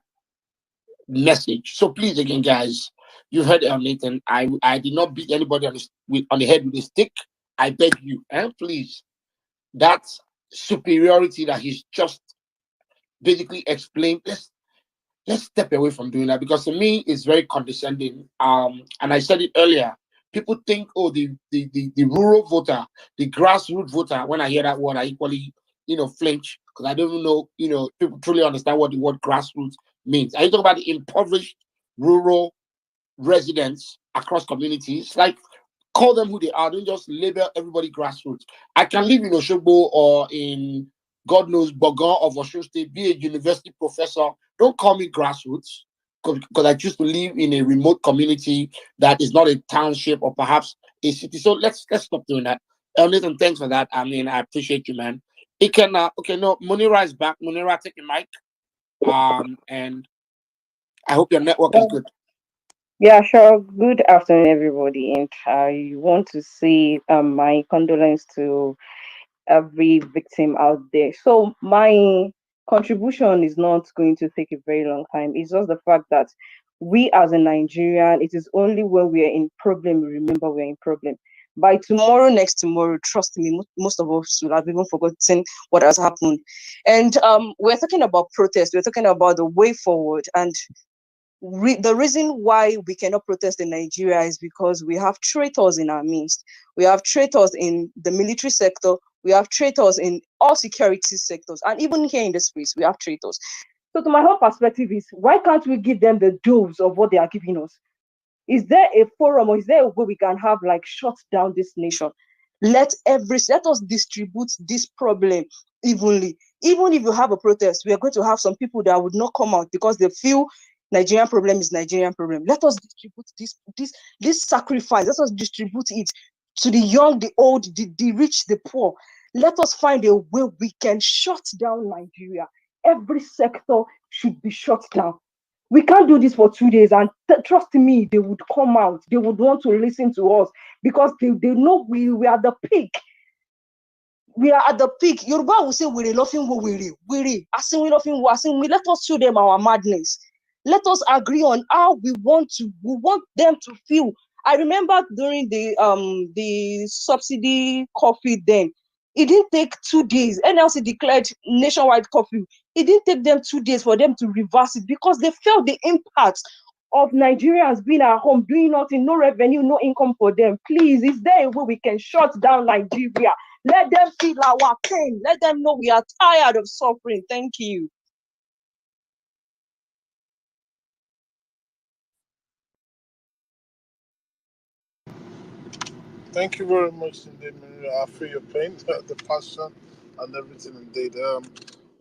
C: message. So please, again, guys, you heard Nathan. I did not beat anybody on the head with a stick. I beg you, please. That superiority that he's just basically explained. Let's step away from doing that, because to me it's very condescending. And I said it earlier. People think, the rural voter, the grassroots voter. When I hear that word, I equally, flinch, because I don't even know, people truly understand what the word grassroots means. I talk about the impoverished rural residents across communities. Like, call them who they are. Don't just label everybody grassroots. I can live in Oshobo or in God knows Bogon of Osun State, be a university professor. Don't call me grassroots, because I choose to live in a remote community that is not a township or perhaps a city. So let's stop doing that. Nathan, thanks for that. I appreciate you, man. It can Munira is back. Munira, take your mic. And I hope your network is good.
O: Yeah, sure. Good afternoon, everybody. And I want to say my condolence to every victim out there. So my contribution is not going to take a very long time. It's just the fact that we as a Nigerian, it is only when we are in problem we remember we're in problem. By tomorrow, next tomorrow, trust me, most of us will have even forgotten what has happened. And we're talking about protest. We're talking about the way forward. And the reason why we cannot protest in Nigeria is because we have traitors in our midst. We have traitors in the military sector. We have traitors in all security sectors. And even here in the space, we have traitors. So to my whole perspective is, why can't we give them the dose of what they are giving us? Is there a forum or is there a way we can have like shut down this nation? Let us distribute this problem evenly. Even if you have a protest, we are going to have some people that would not come out because they feel Nigerian problem is Nigerian problem. Let us distribute this sacrifice. Let us distribute it to the young, the old, the rich, the poor. Let us find a way we can shut down Nigeria. Every sector should be shut down. We can't do this for 2 days, and trust me, they would come out. They would want to listen to us because they know we are the peak. We are at the peak. Yoruba will say, "We're laughing, we're asking, let us show them our madness. Let us agree on how we want them to feel." I remember during the subsidy coffee then, it didn't take 2 days. NLC declared nationwide curfew. It didn't take them 2 days for them to reverse it because they felt the impact of Nigerians being at home, doing nothing, no revenue, no income for them. Please, is there a way we can shut down Nigeria? Let them feel our pain. Let them know we are tired of suffering. Thank you.
Q: Thank you very much indeed, Maria. I feel your pain, the passion, and everything indeed.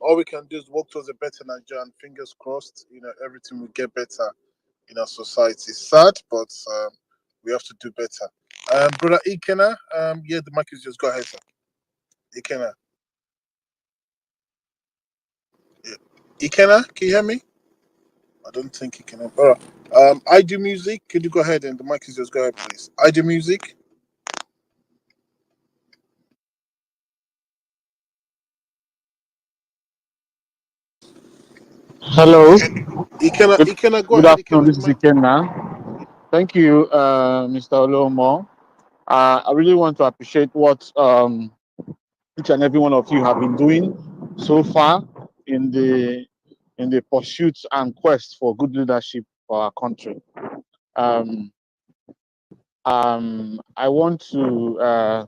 Q: All we can do is work towards a better Nigeria, and fingers crossed, everything will get better in our society. Sad, but we have to do better. Brother Ikena, yeah, the mic is just go ahead, sir. Ikena. Yeah. Ikena, can you hear me? I don't think Ikena. All right. I do music. Could you go ahead and the mic is just go ahead, please? I do music.
R: Hello.
Q: Ikena, go
R: Good
Q: ahead,
R: afternoon.
Q: Ikena.
R: This
Q: The
R: is
Q: mic.
R: Ikenna. Thank you, Mr. Olomo. I really want to appreciate what each and every one of you have been doing so far in the pursuit and quest for good leadership for our country. Um, I want to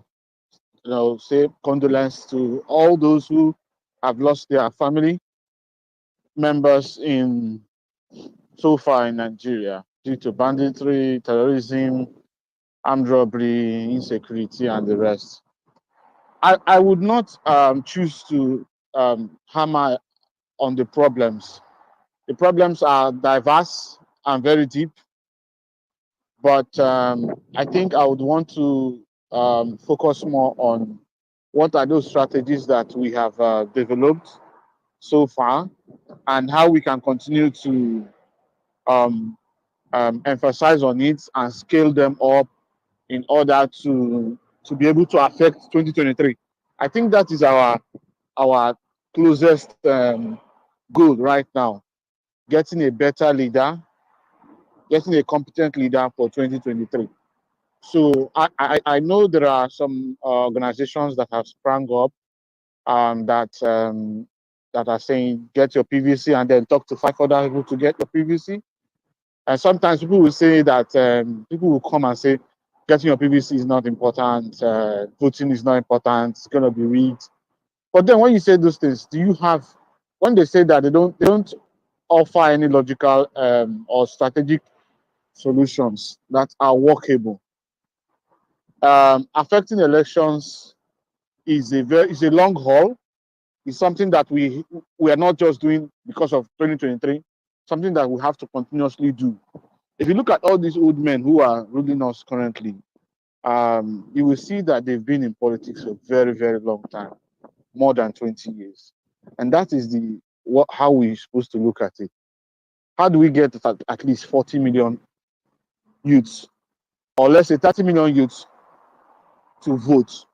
R: say condolence to all those who have lost their family members in so far in Nigeria due to banditry, terrorism, armed robbery, insecurity, and the rest. I would not choose to hammer on the problems. The problems are diverse and very deep, but I think I would want to focus more on what are those strategies that we have developed so far and how we can continue to um, emphasize on it and scale them up in order to be able to affect 2023. I think that is our closest goal right now. Getting a better leader, getting a competent leader for 2023. So I know there are some organizations that have sprung up that are saying get your PVC and then talk to 5 other people to get your PVC. And sometimes people will say that people will come and say getting your PVC is not important, voting is not important, it's going to be rigged. But then when you say those things, do you have, when they say that they don't offer any logical or strategic solutions that are workable? Affecting elections is a long haul. It's something that we are not just doing because of 2023, something that we have to continuously do. If you look at all these old men who are ruling us currently, you will see that they've been in politics for a very, very long time, more than 20 years. And that is how we're supposed to look at it. How do we get at least 40 million youths, or let's say 30 million youths, to vote?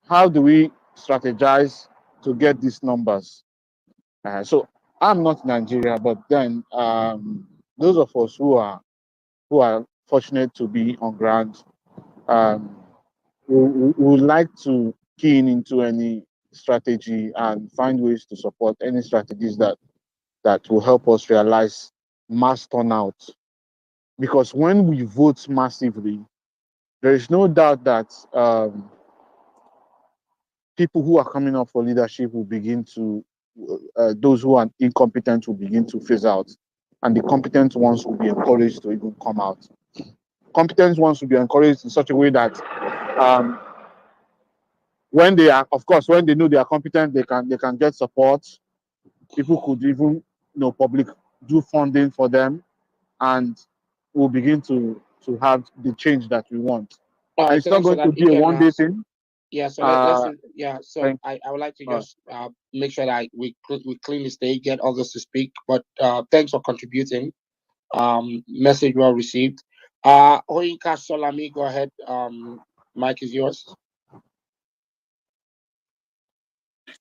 R: How do we strategize to get these numbers? So I'm not Nigeria, but then those of us who are fortunate to be on ground, we would like to key in into any strategy and find ways to support any strategies that will help us realize mass turnout. Because when we vote massively, there is no doubt that people who are coming up for leadership will begin to, those who are incompetent will begin to phase out, and the competent ones will be encouraged to even come out. Competent ones will be encouraged in such a way that when they are, of course, when they know they are competent, they can get support. People could even, public do funding for them, and we'll begin to have the change that we want.
C: All
R: And
C: right,
R: it's not
C: thanks for
R: going to
C: that,
R: be a one-day
C: Ikema.
R: thing.
C: Yeah, so let's
R: Uh,
C: yeah. So
R: thank,
C: I would like to
R: uh,
C: just make sure that we cleanly stay, get others to speak. But thanks for contributing. Message well received. Oyinka Solami, go ahead. Mic is yours.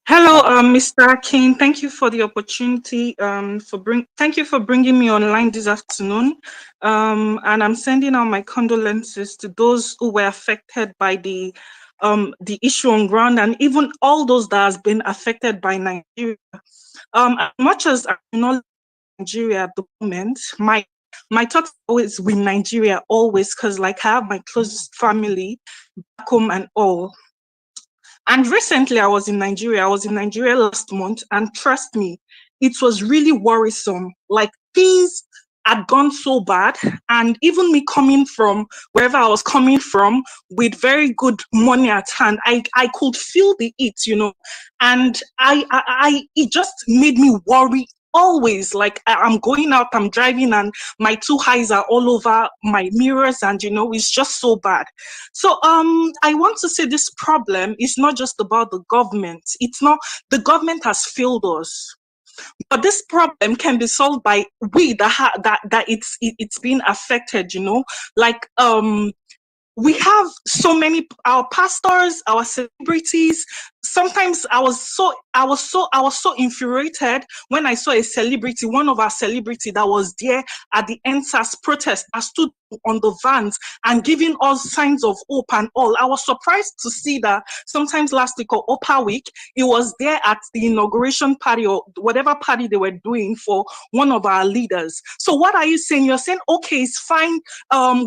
H: Hello, Mr. King. Thank you for the opportunity. Thank you for bringing me online this afternoon. And I'm sending out my condolences to those who were affected by the issue on ground, and even all those that has been affected by Nigeria. As much as I know Nigeria at the moment, my thoughts always with Nigeria, always, because like I have my closest family back home and all. And recently I was in Nigeria. I was in Nigeria last month, and trust me, it was really worrisome. Like, things had gone so bad, and even me coming from wherever I was coming from with very good money at hand, I could feel the heat, and I it just made me worry always. Like, I'm going out, I'm driving, and my two eyes are all over my mirrors, and it's just so bad. So I want to say this problem is not just about the government. It's not, the government has failed us. But this problem can be solved by we that it's being affected, like we have so many, our pastors, our celebrities. Sometimes I was so infuriated when I saw a celebrity, one of our celebrity that was there at the NSAS protest, that stood on the vans and giving us signs of hope and all. I was surprised to see that sometimes last week or Opa week, he was there at the inauguration party or whatever party they were doing for one of our leaders. So what are you saying? You're saying, okay, it's fine.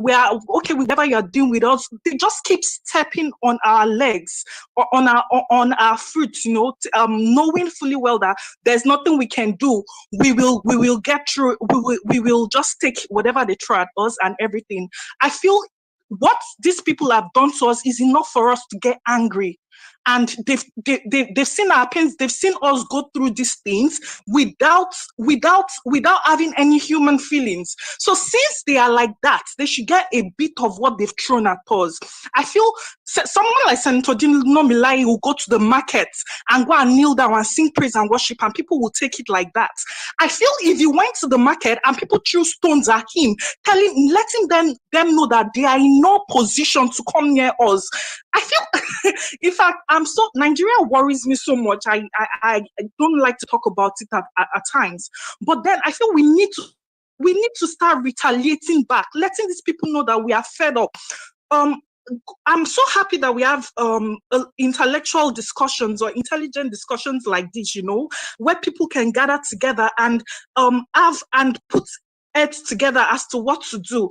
H: We are okay with whatever you're doing with us. They just keep stepping on our legs or on our fruit, knowing fully well that there's nothing we can do. We will get through. We will just take whatever they throw at us and everything. I feel what these people have done to us is enough for us to get angry. And they've seen our pains, they've seen us go through these things without having any human feelings. So since they are like that, they should get a bit of what they've thrown at us. I feel someone like Senator Nomilai will go to the market and go and kneel down and sing praise and worship, and people will take it like that. I feel if you went to the market and people threw stones at him, letting them know that they are in no position to come near us, I feel, in fact, Nigeria worries me so much. I don't like to talk about it at times, but then I feel we need to start retaliating back, letting these people know that we are fed up. I'm so happy that we have intellectual discussions or intelligent discussions like this, where people can gather together and have and put heads together as to what to do.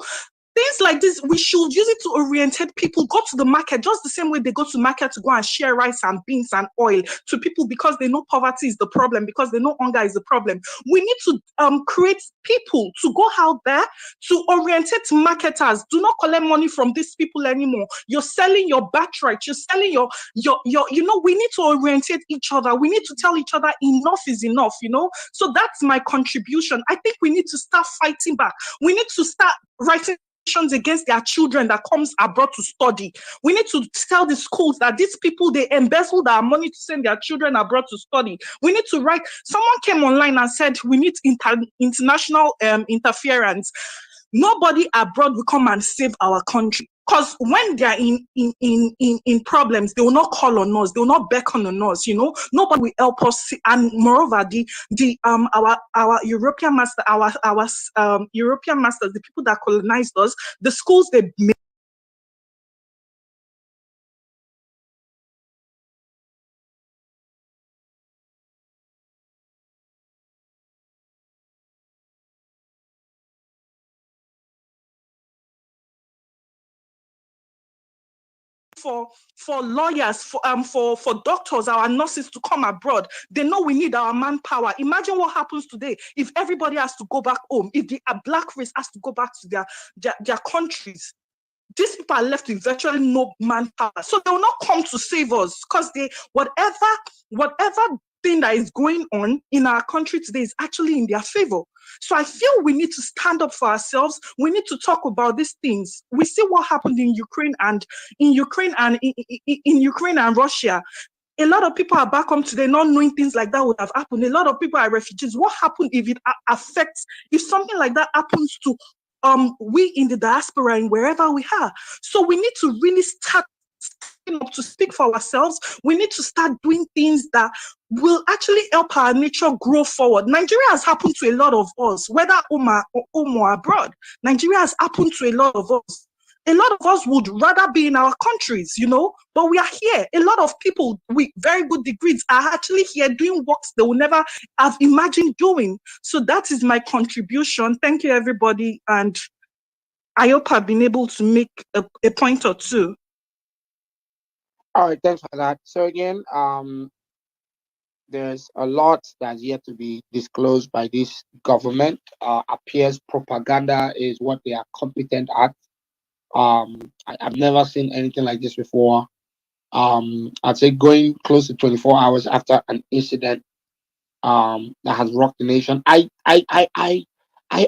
H: Things like this, we should use it to orientate people. Go to the market just the same way they go to market to go and share rice and beans and oil to people, because they know poverty is the problem, because they know hunger is the problem. We need to create people to go out there to orientate marketers. Do not collect money from these people anymore. You're selling your birthright. You're selling your we need to orientate each other. We need to tell each other enough is enough, So that's my contribution. I think we need to start fighting back. We need to start writing against their children that comes abroad to study. We need to tell the schools that these people, they embezzled our money to send their children abroad to study. We need to write. Someone came online and said we need international interference. Nobody abroad will come and save our country, because when they are in problems, they will not call on us, they will not beckon on us. Nobody will help us. And moreover, our European master, our European masters, the people that colonized us, the schools they made for lawyers, for doctors, our nurses to come abroad. They know we need our manpower. Imagine what happens today if everybody has to go back home, if the black race has to go back to their countries. These people are left with virtually no manpower. So they will not come to save us because whatever thing that is going on in our country today is actually in their favor. So I feel we need to stand up for ourselves. We need to talk about these things. We see what happened in Ukraine and in Ukraine and Russia. A lot of people are back home today not knowing things like that would have happened. A lot of people are refugees. What happened if it affects, if something like that happens to we in the diaspora and wherever we are? So we need to really start up to speak for ourselves. We need to start doing things that will actually help our nature grow forward. Nigeria has happened to a lot of us, whether home or abroad. Nigeria has happened to a lot of us. A lot of us would rather be in our countries, but we are here. A lot of people with very good degrees are actually here doing works they will never have imagined doing. So that is my contribution. Thank you, everybody. And I hope I've been able to make a point or two.
C: All right, thanks for that. So again, there's a lot that's yet to be disclosed by this government. Appears propaganda is what they are competent at. I've never seen anything like this before. I'd say going close to 24 hours after an incident that has rocked the nation. I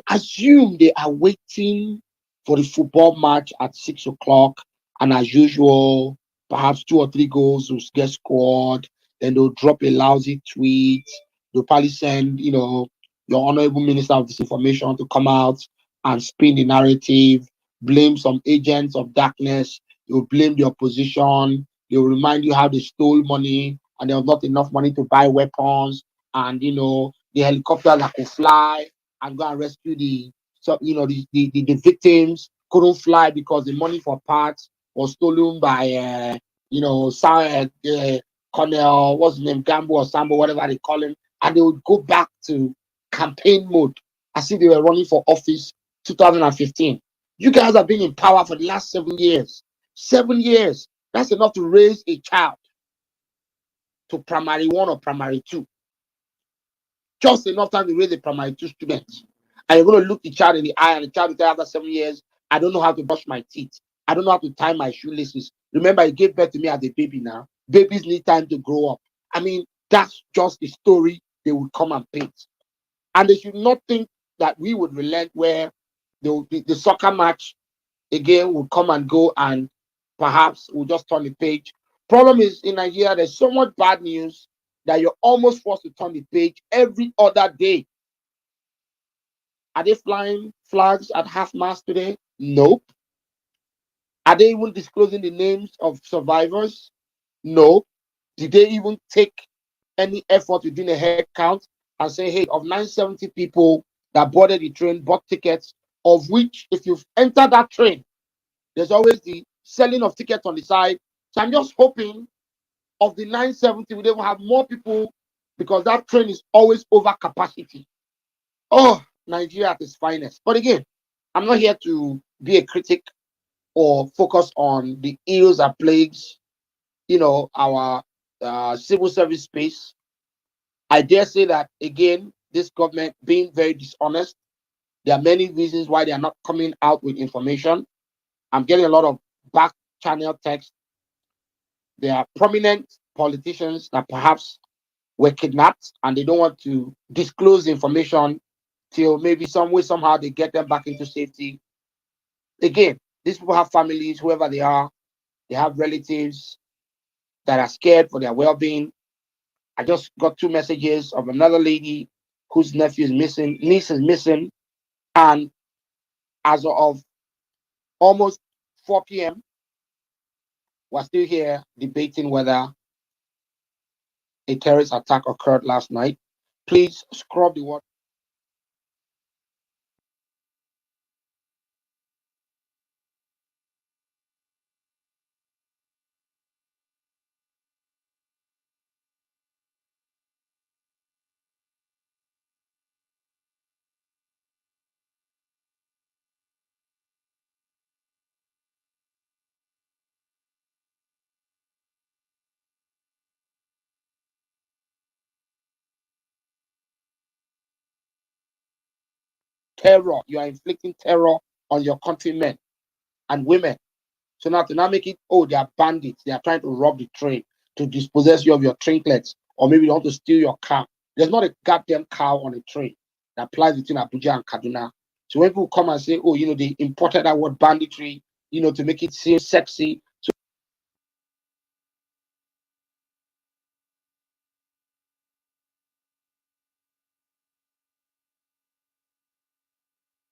C: assume they are waiting for the football match at 6 o'clock, and as usual, perhaps 2 or 3 goals will get scored. Then they'll drop a lousy tweet. They'll probably send, your honorable minister of disinformation to come out and spin the narrative, blame some agents of darkness. They'll blame the opposition. They'll remind you how they stole money and there was not enough money to buy weapons, and the helicopter that could fly and go and rescue the victims couldn't fly because the money for parts was stolen by Colonel, what's his name, Gambo or Sambo, whatever they call him, and they would go back to campaign mode as if they were running for office 2015. You guys have been in power for the last 7 years. 7 years. That's enough to raise a child to primary 1 or primary 2. Just enough time to raise a primary 2 student. And you're going to look the child in the eye, and the child will tell you after 7 years, I don't know how to brush my teeth. I don't know how to tie my shoelaces. Remember, you gave birth to me as a baby now. Babies need time to grow up. I mean, that's just the story they would come and paint. And they should not think that we would relent where the soccer match again will come and go, and perhaps we'll just turn the page. Problem is, in Nigeria, there's so much bad news that you're almost forced to turn the page every other day. Are they flying flags at half-mast today? Nope. Are they even disclosing the names of survivors? No. Did they even take any effort within a head count and say, hey, of 970 people that boarded the train, bought tickets, of which, if you've entered that train, there's always the selling of tickets on the side. So I'm just hoping of the 970, we will have more people, because that train is always over capacity. Oh, Nigeria at its finest. But again, I'm not here to be a critic or focus on the ills that plagues, our civil service space. I dare say that, again, this government being very dishonest. There are many reasons why they are not coming out with information. I'm getting a lot of back channel text. There are prominent politicians that perhaps were kidnapped and they don't want to disclose information till maybe some way, somehow they get them back into safety. Again, these people have families, whoever they are, they have relatives that are scared for their well-being. I just got 2 messages of another lady whose nephew is missing, niece is missing, and as of almost 4 p.m., we're still here debating whether a terrorist attack occurred last night. Please scrub the word. terror. You are inflicting terror on your countrymen and women. So now to now make it, oh, they are bandits. They are trying to rob the train, to dispossess you of your trinkets, or maybe they want to steal your car. There's not a goddamn cow on a train that applies between Abuja and Kaduna. So when people come and say, oh, they imported that word banditry, to make it seem sexy. So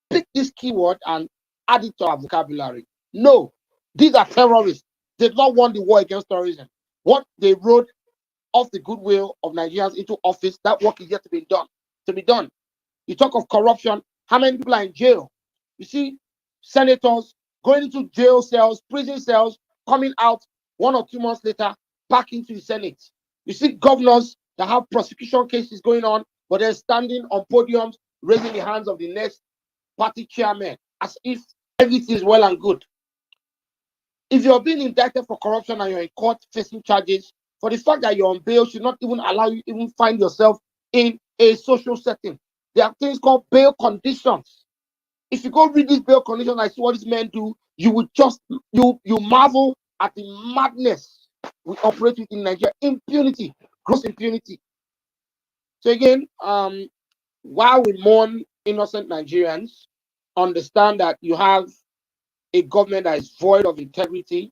C: pick this keyword and add it to our vocabulary. No, these are terrorists. They did not want the war against terrorism. What they wrote off the goodwill of Nigerians into office, that work is yet to be done. You talk of corruption, how many people are in jail? You see senators going into jail cells, prison cells, coming out 1 or 2 months later, back into the Senate. You see governors that have prosecution cases going on, but they're standing on podiums, raising the hands of the next party chairman, as if everything is well and good. If you're being indicted for corruption and you're in court facing charges, for the fact that you're on bail should not even allow you even find yourself in a social setting. There are things called bail conditions. If you go read these bail conditions and see what these men do, you would just you marvel at the madness we operate with in Nigeria. Impunity, gross impunity. So again, while we mourn innocent Nigerians, understand that you have a government that is void of integrity.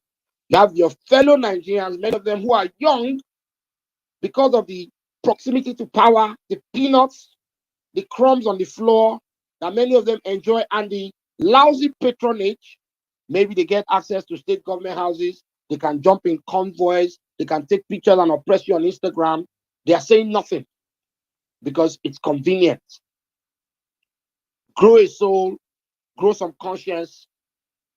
C: You have your fellow Nigerians, many of them who are young, because of the proximity to power, the peanuts, the crumbs on the floor that many of them enjoy, and the lousy patronage. Maybe they get access to state government houses, they can jump in convoys, they can take pictures and oppress you on Instagram. They are saying nothing because it's convenient. Grow a soul, grow some conscience,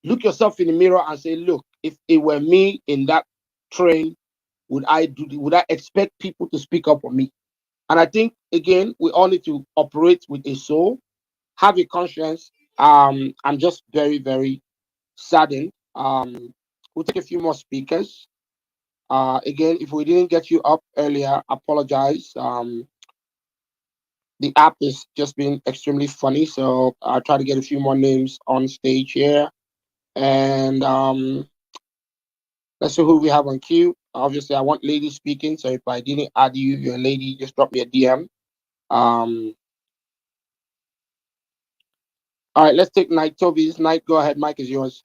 C: look yourself in the mirror and say, look, if it were me in that train, would I expect people to speak up for me? And I think, again, we all need to operate with a soul, have a conscience. I'm just very, very saddened. We'll take a few more speakers. Again, if we didn't get you up earlier, apologize. The app is just being extremely funny, so I'll try to get a few more names on stage here. And let's see who we have on queue. Obviously, I want ladies speaking, so if I didn't add you, you're a lady, just drop me a DM. All right, let's take Night Toby's. Night, go ahead. Mike is yours.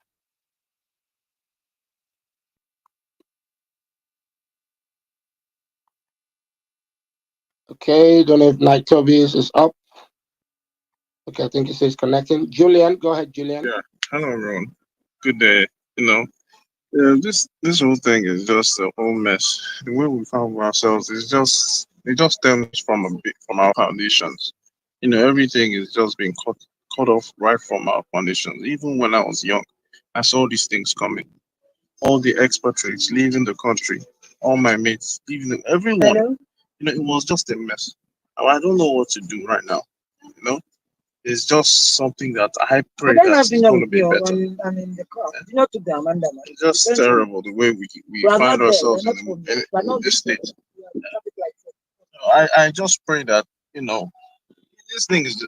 C: Okay, don't know if Night Toby's is up. Okay, I think it says connecting. Julian, go ahead, Julian.
K: Yeah, hello everyone. Good day. This whole thing is just a whole mess. The way we found ourselves is it just stems from from our foundations. Everything is just being cut off right from our foundations. Even when I was young, I saw these things coming. All the expatriates leaving the country, all my mates leaving, everyone.
O: Hello?
K: It was just a mess. I don't know what to do right now. It's just something that I pray that it's going to be better.
T: I'm in the car. You know, to the Amanda, man.
K: It's just terrible the way we find ourselves in this state. I just pray that this thing is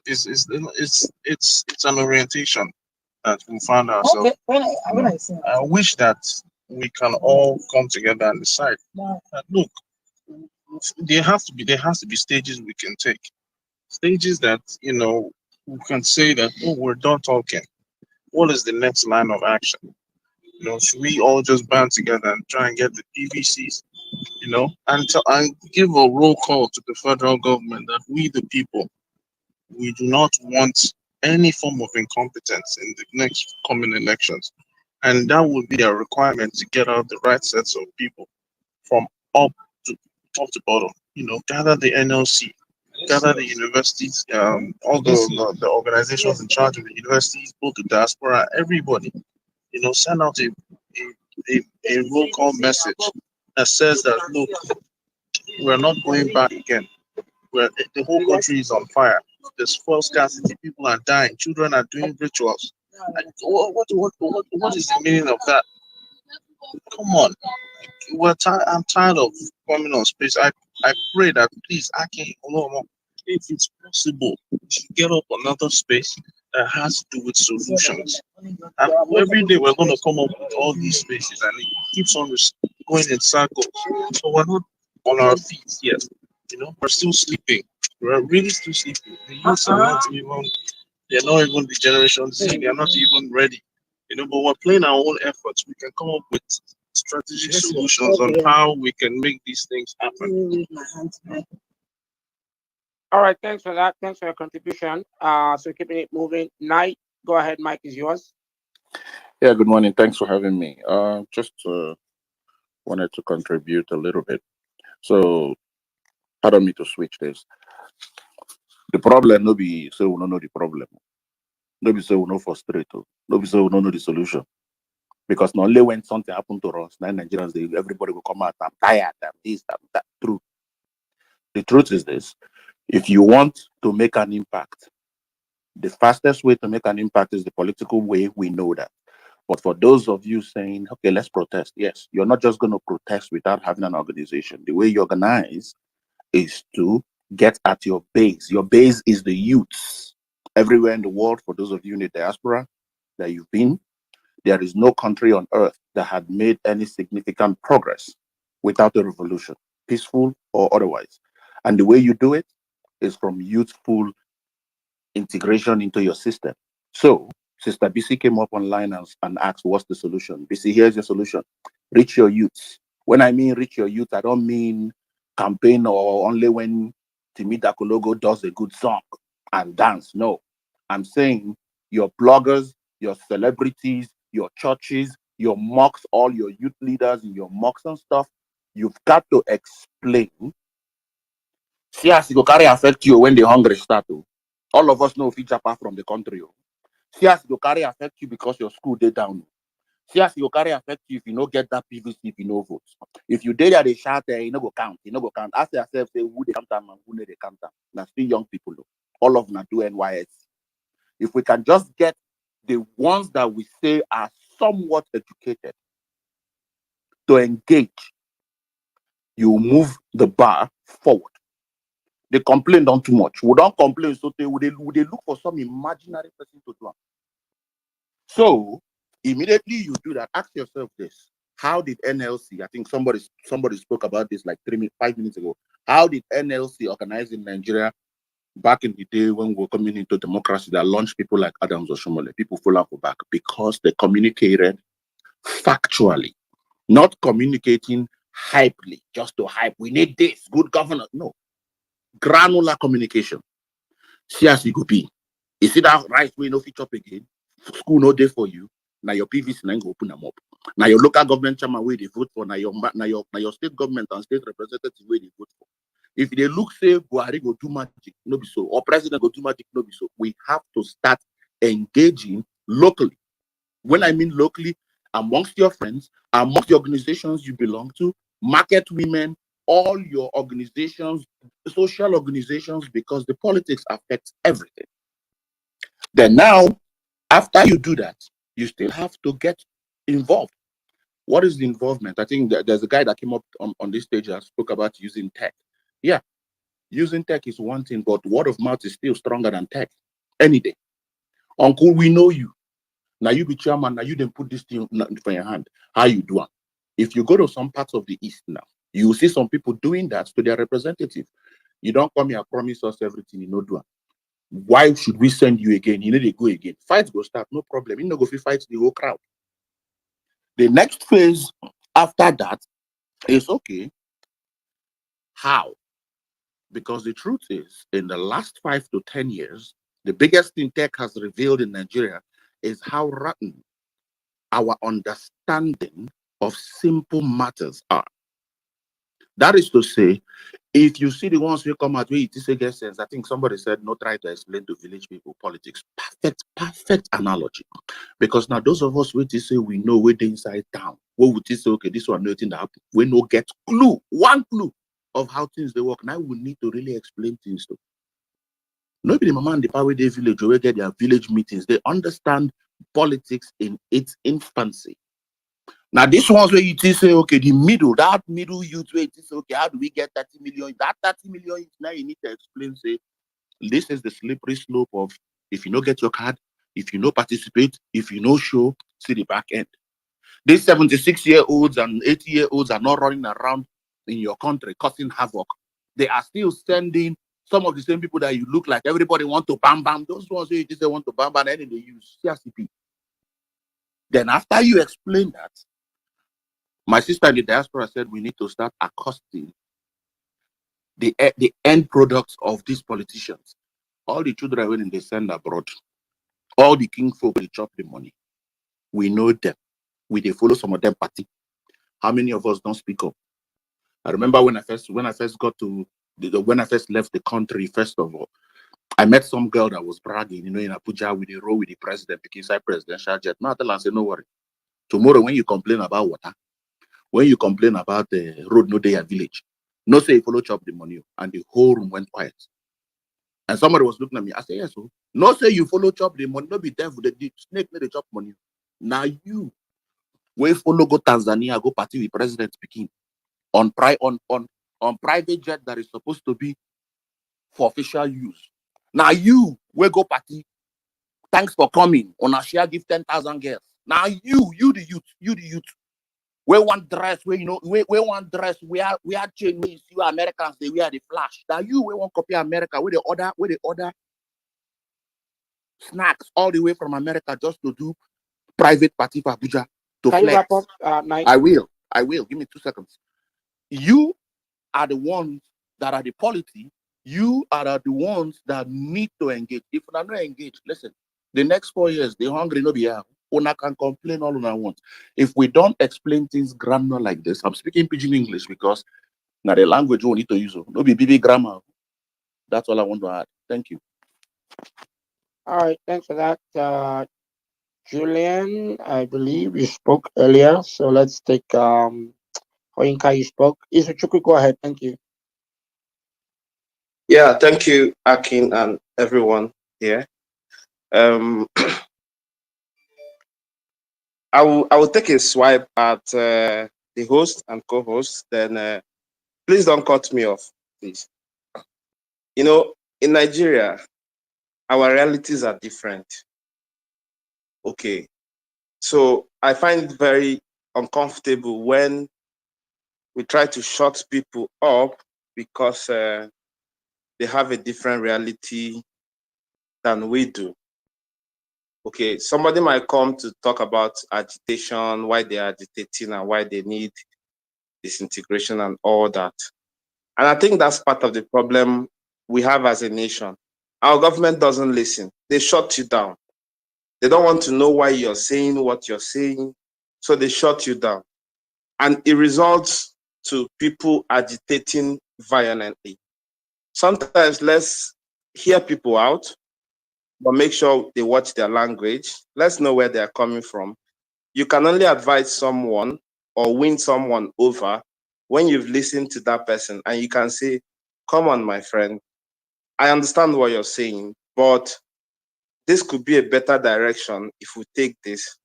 K: it's an orientation that we find ourselves.
T: Okay, when I say
K: I wish that we can all come together and decide that look, there has to be stages we can take, stages that we can say that, oh, we're done talking. What is the next line of action? Should we all just band together and try and get the PVCs, and give a roll call to the federal government that we, the people, we do not want any form of incompetence in the next coming elections. And that would be a requirement to get out the right sets of people from up to bottom. Gather the NLC, gather the universities, all the organizations in charge of the universities, both the diaspora, everybody, send out a roll call message that says that, look, we're not going back again. The whole country is on fire. There's fuel scarcity. People are dying. Children are doing rituals. What is the meaning of that? Come on. I'm tired of coming on space. I pray that please, if it's possible, we should get up another space that has to do with solutions. And every day we're going to come up with all these spaces, and it keeps on going in circles. So we're not on our feet yet. We're still sleeping. We're really still sleeping. The youths are not even, they're not even the Generation Z, they're not even ready. But we're playing our own efforts. We can come up with strategic solutions on how we can make these things happen.
C: All right, thanks for that. Thanks for your contribution. So keeping it moving. Night, go ahead, Mike is yours.
S: Yeah, good morning. Thanks for having me. Just wanted to contribute a little bit. So, pardon me to switch this. The problem no be say we don't know the problem. No be say we no frustrate. No be say we don't know the solution. Because not only when something happened to us, now Nigerians, everybody will come out. I'm tired. I'm this. I'm that. True. The truth is this: if you want to make an impact, the fastest way to make an impact is the political way. We know that. But for those of you saying, okay, let's protest, yes, you're not just going to protest without having an organization. The way you organize is to get at your base. Your base is the youths. Everywhere in the world, for those of you in the diaspora that you've been, there is no country on earth that had made any significant progress without a revolution, peaceful or otherwise. And the way you do it is from youthful integration into your system. So Sister BC came up online and asked, what's the solution? BC, here's your solution. Reach your youths. When I mean reach your youth, I don't mean campaign or only when Timi Dakologo does a good song and dance. No, I'm saying your bloggers, your celebrities, your churches, your mosques, all your youth leaders in your mosques and stuff, you've got to explain. See as it go carry affect you when the hungry start. All of us know if you jump from the country. See as it go carry affect you because your school day down. See as it go carry affect you if you no get that PVC, if you no vote. If you dare they shout, you no go count, you no go count. Ask yourself, say who they count and who they count. Now still young people, all of them do NYS. If we can just get the ones that we say are somewhat educated to engage, you move the bar forward. They complain not too much. We don't complain, so they look for some imaginary person to do it. So immediately you do that, ask yourself this: how did NLC? I think somebody spoke about this like 5 minutes ago. How did NLC organize in Nigeria back in the day when we were coming into democracy that launched people like Adams Oshomole? People fall off back because they communicated factually, not communicating hypely, just to hype. We need this good governance. No, granular communication. See as you go be. You see that rice we no fit up again. School no day for you. Now your PVC now go open them up. Now your local government chairman where they vote for. Now your state government and state representative where they vote for. If they look say Buhari go do magic, no be so, or president go do magic, no be so. We have to start engaging locally. When I mean locally, amongst your friends, amongst the organizations you belong to, market women, all your organizations, social organizations, because the politics affects everything. Then now, after you do that, you still have to get involved. What is the involvement? I think that there's a guy that came up on this stage that spoke about using tech. Yeah, using tech is one thing, but word of mouth is still stronger than tech any day. Uncle, we know you. Now you be chairman, now you didn't put this thing for your hand. How you do it? If you go to some parts of the East now, you will see some people doing that to their representative. You don't come here, promise us everything, you know, do it. Why should we send you again? You know they go again. Fight go start, no problem. You know go fight the whole crowd. The next phase after that is okay. How? Because the truth is, in the last 5 to 10 years, the biggest thing tech has revealed in Nigeria is how rotten our understanding of simple matters are. That is to say, if you see the ones who come out where it is a get sense, I think somebody said, no, try to explain to village people politics. Perfect analogy. Because now those of us who say we know we're the inside town, what would you say, okay, this one nothing that happen. We no get one clue of how things they work. Now we need to really explain things to. Nobody mama and the power they village where get their village meetings. They understand politics in its infancy. Now, this one's where you say, okay, that middle youth where it is, okay, how do we get 30 million? That 30 million, now you need to explain, say, this is the slippery slope of If you no get your card, if you no participate, if you no show, see the back end. These 76-year-olds and 80-year-olds are not running around in your country causing havoc. They are still sending some of the same people that you look like. Everybody want to bam bam. Those ones who just want to bam bam, and they use CRCP. Then after you explain that, my sister in the diaspora said we need to start accosting the end products of these politicians. All the children when they send abroad, all the king folk they chop the money. We know them. We they follow some of them party. How many of us don't speak up? I remember when I first got to when I first left the country. First of all, I met some girl that was bragging, in Abuja with the row with the president, because I presidential jet. Now I tell her, say no worry. Tomorrow when you complain about water, when you complain about the road no day at village, no say you follow chop the money, and the whole room went quiet. And somebody was looking at me. I said, yes, so no say you follow chop the money, no be devil, the snake no dey chop money. Now you we follow go Tanzania, go party with President speaking on private jet that is supposed to be for official use. Now you we go party. Thanks for coming. On a share give 10,000 girls. Now you the youth. We want dress, we want dress. We are Chinese. You Americans, they wear the flash. Now you we want copy America. We the order snacks all the way from America just to do private party for Abuja to
C: Can you
S: flex.
C: wrap up?
S: I will. Give me 2 seconds. You are the ones that are the polity. You are the ones that need to engage. If you are not engaged, listen, the next 4 years, the hungry no be here. Una can complain all una want. If we don't explain things grammar like this, I'm speaking pidgin English because now the language we need to use. No be BB grammar. That's all I want to add. Thank you.
C: All right, thanks for that. Julian, I believe you spoke earlier, so let's take Oyinka, you spoke. Isuchukwu, go ahead. Thank you.
E: Yeah, thank you, Akin, and everyone here. I will take a swipe at the host and co-host. Then please don't cut me off, please. In Nigeria, our realities are different. Okay, so I find it very uncomfortable when we try to shut people up because they have a different reality than we do. Okay, somebody might come to talk about agitation, why they are agitating and why they need disintegration and all that. And I think that's part of the problem we have as a nation. Our government doesn't listen. They shut you down. They don't want to know why you're saying what you're saying, so they shut you down. And it results to people agitating violently. Sometimes let's hear people out, but make sure they watch their language. Let's know where they're coming from. You can only advise someone or win someone over when you've listened to that person and you can say, come on, my friend, I understand what you're saying, but this could be a better direction if we take this.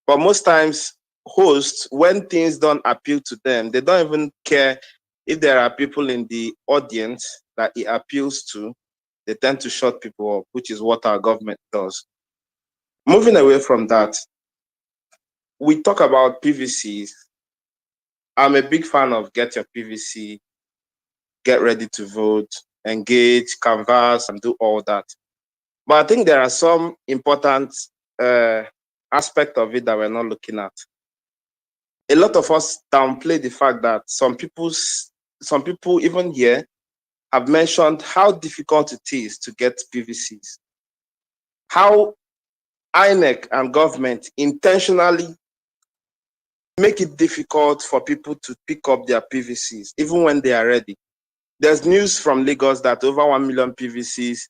E: But most times, hosts, when things don't appeal to them, they don't even care if there are people in the audience that it appeals to. They tend to shut people up, which is what our government does. Moving away from that, we talk about PVCs. I'm a big fan of get your PVC, get ready to vote, engage, canvass, and do all that. But I think there are some important aspects of it that we're not looking at. A lot of us downplay the fact that some people even here have mentioned how difficult it is to get PVCs. How INEC and government intentionally make it difficult for people to pick up their PVCs, even when they are ready. There's news from Lagos that over 1 million PVCs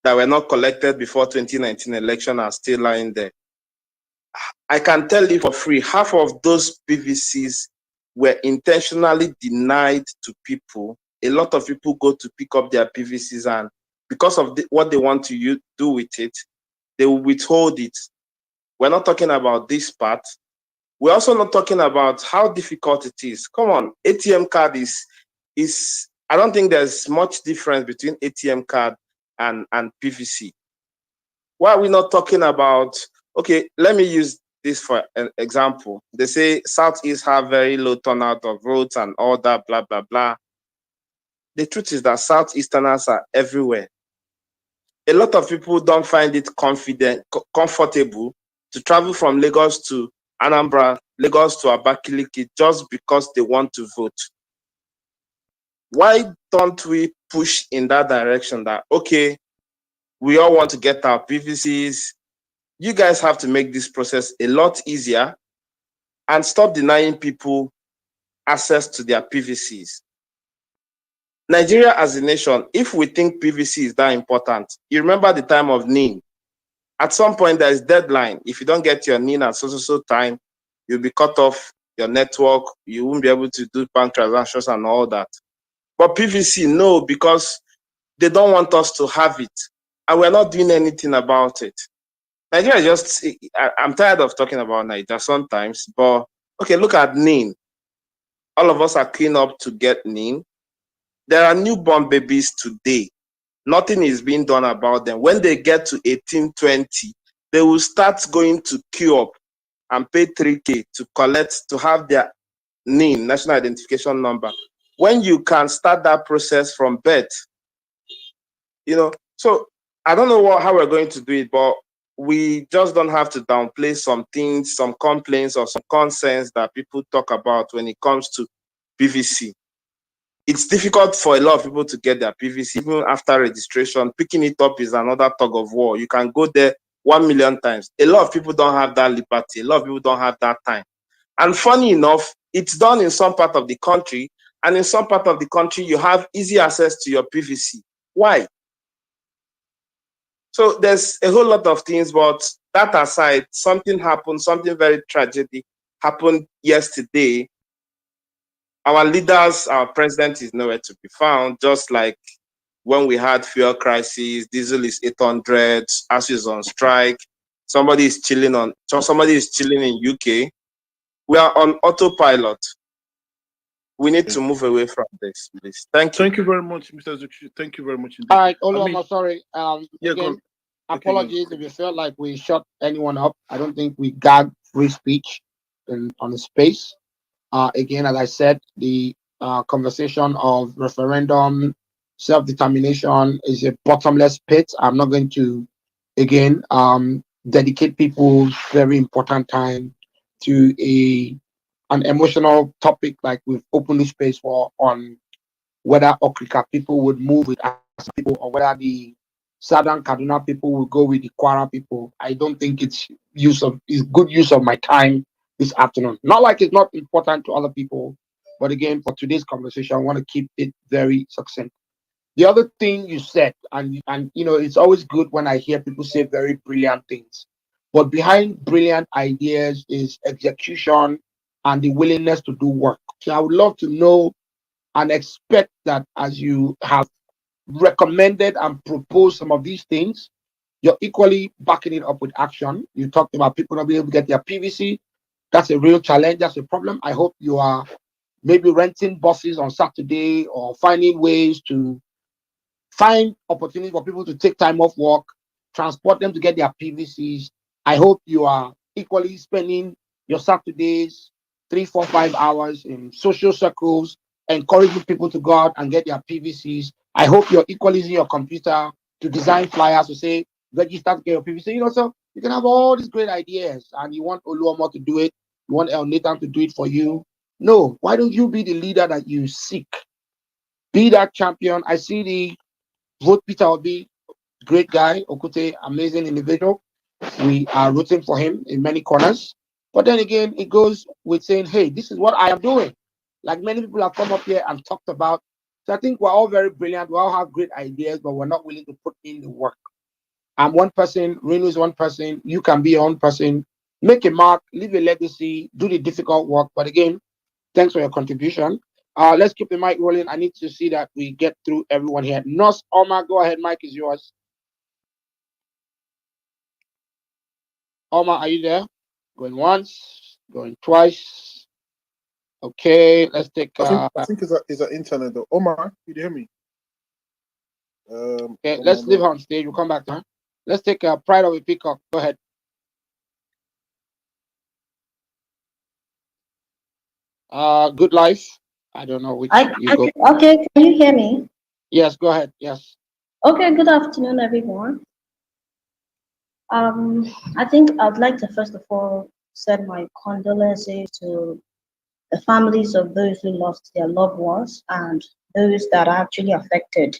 E: that were not collected before 2019 election are still lying there. I can tell you for free, half of those PVCs were intentionally denied to people. A lot of people go to pick up their PVCs and because of what they want to do with it, they will withhold it. We're not talking about this part. We're also not talking about how difficult it is. Come on, ATM card is I don't think there's much difference between ATM card and PVC? Why are we not talking about, okay, let me use this for an example. They say Southeast have very low turnout of votes and all that, blah, blah, blah. The truth is that Southeasterners are everywhere. A lot of people don't find it comfortable to travel from Lagos to Anambra, Lagos to Abakaliki just because they want to vote. Why don't we push in that direction that, okay, we all want to get our PVCs. You guys have to make this process a lot easier and stop denying people access to their PVCs. Nigeria as a nation, if we think PVC is that important, you remember the time of NIN. At some point, there is deadline. If you don't get your NIN at so time, you'll be cut off your network. You won't be able to do bank transactions and all that. But PVC, no, because they don't want us to have it. And we're not doing anything about it. Nigeria just, I'm tired of talking about Nigeria sometimes, but okay, look at NIN. All of us are keen up to get NIN. There are newborn babies today. Nothing is being done about them. When they get to 18, 20, they will start going to queue up and pay 3K to collect, to have their NIN, National Identification Number. When you can start that process from birth, you know, so I don't know how we're going to do it, but we just don't have to downplay some things, some complaints or some concerns that people talk about when it comes to PVC. It's difficult for a lot of people to get their PVC, even after registration. Picking it up is another tug of war. You can go there 1 million times. A lot of people don't have that liberty. A lot of people don't have that time. And funny enough, it's done in some part of the country, and in some part of the country, you have easy access to your PVC. Why? So there's a whole lot of things, but that aside, something happened, something very tragic happened yesterday. Our leaders, our president is nowhere to be found, just like when we had fuel crisis, diesel is 800, ASU is on strike, somebody is chilling in UK. We are on autopilot. We need to move away from this, please. Thank you.
Q: Thank you very much, Mr. Zuki. Thank you very much indeed.
D: All right, Oluwamo, sorry.
Q: Yeah,
D: Again,
Q: go.
D: apologies if you felt like we shut anyone up. I don't think we gagged free speech on the space. Again, as I said, the conversation of referendum, self-determination is a bottomless pit. I'm not going to, again, dedicate people's very important time to an emotional topic like we've opened the space for on whether Okrika people would move with us people or whether the Southern Kaduna people will go with the Kwara people. I don't think it's good use of my time this afternoon. Not like it's not important to other people, but again, for today's conversation, I want to keep it very succinct. The other thing you said, and you know, it's always good when I hear people say very brilliant things, but behind brilliant ideas is execution and the willingness to do work. So I would love to know and expect that as you have recommended and proposed some of these things, you're equally backing it up with action. You talked about people not being able to get their PVC. That's a real challenge. That's a problem. I hope you are maybe renting buses on Saturday or finding ways to find opportunities for people to take time off work, transport them to get their PVCs. I hope you are equally spending your Saturdays 3, 4, 5 hours in social circles, encouraging people to go out and get their PVCs. I hope you're equally using your computer to design flyers to say, register to get your PVC. You know, so you can have all these great ideas and you want Oluwamo to do it. You want El Nathan to do it for you. No, why don't you be the leader that you seek? Be that champion. I see the vote Peter Obi, great guy, Okute, amazing individual. We are rooting for him in many corners. But then again, it goes with saying, hey, this is what I am doing. Like many people have come up here and talked about. So I think we're all very brilliant. We all have great ideas, but we're not willing to put in the work. I'm one person, Renu is one person, you can be your own person. Make a mark, leave a legacy, do the difficult work. But again, thanks for your contribution. Let's keep the mic rolling. I need to see that we get through everyone here. Nos Omar, go ahead. Mic is yours. Omar, are you there? Going once, going twice. Okay, let's take.
Q: I think it's an internet though. Omar, you hear me?
D: Okay,
Q: on my
D: let's leave her
Q: mind.
D: on stage. We'll come back to her. Let's take Pride of a Peacock. Go ahead. Good Life. I don't know which you go.
A: Okay, can you hear me?
D: Yes, go ahead. Yes.
A: Okay, good afternoon, everyone. I think I'd like to first of all send my condolences to the families of those who lost their loved ones and those that are actually affected.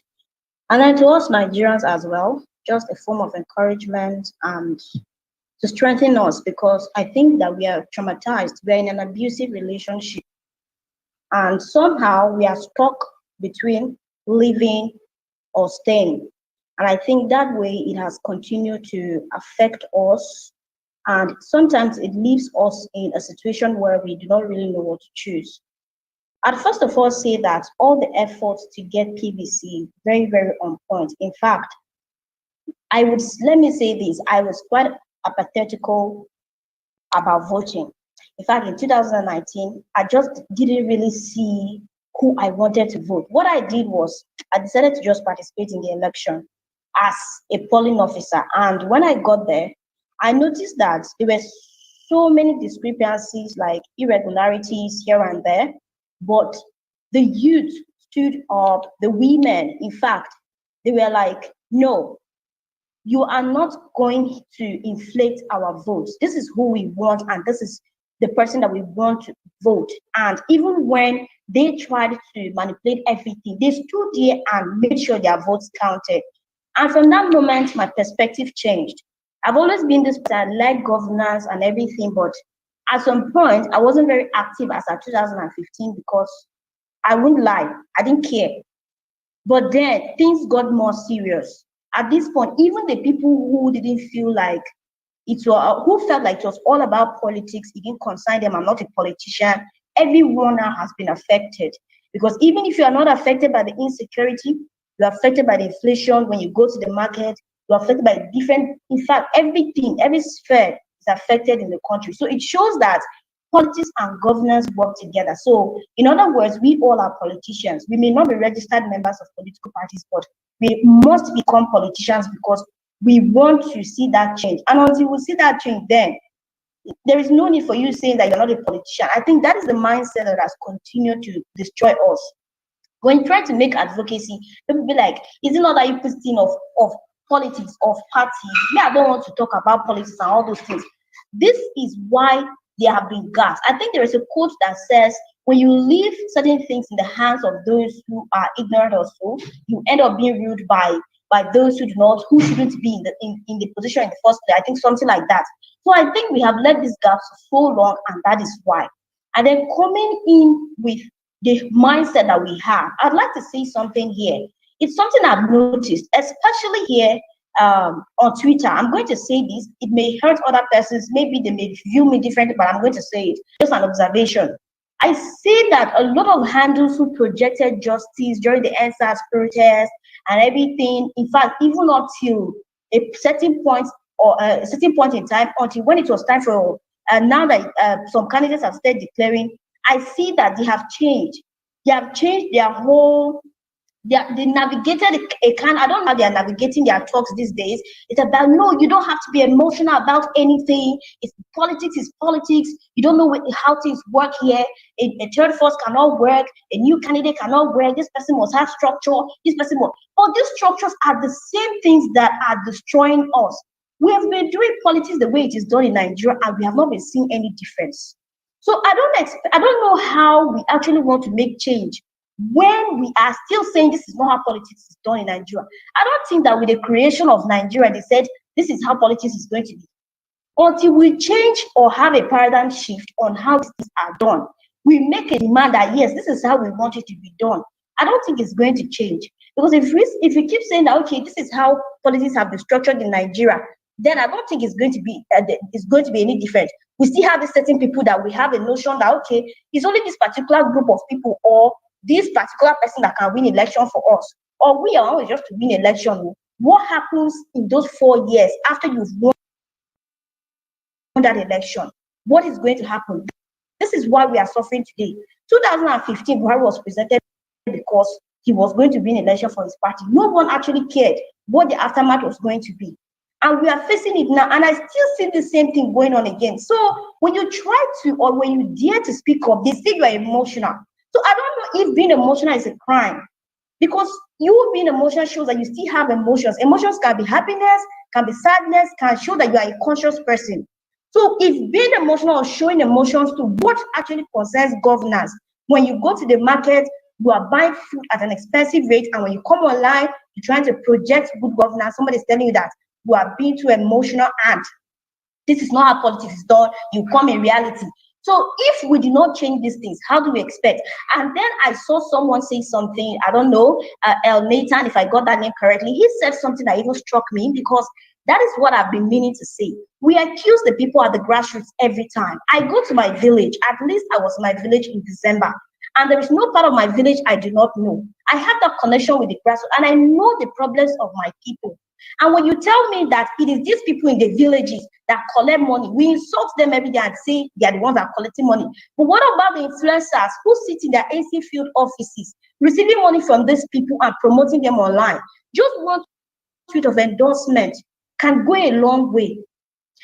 A: And then to us Nigerians as well, just a form of encouragement and to strengthen us because I think that we are traumatized. We are in an abusive relationship and somehow we are stuck between living or staying. And I think that way it has continued to affect us. And sometimes it leaves us in a situation where we do not really know what to choose. I'd first of all say that all the efforts to get PVC very, very on point. In fact, let me say this, I was quite apathetical about voting. In fact, in 2019, I just didn't really see who I wanted to vote. What I did was I decided to just participate in the election as a polling officer. And when I got there, I noticed that there were so many discrepancies, like irregularities here and there. But the youth stood up, the women, in fact, they were like, no, you are not going to inflate our votes. This is who we want, and this is the person that we want to vote. And even when they tried to manipulate everything, they stood there and made sure their votes counted. And from that moment, my perspective changed. I've always been this person, I like governance and everything, but at some point, I wasn't very active as at 2015 because I wouldn't lie, I didn't care. But then things got more serious. At this point, even the people who didn't feel like who felt like it was all about politics, it didn't concern them, I'm not a politician, everyone now has been affected. Because even if you are not affected by the insecurity, you're affected by the inflation when you go to the market, you're affected by different, in fact, everything, every sphere is affected in the country. So it shows that politics and governance work together. So, in other words, we all are politicians. We may not be registered members of political parties, but we must become politicians because we want to see that change. And until we see that change, then there is no need for you saying that you're not a politician. I think that is the mindset that has continued to destroy us. When you try to make advocacy, people be like, is it not that you put in of politics, of parties? Me, I don't want to talk about politics and all those things. This is why there have been gaps. I think there is a quote that says, when you leave certain things in the hands of those who are ignorant or so, you end up being ruled by those who shouldn't be in the position in the first place. I think something like that. So I think we have let these gaps so long, and that is why. And then coming in with the mindset that we have, I'd like to say something here. It's something I've noticed, especially here on Twitter. I'm going to say this. It may hurt other persons. Maybe they may view me differently, but I'm going to say it. Just an observation. I see that a lot of handles who projected justice during the NSAS protest and everything, in fact, even up till a certain point or a certain point in time, until when it was time for, now that some candidates have started declaring, I see that they have changed. They have changed their whole, they navigated a kind, I don't know how they are navigating their talks these days. It's about, no, you don't have to be emotional about anything. It's politics is politics. You don't know how things work here. A third force cannot work. A new candidate cannot work. This person must have structure. This person must. All these structures are the same things that are destroying us. We have been doing politics the way it is done in Nigeria, and we have not been seeing any difference. So I don't know how we actually want to make change when we are still saying this is not how politics is done in Nigeria. I don't think that with the creation of Nigeria, they said this is how politics is going to be. Until we change or have a paradigm shift on how things are done, we make a demand that yes, this is how we want it to be done. I don't think it's going to change, because if we keep saying that okay, this is how politics have been structured in Nigeria, then I don't think it's going to be any different. We still have certain people that we have a notion that okay, it's only this particular group of people or this particular person that can win election for us, or we are always just to win election. What happens in those 4 years after you've won that election? What is going to happen? This is why we are suffering today. 2015, Buhari was presented because he was going to be in election for his party. No one actually cared what the aftermath was going to be. And we are facing it now, and I still see the same thing going on again. So when you try to, or when you dare to speak up, they say you are emotional. So I don't know if being emotional is a crime, because you being emotional shows that you still have emotions. Emotions can be happiness, can be sadness, can show that you are a conscious person. So if being emotional or showing emotions to what actually concerns governance, when you go to the market, you are buying food at an expensive rate, and when you come online, you're trying to project good governance, somebody's telling you that you are being too emotional, and this is not how politics is done. You come in reality. So if we do not change these things, how do we expect? And then I saw someone say something, I don't know, El Nathan, if I got that name correctly, he said something that even struck me, because that is what I've been meaning to say. We accuse the people at the grassroots every time. I go to my village, at least I was in my village in December, and there is no part of my village I do not know. I have that connection with the grassroots, and I know the problems of my people. And when you tell me that it is these people in the villages that collect money, we insult them every day and say they are the ones that are collecting money. But what about the influencers who sit in their AC field offices, receiving money from these people and promoting them online? Just one tweet of endorsement can go a long way.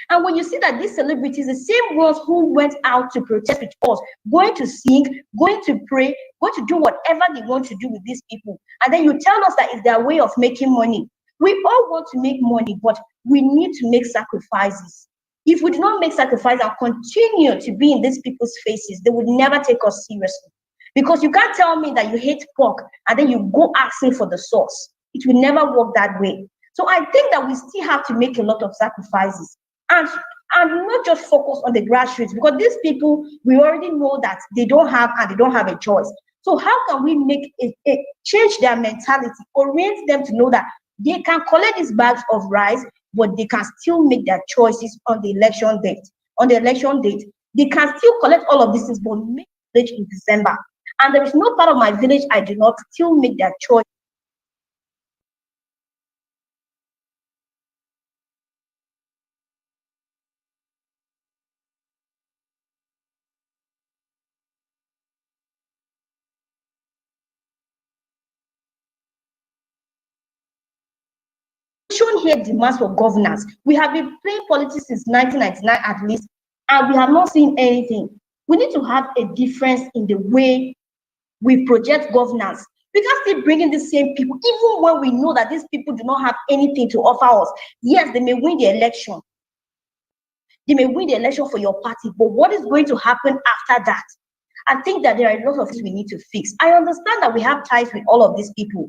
A: And when you see that these celebrities, the same ones who went out to protest with us, going to sing, going to pray, going to do whatever they want to do with these people, and then you tell us that it's their way of making money. We all want to make money, but we need to make sacrifices. If we do not make sacrifices and continue to be in these people's faces, they would never take us seriously. Because you can't tell me that you hate pork and then you go asking for the sauce. It will never work that way. So I think that we still have to make a lot of sacrifices, and not just focus on the grassroots, because these people, we already know that they don't have a choice. So how can we make a change their mentality, orient them to know that they can collect these bags of rice, but they can still make their choices on the election date. On the election date, they can still collect all of these things, but make village in December. And there is no part of my village I do not still make their choice. Shown here demands for governance. We have been playing politics since 1999 at least, and we have not seen anything. We need to have a difference in the way we project governance. We can't still bring in the same people, even when we know that these people do not have anything to offer us. Yes, they may win the election. They may win the election for your party, but what is going to happen after that? I think that there are a lot of things we need to fix. I understand that we have ties with all of these people,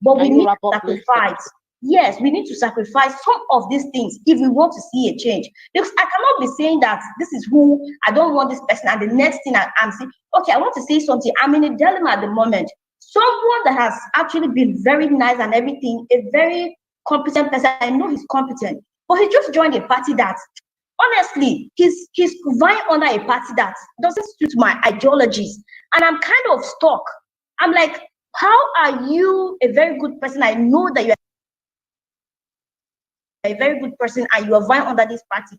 A: but we need to sacrifice. Yes, we need to sacrifice some of these things if we want to see a change. Because I cannot be saying that this is who I don't want this person, and the next thing I'm saying, okay, I want to say something. I'm in a dilemma at the moment. Someone that has actually been very nice and everything, a very competent person. I know he's competent, but he just joined a party that, honestly, he's vying under a party that doesn't suit my ideologies, and I'm kind of stuck. I'm like, how are you a very good person? I know that you're a very good person and you are vying under this party.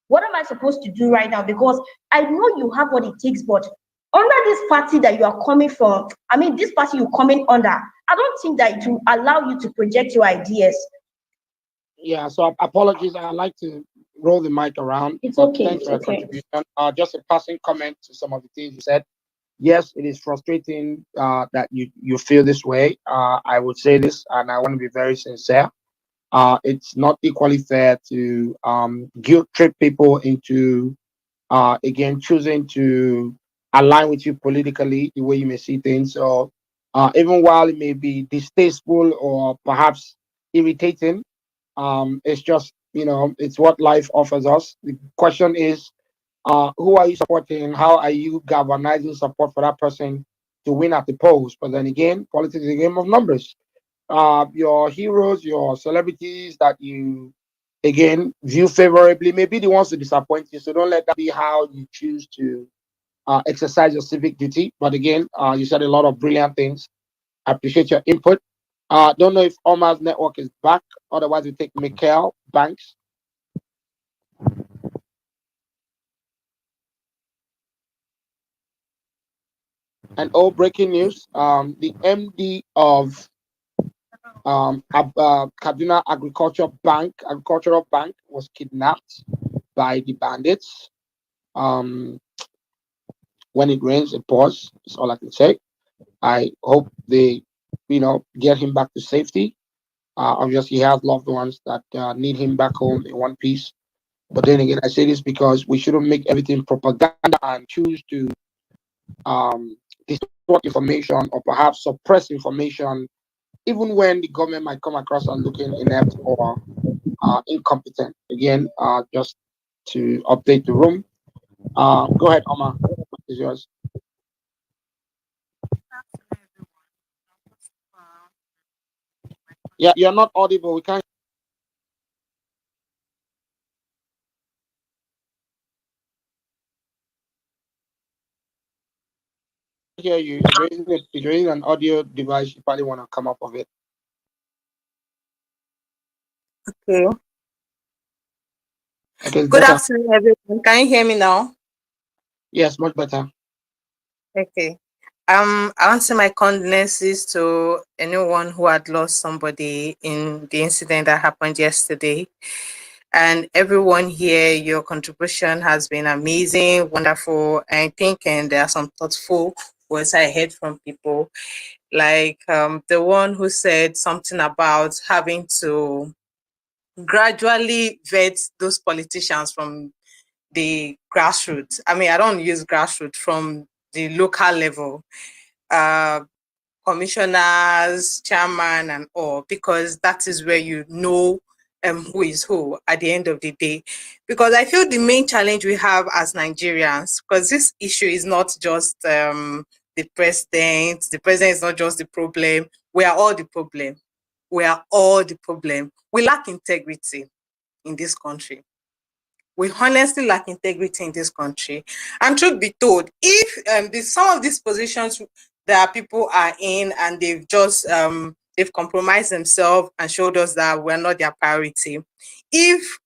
A: What am I supposed to do right now? Because I know you have what it takes, but under this party that you are coming from, I mean, this party you're coming under, I don't think that it will allow you to project your ideas.
C: Yeah, so apologies. I'd like to roll the mic around.
A: It's okay.
C: Thanks for your contribution. Just a passing comment to some of the things you said. Yes, it is frustrating that you feel this way. I would say this, and I want to be very sincere. It's not equally fair to guilt trip people into again choosing to align with you politically, the way you may see things. So even while it may be distasteful or perhaps irritating, it's just, it's what life offers us. The question is, who are you supporting? How are you galvanizing support for that person to win at the polls? But then again, politics is a game of numbers. Your heroes, your celebrities that you again view favorably may be the ones to disappoint you. So don't let that be how you choose to exercise your civic duty. But again, you said a lot of brilliant things. I appreciate your input. Don't know if Omar's network is back. Otherwise, we take Mikhail Banks.
D: And all breaking news: the MD of Kaduna Agricultural Bank, was kidnapped by the bandits. Um, when it rains, it pours. That's all I can say. I hope they, get him back to safety. Obviously, he has loved ones that need him back home in one piece. But then again, I say this because we shouldn't make everything propaganda and choose to distort information or perhaps suppress information, even when the government might come across and looking inept or incompetent. Again, just to update the room. Go ahead, Omar. Is yours. Yeah, you're not audible. We can't hear you. If you're using an audio device, you probably want to come up of it.
F: Okay.
D: Okay, it's
F: Good
D: better.
F: afternoon, everyone. Can you hear me now?
D: Yes, much better.
F: Okay. I want to say my condolences to anyone who had lost somebody in the incident that happened yesterday. And everyone here, your contribution has been amazing, wonderful. I think, and there are some thoughtful words I heard from people, like the one who said something about having to gradually vet those politicians from the grassroots. I mean, I don't use grassroots, from the local level, uh, commissioners, chairman, and all, because that is where you know who is who at the end of the day. Because I feel the main challenge we have as Nigerians, because this issue is not just the president. The president is not just the problem. We are all the problem. We are all the problem. We lack integrity in this country. We honestly lack integrity in this country. And truth be told, if some of these positions that people are in and they've compromised themselves and showed us that we're not their priority, if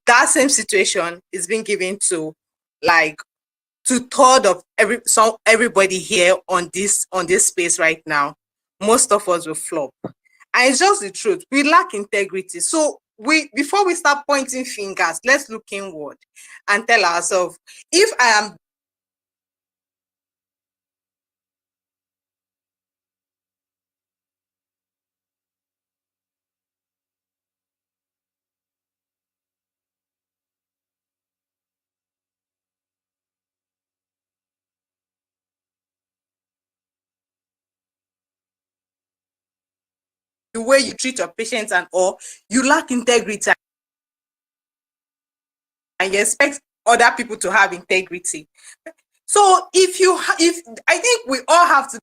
F: that same situation is being given to like two-thirds of everybody here on this space right now, most of us will flop. And it's just the truth. We lack integrity. So before we start pointing fingers, let's look inward and tell ourselves, if I am the way you treat your patients and all, you lack integrity and you expect other people to have integrity. So if I think we all have to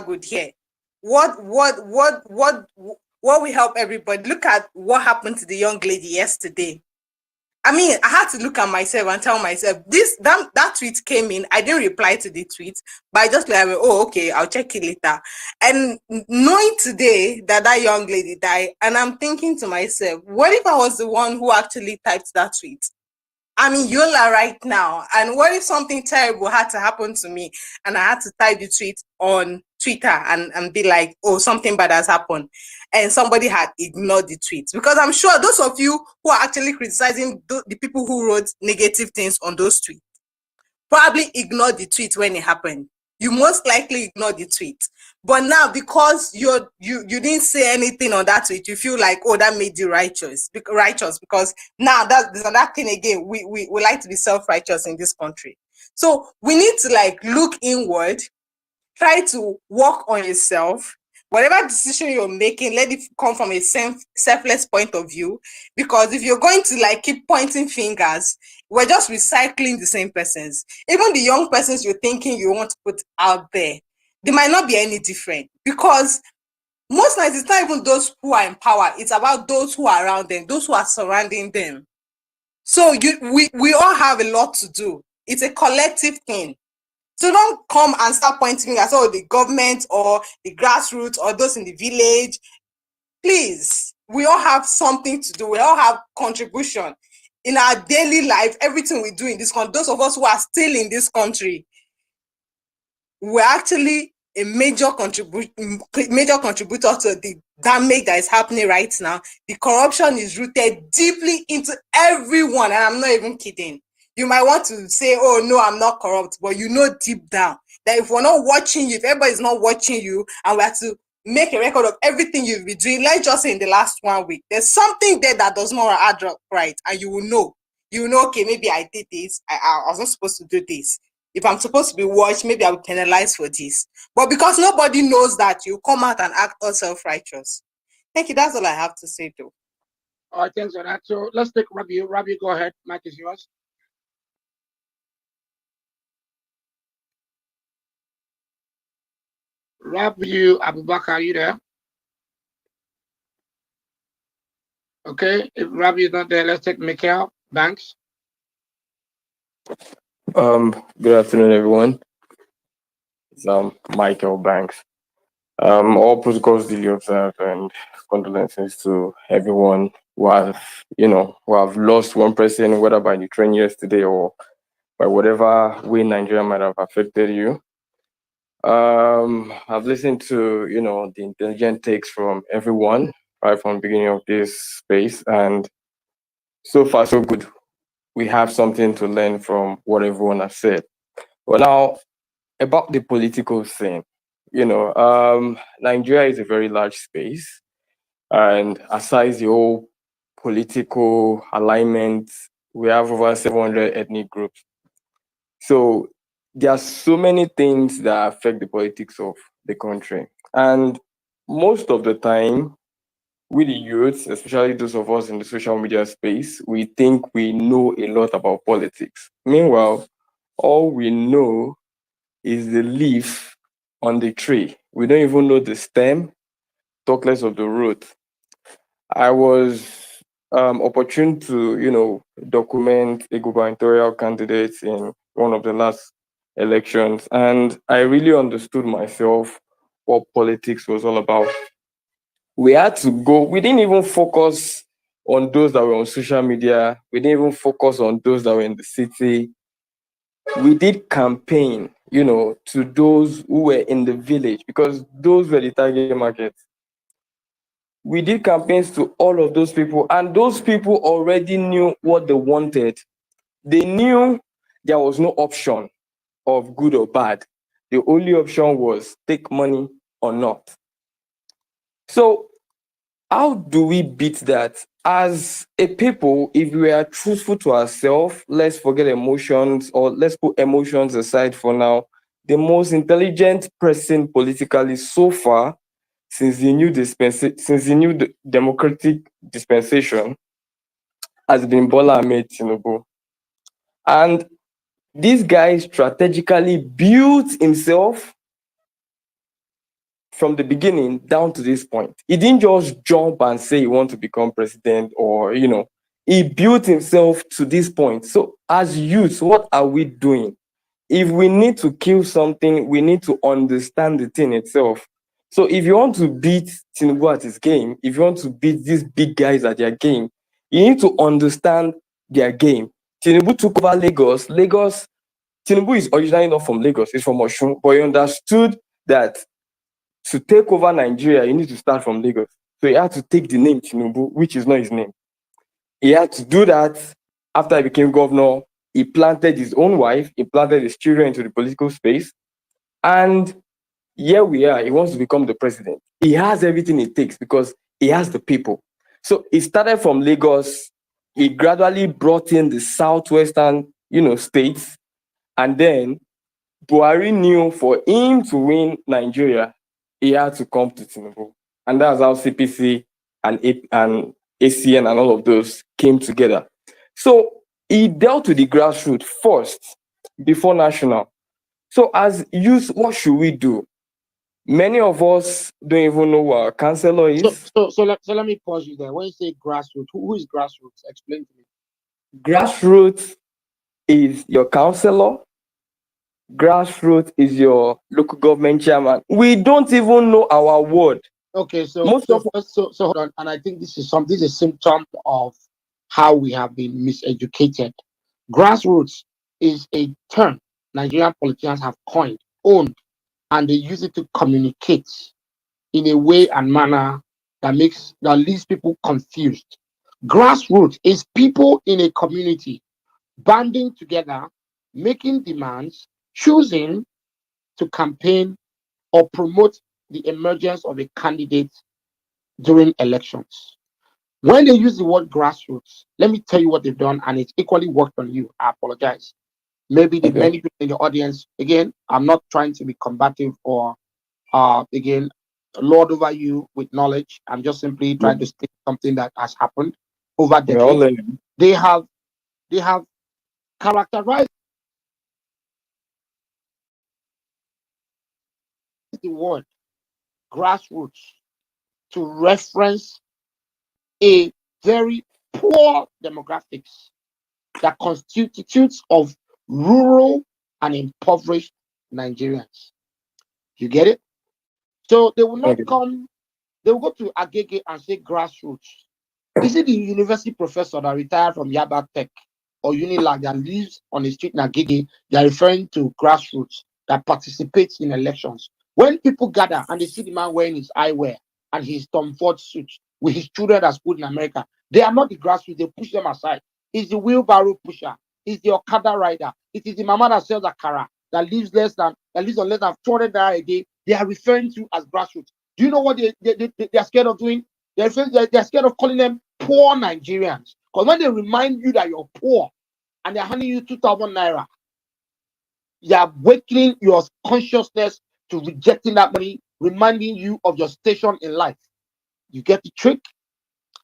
F: good here. What will help everybody? Look at what happened to the young lady yesterday. I mean, I had to look at myself and tell myself, that tweet came in. I didn't reply to the tweet, but I just like, oh, okay, I'll check it later. And knowing today that young lady died, and I'm thinking to myself, what if I was the one who actually typed that tweet? I'm in Yola right now. And what if something terrible had to happen to me and I had to type the tweet on Twitter and be like, oh, something bad has happened. And somebody had ignored the tweet. Because I'm sure those of you who are actually criticizing the people who wrote negative things on those tweets probably ignored the tweet when it happened. You most likely ignored the tweet. But now, because you didn't say anything on that tweet, you feel like, oh, that made you righteous. Because now there's another thing again. We like to be self-righteous in this country. So we need to like look inward, try to work on yourself. Whatever decision you're making, let it come from a selfless point of view. Because if you're going to like keep pointing fingers, we're just recycling the same persons. Even the young persons you're thinking you want to put out there, they might not be any different. Because most times it's not even those who are in power, it's about those who are around them, those who are surrounding them. So we all have a lot to do. It's a collective thing. So don't come and start pointing at the government or the grassroots or those in the village. Please, we all have something to do. We all have contribution in our daily life. Everything we do in this country, those of us who are still in this country, we're actually a major contributor to the damage that is happening right now. The corruption is rooted deeply into everyone, and I'm not even kidding. You might want to say, oh no, I'm not corrupt, but you know deep down that if we're not watching you, if everybody's not watching you, and we have to make a record of everything you've been doing, let's just say in the last 1 week, there's something there that does not add up right, and you will know. You will know, okay, maybe I did this, I was not supposed to do this. If I'm supposed to be watched, maybe I'll be penalized for this. But because nobody knows that, you come out and act all self-righteous. Thank you. That's all I have to say, though.
C: All right, thanks for that. So let's take Rabi. Rabi, go ahead. Mic is yours. Rabi Abubakar, are you there? Okay, if Rabi is not there, let's take Mikhail Banks.
G: Good afternoon, everyone. It's Michael Banks. All protocols duly observed, and condolences to everyone who have lost one person, whether by the train yesterday or by whatever way Nigeria might have affected you. I've listened to the intelligent takes from everyone right from the beginning of this space, and so far so good. We have something to learn from what everyone has said. But now, about the political scene, Nigeria is a very large space, and aside the whole political alignment, we have over 700 ethnic groups. So there are so many things that affect the politics of the country, and most of the time, we the youths, especially those of us in the social media space, we think we know a lot about politics. Meanwhile, all we know is the leaf on the tree. We don't even know the stem, talk less of the root. I was opportune to, document a gubernatorial candidate in one of the last elections, and I really understood myself what politics was all about. We had to go, we didn't even focus on those that were on social media, we didn't even focus on those that were in the city. We did campaign, to those who were in the village because those were the target markets. We did campaigns to all of those people, and those people already knew what they wanted. They knew there was no option of good or bad. The only option was take money or not. So how do we beat that? As a people, if we are truthful to ourselves, let's forget emotions, or let's put emotions aside for now. The most intelligent person politically so far, since the new democratic dispensation, has been Bola Ahmed Tinubu. And this guy strategically built himself from the beginning down to this point. He didn't just jump and say he wants to become president or, he built himself to this point. So as youth, what are we doing? If we need to kill something, we need to understand the thing itself. So if you want to beat Tinubu at his game, if you want to beat these big guys at their game, you need to understand their game. Tinubu took over Lagos. Tinubu is originally not from Lagos, he's from Osun, but he understood that to take over Nigeria, you need to start from Lagos. So he had to take the name Tinubu, which is not his name. He had to do that after he became governor. He planted his own wife, he planted his children into the political space. And here we are, he wants to become the president. He has everything it takes because he has the people. So he started from Lagos. He gradually brought in the southwestern, states. And then Buhari knew for him to win Nigeria, he had to come to Tinubu. And that's how CPC and ACN and all of those came together. So he dealt with the grassroots first before national. So as youth, what should we do? Many of us don't even know what our counselor is.
D: So let me pause you there. When you say grassroots, who is grassroots? Explain to me.
G: Grassroots is your counselor. Grassroots is your local government chairman. We don't even know our word.
D: Okay, so hold on, and I think this is a symptom of how we have been miseducated. Grassroots is a term Nigerian politicians have coined, owned, and they use it to communicate in a way and manner that leaves people confused. Grassroots is people in a community banding together, making demands, choosing to campaign or promote the emergence of a candidate during elections. When they use the word grassroots, let me tell you what they've done, and it's equally worked on you. I apologize. Maybe the many people in the audience, again, I'm not trying to be combative or again lord over you with knowledge. I'm just simply trying to state something that has happened over decades. They have characterized the word grassroots to reference a very poor demographics that constitutes of rural and impoverished Nigerians. You get it? So they will not come, they will go to Agege and say grassroots. Is it the university professor that retired from Yaba Tech or Unilag that lives on the street in Agege? They are referring to grassroots that participates in elections. When people gather and they see the man wearing his eyewear and his Tom Ford suit with his children at school in America, they are not the grassroots. They push them aside. It's the wheelbarrow pusher. It's the Okada rider. It is the mama that sells akara that lives on less than 200 naira a day. They are referring to as grassroots. Do you know what they are scared of doing? They're scared of calling them poor Nigerians. Because when they remind you that you're poor and they're handing you 2,000 naira, they are awakening your consciousness to rejecting that money, reminding you of your station in life. You get the trick?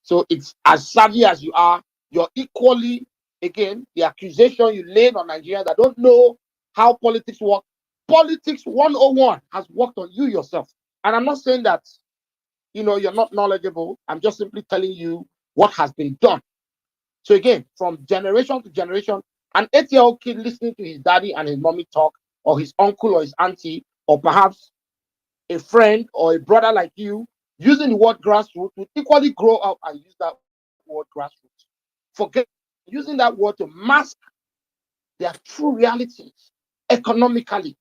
D: So it's as savvy as you are, you're equally, again, the accusation you laid on Nigerians that don't know how politics work. Politics 101 has worked on you yourself. And I'm not saying that, you're not knowledgeable. I'm just simply telling you what has been done. So again, from generation to generation, an 8-year-old kid listening to his daddy and his mommy talk, or his uncle or his auntie, or perhaps a friend or a brother like you, using the word grassroots, will equally grow up and use that word grassroots. Forget using that word to mask their true realities economically.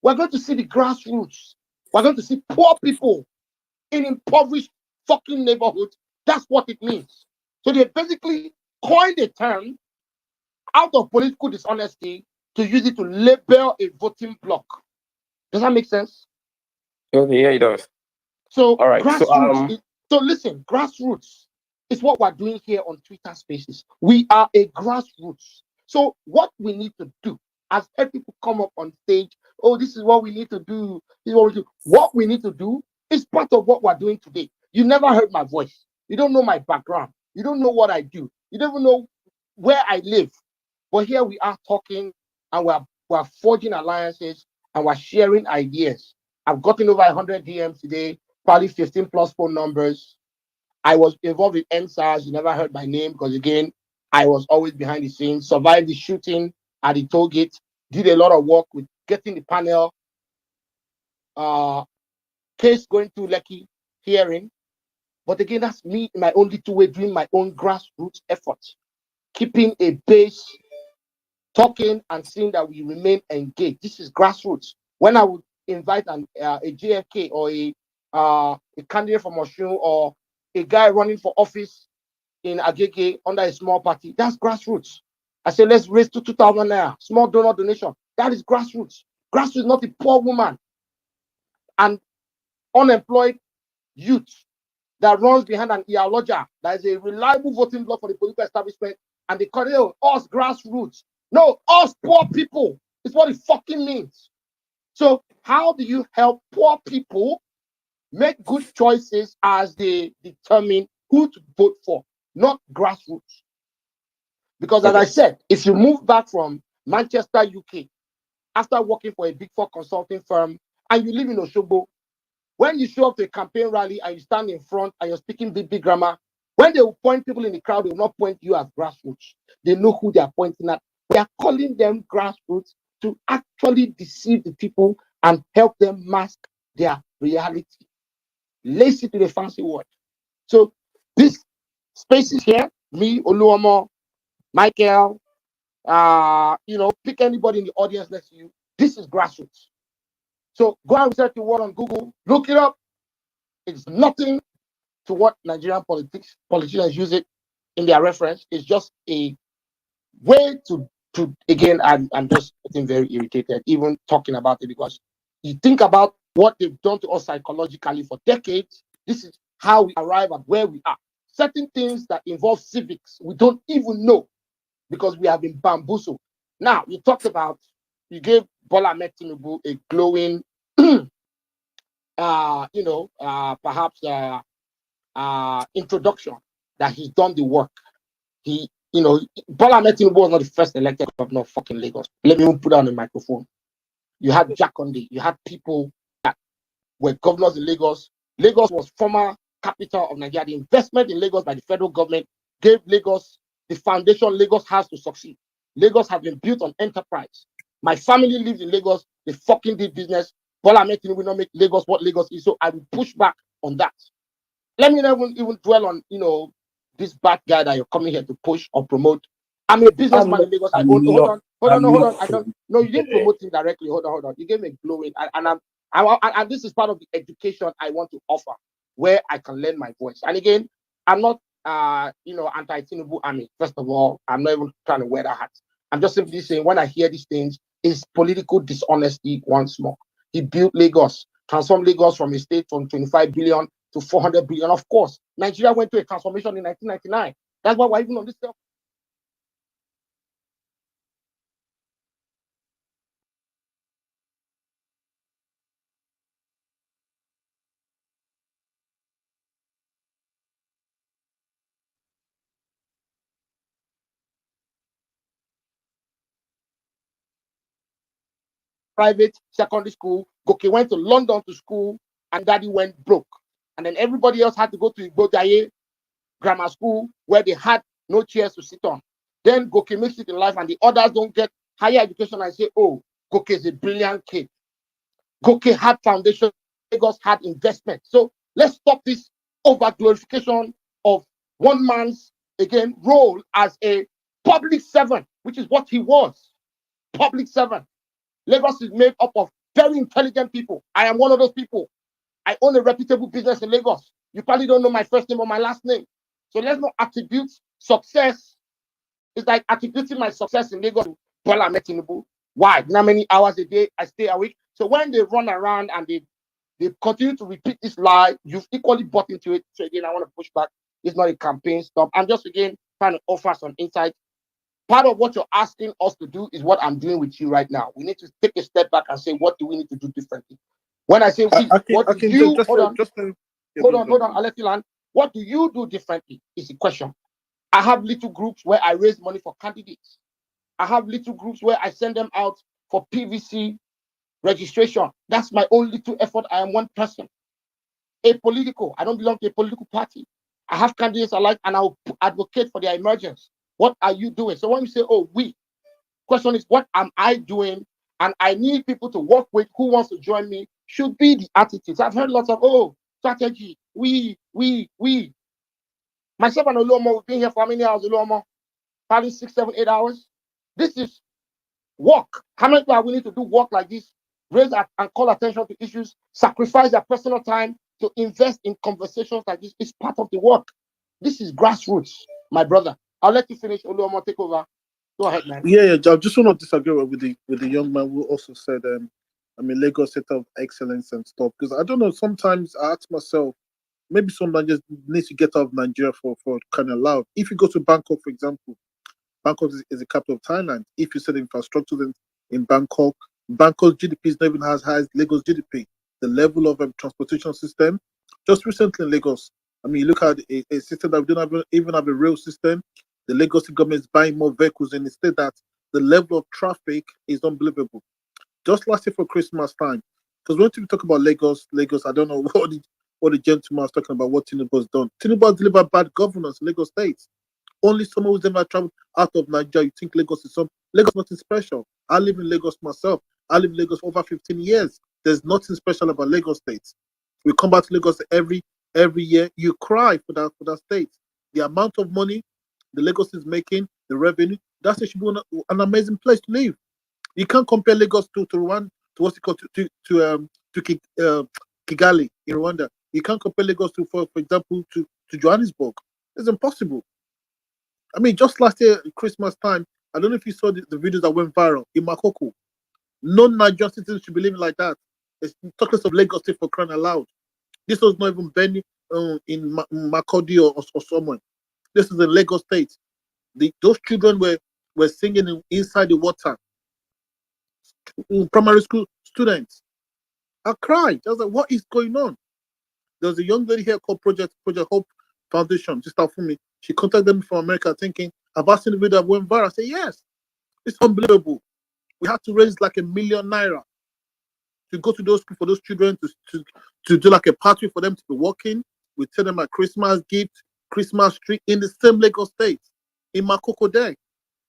D: We're going to see the grassroots. We're going to see poor people in impoverished fucking neighborhoods. That's what it means. So they basically coined a term out of political dishonesty to use it to label a voting bloc. Does that make sense?
G: Okay, yeah, it does.
D: So
G: all right.
D: grassroots. So listen, grassroots is what we're doing here on Twitter Spaces. We are a grassroots. So what we need to do, as people come up on stage, oh, this is what we need to do. This is what we do. What we need to do is part of what we're doing today. You never heard my voice. You don't know my background. You don't know what I do. You don't even know where I live. But here we are talking, and we're forging alliances, and we're sharing ideas. I've gotten over 100 DMs today, probably 15 plus phone numbers. I was involved in NSAS. You never heard my name because, again, I was always behind the scenes. Survived the shooting at the toll gate. Did a lot of work with getting the panel case going through Lekki hearing. But again, that's me in my own little way doing my own grassroots efforts, keeping a base, talking and seeing that we remain engaged. This is grassroots. When I would invite a JFK or a candidate from Oshun or a guy running for office in Agege under a small party, that's grassroots. I say, let's raise to 2,000 naira, small donation. That is grassroots. Grassroots is not a poor woman and unemployed youth that runs behind an ideology that is a reliable voting bloc for the political establishment, and they call it us grassroots. No, us poor people It's what it fucking means. So how do you help poor people make good choices as they determine who to vote for, not grassroots? Because as I said, if you move back from Manchester, UK, after working for a big four consulting firm, and you live in Oshobo, when you show up to a campaign rally and you stand in front and you're speaking big grammar, when they will point people in the crowd, they will not point you as grassroots. They know who they are pointing at. They are calling them grassroots to actually deceive the people and help them mask their reality. Lace it to the fancy word. So this spaces here, me, Oluomo, Michael, pick anybody in the audience next to you. This is grassroots. So go and research the word on Google, look it up. It's nothing to what Nigerian politicians use it in their reference. It's just a way to again, I'm just getting very irritated even talking about it, because you think about what they've done to us psychologically for decades. This is how we arrive at where we are. Certain things that involve civics, we don't even know because we have been bamboozled. Now, you talked about, you gave Bola Ahmed Tinubu a glowing, perhaps introduction that he's done the work. Bola Ahmed Tinubu was not the first elected governor of fucking Lagos. Let me even put on the microphone. You had Jack Conde. You had people that were governors in Lagos. Lagos was former capital of Nigeria. The investment in Lagos by the federal government gave Lagos the foundation Lagos has to succeed. Lagos has been built on enterprise. My family lives in Lagos. They fucking did business. Bola Ahmed Tinubu will not make Lagos what Lagos is. So I will push back on that. Let me not even dwell on, this bad guy that you're coming here to push or promote. I'm a businessman in Lagos. Hold on. I don't. No, you didn't promote him directly. Hold on. You gave me a glowing, and this is part of the education I want to offer, where I can lend my voice. And again, I'm not, anti-Tinubu army. First of all, I'm not even trying to wear that hat. I'm just simply saying, when I hear these things, it's political dishonesty once more. He built Lagos, transformed Lagos from a state from 25 billion to 400 billion. Of course, Nigeria went through a transformation in 1999. That's why we're even on this level. Private secondary school. Goke went to London to school, and daddy went broke. And then everybody else had to go to Igbojaye grammar school, where they had no chairs to sit on. Then Goke makes it in life, and the others don't get higher education and say, oh, Goke is a brilliant kid. Goke had foundation, Lagos had investment. So let's stop this over glorification of one man's, again, role as a public servant, which is what he was. Public servant. Lagos is made up of very intelligent people. I am one of those people. I own a reputable business in Lagos. You probably don't know my first name or my last name. So let's not attribute success. It's like attributing my success in Lagos to Bola Ahmed Tinubu. Why? How many hours a day I stay awake? So when they run around and they continue to repeat this lie, you've equally bought into it. So again, I want to push back. It's not a campaign stop. I'm just, again, trying to offer some insight. Part of what you're asking us to do is what I'm doing with you right now. We need to take a step back and say, what do we need to do differently? When I say we, what do you, hold on, I'll let you land. What do you do differently is the question. I have little groups where I raise money for candidates. I have little groups where I send them out for PVC registration. That's my own little effort. I am one person. Apolitical. I don't belong to a political party. I have candidates I like, and I'll advocate for their emergence. What are you doing? So when you say, oh, we, question is, what am I doing? And I need people to work with who wants to join me, should be the attitudes. I've heard lots of, oh, strategy, we. Myself and Oluomo, we've been here for how many hours, Oluomo? Probably 6, 7, 8 hours. This is work. How many people are willing to do work like this? Raise and call attention to issues, sacrifice their personal time to invest in conversations like this. It's part of the work. This is grassroots, my brother. I'll let you finish. Oluomo, take over. Go ahead, man.
Q: Yeah. I just want to disagree with the young man who also said, Lagos set of excellence and stuff. Because I don't know, sometimes I ask myself, maybe someone just needs to get out of Nigeria for kind of loud. If you go to Bangkok, for example, Bangkok is the capital of Thailand. If you said infrastructure, then in Bangkok. Bangkok's GDP is not even as high as Lagos GDP. The level of transportation system, just recently in Lagos, I mean, you look at a system that we don't even have a rail system. The Lagos government is buying more vehicles in the state that the level of traffic is unbelievable. Just last year for Christmas time, because when we talk about Lagos, I don't know what the gentleman was talking about, what Tinubu has done. Tinubu has delivered bad governance in Lagos State. Only someone who's ever traveled out of Nigeria, you think Lagos is Lagos nothing special. I live in Lagos myself. I live in Lagos for over 15 years. There's nothing special about Lagos State. We come back to Lagos every year. You cry for that state. The amount of money the Lagos is making, the revenue, that should be an amazing place to live. You can't compare Lagos to Rwanda, to what's it called, Kigali in Rwanda. You can't compare Lagos to, for example, to Johannesburg. It's impossible. I mean, just last year, Christmas time, I don't know if you saw the videos that went viral in Makoko. No Nigerian citizens should be living like that. It's talking of Lagos State for crying aloud. This was not even Benny in Makodi or somewhere. This is the Lagos State. Those children were singing inside the water. Primary school students. I cried. I was like, what is going on? There's a young lady here called Project Hope Foundation, just out for me. She contacted me from America thinking, have I seen the video that went viral? I said, yes. It's unbelievable. We had to raise like ₦1 million to go to those schools for those children to do like a party for them to be working. We tell them a Christmas gift, Christmas tree in the same Lagos State, in Makoko Day.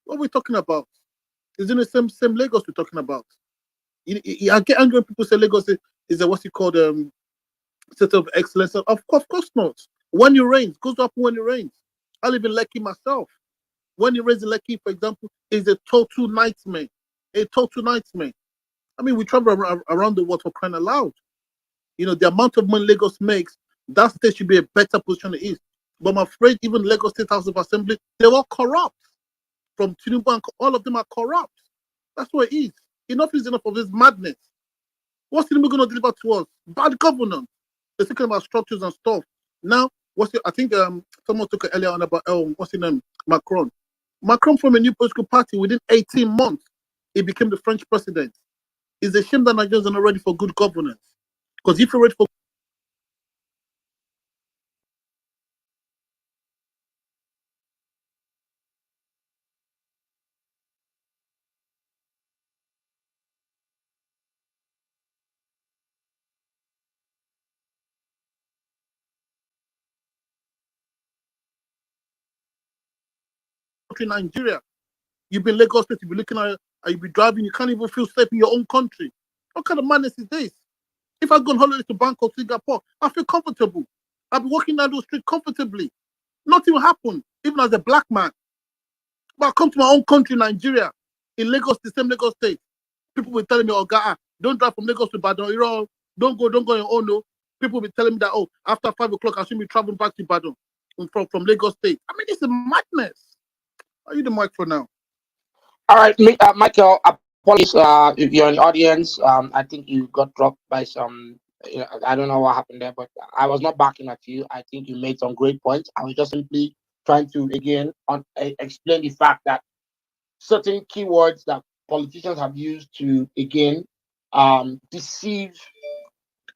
Q: What are we talking about? It's in the same Lagos we're talking about. I get angry when people say Lagos is a what's it called center of excellence. Of course not. When it rains, goes up when it rains. I live in Lekki myself. When it rains in Lekki, for example, is a total nightmare. A total nightmare. I mean, we travel around the world for crying aloud. You know, the amount of money Lagos makes, that state should be a better position than it is. But I'm afraid even Lagos State House of Assembly, they're all corrupt. From Tinubu and all of them are corrupt. That's what it is. Enough is enough of this madness. What's Tinubu going to deliver to us? Bad governance. They're thinking about structures and stuff. Now, I think someone took it earlier on about what's his name? Macron. Macron from a new political party within 18 months, he became the French president. It's a shame that Nigerians are not ready for good governance. Because if you're ready for Nigeria, you've been Lagos State, you'll be looking at you'll be driving, you can't even feel safe in your own country. What kind of madness is this? If I go on holiday to Bangkok, Singapore, I feel comfortable. I'll be walking down those streets comfortably. Nothing will happen, even as a black man. But I come to my own country, Nigeria, in Lagos, the same Lagos State. People will telling me, oh, God, don't drive from Lagos to Ibadan. You know, don't go on your own. No. People will be telling me that, oh, after 5 o'clock, I should be traveling back to Ibadan from Lagos State. I mean, it's a madness. Are you the mic for now?
C: All right, Michael, apologies if you're in the audience. I think you got dropped by some, I don't know what happened there, but I was not backing at you. I think you made some great points. I was just simply trying to, again, explain the fact that certain keywords that politicians have used to, again, deceive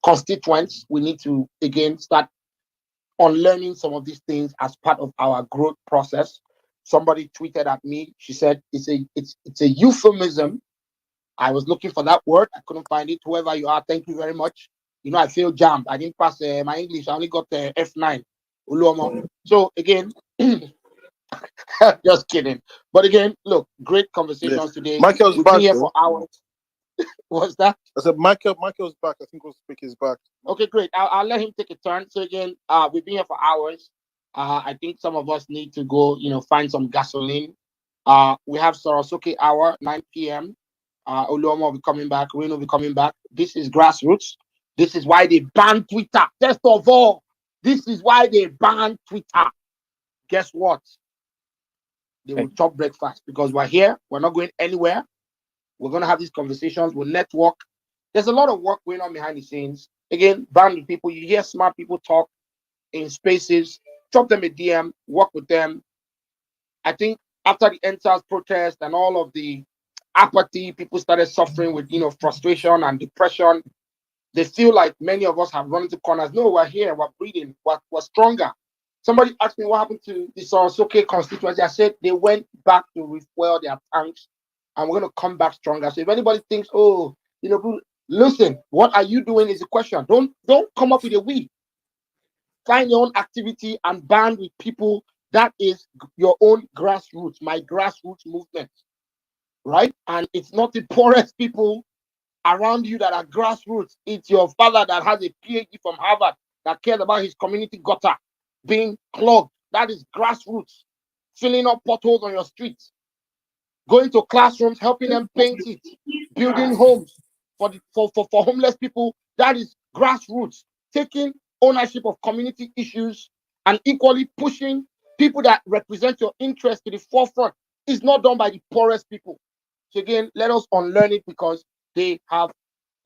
C: constituents, we need to, again, start unlearning some of these things as part of our growth process. Somebody tweeted at me. She said it's a euphemism. I was looking for that word. I couldn't find it. Whoever you are, thank you very much. You know, I feel jammed. I didn't pass my English. I only got the F9. Uluomo. So again, just kidding. But again, look, great conversations today.
Q: Michael's
C: We've
Q: back,
C: been here
Q: though.
C: for hours. What's that?
Q: I said Michael's back. I think we'll speak his back.
C: Okay, great. I'll let him take a turn. So again, we've been here for hours. I think some of us need to go, find some gasoline. We have Sorosuke hour, 9 p.m. Oluomo will be coming back. Reno will be coming back. This is Grassroots. This is why they banned Twitter. First of all, this is why they banned Twitter. Guess what? They will chop breakfast because we're here. We're not going anywhere. We're going to have these conversations. We'll network. There's a lot of work going on behind the scenes. Again, brand people. You hear smart people talk in spaces. Drop them a DM. Work with them. I think after the NSAS protest and all of the
D: apathy. People started suffering with, frustration and depression. They feel like many of us have run into corners. No, we're here, we're breathing, we're stronger. Somebody asked me what happened to the Sorosoke constituency. I said they went back to refuel their tanks and we're going to come back stronger. So if anybody thinks, oh, listen, what are you doing is the question. Don't come up with a we. Find your own activity and band with people. That is your own grassroots, my grassroots movement, right? And it's not the poorest people around you that are grassroots. It's your father that has a PhD from Harvard that cares about his community gutter being clogged. That is grassroots. Filling up potholes on your streets, going to classrooms, helping them paint it, building homes for homeless people. That is grassroots. Taking ownership of community issues and equally pushing people that represent your interest to the forefront is not done by the poorest people. So again, let us unlearn it because they have,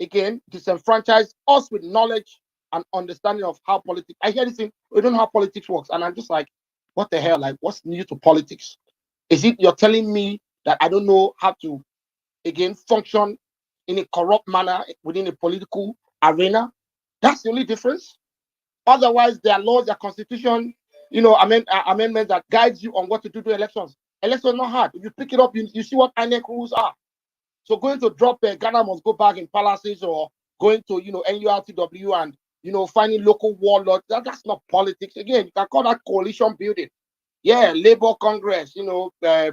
D: again, disenfranchised us with knowledge and understanding of how politics. I hear this thing, we don't know how politics works. And I'm just like, what the hell? Like, what's new to politics? Is it you're telling me that I don't know how to, again, function in a corrupt manner within a political arena? That's the only difference. Otherwise, there are laws, there are constitution, amendments that guides you on what to do to elections. Elections are not hard. If you pick it up, you see what INEC rules are. So going to drop Ghana must go back in palaces or going to, NURTW and, finding local warlords, that's not politics. Again, you can call that coalition building. Yeah, Labour Congress,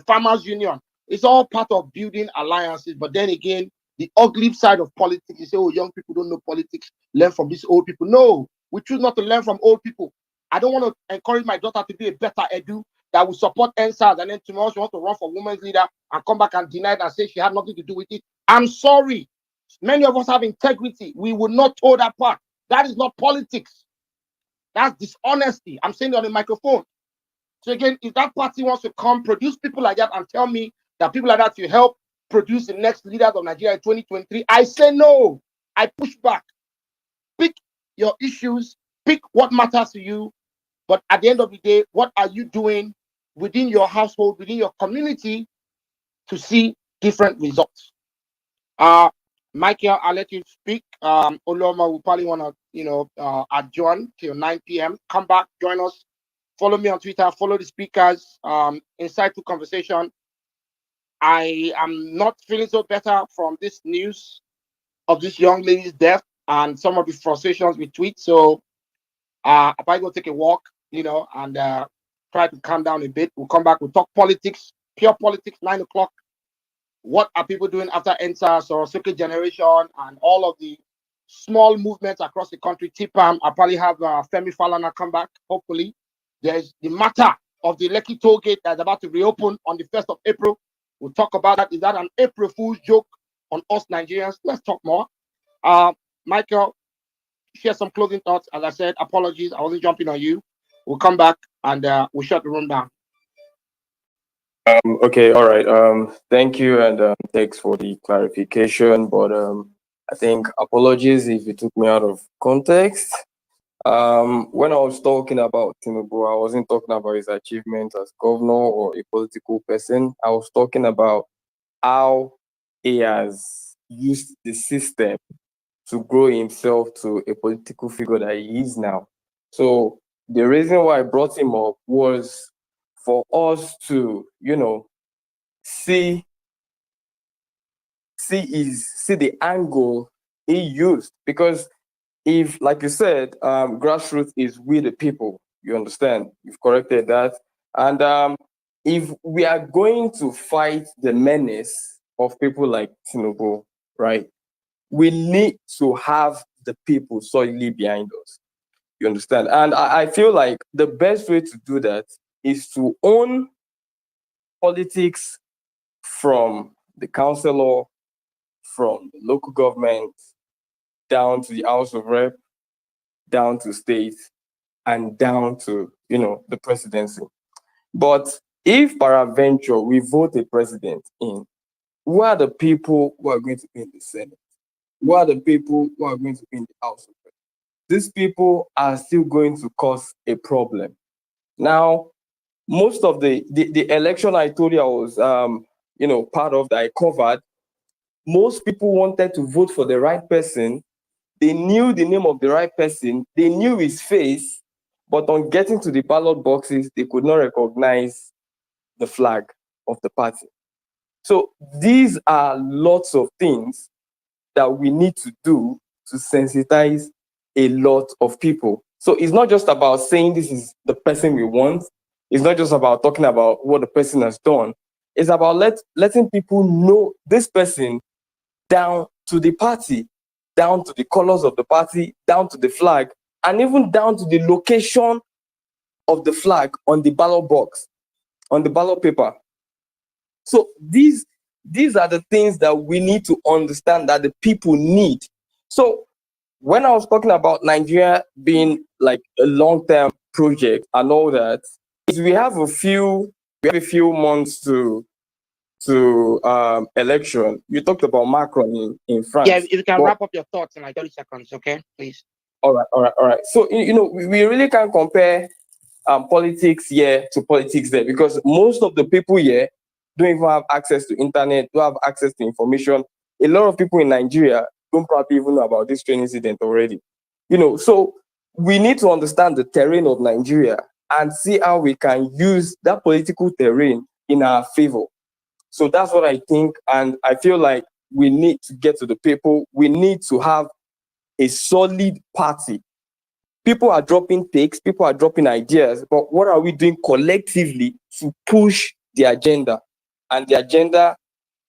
D: Farmers Union. It's all part of building alliances. But then again, the ugly side of politics, you say, oh, young people don't know politics, learn from these old people. No, we choose not to learn from old people. I don't want to encourage my daughter to be a better edu that will support NSAS and then tomorrow she wants to run for women's leader and come back and deny it and say she had nothing to do with it. I'm sorry. Many of us have integrity. We will not toe that part. That is not politics. That's dishonesty. I'm saying it on the microphone. So again, if that party wants to come produce people like that and tell me that people like that will help produce the next leaders of Nigeria in 2023, I say no. I push back. Pick your issues, pick what matters to you. But at the end of the day, what are you doing within your household, within your community to see different results? Michael, I'll let you speak. Oloma will probably want to, adjourn till 9 p.m. Come back, join us. Follow me on Twitter, follow the speakers, insightful conversation. I am not feeling so better from this news of this young lady's death and some of the frustrations we tweet. So I'll probably go take a walk, and try to calm down a bit. We'll come back, we'll talk politics, pure politics, 9 o'clock. What are people doing after NSAS or circuit generation and all of the small movements across the country? TPAM, I'll probably have Femi Falana come back, hopefully. There's the matter of the Lekki toll gate that's about to reopen on the 1st of April. We'll talk about that. Is that an April Fool's joke on us Nigerians? Let's talk more. Michael, share some closing thoughts. As I said, apologies. I wasn't jumping on you. We'll come back and we'll shut the room down.
G: Okay, all right. Thank you, and thanks for the clarification. But I think apologies if you took me out of context. When I was talking about Tinubu, I wasn't talking about his achievement as governor or a political person. I was talking about how he has used the system to grow himself to a political figure that he is now. So the reason why I brought him up was for us to, see the angle he used. Because if, like you said, grassroots is we the people, you understand? You've corrected that. And if we are going to fight the menace of people like Tinubu, right, we need to have the people solidly behind us. You understand? And I feel like the best way to do that is to own politics from the councillor, from the local government, down to the House of Rep, down to state, and down to, the presidency. But if peradventure we vote a president in, who are the people who are going to be in the Senate? Who are the people who are going to be in the House of Rep? These people are still going to cause a problem. Now, most of the election I told you I was, part of that I covered, most people wanted to vote for the right person. They knew the name of the right person. They knew his face, but on getting to the ballot boxes, they could not recognize the flag of the party. So these are lots of things that we need to do to sensitize a lot of people. So it's not just about saying this is the person we want. It's not just about talking about what the person has done. It's about letting people know this person down to the party, down to the colors of the party, down to the flag, and even down to the location of the flag on the ballot box, on the ballot paper. So these are the things that we need to understand that the people need. So when I was talking about Nigeria being like a long-term project and all that, is we have a few months to election. You talked about Macron in France.
D: Yeah, if you can
G: but,
D: wrap up your thoughts in like 30 seconds, okay, please.
G: All right. So we really can't compare politics here to politics there, because most of the people here don't even have access to internet, don't have access to information. A lot of people in Nigeria don't probably even know about this train incident already. So we need to understand the terrain of Nigeria and see how we can use that political terrain in our favor. So that's what I think, and I feel like we need to get to the people. We need to have a solid party. People are dropping takes, people are dropping ideas, but what are we doing collectively to push the agenda? And the agenda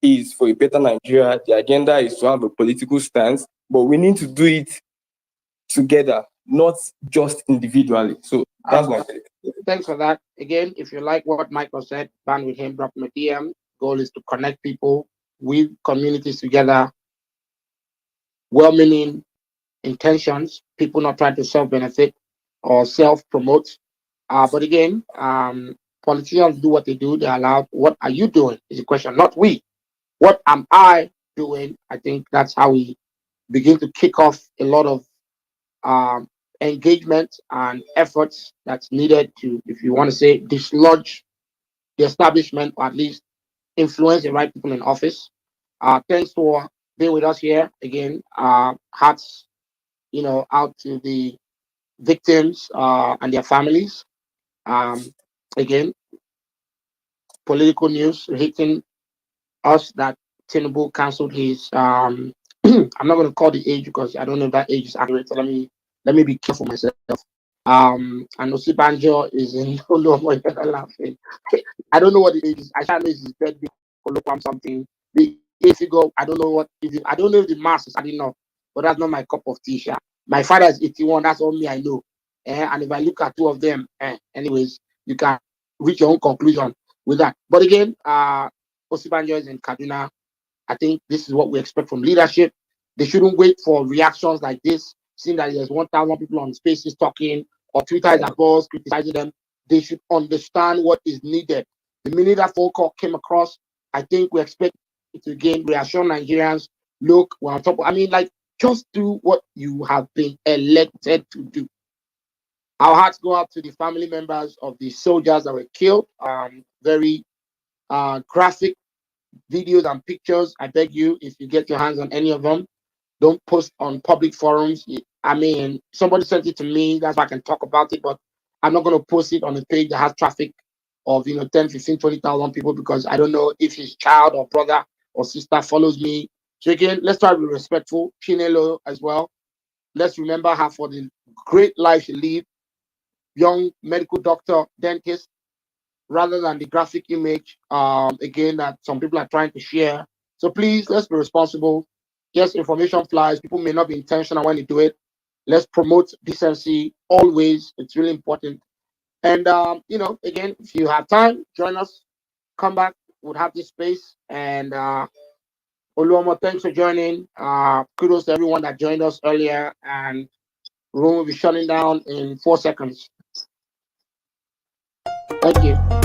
G: is for a better Nigeria. The agenda is to have a political stance, but we need to do it together, not just individually. So that's my take.
D: Thanks for that. Again, if you like what Michael said, band with him, drop him a DM. Goal is to connect people with communities together, well-meaning intentions, people not trying to self-benefit or self-promote. But again, politicians do what they do. They're allowed. What are you doing is a question, not we. What am I doing? I think that's how we begin to kick off a lot of engagement and efforts that's needed to, if you want to say, dislodge the establishment, or at least influence the right people in office. Thanks for being with us here again. Hearts, out to the victims and their families. Again, political news hitting us that Tinubu cancelled his. I'm not going to call the age because I don't know if that age is accurate. So let me be careful myself. And Osibanjo is in laughing. I don't know what the age is. I can't know his birthday or something. The age ago, I don't know what is it. I don't know if the mass is adding up, but that's not my cup of tea. My father is 81. That's all me I know. And if I look at two of them, anyways, you can reach your own conclusion with that. But again, Osibanjo is in Kaduna. I think this is what we expect from leadership. They shouldn't wait for reactions like this, seeing that there's 1,000 people on spaces talking, or Twitter is above criticizing them. They should understand what is needed. The minute that phone call came across, I think we expect it to again reassure Nigerians, look, we're on top of, just do what you have been elected to do. Our hearts go out to the family members of the soldiers that were killed. Very graphic videos and pictures. I beg you, if you get your hands on any of them, don't post on public forums. Somebody sent it to me, that's why I can talk about it, but I'm not going to post it on a page that has traffic of 10, 15, 20,000 people, because I don't know if his child or brother or sister follows me. So again, let's try to be respectful. Chinelo as well. Let's remember her for the great life she lived. Young medical doctor, dentist, rather than the graphic image, again, that some people are trying to share. So please, let's be responsible. Yes, information flies. People may not be intentional when they do it. Let's promote decency always. It's really important. And, again, if you have time, join us. Come back. We'll have this space. And Oluomo, thanks for joining. Kudos to everyone that joined us earlier. And room will be shutting down in 4 seconds. Thank you.